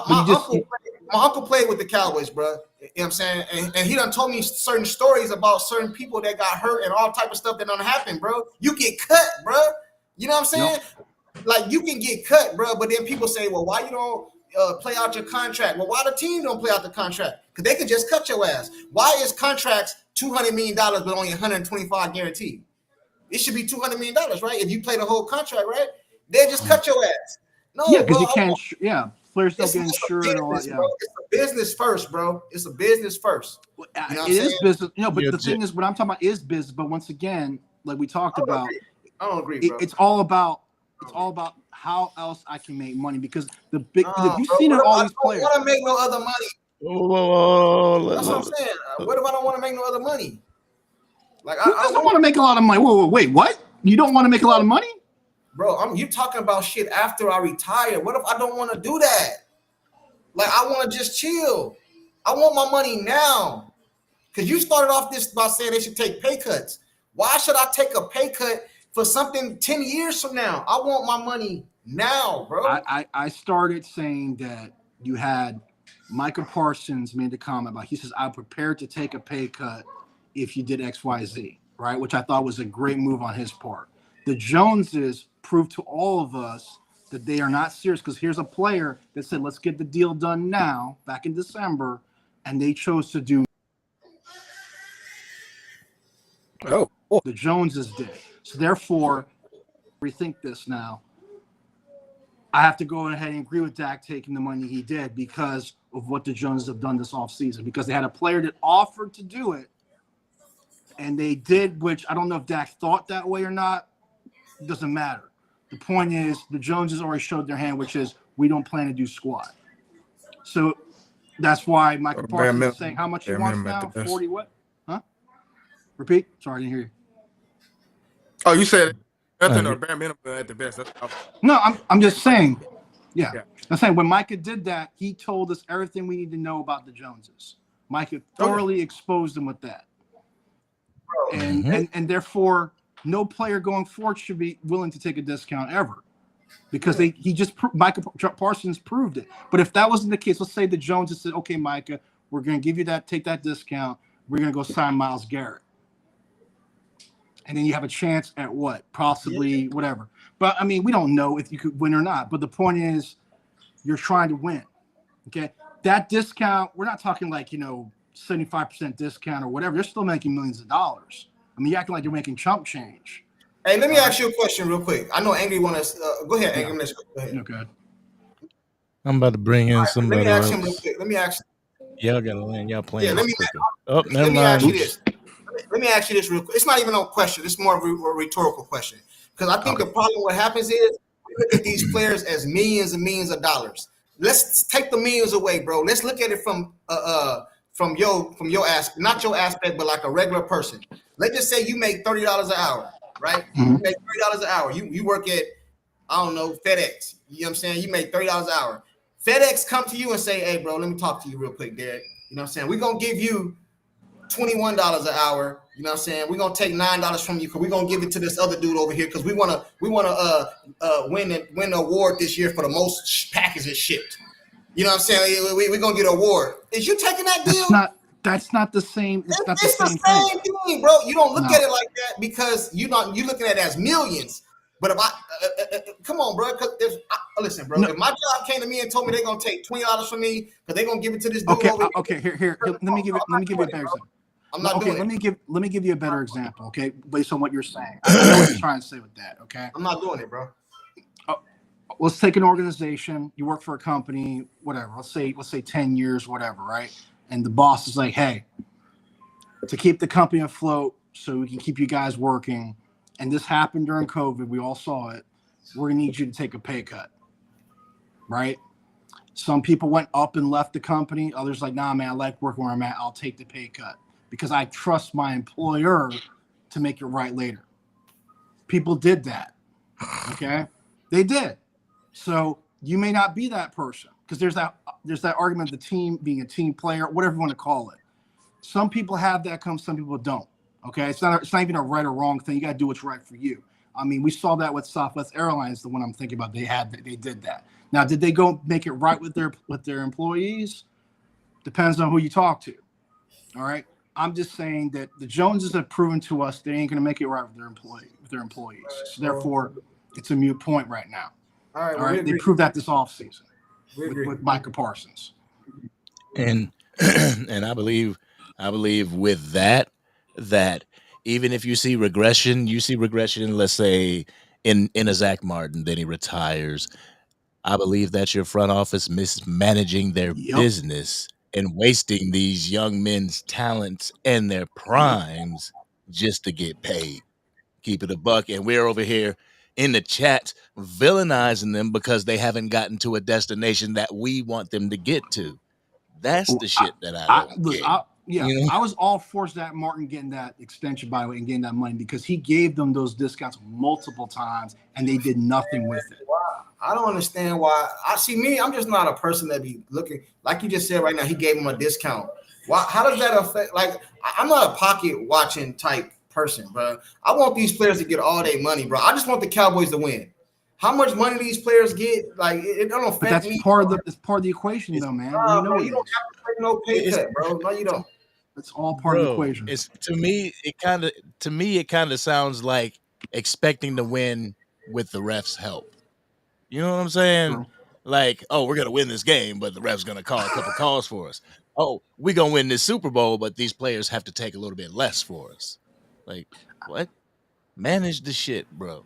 uncle played with the Cowboys, bro. You know what I'm saying? And he done told me certain stories about certain people that got hurt and all type of stuff that done happen, bro. You get cut, bro. You know what I'm saying? Yep. Like, you can get cut, bro. But then people say, well, why you don't play out your contract? Well, why the team don't play out the contract? Because they could just cut your ass. Why is contracts $200 million but only 125 guaranteed? It should be $200 million, right? If you play the whole contract, right? They just cut your ass. No, yeah, because you can't. Players don't get insured and all that. Yeah. It's a business first, bro. It's a business first. You know it is business. But the thing is, what I'm talking about is business. But once again, like we talked about, I don't agree, bro. It's all about how else I can make money, because the big you've seen it all these players. I don't want to make no other money. That's what I'm saying. What if I don't want to make no other money? Like, Who doesn't want to make a lot of money? Wait, what? You don't want to make a lot of money? Bro, you talking about shit after I retire. What if I don't want to do that? Like, I want to just chill. I want my money now. Because you started off this by saying they should take pay cuts. Why should I take a pay cut for something 10 years from now? I want my money now, bro. I started saying that you had Micah Parsons made the comment about, he says, I'm prepared to take a pay cut if you did XYZ, right? Which I thought was a great move on his part. The Joneses proved to all of us that they are not serious, because here's a player that said, let's get the deal done now, back in December, and they chose to do. The Joneses did. So therefore, rethink this now. I have to go ahead and agree with Dak taking the money he did because of what the Joneses have done this offseason, because they had a player that offered to do it, and they did, which I don't know if Dak thought that way or not. It doesn't matter. The point is, the Joneses already showed their hand, which is we don't plan to do squat. So that's why Michael Parsons is saying how much he wants now. 40 what? Huh? Repeat. Sorry, I didn't hear you. Oh, you said nothing or bare minimum at the best. No, I'm just saying. Yeah. I'm saying when Micah did that, he told us everything we need to know about the Joneses. Micah thoroughly exposed them with that. And therefore, no player going forward should be willing to take a discount ever, because Micah Parsons proved it. But if that wasn't the case, let's say the Joneses said, okay, Micah, we're going to give you take that discount. We're going to go sign Myles Garrett. And then you have a chance at what? Possibly whatever. But I mean, we don't know if you could win or not. But the point is, you're trying to win. Okay. That discount, we're not talking like, 75% discount or whatever. You're still making millions of dollars. I mean, you're acting like you're making chump change. Hey, let me ask you a question real quick. I know Angry wants to go ahead, Angry. Let's go ahead. Okay. I'm about to bring in somebody Let me ask else. him real quick. Let me ask. Y'all gotta land. Y'all playing. Yeah, let me never mind. ask you this. Let me ask you this real quick. It's not even a question. It's more of a rhetorical question. Because I think the problem what happens is we look at these players as millions and millions of dollars. Let's take the millions away, bro. Let's look at it from your aspect, not your aspect, but like a regular person. Let's just say you make $30 an hour, right? Mm-hmm. You make $30 an hour. You work at, I don't know, FedEx. You know what I'm saying? You make $30 an hour. FedEx come to you and say, hey, bro, let me talk to you real quick, Derek. You know what I'm saying? We're going to give you $21 an hour. You know what I'm saying? We're going to take $9 from you because we're going to give it to this other dude over here because we want to win the award this year for the most packages shipped. You know what I'm saying? We're going to get an award. Is you taking that deal? That's not the same. It's not the same thing, bro. You don't look at it like that because you're looking at it as millions. But if come on, bro. Listen, bro. If my job came to me and told me they're gonna take $20 from me because they're gonna give it to this dude over here. Okay. Here. Let me give you a better example. I'm not doing it. Let me give you a better example. Okay, based on what you're saying, I know what you're trying to say with that. Okay. I'm not doing it, bro. Let's take an organization. You work for a company, whatever. Let's say 10 years, whatever, right? And the boss is like, hey, to keep the company afloat so we can keep you guys working, and this happened during COVID, we all saw it, we're going to need you to take a pay cut, right? Some people went up and left the company. Others like, nah, man, I like working where I'm at. I'll take the pay cut because I trust my employer to make it right later. People did that, okay? They did. So you may not be that person. because there's that argument of the team being a team player, whatever you want to call it. Some people have that come, some people don't. Okay, it's not even a right or wrong thing. You got to do what's right for you. I mean, we saw that with Southwest Airlines, the one I'm thinking about. They did that. Now, did they go make it right with their employees? Depends on who you talk to. All right. I'm just saying that the Joneses have proven to us they ain't going to make it right with their employees. So therefore, it's a moot point right now. All right. They proved that this offseason with Micah Parsons. And and I believe with that even if you see regression, let's say in a Zach Martin, then he retires. I believe that's your front office mismanaging their business and wasting these young men's talents and their primes just to get paid. Keep it a buck. And we're over here in the chat villainizing them because they haven't gotten to a destination that we want them to get to. That's the shit that I don't get. I was all for Zach Martin getting that extension, by the way, and getting that money because he gave them those discounts multiple times and they did nothing with it. I don't understand why. I'm just not a person that be looking, like you just said right now, he gave him a discount. Why? How does that affect? Like, I'm not a pocket watching type person, bro. I want these players to get all their money, bro. I just want the Cowboys to win. How much money these players get, like, it don't affect but that's me. It's part of the equation, though, man. You don't have to take no pay cut, bro. No, you don't. It's all part of the equation. To me, it kind of sounds like expecting to win with the refs' help. You know what I'm saying? True. Like, oh, we're gonna win this game, but the ref's gonna call a couple calls for us. Oh, we're gonna win this Super Bowl, but these players have to take a little bit less for us. Like, what? Manage the shit, bro.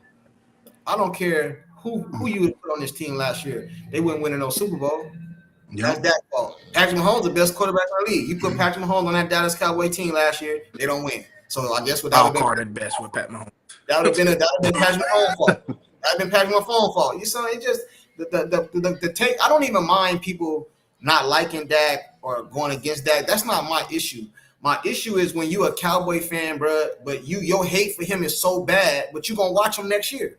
I don't care who you would put on this team last year. They wouldn't win no Super Bowl. That's that fault. Patrick Mahomes, the best quarterback in the league. You put Patrick Mahomes on that Dallas Cowboy team last year, they don't win. So I guess without the best with Pat Mahomes. That would have been Patrick Mahomes' fault. That would have been Patrick Mahomes' fault. You saw it just the take. I don't even mind people not liking Dak or going against Dak. That's not my issue. My issue is when you a Cowboy fan, bro, but your hate for him is so bad, but you gonna watch him next year.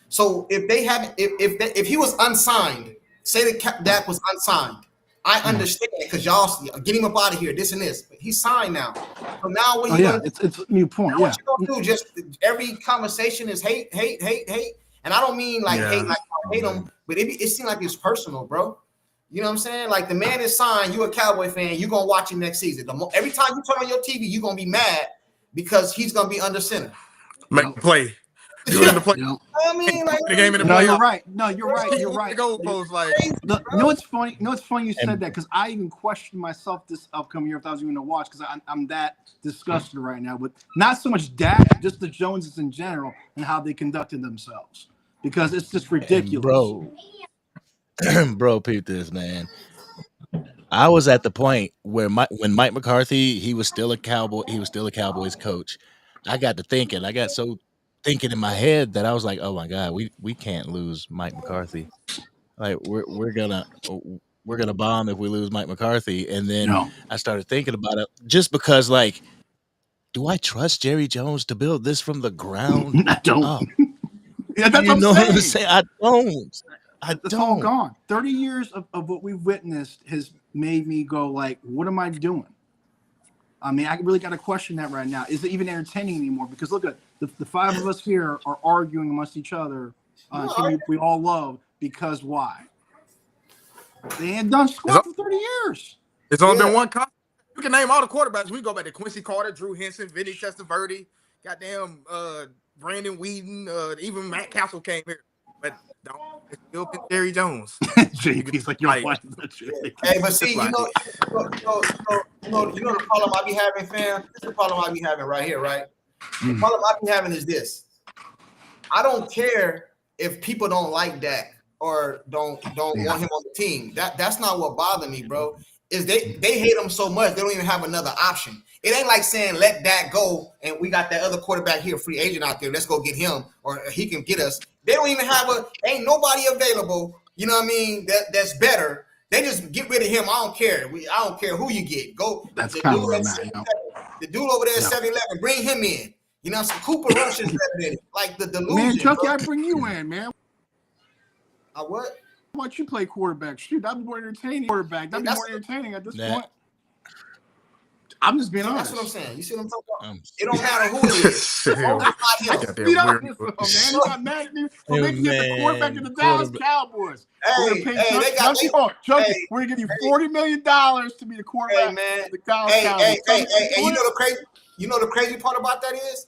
So if he was unsigned, say that Dak was unsigned, I understand because y'all get him up out of here, this and this. But he's signed now. So now when it's a new point. What you gonna do? Just every conversation is hate. And I don't mean like hate like I hate him, but it seems like it's personal, bro. You know what I'm saying? Like the man is signed, you a Cowboy fan, you're gonna watch him next season. Every time you turn on your TV, you're gonna be mad because he's gonna be under center. Make a play. Do it in the play. I mean, like, the game in the playoff. You're right. No, you're right. You're right. The goalpost, like, it's funny. It's funny you said that because I even questioned myself this upcoming year if I was even going to watch because I'm that disgusted right now with not so much Dak, just the Joneses in general and how they conducted themselves because it's just ridiculous. Bro, peep this, man. I was at the point where when Mike McCarthy, he was still a Cowboy. He was still a Cowboys coach. I got to thinking. I got so thinking in my head that I was like, oh my God, we can't lose Mike McCarthy. Like we're gonna bomb if we lose Mike McCarthy. And then I started thinking about it just because, like, do I trust Jerry Jones to build this from the ground I don't. up? Yeah, that's you know what what I'm saying? I don't. It's all gone. 30 years of what we've witnessed has made me go like, what am I doing? I mean, I really got to question that right now. Is it even entertaining anymore? Because look at the five of us here are arguing amongst each other on a team we all love because why? They ain't done squat for 30 years. It's only been one constant. You can name all the quarterbacks. We go back to Quincy Carter, Drew Henson, Vinny Testaverde, goddamn Brandon Whedon, even Matt Castle came here. But it's still been Jerry Jones. He's like, you're right. Hey, but see, you know the problem I be having, fam? This is the problem I be having right here, right? The problem I be having is this. I don't care if people don't like Dak or don't want him on the team. That's not what bothers me, bro. Is they hate him so much they don't even have another option. It ain't like saying let Dak go and we got that other quarterback here, free agent out there. Let's go get him or he can get us. They don't even have ain't nobody available. You know what I mean? That's better. They just get rid of him. I don't care. I don't care who you get. Go. That's kind of where I'm at. The dude over there at 7-Eleven, bring him in. You know, some Cooper Rush is better than it. Like the delusion. Man, Junkie, I bring you in, man. What? Why don't you play quarterback? Shoot, that'd be more entertaining. Quarterback, that'd be more entertaining at this point. I'm just being honest. That's what I'm saying. You see what I'm talking about? It don't matter who it is. As long as it's not him. Be honest, man. You got mad at me for making him the quarterback of the Dallas Cowboys. Hey, Junkie, we're gonna give you $40 million to be the quarterback of the Dallas Cowboys. Hey, you know the crazy part about that is?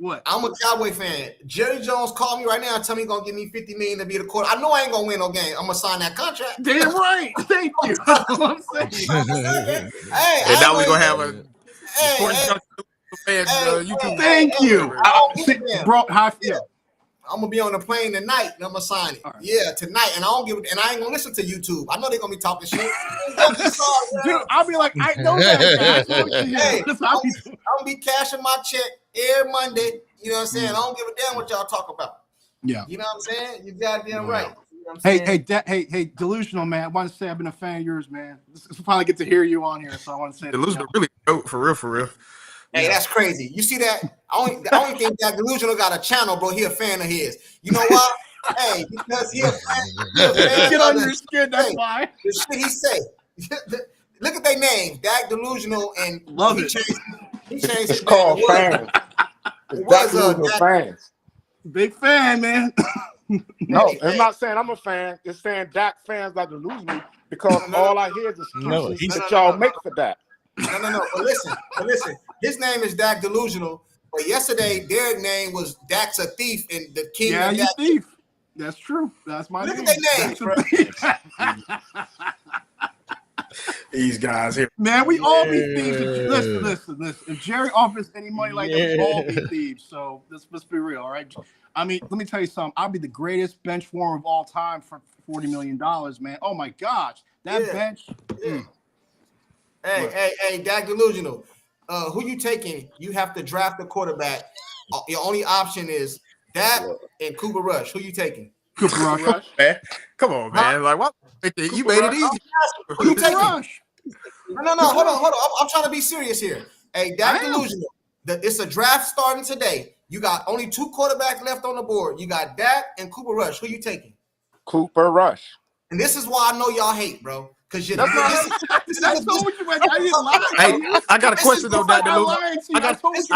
What? I'm a Cowboy fan. Jerry Jones called me right now and tell me he's gonna give me $50 million to be the quarterback. I know I ain't gonna win no game. I'm gonna sign that contract. Damn right. Thank you. That's what I'm saying. And now we're gonna have a YouTube. Thank you. Bro, how I feel. I'm gonna be on the plane tonight and I'm gonna sign it. Right. Yeah, tonight. And I ain't gonna listen to YouTube. I know they're gonna be talking shit. Dude, I'll be like, I know that. Hey, I'm gonna be cashing my check every Monday. You know what I'm saying? I don't give a damn what y'all talk about. Yeah. You know what I'm saying? You goddamn right. You know Hey, Delusional, man. I want to say I've been a fan of yours, man. This finally get to hear you on here, so I want to say Delusional really dope, for real. Hey, that's crazy. You see that? I only think that Delusional got a channel, bro. He a fan of his. You know why? Hey, because he a fan. Get on your skin, that's why. The shit he say. Look at their names, Dak Delusional, and love it. He changed it's called fans. It was fans. Big fan, man. No, it's not saying I'm a fan. It's saying Dak fans are delusional because all I hear is excuses that y'all make for that. No. But listen. His name is Dak Delusional. But yesterday, their name was Dak's a thief and the king. Yeah, of you thief. That's true. That's my name. Look at their names, bro. These guys here, man. We all be thieves. Listen. If Jerry offers any money like that, we all be thieves. So let's be real, all right? I mean, let me tell you something. I'll be the greatest bench warmer of all time for $40 million, man. Oh my gosh, that bench. Yeah. Hey, Dak Delusional. Who you taking? You have to draft a quarterback. Your only option is Dak and Cooper Rush. Who you taking? Cooper Rush. Man. Come on, man. Like what? You made it easy. Who you taking? Rush. No. Hold on. I'm trying to be serious here. Hey, Dak Delusional. It's a draft starting today. You got only 2 quarterbacks left on the board. You got Dak and Cooper Rush. Who you taking? Cooper Rush. And this is why I know y'all hate, bro. Because you're I got a question though, Dak Delusional. I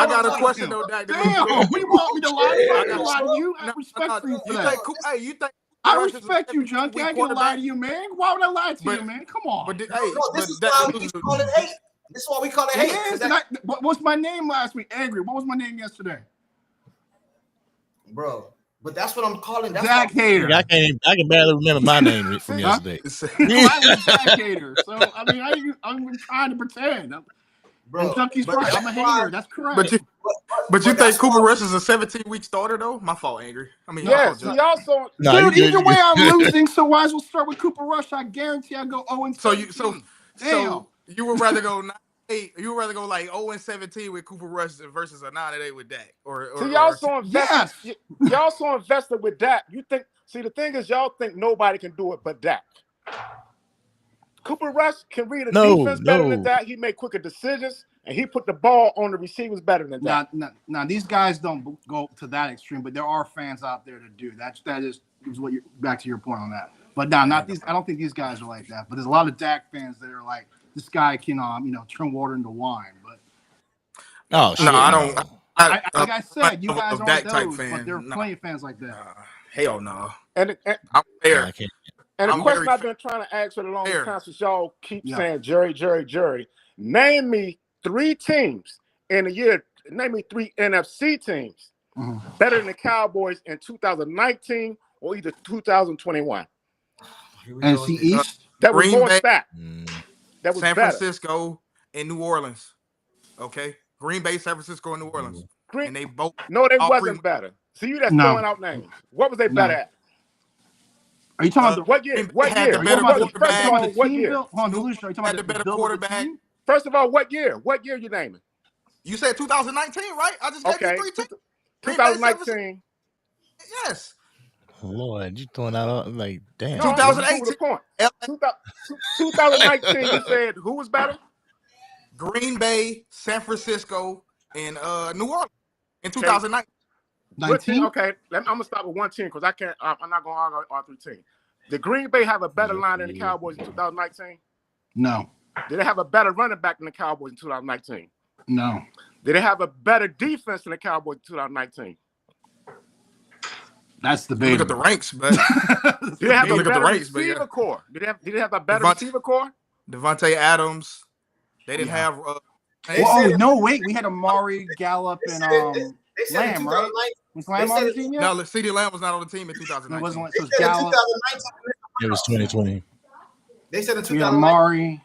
got a question though, Dak Delusional. Damn, we want me to lie to you. I respect you for that. You think I respect you, Junkie. I ain't gonna lie to you, man. Why would I lie to you, man? Come on. This is why we call it hate. This is why we call it hate. What's my name last week? Angry. What was my name yesterday? Bro. But that's what I'm calling. Dak Hater. I can barely remember my name from yesterday. I was Dak Hater. So I mean, I'm trying to pretend. Bro, Junkie's right. I'm a hater. That's correct. But you think Cooper Rush is a 17-week starter though? My fault, Angry. I mean, yes. He also, dude. Either way, I'm losing. So why as well start with Cooper Rush? I guarantee I go 0-17. So you would rather go 9-8? You would rather go like 0-17 with Cooper Rush versus a 9-8 with Dak? So y'all so invested. Y'all so invested with Dak. You think? See, the thing is, y'all think nobody can do it but Dak. Cooper Rush can read a defense better than that. He make quicker decisions, and he put the ball on the receivers better than that. Now, these guys don't go to that extreme, but there are fans out there that do. That is what you're back to your point on that. But not these. I don't think these guys are like that. But there's a lot of Dak fans that are like, this guy can turn water into wine. But I don't. Like I said, you guys aren't those, but there are plenty of fans like that. Hell no. And I'm fair. And the question I've been trying to ask for the longest time, since y'all keep saying Jerry. Name me 3 teams in a year. Name me 3 NFC teams better than the Cowboys in 2019 or either 2021. NFC East. That was more stacked. That was San better. Francisco and New Orleans. Okay, Green Bay, San Francisco, and New Orleans. And they both. No, they wasn't better. So you just throwing out names. What was they better at? Are you talking about what year? What year? What year? Hold on, Delusion. Are you talking about the better quarterback? First of all, what year? What year you naming? You said 2019, right? I just gave you 3 teams. 2019. Yes. Lord, you throwing out like damn. 2018. 2019. You said who was better? Green Bay, San Francisco, and New Orleans in 2019. 19? Okay, I'm gonna stop with one team because I can't. I'm not gonna argue all 3 teams. Did Green Bay have a better line than the Cowboys in 2019? No. Did they have a better running back than the Cowboys in 2019? No. Did they have a better defense than the Cowboys in 2019? That's the Look at the ranks, but Did they have a look at the better ranks, but receiver yeah. core? Did they have a better Devont- receiver core? Devontae Adams. They didn't have. No, wait. We had Amari, Gallup, and They said Lamb, right? Was Lamb on the team yet? No, CeeDee Lamb was not on the team in 2019. It wasn't. They So said in Gallup. 2019. It was 2020. They said in We had 2019. Amari.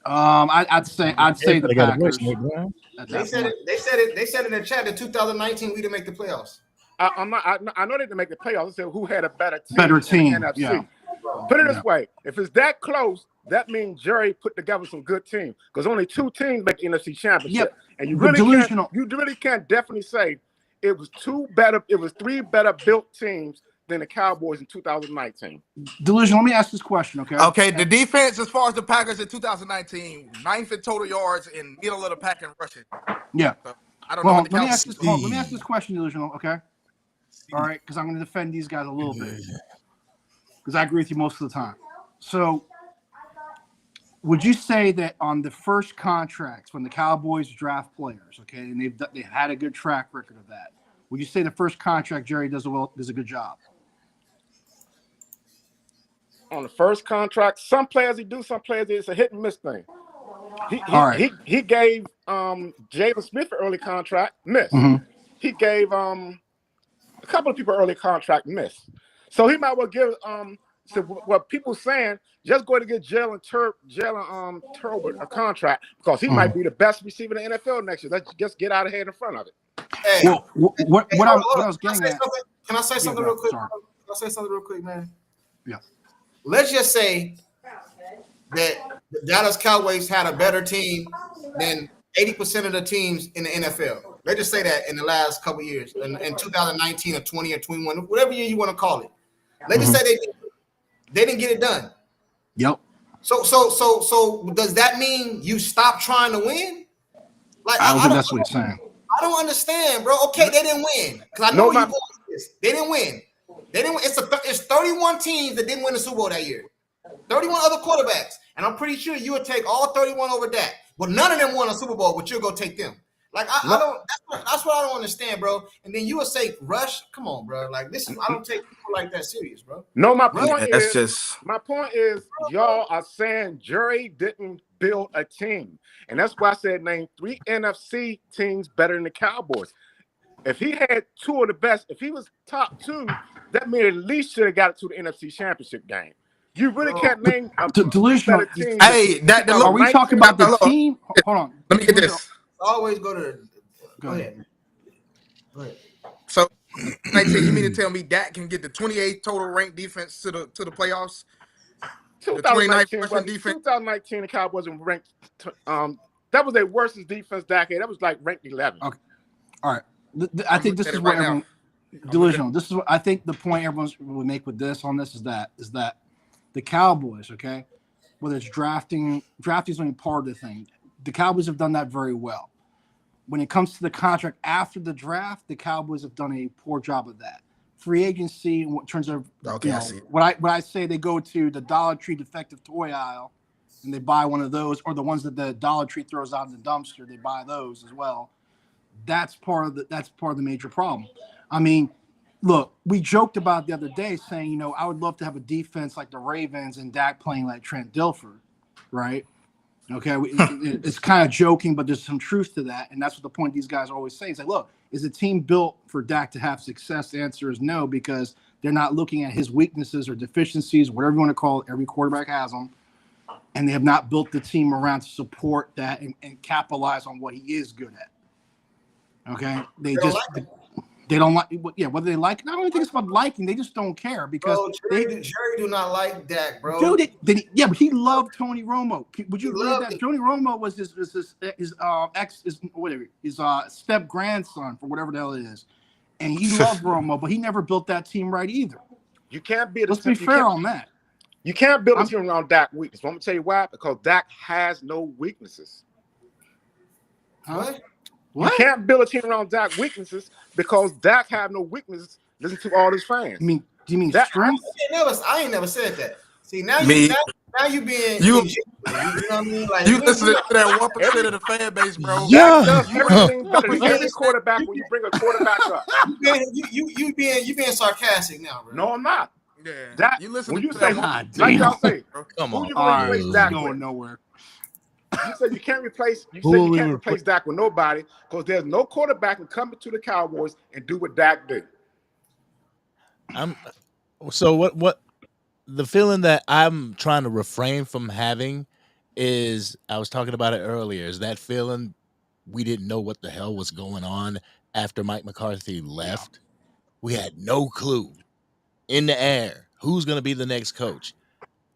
I'd say the They got a voice, Packers. Nick Brown. They said it in the chat in 2019 we didn't make the playoffs. I know they didn't make the playoffs. I said who had a better team? Better team, in the NFC. yeah. Put it this way: if it's that close, that means Jerry put together some good teams. Because only 2 teams make the NFC Championship, Yep. and you But really can't definitely say it was 3 better built teams than the Cowboys in 2019. Delusion. Let me ask this question, okay? Okay, the defense as far as the Packers in 2019, 9th in total yards and middle of the pack in rushing. Yeah. So, I don't know Well, what the let me Cowboys. ask this question, Delusional, okay? All right, because I'm going to defend these guys a little bit. Because I agree with you most of the time. So, would you say that on the first contracts, when the Cowboys draft players, okay, and they've had a good track record of that, would you say the first contract Jerry does a good job? On the first contract, some players he do, some players it's a hit and miss thing. He gave Jalen Smith an early contract, miss. Mm-hmm. He gave a couple of people early contract, miss. So he might well give so what people saying, just go to get Jalen Turbot a contract because he might be the best receiver in the NFL next year. Let's just get out of here in front of it. Hey, Well, what I was getting at. Can I say something real quick? Sorry. Can I say something real quick, man? Yeah. Let's just say that the Dallas Cowboys had a better team than 80% of the teams in the NFL. Let's just say that in the last couple of years, in 2019 or 20 or 21, whatever year you want to call it. Let's just say they didn't get it done. Yep. So does that mean you stop trying to win? Like I don't think that's what he's saying. I don't understand, bro. Okay, they didn't win because I know you believe this. They didn't win. They didn't. It's 31 teams that didn't win the Super Bowl that year. 31 other quarterbacks, and I'm pretty sure you would take all 31 over that. But none of them won a Super Bowl, but you'll go take them. Like I don't. That's what I don't understand, bro. And then you would say rush. Come on, bro. Like this is. I don't take people like that serious, bro. No, my point is y'all are saying Jerry didn't build a team, and that's why I said name 3 NFC teams better than the Cowboys. If he had 2 of the best, if he was top 2, that means at least should have got it to the NFC Championship game. You really can't name a delusional team. Hey, are we talking about the team? Hold on. Let me get this. Always go to. Go ahead. So, 19, you mean to tell me Dak can get the 28th total ranked defense to the playoffs? The 29th rushing defense. 2019, the Cowboys were ranked. That was their worst defense decade. That was like ranked 11. Okay. All right. I think this is what everyone delusional. This is what I think the point everyone would make with this is that the Cowboys, okay, whether it's drafting is only part of the thing. The Cowboys have done that very well. When it comes to the contract after the draft, the Cowboys have done a poor job of that. Free agency, in terms of what I say, they go to the Dollar Tree defective toy aisle and they buy one of those, or the ones that the Dollar Tree throws out in the dumpster, they buy those as well. That's part of the major problem. I mean, look, we joked about the other day saying, I would love to have a defense like the Ravens and Dak playing like Trent Dilfer, right? Okay, it's kind of joking, but there's some truth to that, and that's what the point these guys always say. It's like, look, is the team built for Dak to have success? The answer is no, because they're not looking at his weaknesses or deficiencies, whatever you want to call it. Every quarterback has them, and they have not built the team around to support that and capitalize on what he is good at. Okay, they don't like, whether they like it. I don't even think it's about liking. They just don't care because Jerry do not like Dak, bro. Dude, but he loved Tony Romo. Would you believe that? Tony Romo was his step grandson for whatever the hell it is, and he loved Romo, but he never built that team right either. You can't build. Let's be fair on that. You can't build a team around Dak weakness. I'm gonna tell you why. Because Dak has no weaknesses. Huh? What? You can't build a team around Dak weaknesses because Dak have no weaknesses. Listen to all his fans. I mean, Do you mean That- strength? I ain't never said that. See, now Me- you being You- ingenuous. You know what I mean? Like You listening to that 1% of the fan base, bro. Dak does You everything better than you every ain't- quarterback when you bring a quarterback up. you being sarcastic now, bro. No, I'm not. Yeah. Dak, You listen when to you that say, God like damn. y'all say, Come who on, you All gonna right, replace it's Dak going with? nowhere. You said you can't replace. You Who said will you we can't replace Dak with nobody because there's no quarterback who come to the Cowboys and do what Dak did. So what the feeling that I'm trying to refrain from having is, I was talking about it earlier, is that feeling we didn't know what the hell was going on after Mike McCarthy left. We had no clue in the air who's going to be the next coach.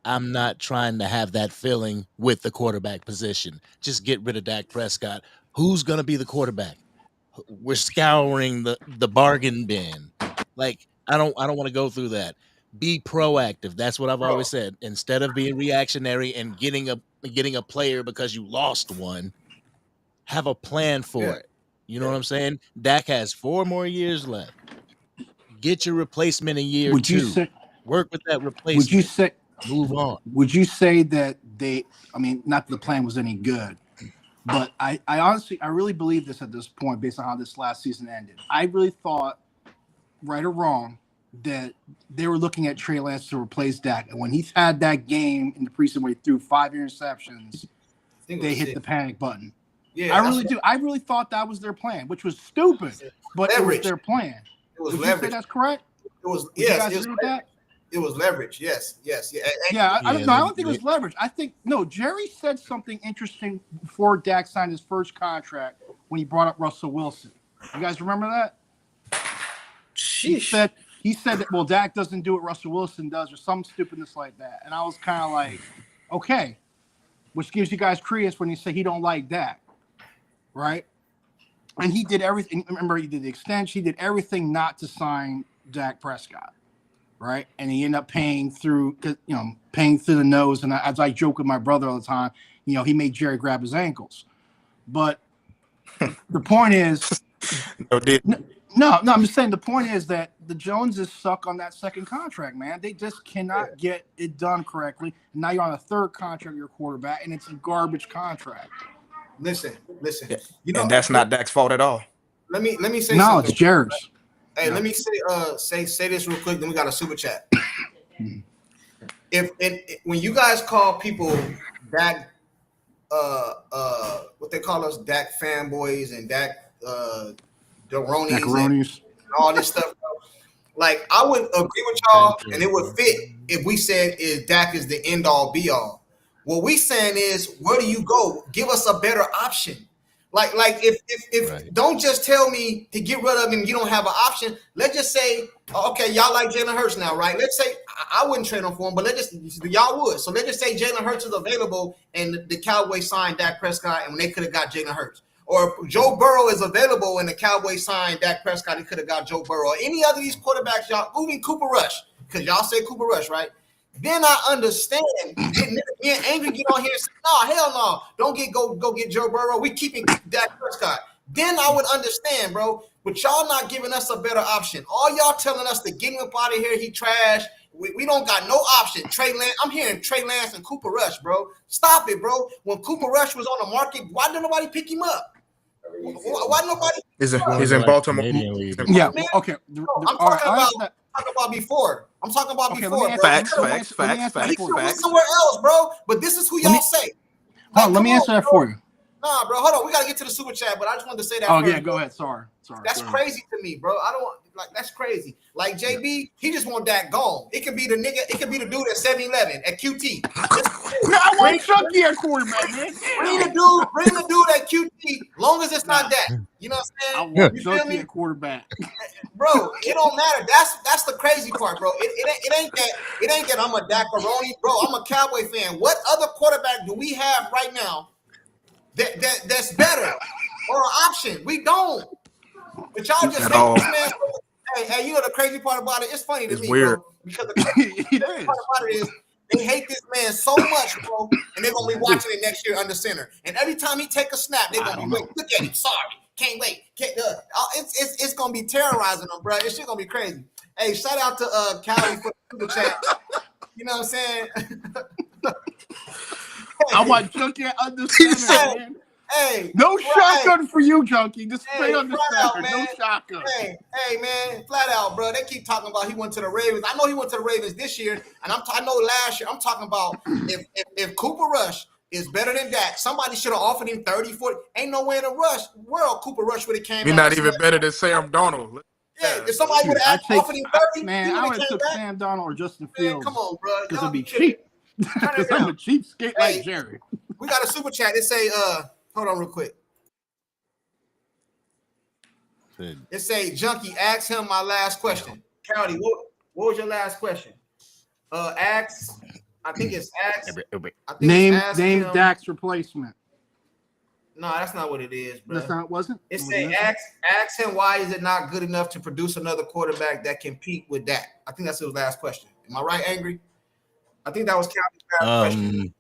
I'm not trying to have that feeling with the quarterback position. Just get rid of Dak Prescott. Who's going to be the quarterback? We're scouring the bargain bin. Like, I don't want to go through that. Be proactive. That's what I've always said. Instead of being reactionary and getting a player because you lost one, have a plan for it. You know what I'm saying? Dak has 4 more years left. Get your replacement in year 2. Work with that replacement. Move on. Would you say that not that the plan was any good, but I honestly, I really believe this at this point based on how this last season ended. I really thought, right or wrong, that they were looking at Trey Lance to replace Dak. And when he's had that game in the preseason where he threw 5 interceptions, they hit the panic button. Yeah, I really do. I really thought that was their plan, which was stupid, but it was their plan. Would you say that's correct? It was. Would you guys agree with that? It was leverage. Yes. I don't think it was leverage. I think Jerry said something interesting before Dak signed his first contract when he brought up Russell Wilson. You guys remember that? He said that Dak doesn't do what Russell Wilson does, or some stupidness like that. And I was kind of like, okay, which gives you guys credence when you say he don't like Dak, right? And he did everything. Remember, he did the extension. He did everything not to sign Dak Prescott. Right, and he ended up paying through the nose. And as I joke with my brother all the time, he made Jerry grab his ankles. But the point is, no, I'm just saying the point is that the Joneses suck on that second contract, man. They just cannot get it done correctly. And now you're on a third contract, your quarterback, and it's a garbage contract. Listen. And that's not Dak's fault at all. Let me say no, something. It's Jared's. Hey, let me say this real quick. Then we got a super chat. When you guys call people Dak, what they call us, Dak fanboys and Dak Daronis and all this stuff, like I would agree with y'all, and it would fit if we said Dak is the end all be all. What we saying is, where do you go? Give us a better option. Like if Right. Don't just tell me to get rid of him. You don't have an option. Let's just say, okay, y'all like Jalen Hurts now, right? Let's say I wouldn't trade him for him, but y'all would. So let's just say Jalen Hurts is available and the Cowboys signed Dak Prescott, and when they could have got Jalen Hurts, or Joe Burrow is available and the Cowboys signed Dak Prescott, he could have got Joe Burrow. Or any other of these quarterbacks, y'all, moving Cooper Rush, because y'all say Cooper Rush, right? Then I understand. Getting angry, get on here and say, no, hell no. Don't go get Joe Burrow. We keeping Dak Prescott. Then I would understand, bro. But y'all not giving us a better option. All y'all telling us to get him up out of here. He trash. We don't got no option. Trey Lance. I'm hearing Trey Lance and Cooper Rush, bro. Stop it, bro. When Cooper Rush was on the market, why didn't nobody pick him up? Why nobody? He's in Baltimore. Yeah. Okay. I'm talking about before. I'm talking about before. Facts. Somewhere else, bro. But this is who y'all say. Let me answer that for you. Nah, bro. Hold on. We gotta get to the super chat, but I just wanted to say that. Oh first, yeah, go ahead. Sorry. That's crazy to me, bro. I don't like. That's crazy. Like JB, he just want that gone. It could be the nigga. It could be the dude at 7-Eleven at QT. I want Junkie at quarterback, man. Bring the dude at QT. Long as it's not that. You know what I'm saying? I want Junkie at quarterback. Bro, it don't matter. That's the crazy part, bro. It ain't that I'm a Dakaroni, bro. I'm a Cowboy fan. What other quarterback do we have right now that's better or an option? We don't. But y'all just hate this man. Hey, you know the crazy part about it? It's funny to me, weird. bro. Because the crazy part about it is they hate this man so much, bro, and they're gonna be watching it next year under center. And every time he take a snap, they're gonna be waiting. Look at him, sorry, can't wait. It's gonna be terrorizing them, bro. This shit gonna be crazy. Hey, shout out to Callie for the super chat. You know what I'm saying? I want Junkie under center, man. Hey, no shotgun for you, Junkie. Just straight under out, center. man. No shotgun. Hey, man, flat out, bro. They keep talking about he went to the Ravens. I know he went to the Ravens this year, and I know last year. I'm talking about if Cooper Rush is better than Dak, somebody should have offered him 30, 40. Ain't no way in the world Cooper Rush would have came. You're not even better than Sam Darnold. Yeah, if somebody would have offered him 30, man, I would have took Sam Darnold or Justin Fields. Man, come on, bro. Because it'd be cheap. Because I'm a cheapskate like Jerry. We got a super chat. They say, hold on real quick. It say, Junkie, ask him my last question. Cowdy, what was your last question? I think it's ask. Name Dak's replacement. No, that's not what it is, bro. That's not, wasn't? It say ask him why is it not good enough to produce another quarterback that can compete with Dak. I think that's his last question. Am I right, Angry? I think that was Cowdy's last question.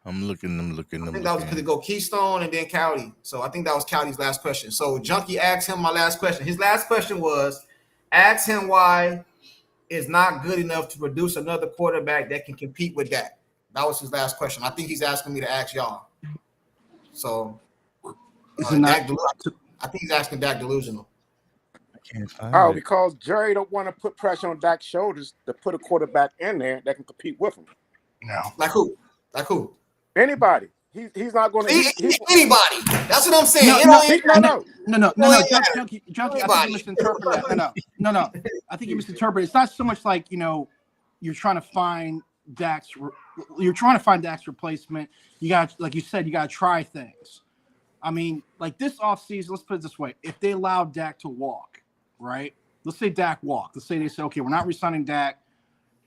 I'm looking. I think that was because it go Keystone and then Cowdy. So I think that was Cowdy's last question. So Junkie asked him my last question. His last question was, ask him why it's not good enough to produce another quarterback that can compete with Dak. That was his last question. I think he's asking me to ask y'all. So I think he's asking Dak delusional. I can't find it. Because Jerry don't want to put pressure on Dak's shoulders to put a quarterback in there that can compete with him. No. Like who? Anybody. He's not going to anybody. That's what I'm saying. No. Junkie, I think you misinterpreted that. No. I think you misinterpreted. It's not so much like, you're trying to find Dak's replacement. You got, like you said, you got to try things. I mean, like this offseason, let's put it this way. If they allow Dak to walk, right? Let's say Dak walked. Let's say they say, okay, we're not re-signing Dak.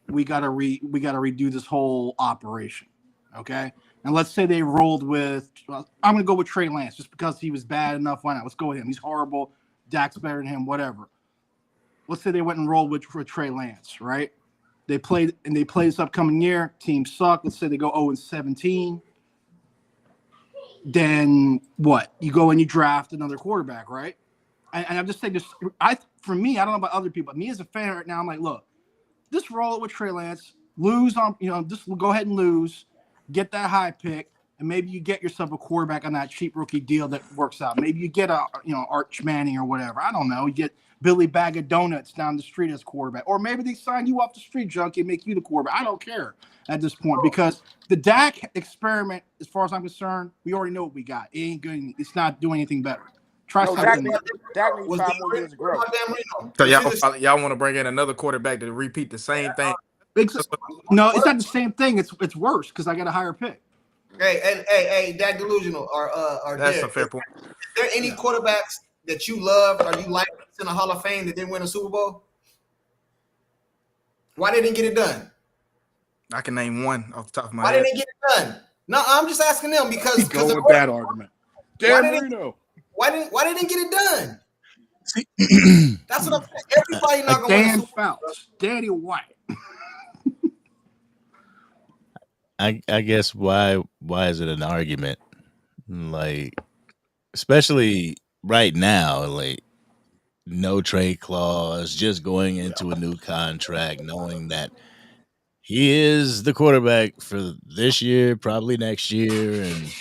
We gotta redo this whole operation. Okay. And let's say they rolled with, I'm going to go with Trey Lance just because he was bad enough. Why not? Let's go with him. He's horrible. Dak's better than him, whatever. Let's say they went and rolled with Trey Lance, right? They played this upcoming year. Team suck. Let's say they go 0-17. Then what? You go and you draft another quarterback, right? And I'm just saying this. For me, I don't know about other people, but me as a fan right now, I'm like, look, just roll it with Trey Lance. Lose on, just go ahead and lose. Get that high pick, and maybe you get yourself a quarterback on that cheap rookie deal that works out. Maybe you get Arch Manning or whatever. I don't know. You get Billy Bag of Donuts down the street as quarterback, or maybe they sign you off the street, Junkie, and make you the quarterback. I don't care at this point because the Dak experiment, as far as I'm concerned, we already know what we got. It ain't good. It's not doing anything better. Try something. Dak needs 5 more years of growth. So y'all want to bring in another quarterback to repeat the same thing? No, it's not the same thing. It's worse because I got a higher pick. Hey, Dak delusional. That's a fair point. Is there any quarterbacks that you love or you like in the Hall of Fame that didn't win a Super Bowl? Why they didn't get it done? I can name one off the top of my head. Why didn't they get it done? No, I'm just asking them because go with that argument. Why didn't get it done? That's what I'm saying. Everybody not going to Dan Fouts, Danny White. I guess why is it an argument? Like, especially right now, like no trade clause, just going into a new contract, knowing that he is the quarterback for this year, probably next year, and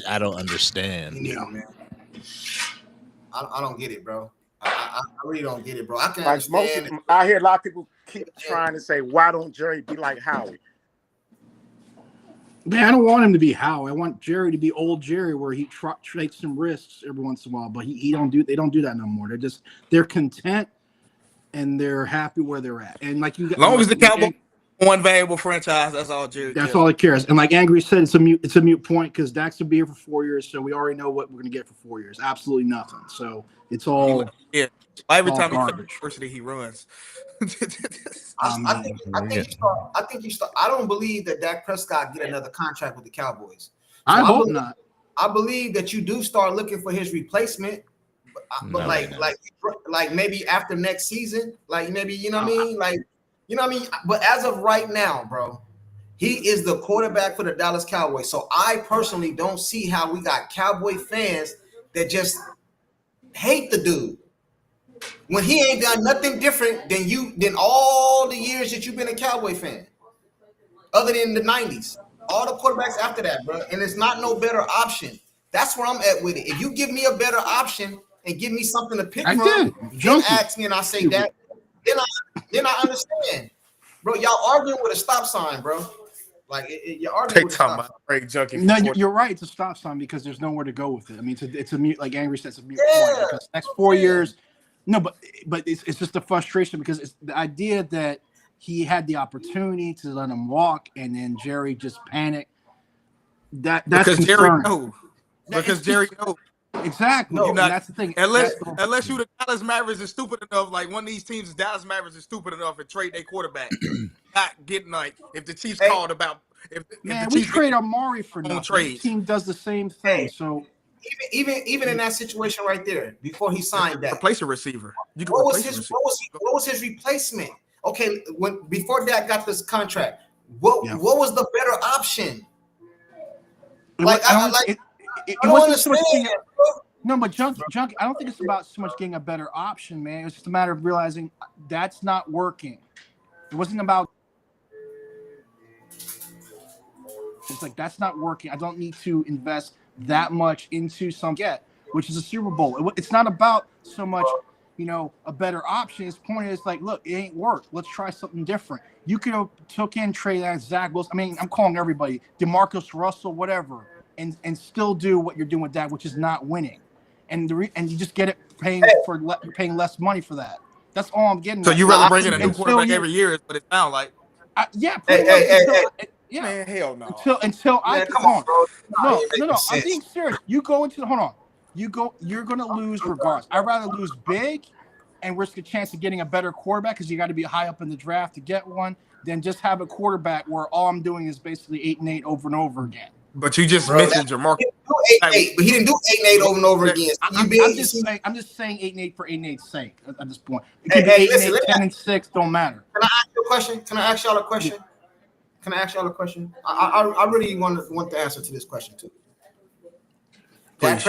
I don't understand. Man. I don't get it, bro. I really don't get it, bro. I can understand. I hear a lot of people keep trying to say, why don't Jerry be like Howie? Man, I don't want him to be Howie. I want Jerry to be old Jerry, where he takes some risks every once in a while. But they don't do that no more. They're content and they're happy where they're at. And like as long as the Cowboys one valuable franchise, that's all Jerry. That's all it cares. And like Angry said, it's a mute point because Dak's will be here for 4 years, so we already know what we're going to get for 4 years. Absolutely nothing. So it's all every time he comes to university, he runs. I think you start. I don't believe that Dak Prescott get another contract with the Cowboys. So I hope not. I believe that you do start looking for his replacement, but like maybe after next season, like maybe you know what I mean, like you know what I mean. But as of right now, bro, he is the quarterback for the Dallas Cowboys. So I personally don't see how we got Cowboy fans that just hate the dude when he ain't done nothing different than all the years that you've been a Cowboy fan, other than the 90s. All the quarterbacks after that, bro. And it's not no better option. That's where I'm at with it. If you give me a better option and give me something to pick from, then ask me and I say that, then I understand. Bro, y'all arguing with a stop sign, bro. Like you're arguing with a stop sign. Great Junkie. No, you're right. It's a stop sign because there's nowhere to go with it. I mean, it's a mute, like Angry said, it's a mute point. Because next 4 years, no, but it's just a frustration because it's the idea that he had the opportunity to let him walk and then Jerry just panicked. That's because concerning. Jerry knows. Because Jerry knows. Exactly. No, that's the thing. Unless you the Dallas Mavericks is stupid enough, like one of these teams, the Dallas Mavericks is stupid enough and trade their quarterback. Not getting like if the Chiefs called about if the we Chiefs trade Amari for nothing. Trades. The team does the same thing. So even in that situation right there, before he signed that, replace a receiver. You can what was his replacement? Okay, before Dak got this contract, what was the better option? It wasn't so much no, but Junkie, I don't think it's about so much getting a better option, man. It was just a matter of realizing that's not working. It wasn't about. It's like that's not working. I don't need to invest that much into which is a Super Bowl. It's not about so much, a better option. His point is like, look, it ain't worked. Let's try something different. You could have took in Trey Lance, Zach Wilson. I mean, I'm calling everybody, DeMarcus Russell, whatever, and still do what you're doing with that, which is not winning. And you just get it paying less money for that. That's all I'm getting. So you rather bring in a new quarterback every year, but it sounds like. Man, hell no. Until I come on, bro. No. I'm being serious. You go into you're gonna lose regardless. I'd rather lose big and risk a chance of getting a better quarterback because you got to be high up in the draft to get one, than just have a quarterback where all I'm doing is basically 8-8 over and over again. But you just mentioned Jamarcus. But he didn't do 8-8 over and over again. I'm just saying 8-8 for 8-8's sake at this point. It could be 8-8, 10-6, don't matter. Can I ask you a question? Can I ask y'all a question? I really want the answer to this question too. Dak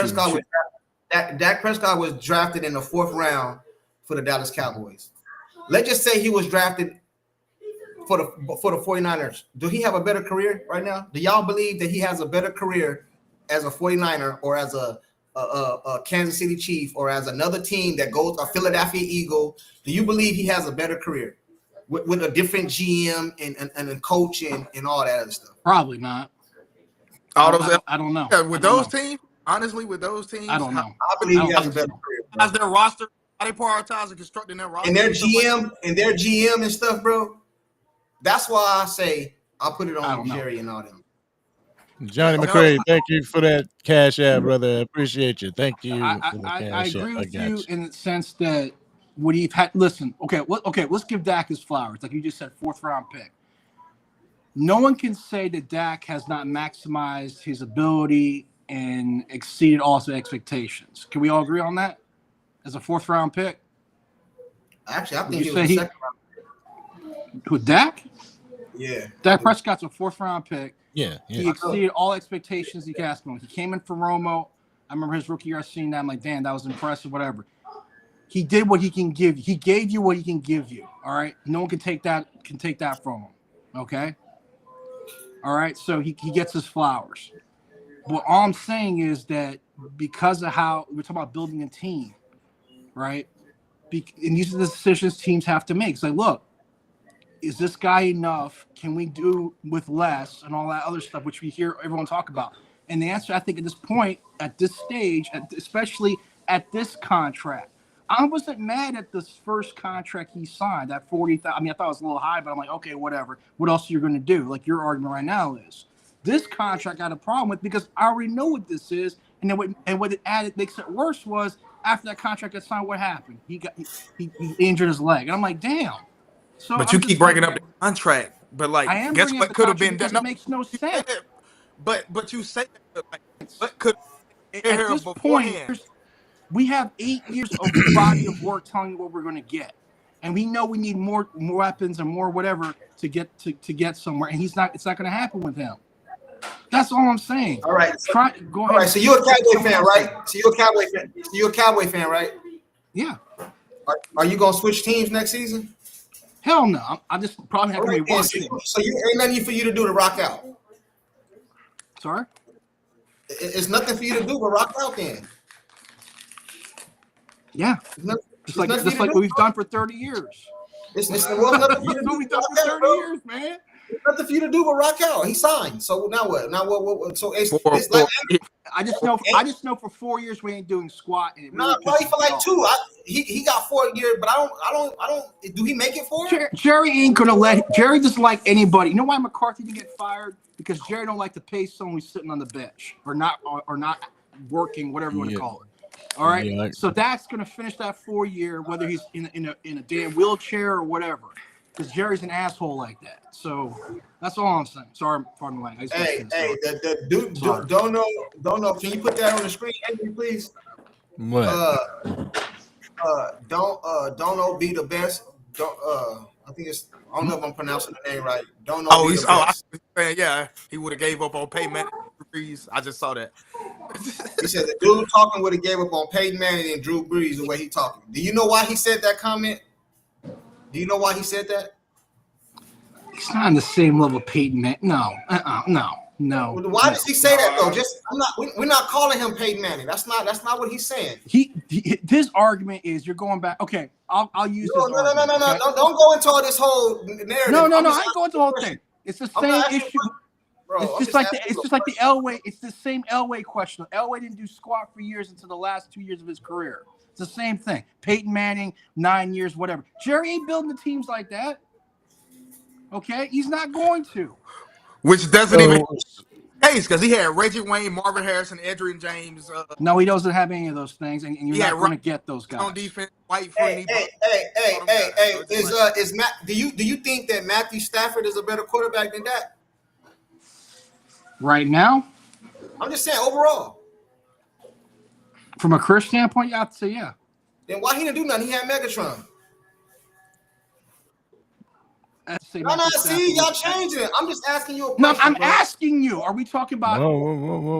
Prescott was drafted in the 4th round for the Dallas Cowboys. Let's just say he was drafted for the 49ers. Do he have a better career right now? Do y'all believe that he has a better career as a 49er or as a Kansas City Chief or as another team that goes a Philadelphia Eagle? Do you believe he has a better career with a different GM and coach and all that other stuff? Probably not. I don't know. Yeah, with those teams, honestly, I don't know. I believe he has a better career. How's their roster? How they prioritize and constructing their roster? And their GM and stuff, bro. That's why I say I'll put it on Jerry and all them. Johnny McCray, thank you for that cash out, brother. Appreciate you. Thank you. I agree with you in the sense that what you've had. Listen, okay, let's give Dak his flowers. Like you just said, 4th round pick. No one can say that Dak has not maximized his ability and exceeded all his expectations. Can we all agree on that? As a 4th round pick? Actually, I think he was a 2nd round pick. With Dak? Yeah. Dak Prescott's a 4th round pick. Yeah. He exceeded all expectations you could ask him. He came in for Romo. I remember his rookie year seeing that. I'm like, damn, that was impressive, whatever. He did what he can give you. He gave you what he can give you. All right. No one can take that from him. Okay. All right. So he gets his flowers. But all I'm saying is that because of how we're talking about building a team, right? And these are the decisions teams have to make. It's like, look, is this guy enough? Can we do with less and all that other stuff, which we hear everyone talk about? And the answer, I think, at this point, at this stage, especially at this contract, I wasn't mad at this first contract he signed, that $40,000. I mean, I thought it was a little high, but I'm like, okay, whatever. What else are you going to do? Like your argument right now is this contract I had a problem with because I already know what this is. And then what it added makes it worse was after that contract got signed, what happened? He injured his leg. And I'm like, damn. So but you keep breaking up the contract. But like, guess what could have been done? It makes no sense. But you say that, like, what could at this point, we have 8 years of body of work telling you what we're going to get, and we know we need more weapons and more whatever to get somewhere. And it's not going to happen with him. That's all I'm saying. All right. So, Go all ahead. right. So you're a Cowboy fan, right? So you're a Cowboy fan, right? Yeah. Are you gonna switch teams next season? Hell no. I just probably have to be watching. So you ain't nothing for you to do to rock out. Sorry? It's nothing for you to do but rock out then. Yeah. Just like what we've done for 30 years. It's nothing for you to do. We've done for 30 years, man. There's nothing for you to do but rock out. He signed. So now what? Now what? So it's like I just know for 4 years we ain't doing squat. And nah, probably for like 2. He got 4 years, but I don't. Do he make it 4? Jerry ain't gonna let. Jerry doesn't like anybody. You know why McCarthy didn't get fired? Because Jerry don't like to pay someone who's sitting on the bench or not working, whatever you want to call it. All right. Yeah. So that's gonna finish that 4-year, whether he's in a damn wheelchair or whatever. Because Jerry's an asshole like that. So that's all I'm saying. Sorry, pardon my language. Hey, the dude, don't know. Can you put that on the screen, Anthony, please? What? Don't know be the best. I think it's. I don't know if I'm pronouncing the name right. Don't know. Yeah, he would have gave up on Peyton Breeze. I just saw that. He said the dude talking would have gave up on Peyton Manning and Drew Brees the way he talking. Do you know why he said that comment? Do you know why he said that? He's not on the same level Peyton Manning. No. Why does he say that though? We're not calling him Peyton Manning. That's not what he's saying. His argument is you're going back. Okay, I'll use this. No. Okay? Don't go into all this whole narrative. No. I ain't going into the whole thing. It's the same issue. Bro, it's just like the Elway. It's the same Elway question. Elway didn't do squat for years until the last 2 years of his career. It's the same thing. Peyton Manning, 9 years, whatever. Jerry ain't building the teams like that. Okay, he's not going to. Which doesn't even case because he had Reggie Wayne, Marvin Harrison, Adrian James. No, he doesn't have any of those things, and you're not going to get those guys on defense. White hey, is Matt? Do you think that Matthew Stafford is a better quarterback than that? Right now, I'm just saying overall. From a career standpoint, you have to say yeah. Then why he didn't do nothing? He had Megatron. No, see, y'all changing it. I'm just asking you a question. No, I'm asking you. Are we talking about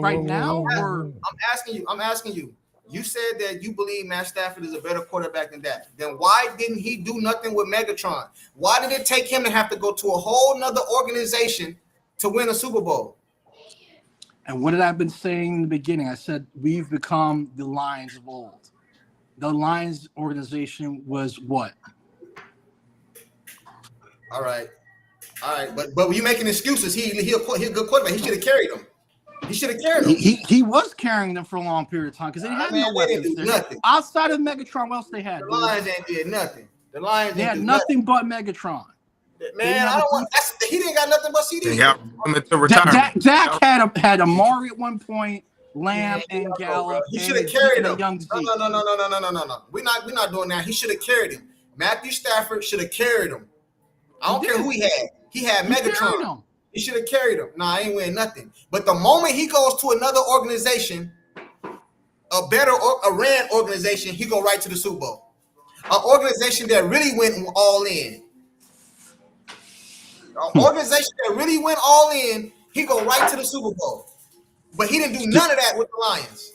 right now? Or I'm asking you. You said that you believe Matt Stafford is a better quarterback than that. Then why didn't he do nothing with Megatron? Why did it take him to have to go to a whole nother organization to win a Super Bowl? And what did I been saying in the beginning? I said we've become the Lions of old. The Lions organization was what? All right, but when you making excuses, he's a good quarterback. He should have carried them. He was carrying them for a long period of time because they had no weapons there. Nothing. Outside of Megatron, what else they had? The Lions ain't did nothing. They had nothing but Megatron. Man, I don't want. He didn't got nothing but CD. Dak had Amari at one point, Lamb and Gallup. He should have carried him. No. We're not doing that. He should have carried him. Matthew Stafford should have carried him. I don't care who he had. He had Megatron. He should have carried him. I ain't winning nothing. But the moment he goes to another organization, a ran organization, he go right to the Super Bowl. An organization that really went all in. An organization that really went all in, he go right to the Super Bowl. But he didn't do none of that with the Lions.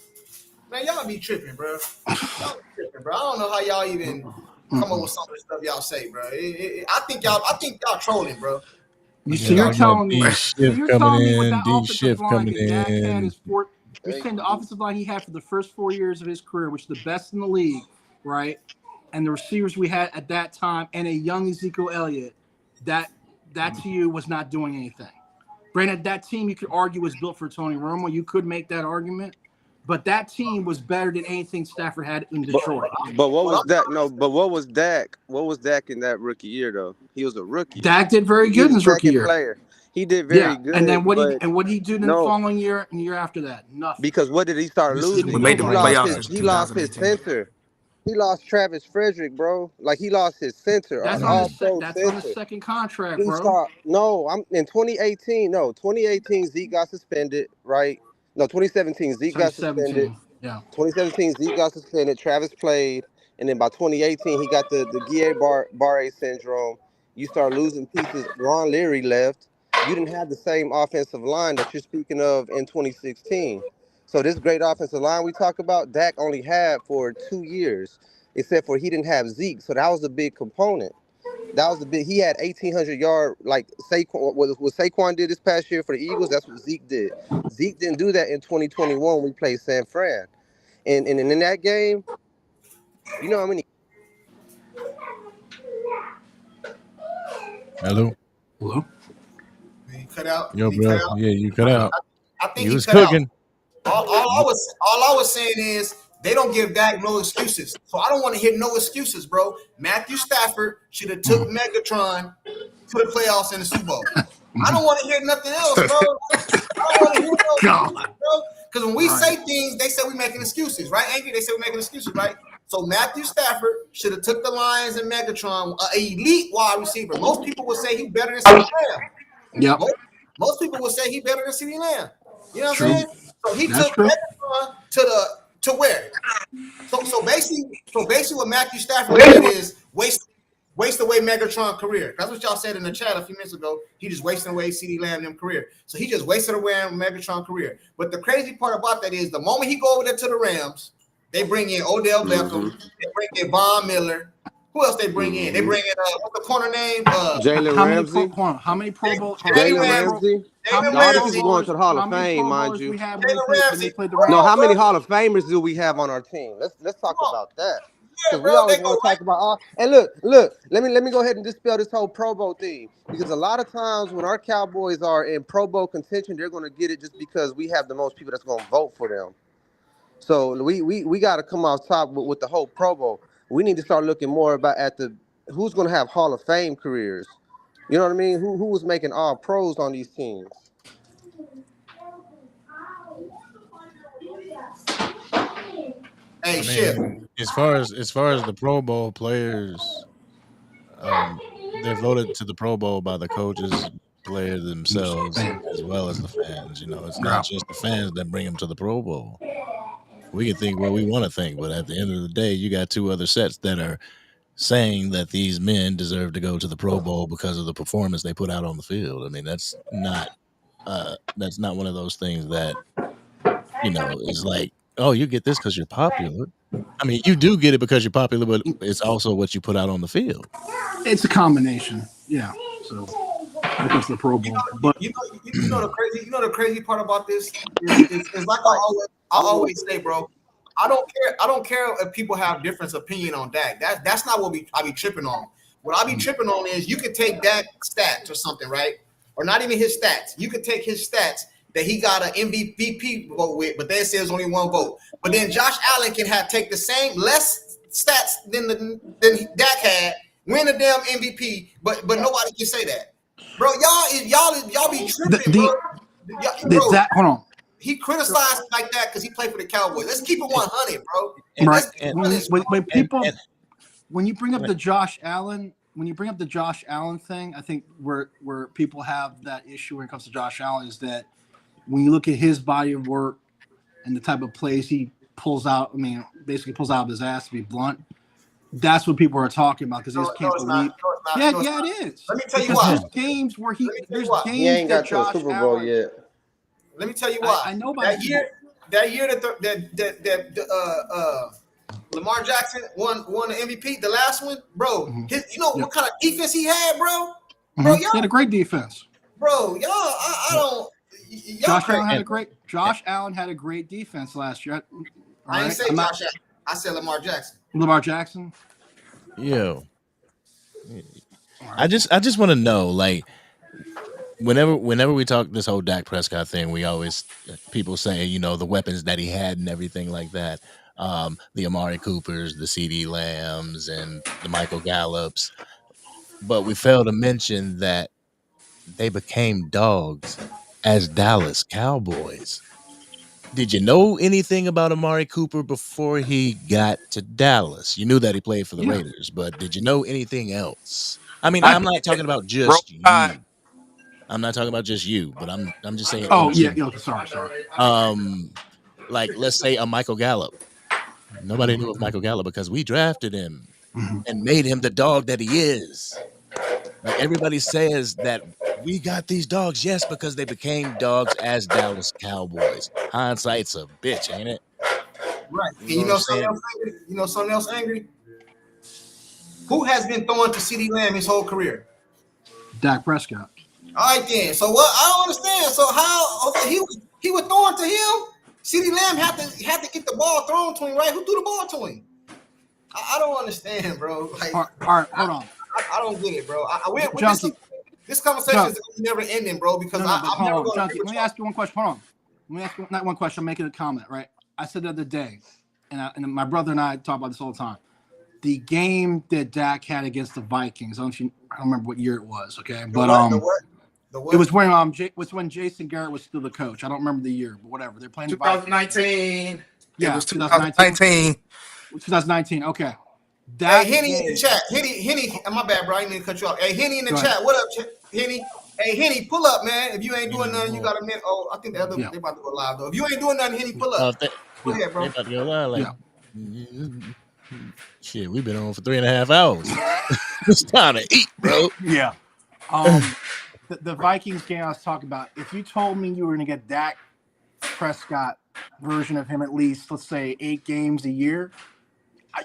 Man, y'all be tripping, bro. I don't know how y'all even come up with some of the stuff y'all say, bro. I think y'all trolling, bro. You're telling me with that offensive line that Dak had you're saying the offensive line he had for the first 4 years of his career, which is the best in the league, right? And the receivers we had at that time, and a young Ezekiel Elliott, that to you was not doing anything. Granted, that team you could argue was built for Tony Romo. You could make that argument. But that team was better than anything Stafford had in Detroit. But what was that? No, but what was Dak? What was Dak in that rookie year though? He was a rookie. Dak did very good in his rookie year. Player. He did very good. And then what did he do in the following year and the year after that? Nothing. Because what did he start losing? He lost his center. He lost Travis Frederick, bro. Like he lost his center. That's on the second contract, bro. I'm in 2018. No, 2018 Zeke got suspended, right? No, 2017 Zeke got suspended. Yeah. 2017 Zeke got suspended. Travis played, and then by 2018 he got the Guillain-Barré syndrome. You start losing pieces. Ron Leary left. you didn't have the same offensive line that you're speaking of in 2016. So this great offensive line we talk about, Dak only had for 2 years, except for he didn't have Zeke. So that was a big component. That was the big. He had 1,800 yard like Saquon. What Saquon did this past year for the Eagles, that's what Zeke did. Zeke didn't do that in 2021 when we played San Fran, and in that game, you know how many. Hello. Hello. He cut out. Yo, Did he cut bro. out? Yeah, you cut out. I think You he was cut out. cooking. All I was saying is they don't give Dak no excuses. So I don't want to hear no excuses, bro. Matthew Stafford should have took Megatron to the playoffs in the Super Bowl. I don't want to hear nothing else, bro. I don't want to hear no excuses, bro. Because when we say things, they say we're making excuses, right? Angry, they say we're making excuses, right? So Matthew Stafford should have took the Lions and Megatron, an elite wide receiver. Most people would say he's better than CeeDee Lamb. Yep. Most people would say he's better than CeeDee Lamb. You know what True. I'm saying? So he That's took true. Megatron to where? So basically what Matthew Stafford did is waste away Megatron's career. That's what y'all said in the chat a few minutes ago. He just wasted away CeeDee Lamb and career. So he just wasted away Megatron's career. But the crazy part about that is the moment he go over there to the Rams, they bring in Odell Beckham, they bring in Von Miller. Who else they bring in? They bring in what's the corner name? Jalen Ramsey. How many Pro Bowl? Jalen Ramsey. All this is going to the Hall of Fame, mind you. We had when they played the Rams. No, how many Hall of Famers do we have on our team? Let's talk about that. Because we always want to talk about all. And look. Let me go ahead and dispel this whole Pro Bowl thing. Because a lot of times when our Cowboys are in Pro Bowl contention, they're going to get it just because we have the most people that's going to vote for them. So we got to come off top with the whole Pro Bowl. We need to start looking more about who's going to have Hall of Fame careers. You know what I mean? Who was making all pros on these teams? Hey, I mean, as far as the Pro Bowl players, they're voted to the Pro Bowl by the coaches, players themselves, as well as the fans. You know, it's not just the fans that bring them to the Pro Bowl. We can think what we want to think, but at the end of the day, you got two other sets that are saying that these men deserve to go to the Pro Bowl because of the performance they put out on the field. I mean, that's not one of those things that, you know, is like, oh, you get this because you're popular. I mean, you do get it because you're popular, but it's also what you put out on the field. It's a combination, yeah. So because the Pro Bowl, but you know the crazy part about this is like I always say, bro. I don't care if people have different opinion on Dak. That's not what I be tripping on. What I be tripping on is you could take Dak's stats or something, right? Or not even his stats. You could take his stats that he got an MVP vote with, but they say there's only one vote. But then Josh Allen can take the same less stats than Dak had, win the damn MVP, but nobody can say that, bro. Y'all be tripping, bro. Hold on. He criticized like that because he played for the Cowboys. Let's keep it 100, bro. Right. When you bring up the Josh Allen, thing, I think where people have that issue when it comes to Josh Allen is that when you look at his body of work and the type of plays he pulls out, basically pulls out of his ass, to be blunt. That's what people are talking about because they just can't believe. Yeah, it is. Let me tell you why. There's games where he ain't got to the Super Bowl yet. Let me tell you why. I know about that year that Lamar Jackson won the MVP, the last one, bro. What kind of defense he had, bro? Bro, he had a great defense. Bro, y'all, I don't. Josh Allen had a great defense last year. I didn't say Josh Allen. I said Lamar Jackson. Lamar Jackson. Yo, I just want to know, like, whenever we talk this whole Dak Prescott thing, we always people say, you know, the weapons that he had and everything like that. The Amari Coopers, the CD Lambs, and the Michael Gallups, but we fail to mention that they became dogs as Dallas Cowboys. Did you know anything about Amari Cooper before he got to Dallas? You knew that he played for the Raiders, but did you know anything else? I mean, I'm not talking about just you. I'm not talking about just you, but I'm just saying. Oh yeah, sorry. Like, let's say a Michael Gallup. Nobody knew of Michael Gallup because we drafted him and made him the dog that he is. Like, everybody says that we got these dogs, yes, because they became dogs as Dallas Cowboys. Hindsight's a bitch, ain't it? Right. You And know you what know I'm something saying? else angry? You know something else angry? Who has been throwing to CeeDee Lamb his whole career? Dak Prescott. All right then. So what? I don't understand. So how? Okay, he was throwing to him. CeeDee Lamb had to get the ball thrown to him, right? Who threw the ball to him? I don't understand, bro. Like, All right, hold on. I don't get it, bro. Junkie. This conversation is never ending, bro. Because but I'm hold never on, going to Junkie. agree with Let me y'all. ask you one question. Hold on. Let me ask you not one question. I'm making a comment, right? I said the other day, and my brother and I talk about this all the time. The game that Dak had against the Vikings. I don't remember what year it was. Okay, but The what? it was when Jason Garrett was still the coach. I don't remember the year, but whatever. They're playing 2019. Yeah, it was 2019. 2019. Okay. Hey, Henny in the chat. Henny, my bad, bro. I didn't mean to cut you off. Hey, Henny in the chat. What up, Henny? Hey, Henny, pull up, man. If you ain't doing nothing, you got a minute. Oh, I think they about to go live, though. If you ain't doing nothing, Henny, pull up. Go ahead, bro. They about to go live, like, shit, we've been on for 3.5 hours. It's time to eat, bro. Yeah. The Vikings game I was talking about, if you told me you were going to get Dak Prescott version of him at least, let's say 8 games a year,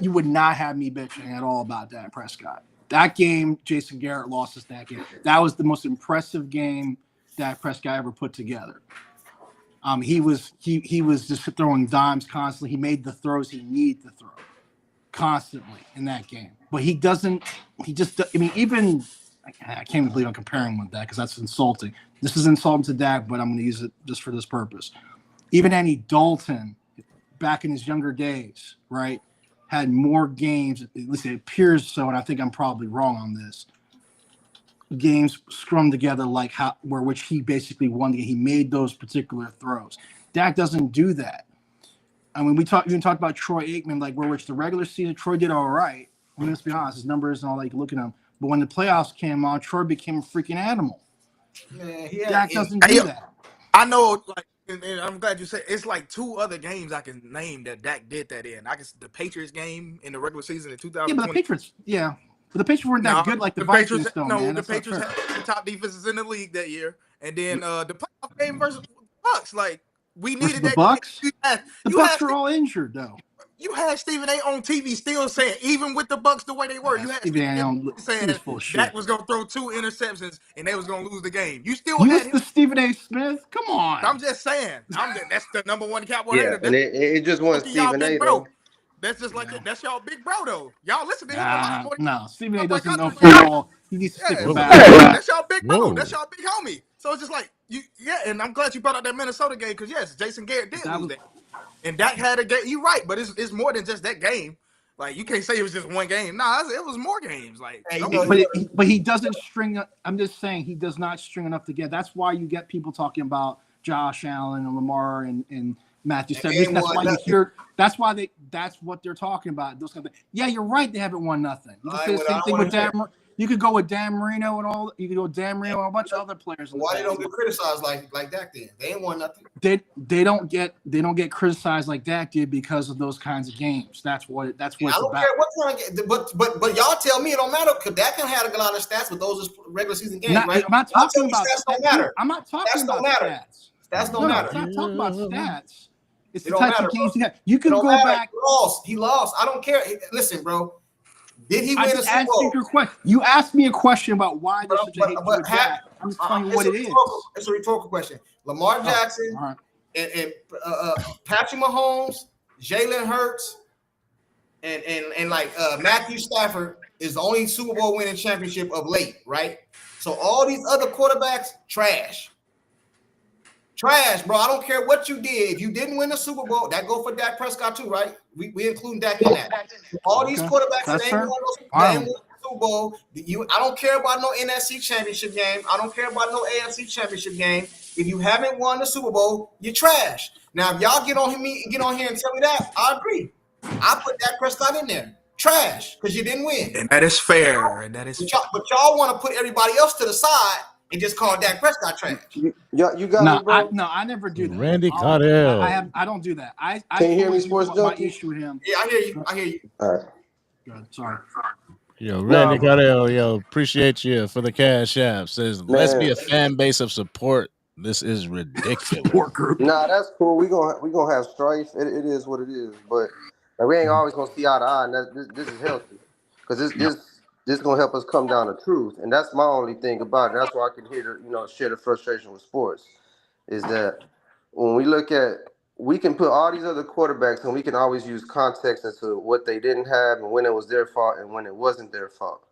you would not have me bitching at all about Dak Prescott. That game, Jason Garrett lost us that game. That was the most impressive game Dak Prescott ever put together. He was just throwing dimes constantly. He made the throws he needed to throw constantly in that game. But he doesn't. He just. I mean, even I can't believe I'm comparing with that because that's insulting. This is insulting to Dak, but I'm going to use it just for this purpose. Even Andy Dalton, back in his younger days, right, had more games. At least it appears so, and I think I'm probably wrong on this. Games strung together like which he basically won the game. He made those particular throws. Dak doesn't do that. I mean, we talked about Troy Aikman, like which the regular season Troy did all right. I mean, let's be honest, his numbers and all that, you can look at him. But when the playoffs came on, Troy became a freaking animal. Dak doesn't do that. I know, like, and I'm glad you said it's like 2 other games I can name that Dak did that in. The Patriots game in the regular season in 2020. Yeah, but the Patriots, but the Patriots weren't that good like the Vikings, though, man. The Patriots had the top defenses in the league that year, and then the playoff game versus the Bucks, like we needed the that. Bucks. The Bucks are all injured, though. You had Stephen A. on TV still saying, even with the Bucks the way they were, you had Stephen A. saying Dak was going to throw 2 interceptions and they was going to lose the game. You still had the Stephen A. Smith. Come on. I'm just saying. That's the number 1 Cowboy Yeah, hater. and it just wasn't Stephen A. though. That's just like that's y'all big bro though. Y'all listen to him a lot more. No, Stephen A. doesn't know football. He needs to stick to back. That's y'all big bro. That's y'all big homie. So it's just like and I'm glad you brought up that Minnesota game because yes, Jason Garrett did lose that. And Dak had a game. You're right, but it's more than just that game. Like you can't say it was just one game. Nah, it was more games. Like, but he doesn't string. I'm just saying he does not string enough together. That's why you get people talking about Josh Allen and Lamar and Matthew Stafford. That's why you hear. That's what they're talking about. Those kind of things. Yeah, you're right. They haven't won nothing. You can say the same thing with Dan. You could go with Dan Marino and all. You could go with Dan Marino and a bunch of other players. Why they don't get criticized like Dak did? They ain't won nothing. They don't get criticized like Dak did because of those kinds of games. That's what it's about. I don't care what kind of but y'all tell me it don't matter because Dak can have a lot of stats, but those are regular season games, right? I'm not talking about stats. Don't matter. I'm not talking about stats. Stats don't matter. I'm not talking about stats. It's the types of games you have. You can go back. He lost. I don't care. Listen, bro. Did he win a Super Bowl? You asked me a question about why there's such a hate for Dak. I'm just telling you what it is. It's a rhetorical question. Lamar Jackson and Patrick Mahomes, Jalen Hurts, and like Matthew Stafford is the only Super Bowl winning championship of late, right? So all these other quarterbacks, trash. Trash, bro. I don't care what you did. If you didn't win the Super Bowl, that go for Dak Prescott too, right? We include Dak in that. All these quarterbacks that ain't won the Super Bowl. I don't care about no NFC championship game. I don't care about no AFC championship game. If you haven't won the Super Bowl, you're trash. Now, if y'all get on here and tell me that, I agree. I put Dak Prescott in there. Trash, because you didn't win. And that is fair. But y'all want to put everybody else to the side and just call Dak Prescott trash. You got me, bro. I never do that. Randy Cardell. I don't do that. Can you hear me, Sports Junkie? My issue with him. Yeah, I hear you. All right. Good. Sorry. Yo, Randy No, Cardell, yo, appreciate you for the cash app. Says, let's be man. a fan base of support. This is ridiculous. Support group. Nah, that's cool. We gonna have strife. It is what it is. But like, we ain't always gonna see eye to eye, and this is healthy, because this gonna help us come down to truth, and that's my only thing about it. That's why I can hear share the frustration with sports, is that when we look at, we can put all these other quarterbacks and we can always use context as to what they didn't have and when it was their fault and when it wasn't their fault.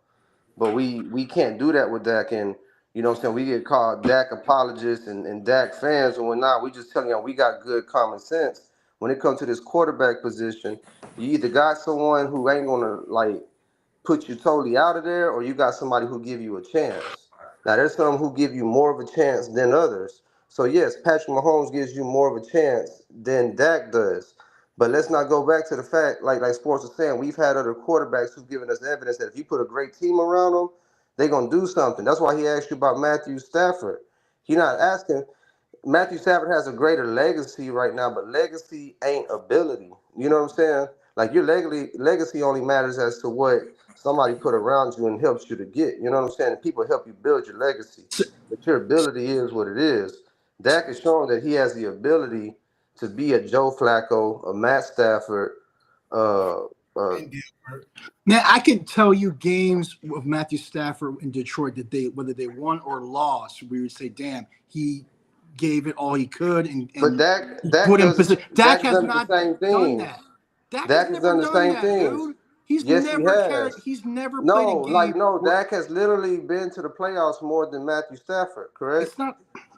But we can't do that with Dak, and you know what I'm saying, we get called Dak apologists and Dak fans and whatnot. We just telling you we got good common sense. When it comes to this quarterback position, you either got someone who ain't gonna like put you totally out of there, or you got somebody who give you a chance. Now there's some who give you more of a chance than others. So yes, Patrick Mahomes gives you more of a chance than Dak does. But let's not go back to the fact, like sports are saying, we've had other quarterbacks who've given us evidence that if you put a great team around them, they're gonna do something. That's why he asked you about Matthew Stafford. He's not asking. Matthew Stafford has a greater legacy right now, but legacy ain't ability. You know what I'm saying? Like, your legacy only matters as to what somebody put around you and helps you to get. You know what I'm saying? People help you build your legacy, but your ability is what it is. Dak is showing that he has the ability to be a Joe Flacco, a Matt Stafford. Man, I can tell you games of Matthew Stafford in Detroit that whether they won or lost, we would say, damn, he gave it all he could, and But Dak put him in does position. Dak has done not the same done things. that. Dak Dak has has never done the done same that, things. dude. He's Yes, he never has. He's never played a No, game. Dak has literally been to the playoffs more than Matthew Stafford, correct? It's not,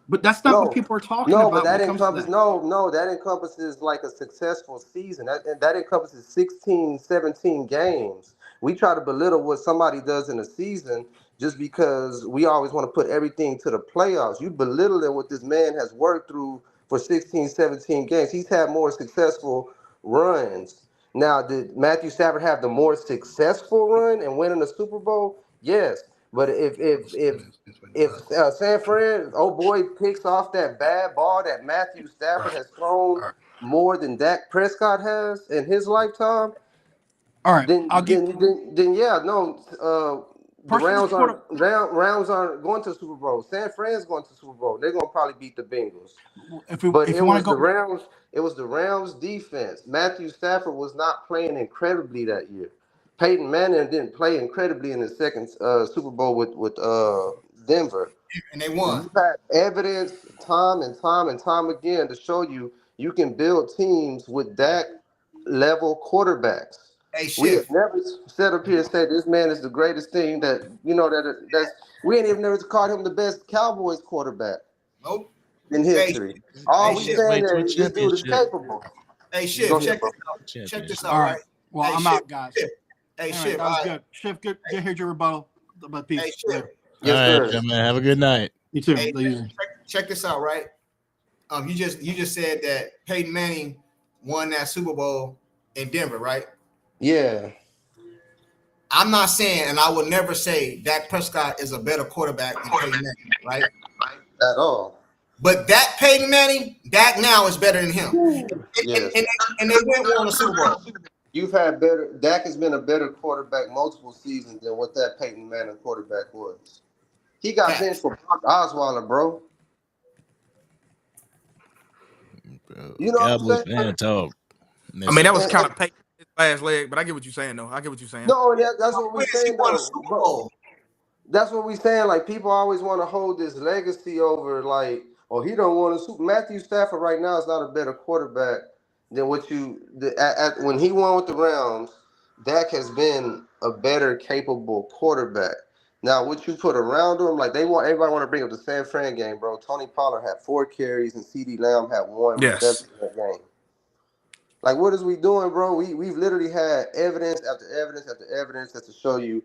but that's not what people are talking but about when that it comes to encompasses that. that encompasses like a successful season. That encompasses 16, 17 games. We try to belittle what somebody does in a season just because we always want to put everything to the playoffs. You belittling what this man has worked through for 16, 17 games. He's had more successful runs. Now, did Matthew Stafford have the more successful run and winning the Super Bowl? Yes. But if San Fran, oh boy, picks off that bad ball that Matthew Stafford has thrown more than Dak Prescott has in his lifetime, All right, then yeah, no, the Rams aren't going to the Super Bowl. San Fran's going to the Super Bowl. They're gonna probably beat the Bengals. But if it you want was to go, the Rams. It was the Rams defense. Matthew Stafford was not playing incredibly that year. Peyton Manning didn't play incredibly in the second Super Bowl with Denver. And they won. You've had evidence time and time and time again to show you can build teams with Dak level quarterbacks. Hey, We have Schiff. never sat up here and said this man is the greatest thing that's we ain't even never called him the best Cowboys quarterback. Nope. In history. All we saying to a is this dude is championship. capable. Hey, Schiff, check this out. Check this out, all right? right. Well, Hey, I'm Schiff, out, guys. Schiff. Hey, Anyway, Schiff, that was good. Schiff, good. Here's your rebuttal. But peace. Hey, Schiff. Yes, All right, sir. man. Have a good night. You too. Hey, check this out, right? You just said that Peyton Manning won that Super Bowl in Denver, right? Yeah. I'm not saying, and I will never say Dak Prescott is a better quarterback than Peyton Manning, right? At all. But that Peyton Manning, Dak now is better than him. Yes. And they won a Super Bowl. You've had better. Dak has been a better quarterback multiple seasons than what that Peyton Manning quarterback was. He got benched for Brock Osweiler, bro. You know Cowboys what I'm saying? fan talk. I mean, that was kind of Peyton's last leg, but I get what you're saying, though. I get what you're saying. No, that's what we're saying, He won a though. Super Bowl. That's what we're saying. Like, people always want to hold this legacy over, like, oh, he don't want to. Matthew Stafford right now is not a better quarterback than what when he won with the Rams. Dak has been a better capable quarterback. Now, what you put around him, like everybody want to bring up the San Fran game, bro. Tony Pollard had 4 carries and CeeDee Lamb had 1 reception in that game. Like, what is we doing, bro? We've literally had evidence after evidence after evidence to show you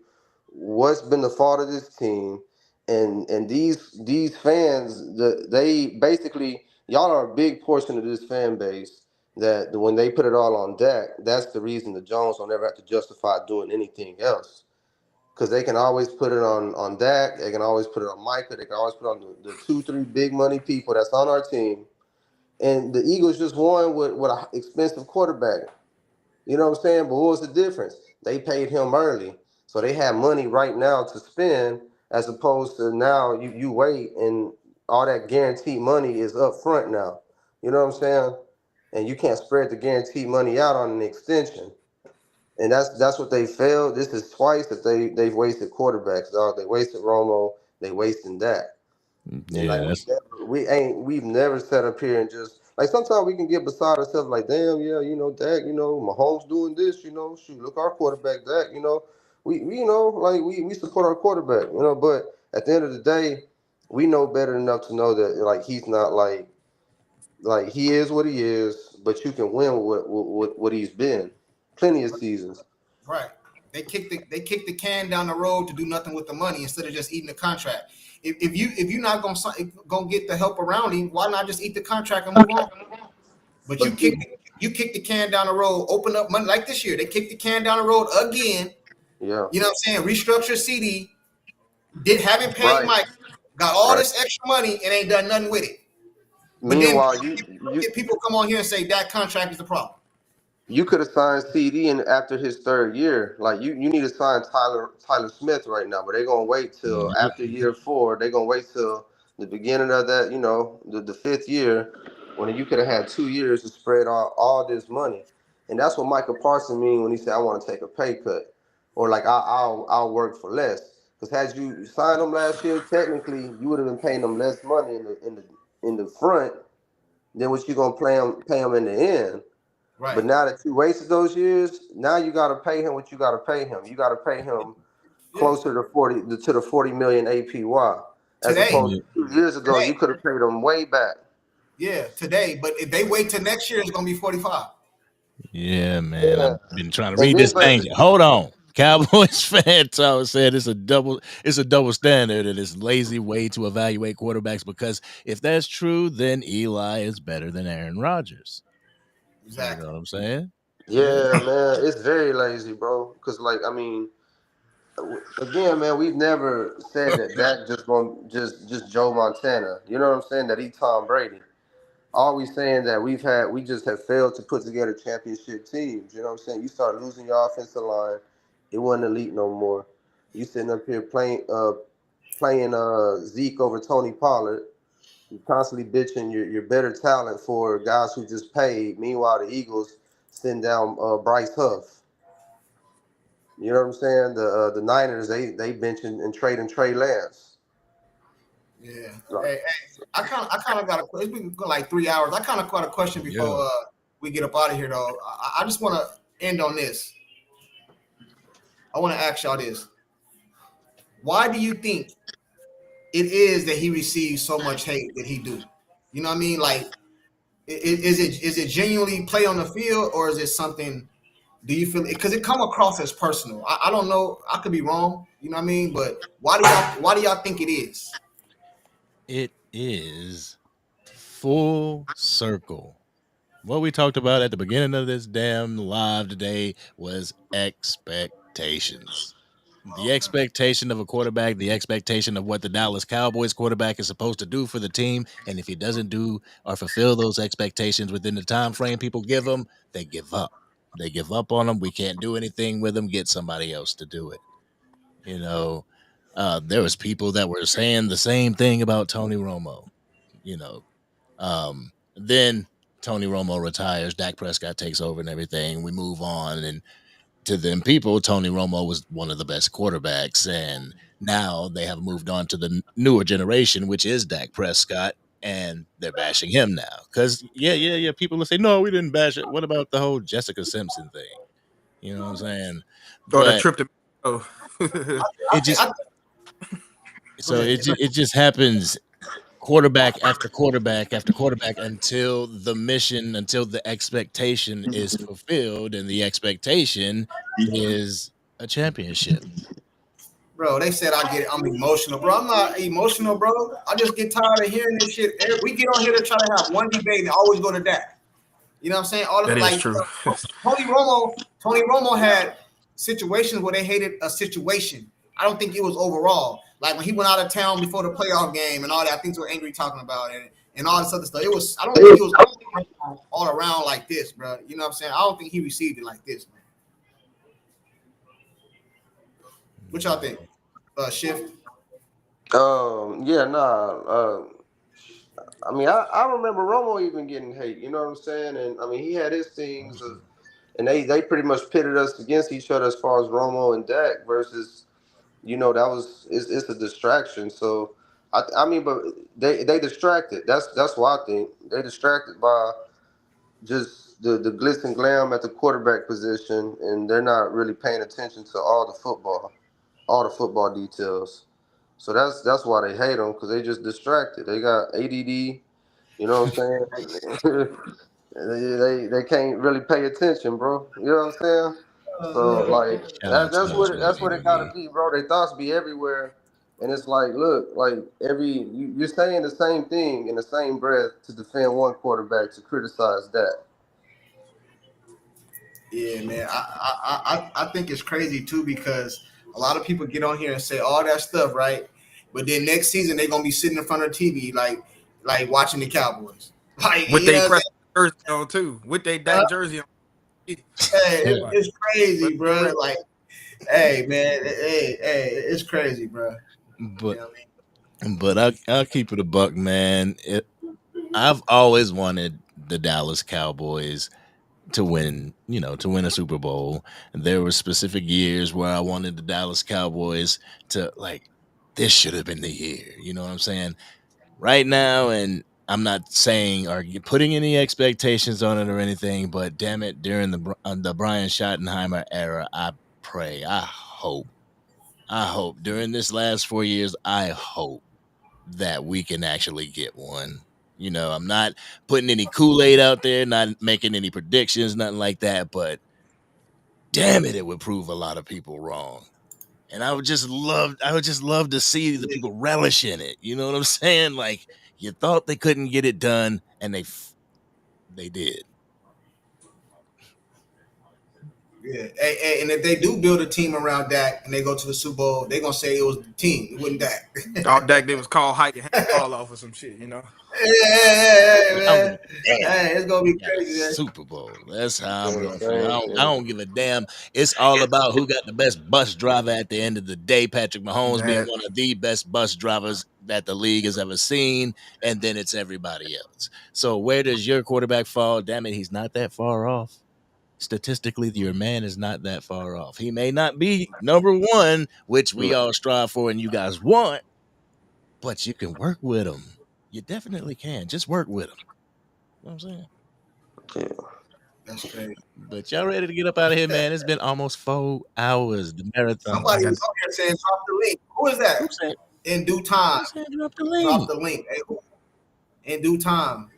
what's been the fault of this team, and these fans, they basically, y'all are a big portion of this fan base that when they put it all on Dak, that's the reason the Jones don't ever have to justify doing anything else. Because they can always put it on Dak, they can always put it on Micah, they can always put it on the 2-3 big money people that's on our team. And the Eagles just won with an expensive quarterback. You know what I'm saying? But what was the difference? They paid him early. So they have money right now to spend, as opposed to now you wait and all that guaranteed money is up front now. You know what I'm saying? And you can't spread the guaranteed money out on an extension. And that's what they failed. This is twice that they've wasted quarterbacks, dog. They wasted Romo, they wasting that. And Yeah, like that's we've never sat up here and just like sometimes we can get beside ourselves like, damn, yeah, Dak, Mahomes doing this, shoot, look our quarterback, Dak, we we support our quarterback, but at the end of the day, we know better enough to know that like he's not like he is what he is, but you can win with what he's been, plenty of seasons. Right. They kicked the can down the road to do nothing with the money instead of just eating the contract. If you're not gonna get the help around him, why not just eat the contract and move on? But you kick the can down the road, open up money like this year. They kicked the can down the road again. Yeah. You know what I'm saying? Restructure CD, haven't paid Right. Mike, got all Right. this extra money and ain't done nothing with it. But then Meanwhile, people come on here and say that contract is the problem. you could have signed CD in after his third year. Like you need to sign Tyler Smith right now, but they're gonna wait till after year 4. They're gonna wait till the beginning of that, the fifth year, when you could have had 2 years to spread all this money. And that's what Michael Parsons mean when he said, "I want to take a pay cut," or like I'll work for less. Because had you signed them last year, technically you would have been paying them less money in the front than what you gonna pay them in the end. Right. But now that you wasted those years, now you got to pay him what you got to pay him. You got to pay him closer to 40 million APY, as Today. opposed to 2 years ago you could have paid him way back. Yeah, today. But if they wait till next year, it's gonna be 45. Yeah, man. Yeah. I've been trying to read this thing. Hold on. Cowboys fan Tower said it's a double standard and it's a lazy way to evaluate quarterbacks, because if that's true, then Eli is better than Aaron Rodgers. Exactly. You know what I'm saying? Yeah, man, it's very lazy, bro. Because again, man, we've never said that just going just Joe Montana. You know what I'm saying? That he Tom Brady. Always saying that we just have failed to put together championship teams. You know what I'm saying? You start losing your offensive line, it wasn't elite no more. You sitting up here playing Zeke over Tony Pollard. You constantly bitching your better talent for guys who just paid. Meanwhile, the Eagles send down Bryce Huff. You know what I'm saying? The Niners they benching and trading Trey Lance. Yeah. Right. Hey, I kind of got a. It's been like 3 hours. I kind of got a question before we get up out of here, though. I just want to end on this. I want to ask y'all this: why do you think it is that he receives so much hate that he do? You know what I mean? Like, is it genuinely play on the field, or is it something? Do you feel it? Because it come across as personal. I don't know. I could be wrong. You know what I mean? But why do y'all think it is? It is full circle. What we talked about at the beginning of this damn live today was expectations. The expectation of a quarterback, the expectation of what the Dallas Cowboys quarterback is supposed to do for the team, and if he doesn't do or fulfill those expectations within the time frame people give him, they give up. They give up on him. We can't do anything with him. Get somebody else to do it. There was people that were saying the same thing about Tony Romo. Then Tony Romo retires, Dak Prescott takes over and everything. We move on, and to them people, Tony Romo was one of the best quarterbacks, and now they have moved on to the newer generation, which is Dak Prescott, and they're bashing him now. Because people will say, no, we didn't bash it. What about the whole Jessica Simpson thing? You know what I'm saying? Or the trip to it just happens quarterback after quarterback after quarterback until the expectation is fulfilled, and the expectation is a championship. Bro, they said I'm emotional, bro. I'm not emotional, bro. I just get tired of hearing this shit. We get on here to try to have one debate and always go to that. You know what I'm saying? That is true. Tony Romo had situations where they hated a situation. I don't think it was overall. Like when he went out of town before the playoff game and all that, I think they were angry talking about it and all this other stuff. I don't think it was all around like this, bro. You know what I'm saying? I don't think he received it like this, man. What y'all think? Shift. Yeah, nah. I mean, I remember Romo even getting hate. You know what I'm saying? And I mean, he had his things, and they pretty much pitted us against each other as far as Romo and Dak versus, that was it's a distraction. So I mean, but they distracted. That's what I think. They distracted by just the glitz and glam at the quarterback position, and they're not really paying attention to all the football details. So that's why they hate them because they just distracted. They got ADD. You know what I'm saying? they can't really pay attention, bro. You know what I'm saying? So like Shout out to that's those what it gotta ADD. be, bro. They thoughts be everywhere, and it's like, look, like you're saying the same thing in the same breath to defend one quarterback to criticize that. Yeah, man. I think it's crazy too because a lot of people get on here and say all that stuff, right? But then next season they're gonna be sitting in front of the TV like watching the Cowboys. Like With you know they what I'm press jersey on too. With they saying? Dak jersey on. Hey, Like, it's let's crazy, be bro. real. Like, hey, man, hey, it's crazy, bro. You But know what I mean? I'll keep it a buck, man. I've always wanted the Dallas Cowboys to win, to win a Super Bowl. And there were specific years where I wanted the Dallas Cowboys to like this should have been the year. You know what I'm saying? Right now, and I'm not saying or putting any expectations on it or anything, but damn it, during the Brian Schottenheimer era, I hope during this last 4 years, I hope that we can actually get one. I'm not putting any Kool-Aid out there, not making any predictions, nothing like that, but damn it, it would prove a lot of people wrong. And I would just love to see the people relish in it. You know what I'm saying? Like you thought they couldn't get it done, and they did. Yeah. Hey, and if they do build a team around Dak and they go to the Super Bowl, they're gonna say it was the team. It wasn't Dak. All Dak did was call height and ball off or some shit, Hey, I don't give man. a damn. Hey, it's gonna We be got a crazy, man. Super Bowl. That's how I'm Yeah, gonna feel. same I thing. don't give a damn. It's all about who got the best bus driver at the end of the day. Patrick Mahomes being That one of the best bus drivers that the league has ever seen, and then it's everybody else. So where does your quarterback fall? Damn it, he's not that far off. Statistically, your man is not that far off. He may not be number one, which we all strive for and you guys want, but you can work with him. You definitely can. Just work with him. You know what I'm saying? Yeah. That's crazy. But y'all ready to get up out of here, man? It's been almost 4 hours, the marathon. Somebody got was up here saying drop the link. Who is that? Who said In due time. who said drop the Drop link? the link. Hey, in due time.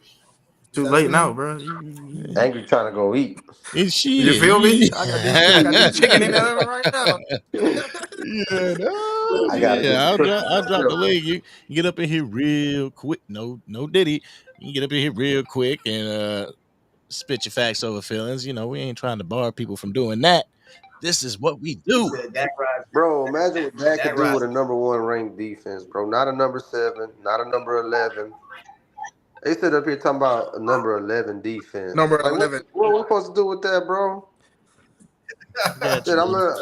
Is too that late who? now, bro. Angry trying to go eat. It's You shit. feel me? I got this chicken in the oven right now. Yeah, no, I gotta get yeah. the cooking I'll drop the myself. link. You get up in here real quick. No Diddy. You can get up in here real quick and spit your facts over feelings. We ain't trying to bar people from doing that. This is what we He do. said Dak rides. Bro, imagine what Dak Dak could do rides. with a number one ranked defense, bro. Not a number 7, not a number 11. They sit up here talking about a number 11 defense. Number Like, 11. what we supposed to do with that, bro? Got Shit, you, I'm, bro.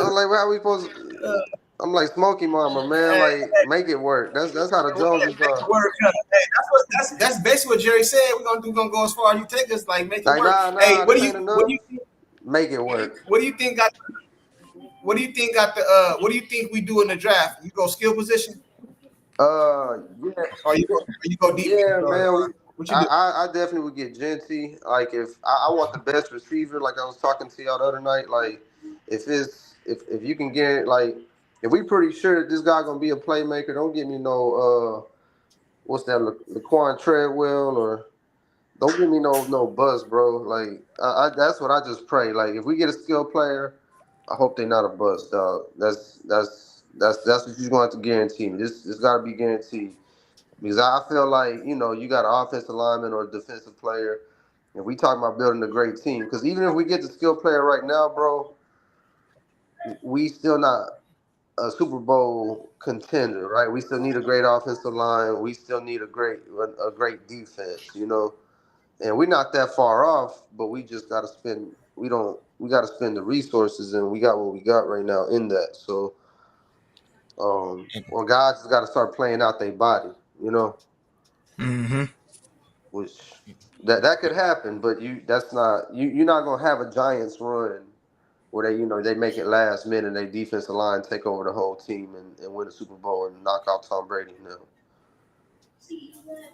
I'm like, how we supposed to? I'm like Smokey Mama, man. Hey, Like, make it work. That's how the hey, Joneses make are. it work. Hey, that's basically what Jerry said. We're gonna go as far as you take us. Like make it Like, work. nah, Hey, this ain't enough. Make it work. what do you think got what do you think we do in the draft? You go skill position Yeah, or you go defense yeah, man. or what you do? I definitely would get Genty. Like, if I want the best receiver, like I was talking to y'all the other night. Like, if you can get like, if we pretty sure that this guy gonna be a playmaker, don't give me no what's that, Laquan Treadwell, or don't give me no buzz, bro. Like, that's what I just pray. Like, if we get a skilled player, I hope they're not a bust, dog. That's what you're going to have to guarantee me. This got to be guaranteed, because I feel like, you got an offensive lineman or a defensive player, and we talking about building a great team. Because even if we get the skilled player right now, bro, we still not a Super Bowl contender, right? We still need a great offensive line. We still need a great defense. And we're not that far off, but we just got to spend. We got to spend the resources, and we got what we got right now in that. So Or guys just got to start playing out their body, you know, Mm-hmm. which that could happen, but you're not gonna have a Giants run where they make it last minute and they defensive line take over the whole team and win the Super Bowl and knock out Tom Brady now.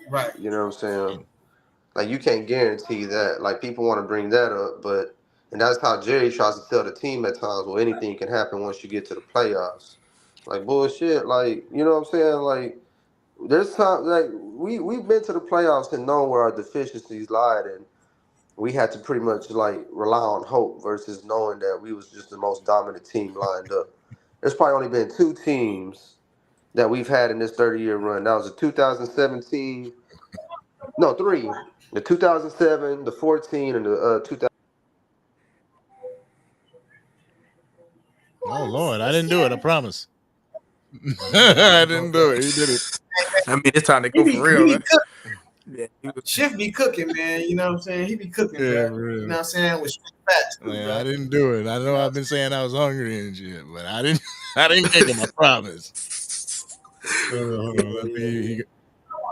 Right. You know what I'm saying? Like, you can't guarantee that. Like, people want to bring that up, and that's how Jerry tries to tell the team at times, well, anything can happen once you get to the playoffs. Like, bullshit. Like, you know what I'm saying? Like, there's time, like, we've been to the playoffs and known where our deficiencies lied, and we had to pretty much, like, rely on hope versus knowing that we was just the most dominant team lined up. There's probably only been 2 teams that we've had in this 30-year run. That was the 2017, no, 3. The 2007, the 14, and the 2000. Oh Lord, I didn't do it. I promise. I didn't do it. He did it. I mean, it's time to go for real, man. Yeah, Shift be cooking, man. You know what I'm saying? He be cooking, Yeah, bro. for real. You know what I'm saying? With facts, Man, bro. I didn't do it. I know I've been saying I was hungry and shit, but I didn't. I didn't make him a promise. Hold on. Let me,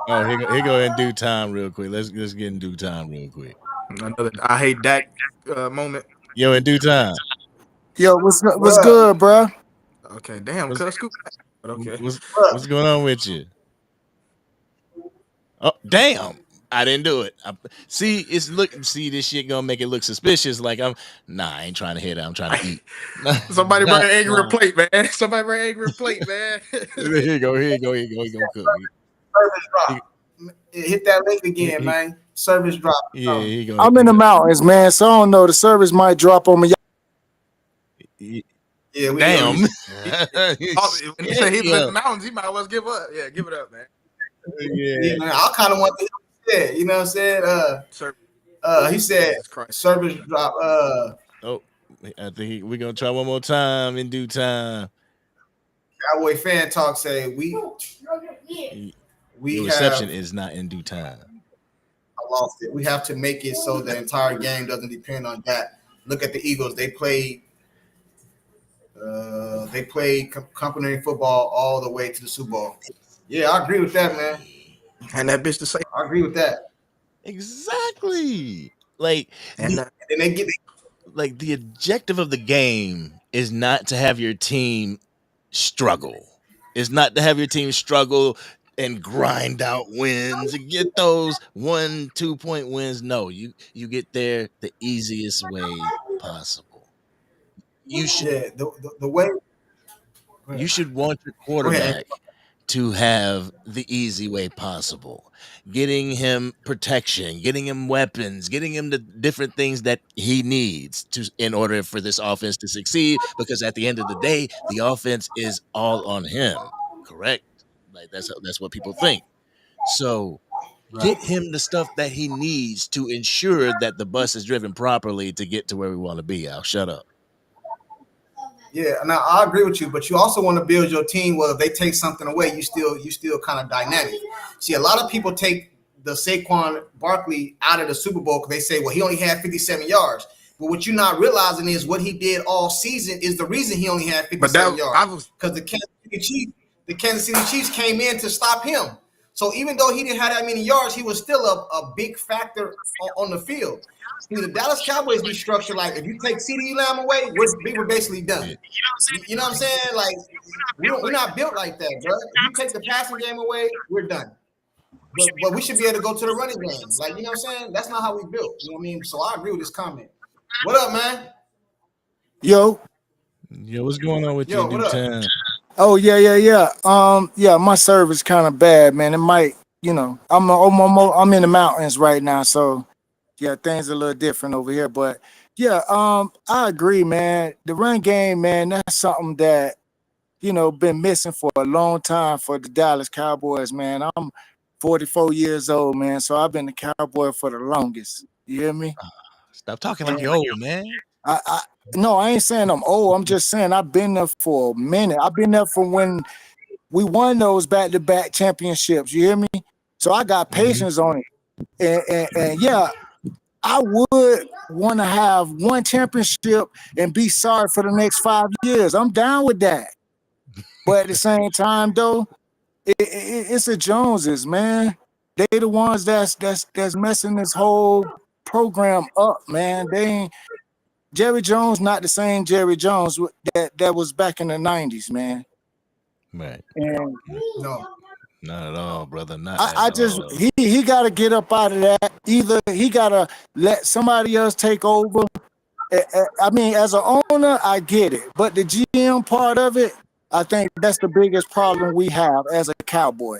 he go in due time real quick. Let's get in due time real quick. Another I hate Dak moment. Yo, in due time. Yo, what's good, bro? Okay, damn, cuz scoop. But okay. What's going on with you? Oh, damn. I didn't do it. See this shit gonna make it look suspicious. Like I ain't trying to hit it. I'm trying to eat. Somebody bring an angry plate, man. Somebody bring an angry plate, man. Here you go. He gonna cook. Service drop. Hit that link again, man. Service drop. Yeah, I'm in the mountains, man, so I don't know. The service might drop on me. Yeah, we damn. When he said he was in the mountains, he might as well give up. Yeah, give it up, man. Yeah, man. I kind of want to hear what he said. You know what I'm saying? He said service drop. I think we're gonna try one more time in due time. Cowboy fan talk say we Your reception is not in due time. I lost it. We have to make it so the entire game doesn't depend on that. Look at the Eagles. They played company football all the way to the Super Bowl. Yeah, I agree with that, man. And that bitch to say, I agree with that. Exactly. Like, and then they get like the objective of the game is not to have your team struggle. It's not to have your team struggle and grind out wins and get those 1-2 point wins. No, you get there the easiest way possible. You should the way you should want your quarterback to have the easy way possible. Getting him protection, getting him weapons, getting him the different things that he needs in order for this offense to succeed. Because at the end of the day, the offense is all on him. Correct? Like that's what people think. So get him the stuff that he needs to ensure that the bus is driven properly to get to where we want to be. I'll shut up. Yeah, now I agree with you, but you also want to build your team. Well, if they take something away, you still kind of dynamic. See, a lot of people take the Saquon Barkley out of the Super Bowl because they say, well, he only had 57 yards. But what you're not realizing is what he did all season is the reason he only had 57 yards. Because the Kansas City Chiefs came in to stop him. So even though he didn't have that many yards, he was still a big factor on the field. See, the Dallas Cowboys be structured like if you take CeeDee Lamb away, we're basically done. You know what I'm saying? Like we're not built like that, bro. If you take the passing game away, we're done. But we should be able to go to the running game. Like, you know what I'm saying? That's not how we built. You know what I mean? So I agree with this comment. What up, man? Yo, what's going on with you in due time? Oh yeah. Yeah, my service kind of bad, man. It might, I'm in the mountains right now, so yeah, things are a little different over here. But yeah, I agree, man. The run game, man, that's something that been missing for a long time for the Dallas Cowboys, man. I'm 44 years old, man, so I've been a Cowboy for the longest. You hear me? Stop talking like you're old, man. No, I ain't saying I'm old. I'm just saying I've been there for a minute. I've been there from when we won those back-to-back championships. You hear me? So I got patience on it. And yeah, I would want to have one championship and be sorry for the next 5 years. I'm down with that. But at the same time, though, it's the Joneses, man. They the ones that's messing this whole program up, man. They ain't Jerry Jones, not the same Jerry Jones that was back in the 90s, man. Right. And No. Not at all, brother. Not I at just all. he got to get up out of that. Either he got to let somebody else take over. I mean, as an owner, I get it, but the GM part of it, I think that's the biggest problem we have as a Cowboy.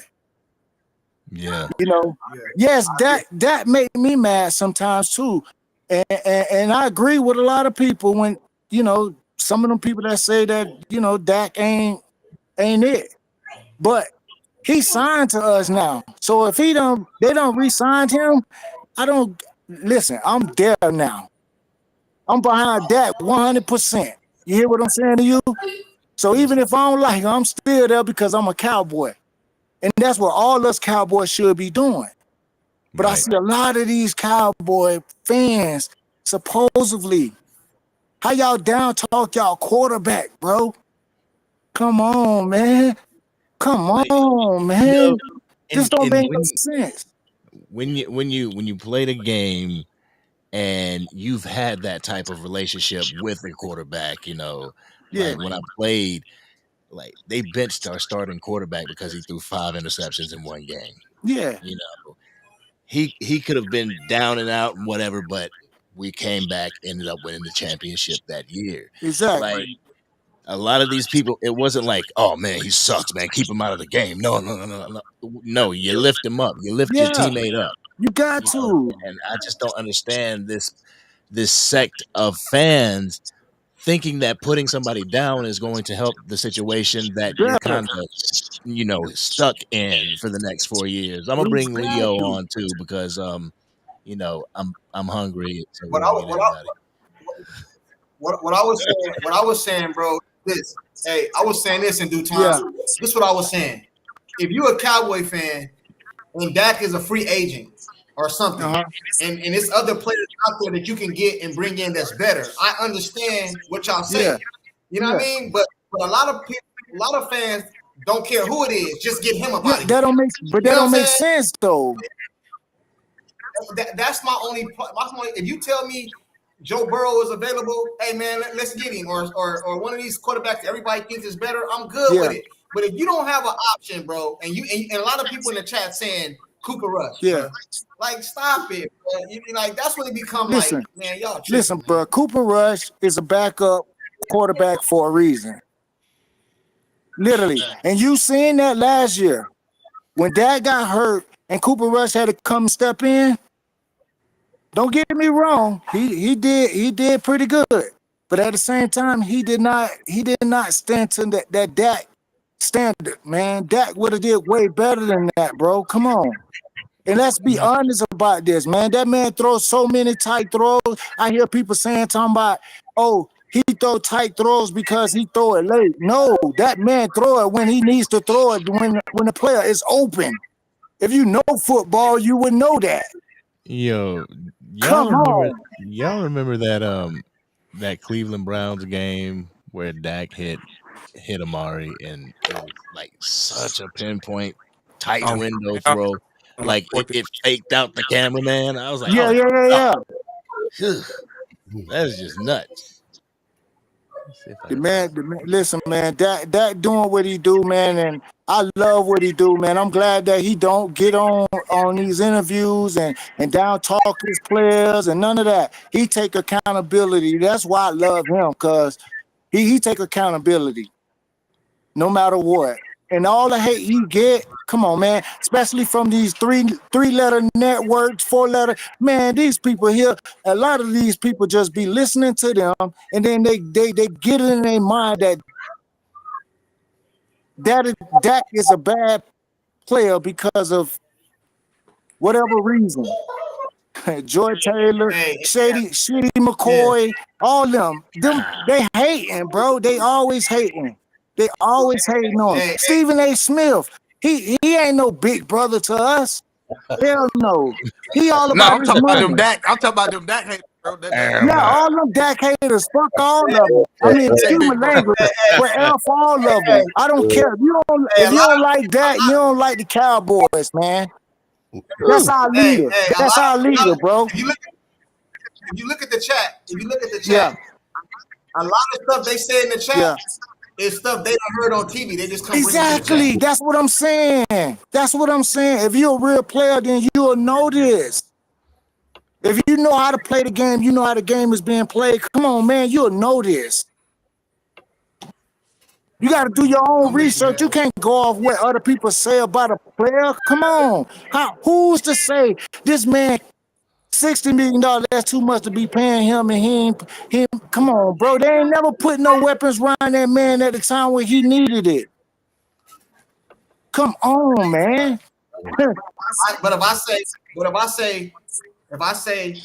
Yeah. You know, yes, that made me mad sometimes too, and I agree with a lot of people when some of them people that say that Dak ain't it, but he signed to us now. So if they don't re-sign him, I don't listen. I'm there now. I'm behind Dak 100%. You hear what I'm saying to you? So even if I don't like him, I'm still there because I'm a Cowboy. And that's what all us Cowboys should be doing. But I see a lot of these Cowboy fans, supposedly, how y'all down talk y'all quarterback, bro? Come on, man. Come on, man. This don't make no sense. When you play the game and you've had that type of relationship with the quarterback, like when I played, like they benched our starting quarterback because he threw 5 interceptions in one game. Yeah. He could have been down and out and whatever, but we came back, ended up winning the championship that year. Exactly. Like a lot of these people, it wasn't like, oh man, he sucks, man, keep him out of the game. No, you lift him up, you lift your teammate up. You got to. And I just don't understand this sect of fans thinking that putting somebody down is going to help the situation that you're kind of stuck in for the next 4 years. I'm gonna bring Leo on too because I'm hungry. So What I was saying, bro, this. Hey, I was saying this in due time. Yeah. This is what I was saying. If you're a Cowboy fan and Dak is a free agent or something, and it's other players out there that you can get and bring in that's better, I understand what y'all say. Yeah. You know what I mean? But a lot of people, a lot of fans don't care who it is, just get him up out of here. That don't make sense though. That's my only point. If you tell me Joe Burrow is available, hey man, let's get him, or one of these quarterbacks everybody thinks is better, I'm good with it. But if you don't have an option, bro, and a lot of people in the chat saying Cooper Rush, bro, like stop it, bro. Like that's when it become like, man, y'all tripping. Listen, bro, Cooper Rush is a backup quarterback for a reason. Literally. And you seen that last year when Dak got hurt and Cooper Rush had to come step in. Don't get me wrong, he did pretty good. But at the same time, he did not stand to that Dak standard, man. Dak would have did way better than that, bro. Come on. And let's be honest about this, man. That man throws so many tight throws. I hear people talking about, oh, he throw tight throws because he throw it late. No, that man throw it when he needs to throw it when the player is open. If you know football, you would know that. Yo, y'all remember that Cleveland Browns game where Dak hit Amari and it was like such a pinpoint tight window throw. Like it faked out the cameraman. I was like, yeah. That's just nuts. The man, listen, man, that doing what he do, man, and I love what he do, man. I'm glad that he don't get on these interviews and down talk his players and none of that. He take accountability. That's why I love him, because he take accountability no matter what. And all the hate he get, come on, man, especially from these three-letter networks, 4-letter, man, these people here, a lot of these people just be listening to them, and then they get it in their mind that is a bad player because of whatever reason. Joy Taylor, Shady McCoy, all them, they hating, bro. They always hating. They always hating on him. Stephen A. Smith, he ain't no big brother to us. Hell no. He all about his money. I'm talking about them Dak. bro. No, all them Dak haters, fuck all of them. I mean, excuse my language, but F all of them. I don't care. If you don't like that, you don't like the Cowboys, man. That's our leader. That's our leader, bro. If you look at the chat, Yeah. a lot of stuff they say in the chat is stuff they done heard on TV. They just come Exactly. That's what I'm saying. That's what I'm saying. If you're a real player, then you'll know this. If you know how to play the game, you know how the game is being played. Come on, man, you'll know this. You got to do your own research. You can't go off what other people say about a player. Come on. Who's to say this man, $60 million, that's too much to be paying him, and him. Come on, bro. They ain't never put no weapons around that man at the time when he needed it. Come on, man. But if I say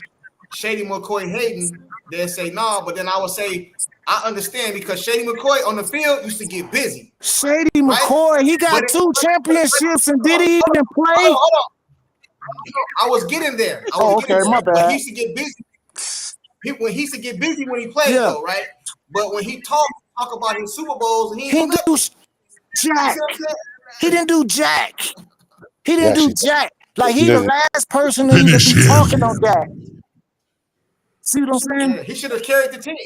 Shady McCoy hating, they'll say no, but then I would say I understand because Shady McCoy on the field used to get busy. Shady McCoy, he got 2 championships, and did he even play? Hold on. I was getting there. My bad. But he used to get busy. He used to get busy when he played, though, right? But when he talk about his Super Bowls, he didn't do jack. He didn't do jack. He didn't do jack. Like, he the last person to even be talking on that. See what I'm saying? Yeah, he should have carried the team.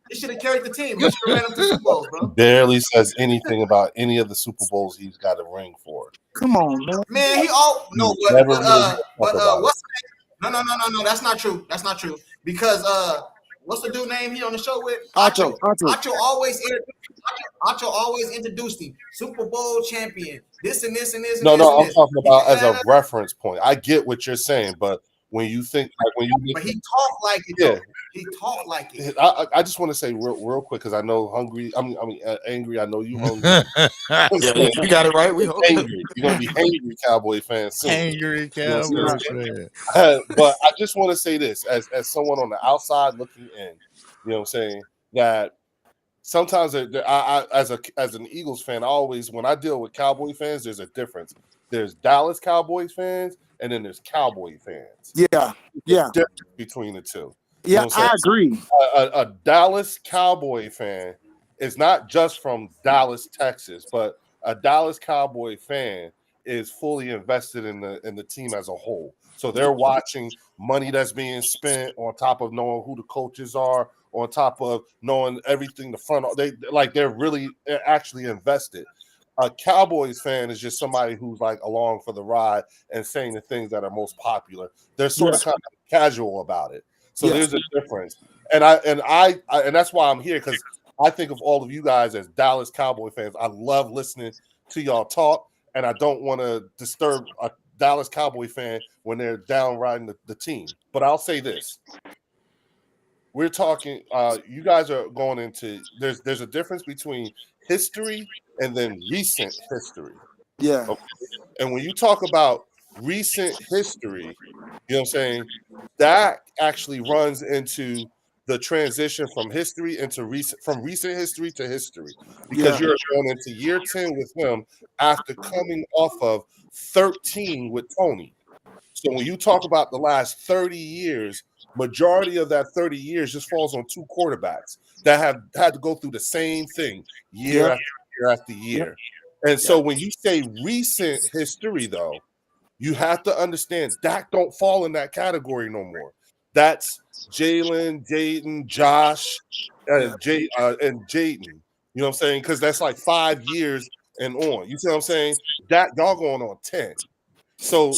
He should have carried the team. He should have ran up to Super Bowls, bro. Barely says anything about any of the Super Bowls he's got a ring for. Come on, man. Man, he all no, but what's no, that's not true. That's not true. Because what's the dude name he on the show with? Acho always introduced him. Super Bowl champion. This and this and this. No, I'm talking about as a reference point. I get what you're saying, but when you think but he talked like it. Yeah, he talked like it. I just want to say real quick because I know angry. I know you hungry. You got it right. We hope angry. You're gonna be angry Cowboy fans soon. Angry Cowboy fan. But I just want to say this as someone on the outside looking in. You know what I'm saying? That sometimes I as an Eagles fan, I always when I deal with Cowboy fans, there's a difference. There's Dallas Cowboys fans. And then there's Cowboy fans. Yeah. Difference between the two. Yeah, you know I agree. A Dallas Cowboy fan is not just from Dallas, Texas, but a Dallas Cowboy fan is fully invested in the team as a whole. So they're watching money that's being spent on top of knowing who the coaches are, on top of knowing everything the front. They're really actually invested. A Cowboys fan is just somebody who's like along for the ride and saying the things that are most popular. They're sort of kind of casual about it. So there's a difference. And that's why I'm here, because I think of all of you guys as Dallas Cowboy fans. I love listening to y'all talk, and I don't want to disturb a Dallas Cowboy fan when they're down riding the team. But I'll say this. We're talking, you guys are going into, there's a difference between history and then recent history. Yeah. Okay? And when you talk about recent history, you know what I'm saying, that actually runs into the transition from history into from recent history to history, because you're going into year 10 with him after coming off of 13 with Tony. So when you talk about the last 30 years, majority of that 30 years just falls on 2 quarterbacks that have had to go through the same thing year after year after year. And so when you say recent history, though, you have to understand Dak don't fall in that category no more. That's Jalen, Jayden, Josh, and Jaden. You know what I'm saying? Because that's like 5 years and on. You see what I'm saying? Dak, y'all going on 10. So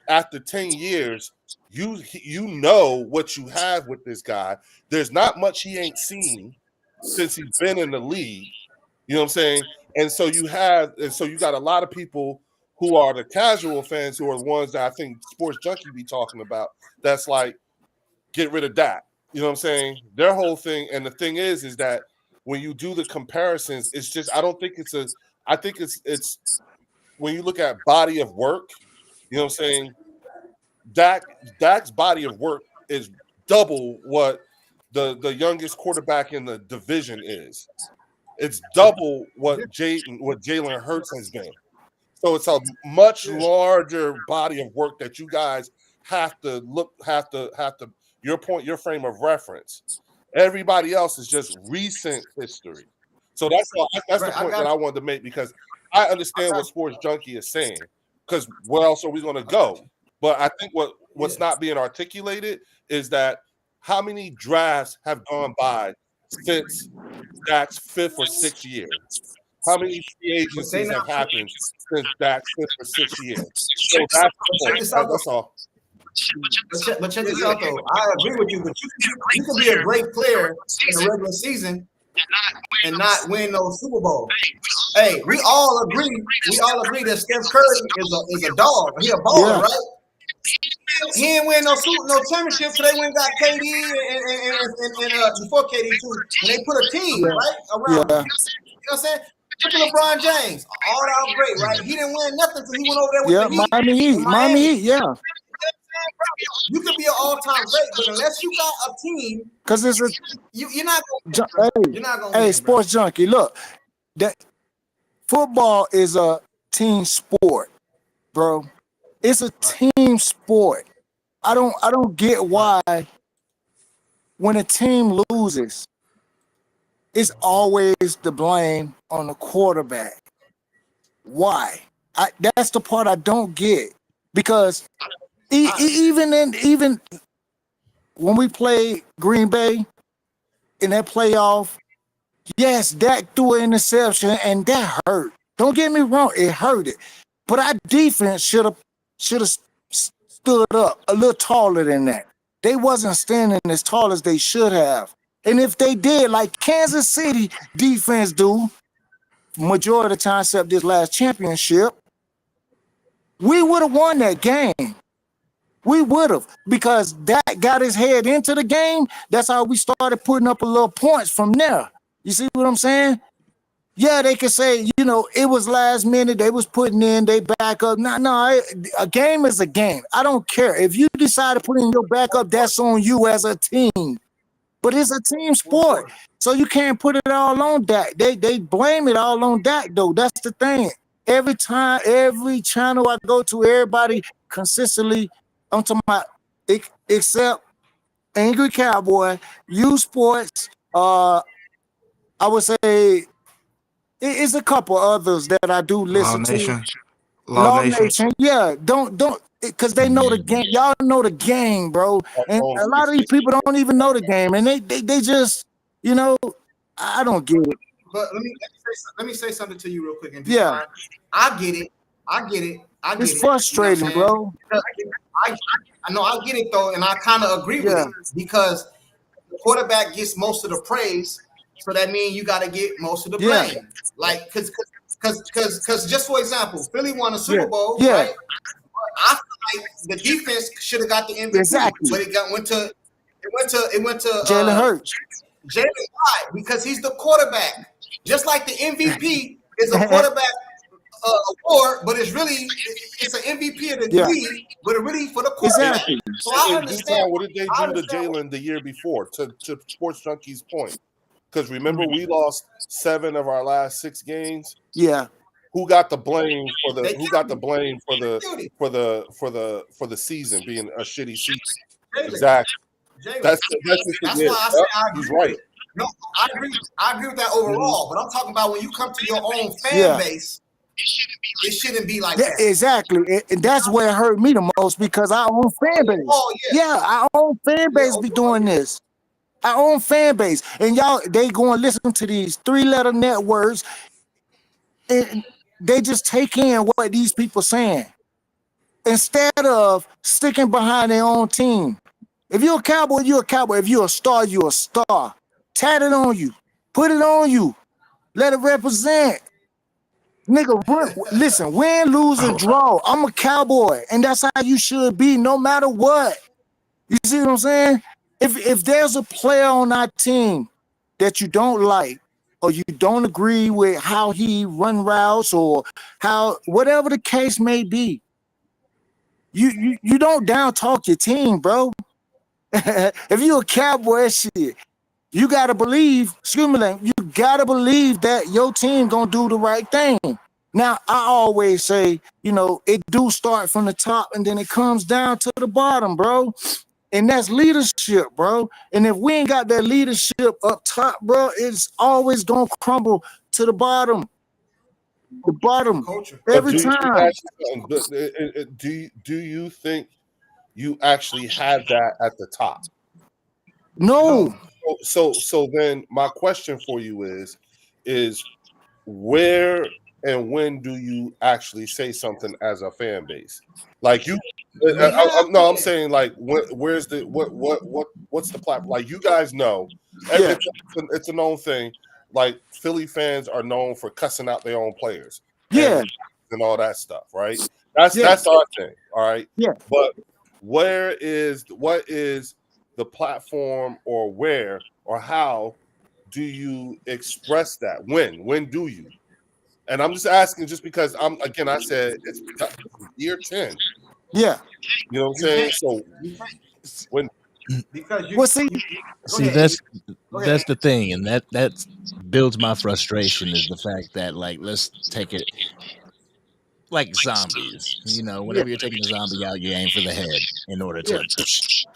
after 10 years, you know what you have with this guy. There's not much he ain't seen since he's been in the league. You know what I'm saying? And so you got a lot of people who are the casual fans who are the ones that I think Sports Junkie be talking about. That's like, get rid of Dak. You know what I'm saying? Their whole thing. And the thing is that when you do the comparisons, it's just, I think it's when you look at body of work, you know what I'm saying? Dak's body of work is double what the youngest quarterback in the division is. It's double what Jalen Hurts has been. So it's a much larger body of work that you guys have to, you know what your frame of reference. Everybody else is just recent history. So that's the point that I wanted to make, because I understand what Sports Junkie is saying, because where else are we going to go? But I think what's not being articulated is that how many drafts have gone by since Dak's 5th or 6th year? How many free agencies have happened since Dak's 5th or 6th year? So that's the point. That's all. But check this out, though. I agree with you, but you can be a great player in the regular season and not win no Super Bowl. Hey, we all agree that Steph Curry is a dog. He a baller, right? He ain't win no championship, so they went and got KD and before KD too. And they put a team right around him. You know what I'm saying? Look at LeBron James, all out great, right? He didn't win nothing until he went over there with the Heat. Miami Heat, yeah. You could be an all-time great, but unless you got a team, because it's you're not going. You're not going. Hey, Sports Junkie, look, that football is a team sport, bro. It's a team sport. I don't get why when a team loses, it's always the blame on the quarterback. Why? That's the part I don't get, because even when we played Green Bay in that playoff, yes, Dak threw an interception and that hurt. Don't get me wrong, it hurt it. But our defense should have stood up a little taller than that. They wasn't standing as tall as they should have. And if they did, like Kansas City defense do, majority of the time except this last championship, we would have won that game. We would have, because that got his head into the game. That's how we started putting up a little points from there. You see what I'm saying? Yeah, they could say, it was last minute. They was putting in, they back up. No, a game is a game. I don't care. If you decide to put in your backup, that's on you as a team. But it's a team sport, so you can't put it all on Dak. They blame it all on Dak, though. That's the thing. Every time, every channel I go to, everybody consistently, I'm talking about, except Angry Cowboy, U Sports, I would say it's a couple others that I do listen to. Law Nation. Yeah, don't, because they know the game. Y'all know the game, bro. And a lot of these people don't even know the game, and they just, I don't get it. But let me say something to you real quick. And I get it. It's frustrating, bro. I know, I get it though, and I kind of agree with it, because the quarterback gets most of the praise, so that means you got to get most of the blame. Like, because just for example, Philly won a Super Bowl, right? I feel like the defense should have got the MVP, but it went to Jalen Hurts. Jalen, why? Because he's the quarterback. Just like the MVP is a quarterback award, but it's an MVP of the league, but it really for the quarterback. Exactly. So I understand. What did they do to Jalen the year before? To Sports Junkie's point, because remember we lost 7 of our last 6 games. Yeah. Who got the blame for the season being a shitty season? Exactly. That's why I say I agree. He's right. No, I agree with that overall, but I'm talking about when you come to your own fan base, it shouldn't be like that. Exactly. And that's where it hurt me the most, because our own fan base. Oh, yeah. Our own fan base be doing this. Our own fan base. And y'all, they go and listen to these 3-letter networks, and they just take in what these people saying instead of sticking behind their own team. If you're a Cowboy, you're a Cowboy. If you're a star, you're a star. Tat it on you. Put it on you. Let it represent. Nigga, listen, win, lose, or draw. I'm a Cowboy, and that's how you should be, no matter what. You see what I'm saying? If there's a player on our team that you don't like, or you don't agree with how he run routes, or how, whatever the case may be, you don't down talk your team, bro. If you're a Cowboy, shit, you gotta believe, you gotta believe that your team gonna do the right thing. Now, I always say, it do start from the top and then it comes down to the bottom, bro. And that's leadership, bro. And if we ain't got that leadership up top, bro, it's always gonna crumble to the bottom. The bottom Culture. every do you time. do you think you actually have that at the top? No. So then my question for you is where and when do you actually say something as a fan base? Like you, I'm saying like where's the what's the platform? Like you guys know, Yeah. it's a known thing. Like Philly fans are known for cussing out their own players, Yeah. and all that stuff, right? That's our thing, all right. Yeah. But what is the platform, or where or how do you express that? When do you? And I'm just asking, just because I said it's year 10. Yeah. You know what I'm saying? So when because well, see, that's the thing, and that builds my frustration is the fact that, like, let's take it like zombies. You know, whenever you're taking a zombie out, you aim for the head in order to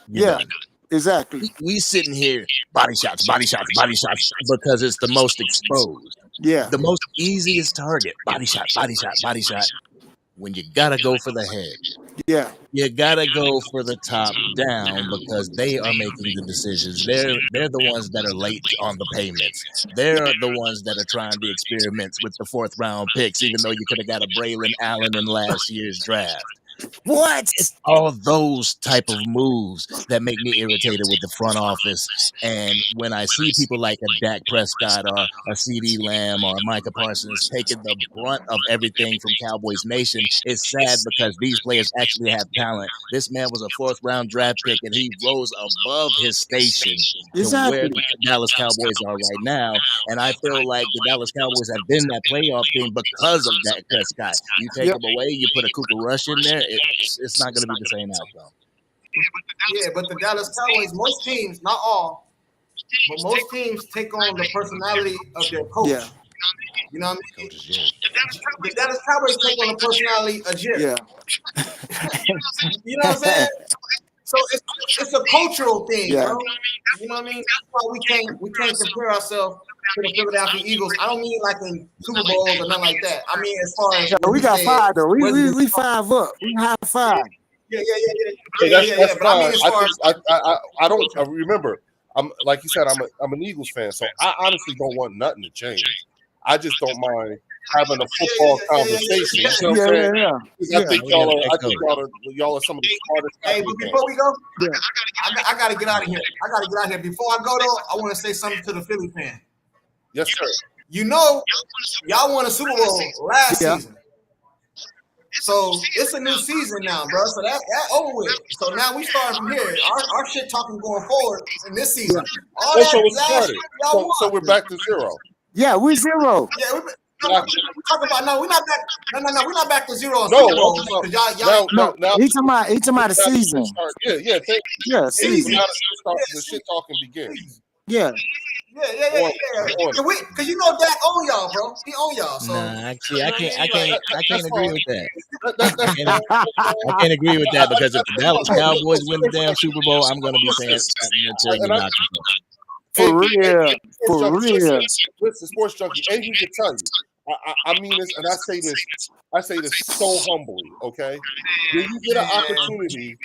you're done. Exactly. We sitting here body shots because it's the most exposed. Yeah. The most easiest target, body shot. When you gotta go for the head. Yeah. You gotta go for the top down because they are making the decisions. They're the ones that are late on the payments. They're the ones that are trying the experiments with the 4th round picks, even though you could have got a Braylon Allen in last year's draft. What? It's all those type of moves that make me irritated with the front office. And when I see people like a Dak Prescott or a CD Lamb or a Micah Parsons taking the brunt of everything from Cowboys Nation, it's sad because these players actually have talent. This man was a 4th round draft pick and he rose above his station to where the Dallas Cowboys are right now. And I feel like the Dallas Cowboys have been that playoff team because of Dak Prescott. You take him away, you put a Cooper Rush in there, it's not going to be the same outcome. Yeah, but the Dallas Cowboys, most teams, not all, but most teams take on the personality of their coach. Yeah. You know what I mean? The Dallas Cowboys take on the personality of Jerry. Yeah. You know what I'm saying? So it's a cultural thing, Yeah. bro. You know what I mean? That's why we can't compare ourselves to the Philadelphia Eagles. I don't mean like in Super Bowls or nothing like that. I mean as far as we got 5 though. We 5 up. We high 5. Yeah. That's But I mean fine. as far as I don't remember. I'm like you said, I'm an Eagles fan, so I honestly don't want nothing to change. I just don't mind having a football conversation. You know what I'm saying? I think y'all are some of the smartest. Hey, but before we go, I gotta get out of here. Before I go though, I want to say something to the Philly fan. Yes, sir. You know, y'all won a Super Bowl last season. So it's a new season now, bro. So that over with. So now we starting from here. Our shit talking going forward in this season. All that last year, y'all won. So we're back to 0. Yeah, we're 0. Yeah, we're talking about we're not back. No, we're not back to 0. No, Each of my the season. Yeah, season. The shit talking begins. Yeah. Because you know Dak own y'all, bro. He own y'all. So actually, I can't agree with that. I can't agree with that because if the Dallas Cowboys win the damn Super Bowl, I'm going to be saying something until you knock it. For real. Listen, Sports Junkie, and he can tell you. I mean this, and I say this so humbly. Okay, when you get an opportunity,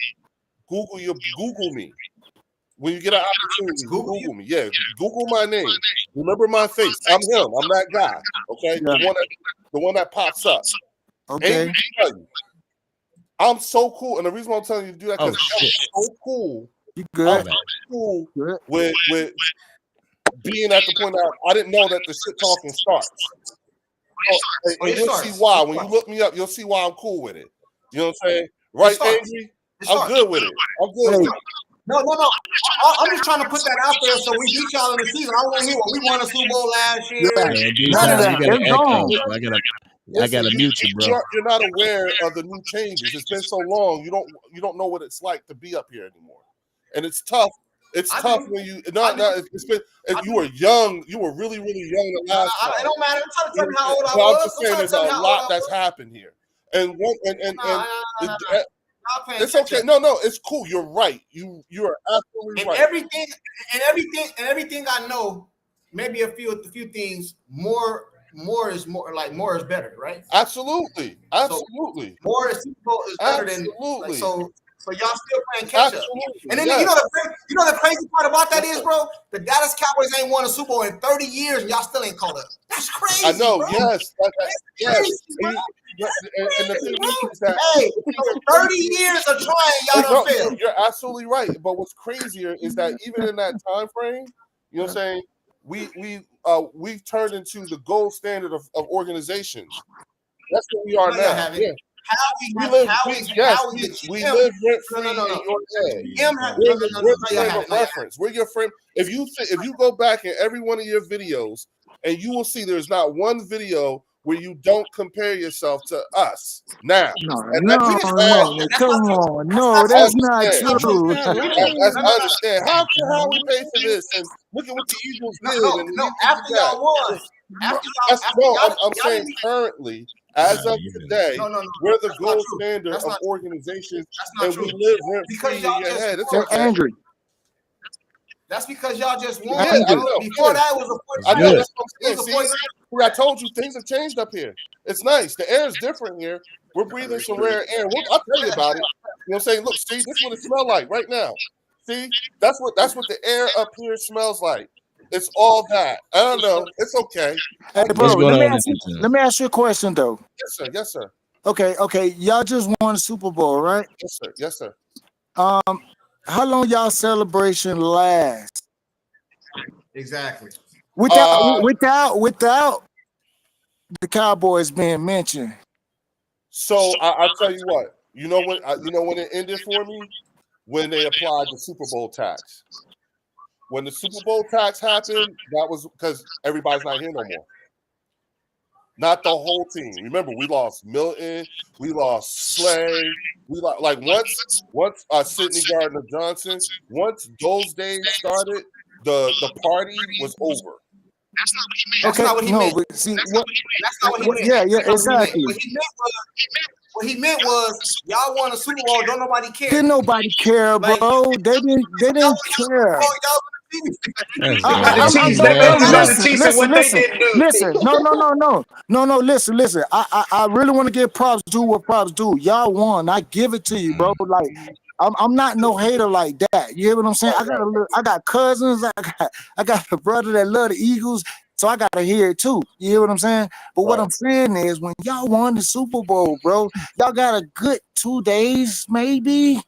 Google me. When you get an opportunity, Google me. Yeah, Google my name. Remember my face. I'm him. I'm that guy. Okay, the one that pops up. Okay. I'm so cool, and the reason why I'm telling you to do that because I'm so cool. You good? I'm cool with being at the point that I didn't know that the shit talking starts. And you'll see why. When you look me up, you'll see why I'm cool with it. You know what I'm saying? Right, Angry? I'm good with it. I'm good with it. No. I'm just trying to put that out there so we beat y'all in the season. I want to hear what we won a Super Bowl last year. I gotta mute you, bro. You're not aware of the new changes. It's been so long. You don't know what it's like to be up here anymore, and it's tough. It's tough when you it's been. If you were young, you were really young the last time. It don't matter. I'm trying to tell you how old I was. I'm just saying there's a lot that's happened here, and It's okay. No, it's cool. You're right. You are absolutely and right. Everything I know, maybe a few things. More is more. Like more is better, right? Absolutely. So more is better than like, so y'all still playing catch up. And then you know the crazy part about that is, bro, the Dallas Cowboys ain't won a Super Bowl in 30 years and y'all still ain't caught up. That's crazy. I know, bro. yes. Yes. And the thing is that 30 years of trying, y'all done failed. You're absolutely right. But what's crazier is that even in that time frame, you know what I'm saying, we've turned into the gold standard of organizations. That's what we are now. Yeah. We live rent free in your head. We're the frame of reference. We're your frame. If you go back in every one of your videos, and you will see there's not one video where you don't compare yourself to us now. No, come on, no, that's not true. I understand. How we pay for this? And look at what the Eagles did. No, after y'all won. I'm saying currently, as of today, we're the gold standard of organizations, and we live rent free in your head. It's okay. Andrew. That's because y'all just won. Yeah, I know. Before that was a I know. That's what I'm saying. See, I told you things have changed up here. It's nice. The air is different here. We're breathing some rare air. I'll tell you about it. You know what I'm saying? Look, see, this is what it smells like right now. See, that's what the air up here smells like. It's all that. I don't know. It's okay. Hey, bro, let me ask you a question though. Yes, sir. Okay. Y'all just won the Super Bowl, right? Yes, sir. How long y'all celebration last? Exactly. Without the Cowboys being mentioned. So I'll tell you what. You know when it ended for me? When they applied the Super Bowl tax. When the Super Bowl tax happened, that was because everybody's not here no more. Not the whole team. Remember, we lost Milton, we lost Slay, we lost once Sidney Gardner Johnson. Once those days started, the party was over. That's not what he meant. But see, that's not what he meant. Yeah, exactly. What he meant was y'all won a Super Bowl. Don't nobody care. Didn't nobody care, bro? They didn't care. Listen. No. Listen. I really want to give props to what props do. Y'all won. I give it to you, bro. Like I'm not no hater like that. You hear what I'm saying? I got cousins. I got a brother that love the Eagles. So I gotta hear it too. You hear what I'm saying? But what I'm saying is when y'all won the Super Bowl, bro, y'all got a good 2 days, maybe.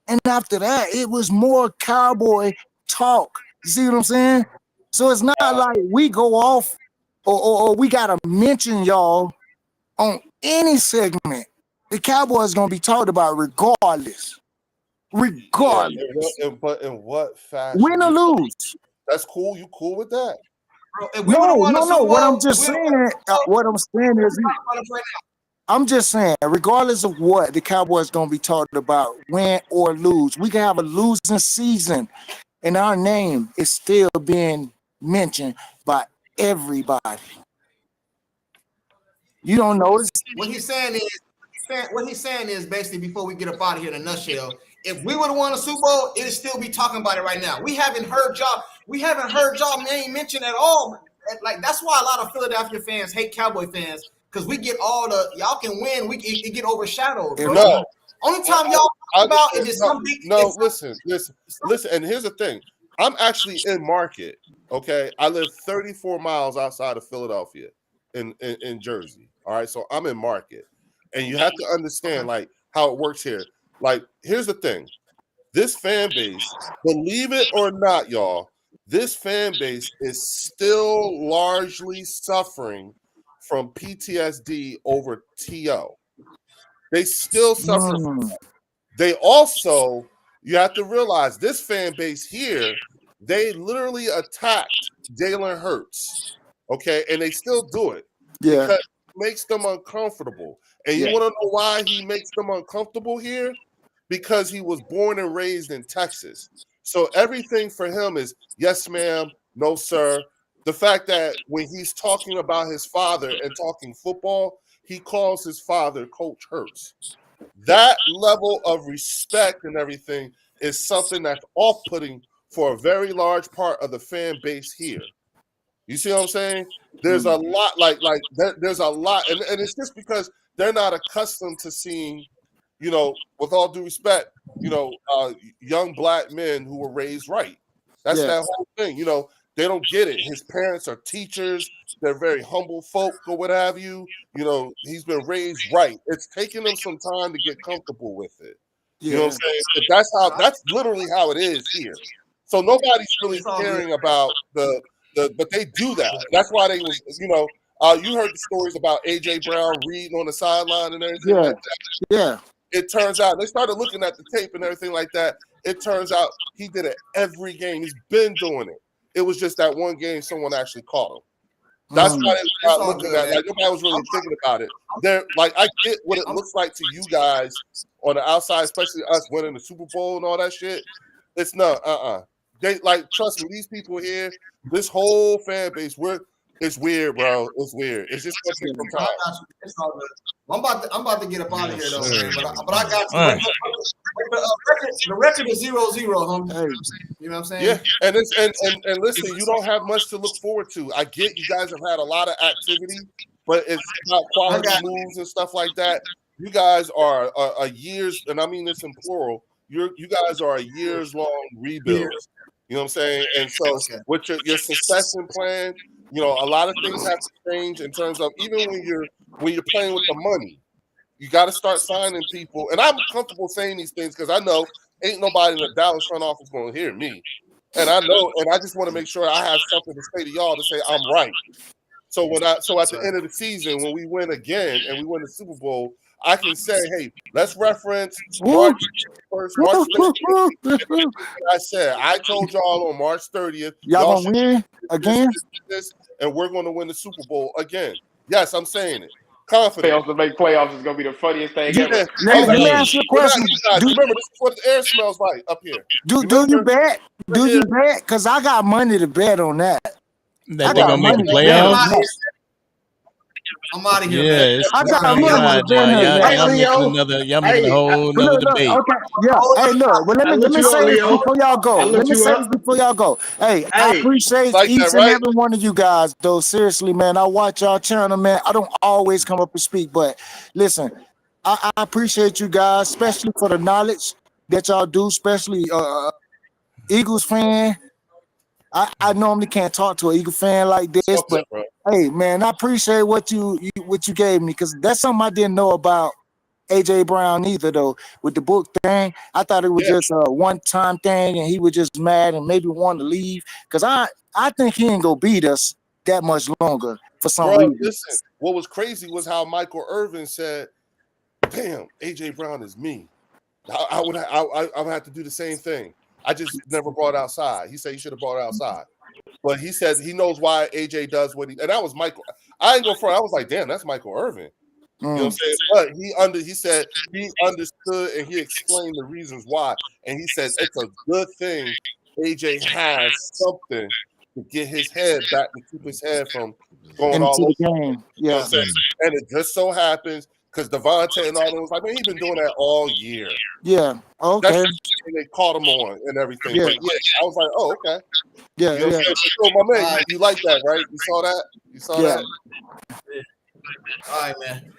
And after that, it was more cowboy talk. You see what I'm saying? So it's not like we go off or we gotta mention y'all on any segment. The Cowboys gonna be talked about regardless. Yeah, but in what fashion? Win or lose. That's cool. You cool with that? No. What I'm just saying, is, I'm just saying, regardless of what, the Cowboys gonna be talked about, win or lose. We can have a losing season, and our name is still being mentioned by everybody. You don't notice? What he's saying is basically, before we get up out of here in a nutshell, if we would have won a Super Bowl, it'd still be talking about it right now. We haven't heard y'all name mentioned at all. Like that's why a lot of Philadelphia fans hate Cowboy fans, because we get all the y'all can win, it get overshadowed. Bro. No. Only time y'all talk about it is some big. No, listen. And here's the thing. I'm actually in Market. Okay, I live 34 miles outside of Philadelphia, in Jersey. All right, so I'm in Market, and you have to understand like how it works here. Like, here's the thing. This fan base, believe it or not, y'all, this fan base is still largely suffering from PTSD over TO. They still suffer. They also, you have to realize, this fan base here, they literally attacked Jalen Hurts, okay? And they still do it. Yeah. Because it makes them uncomfortable. And you want to know why he makes them uncomfortable here? Because he was born and raised in Texas. So everything for him is yes, ma'am, no, sir. The fact that when he's talking about his father and talking football, he calls his father Coach Hurts. That level of respect and everything is something that's off-putting for a very large part of the fan base here. You see what I'm saying? There's a lot, there's a lot, and it's just because they're not accustomed to seeing, with all due respect, young black men who were raised right. That's that whole thing. They don't get it. His parents are teachers. They're very humble folk or what have you. He's been raised right. It's taking them some time to get comfortable with it. You know what I'm saying? But that's literally how it is here. So nobody's really caring about but they do that. That's why they was, you heard the stories about AJ Brown reading on the sideline and everything like that. Yeah. It turns out they started looking at the tape and everything like that. It turns out he did it every game. He's been doing it. It was just that one game someone actually caught him. That's why they were not looking at it. Like nobody was really thinking about it. I get what it looks like to you guys on the outside, especially us winning the Super Bowl and all that shit. It's not They trust me, these people here, this whole fan base, it's weird, bro. It's weird. It's just gonna take some time. It's all good. I'm about to get up out of here though, man. But I got you. Right. The record is 0-0, homie. You know what I'm saying? Yeah, and listen, you don't have much to look forward to. I get you guys have had a lot of activity, but it's about quality moves and stuff like that. You guys are a years, and I mean this in plural. You guys are a years long rebuild. You know what I'm saying? And so with your succession plan, a lot of things have to change in terms of even when you're playing with the money, you got to start signing people. And I'm comfortable saying these things because I know ain't nobody in the Dallas front office going to hear me. And I know, and I just want to make sure I have something to say to y'all to say I'm right. So at the end of the season, when we win again and we win the Super Bowl, I can say, hey, let's reference March 1st, March 30th. I said, I told y'all on March 30th, y'all gonna win again, and we're going to win the Super Bowl again. Yes, I'm saying it. Confident. Fails to make playoffs is gonna be the funniest thing ever. Let me ask you a question. Remember, this is what the air smells like up here. Do you bet? Do you bet? Because I got money to bet on that. That they're gonna make the playoffs. I'm out of here. Yeah, Man. it's I got time to money ride to bet now. on Y'all making a whole another debate. Okay, yeah. Hey, look. Well, let me say this before y'all go. Let me say this before y'all go. Hey, I appreciate each and every one of you guys, though. Seriously, man. I watch y'all channel, man. I don't always come up and speak, but listen, I appreciate you guys, especially for the knowledge that y'all do, especially Eagles fan. I normally can't talk to an Eagle fan like this, but hey, man, I appreciate what you gave me because that's something I didn't know about AJ Brown either. Though with the book thing, I thought it was just a one-time thing, and he was just mad and maybe wanted to leave because I think he ain't gonna beat us that much longer for some reason. Listen, what was crazy was how Michael Irvin said, "Damn, AJ Brown is me. I would have to do the same thing. I just never brought it outside." He said he should have brought it outside. But he says he knows why AJ does what he, and that was Michael. I ain't go front. I was like, damn, that's Michael Irvin. You know what I'm saying? But he said he understood and he explained the reasons why. And he says it's a good thing AJ has something to get his head back, to keep his head from going all over the game. You know what I'm saying? And it just so happens because Devontae and all those, like, man, he's been doing that all year. Yeah. Okay. That's they caught him on and everything. Yeah. But I was like, oh, okay. Yeah. You know what I'm saying? So, my man, you like that, right? You saw that? You saw that? All right, man.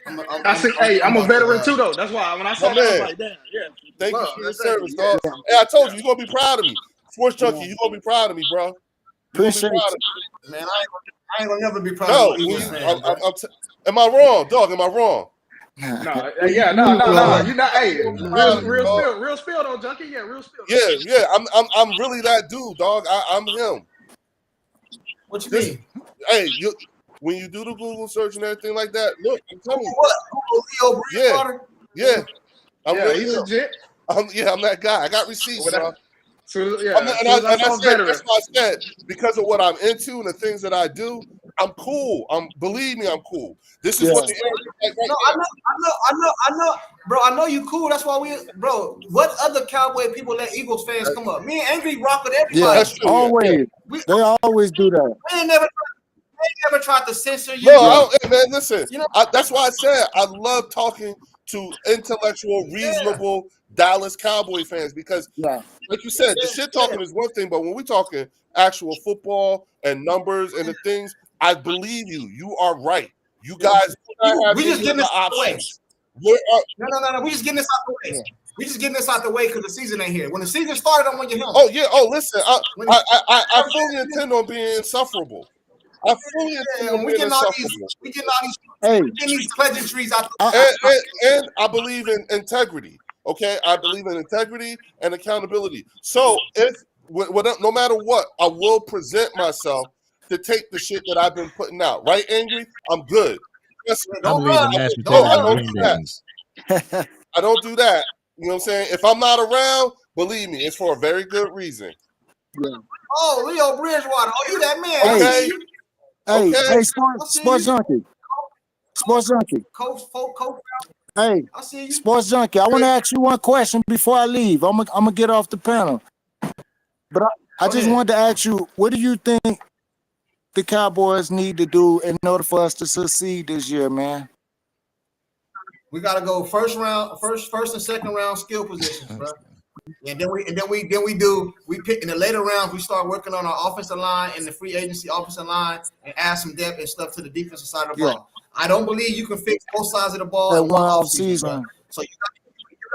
I'm a veteran too, though. That's why when I saw that, I was like, damn, yeah. Thank you for your service, dog. Hey, I told you, you're going to be proud of me. Sports Junkie, you're going to be proud of me, bro. Appreciate it. Man, I ain't gonna never be proud of you. Am I wrong, dog? Am I wrong? No. You're not. Hey, real spill though, Junkie. Yeah, real spill. Yeah. I'm really that dude, dog. I'm him. What you mean? Hey, when you do the Google search and everything like that, look, I'm telling you. What? Yeah. He's legit. I'm that guy. I got receipts, bro. So that's why I said, because of what I'm into and the things that I do, I'm cool. Believe me, I'm cool. This is what the I know, bro. I know you cool. That's why bro. What other Cowboy people let Eagles fans come up? Me and Angry rock with everybody. Yeah, that's true. Always. They always do that. We ain't never tried to censor you. No, man, listen. That's why I said I love talking to intellectual, reasonable Dallas Cowboy fans. Because, like you said, the shit talking is one thing, but when we're talking actual football and numbers and the things, I believe you. You are right. You guys do not have We just any getting other this out the way. options. No. We just getting this out the way. We just getting this out the way because the season ain't here. When the season started, I'm on your helmet. Oh yeah. Oh, listen. I fully intend on being insufferable. I fully intend on being insufferable. We getting these pleasantries out the way. And I believe in integrity. Okay, I believe in integrity and accountability. So no matter what, I will present myself to take the shit that I've been putting out. Right, Angry? I'm good. I believe in mashed potatoes and green beans. I don't do that. You know what I'm saying? If I'm not around, believe me, it's for a very good reason. Oh, Leo Bridgewater. Oh, you that man. Okay. Hey, Sports Junkie. Sports Junkie. Coach. Hey, Sports Junkie. I want to ask you one question before I leave. I'm gonna get off the panel. But I just wanted to ask you, what do you think the Cowboys need to do in order for us to succeed this year, man? We gotta go first and second round skill positions, bro. And then we pick in the later rounds. We start working on our offensive line and the free agency offensive line and add some depth and stuff to the defensive side of the ball. I don't believe you can fix both sides of the ball in one offseason. So you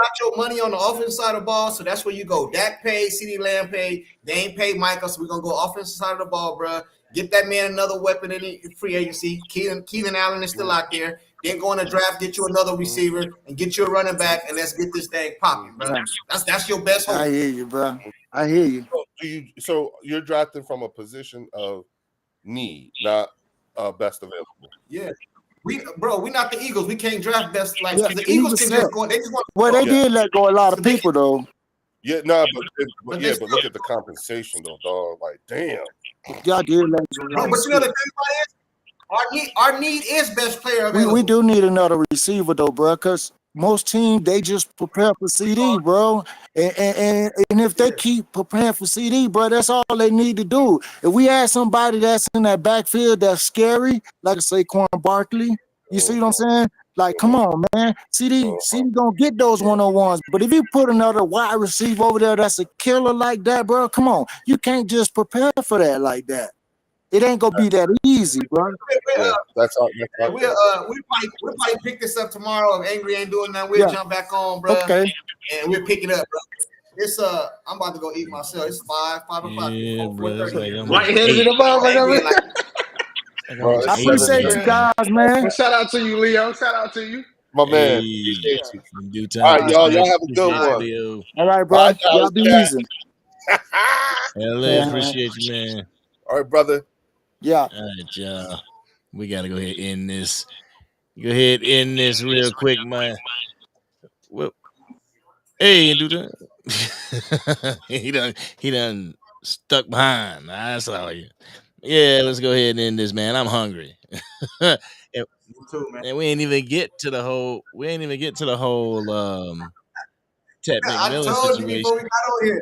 got your money on the offensive side of the ball, so that's where you go. Dak paid, CeeDee Lamb paid. They ain't paid Michael, so we're gonna go offensive side of the ball, bro. Get that man another weapon in the free agency. Keenan Allen is still out there. Then go in the draft, get you another receiver, and get you a running back, and let's get this thing popping, bro. That's your best hope. I hear you, bro. I hear you. So you're drafting from a position of need, not best available. Yeah. We're not the Eagles. We can't draft best the Eagles can just go. They just want. Well, they did let go a lot of people though. Yeah, no, but look at the compensation though, dog. Like, damn. Y'all did let go. No, but you know the thing about it is, our need is best player available. We do need another receiver though, bro, because most teams they just prepare for CD, bro. And if they keep preparing for CD, bro, that's all they need to do. If we had somebody that's in that backfield that's scary, like Saquon Barkley, you see what I'm saying? Like, come on, man. CD gonna get those 101s. But if you put another wide receiver over there that's a killer like that, bro, come on. You can't just prepare for that like that. It ain't gonna be that easy, bro. That's all. We probably pick this up tomorrow. If Angry ain't doing that, we'll jump back on, bro. Okay. And we'll pick it up, bro. It's I'm about to go eat myself. It's 5 o'clock. Yeah, bro. Right-handed in the ball, I appreciate you guys, man. Well, shout out to you, Leo. Shout out to you. My man. In due time. All right, y'all have a good one. Leo. All right, bro. Y'all be easy. LA, appreciate you, man. All right, brother. Yeah. All right, y'all. We gotta go ahead and end this. Go ahead and end this real quick, man. Well, hey, do that. he done stuck behind. I saw you. Yeah, let's go ahead and end this, man. I'm hungry. and we ain't even get to the whole. Ted McMillan situation.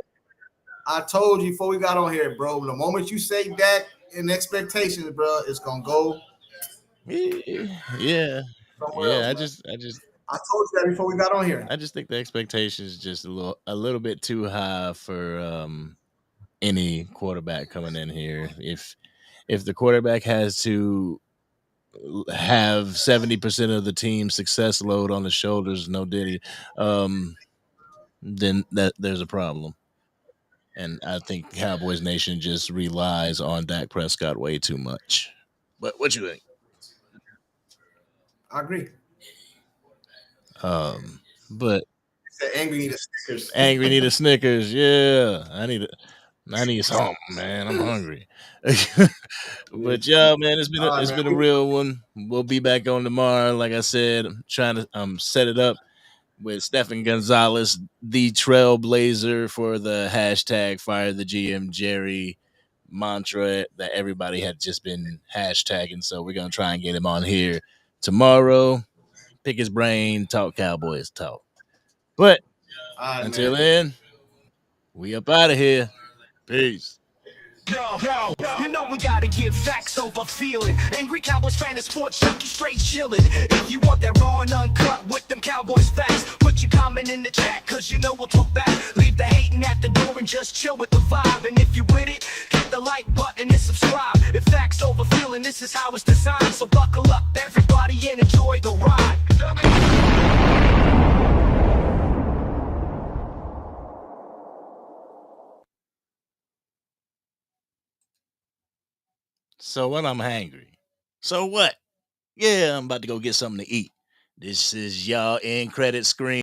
I told you before we got on here, bro. The moment you say that in expectations, bro, it's gonna go. Yeah. I just. I told you that before we got on here. I just think the expectation is just a little bit too high for any quarterback coming in here. If the quarterback has to have 70% of the team's success load on the shoulders, no diddy, then there's a problem. And I think Cowboys Nation just relies on Dak Prescott way too much. But what you think? I agree. But Angry need a Snickers. Angry need a Snickers. Yeah, I need something, man. I'm hungry. But yeah, man, it's been a real one. We'll be back on tomorrow. Like I said, I'm trying to set it up with Stephen Gonzalez, the trailblazer for the hashtag Fire the GM Jerry mantra that everybody had just been hashtagging. So we're gonna try and get him on here tomorrow. Pick his brain, talk Cowboys talk. But until then, we up out of here. Peace. Yo, you know we gotta give facts over feeling. Angry Cowboys fan and sports junkie straight chilling. If you want that raw and uncut with them Cowboys facts, put your comment in the chat, cause you know we'll talk back. Leave the hating at the door and just chill with the vibe. And if you with it, hit the like button and subscribe. If facts over feeling, this is how it's designed. So buckle up, everybody, and enjoy the ride. So what? I'm hangry. So what? Yeah, I'm about to go get something to eat. This is y'all end credit screen.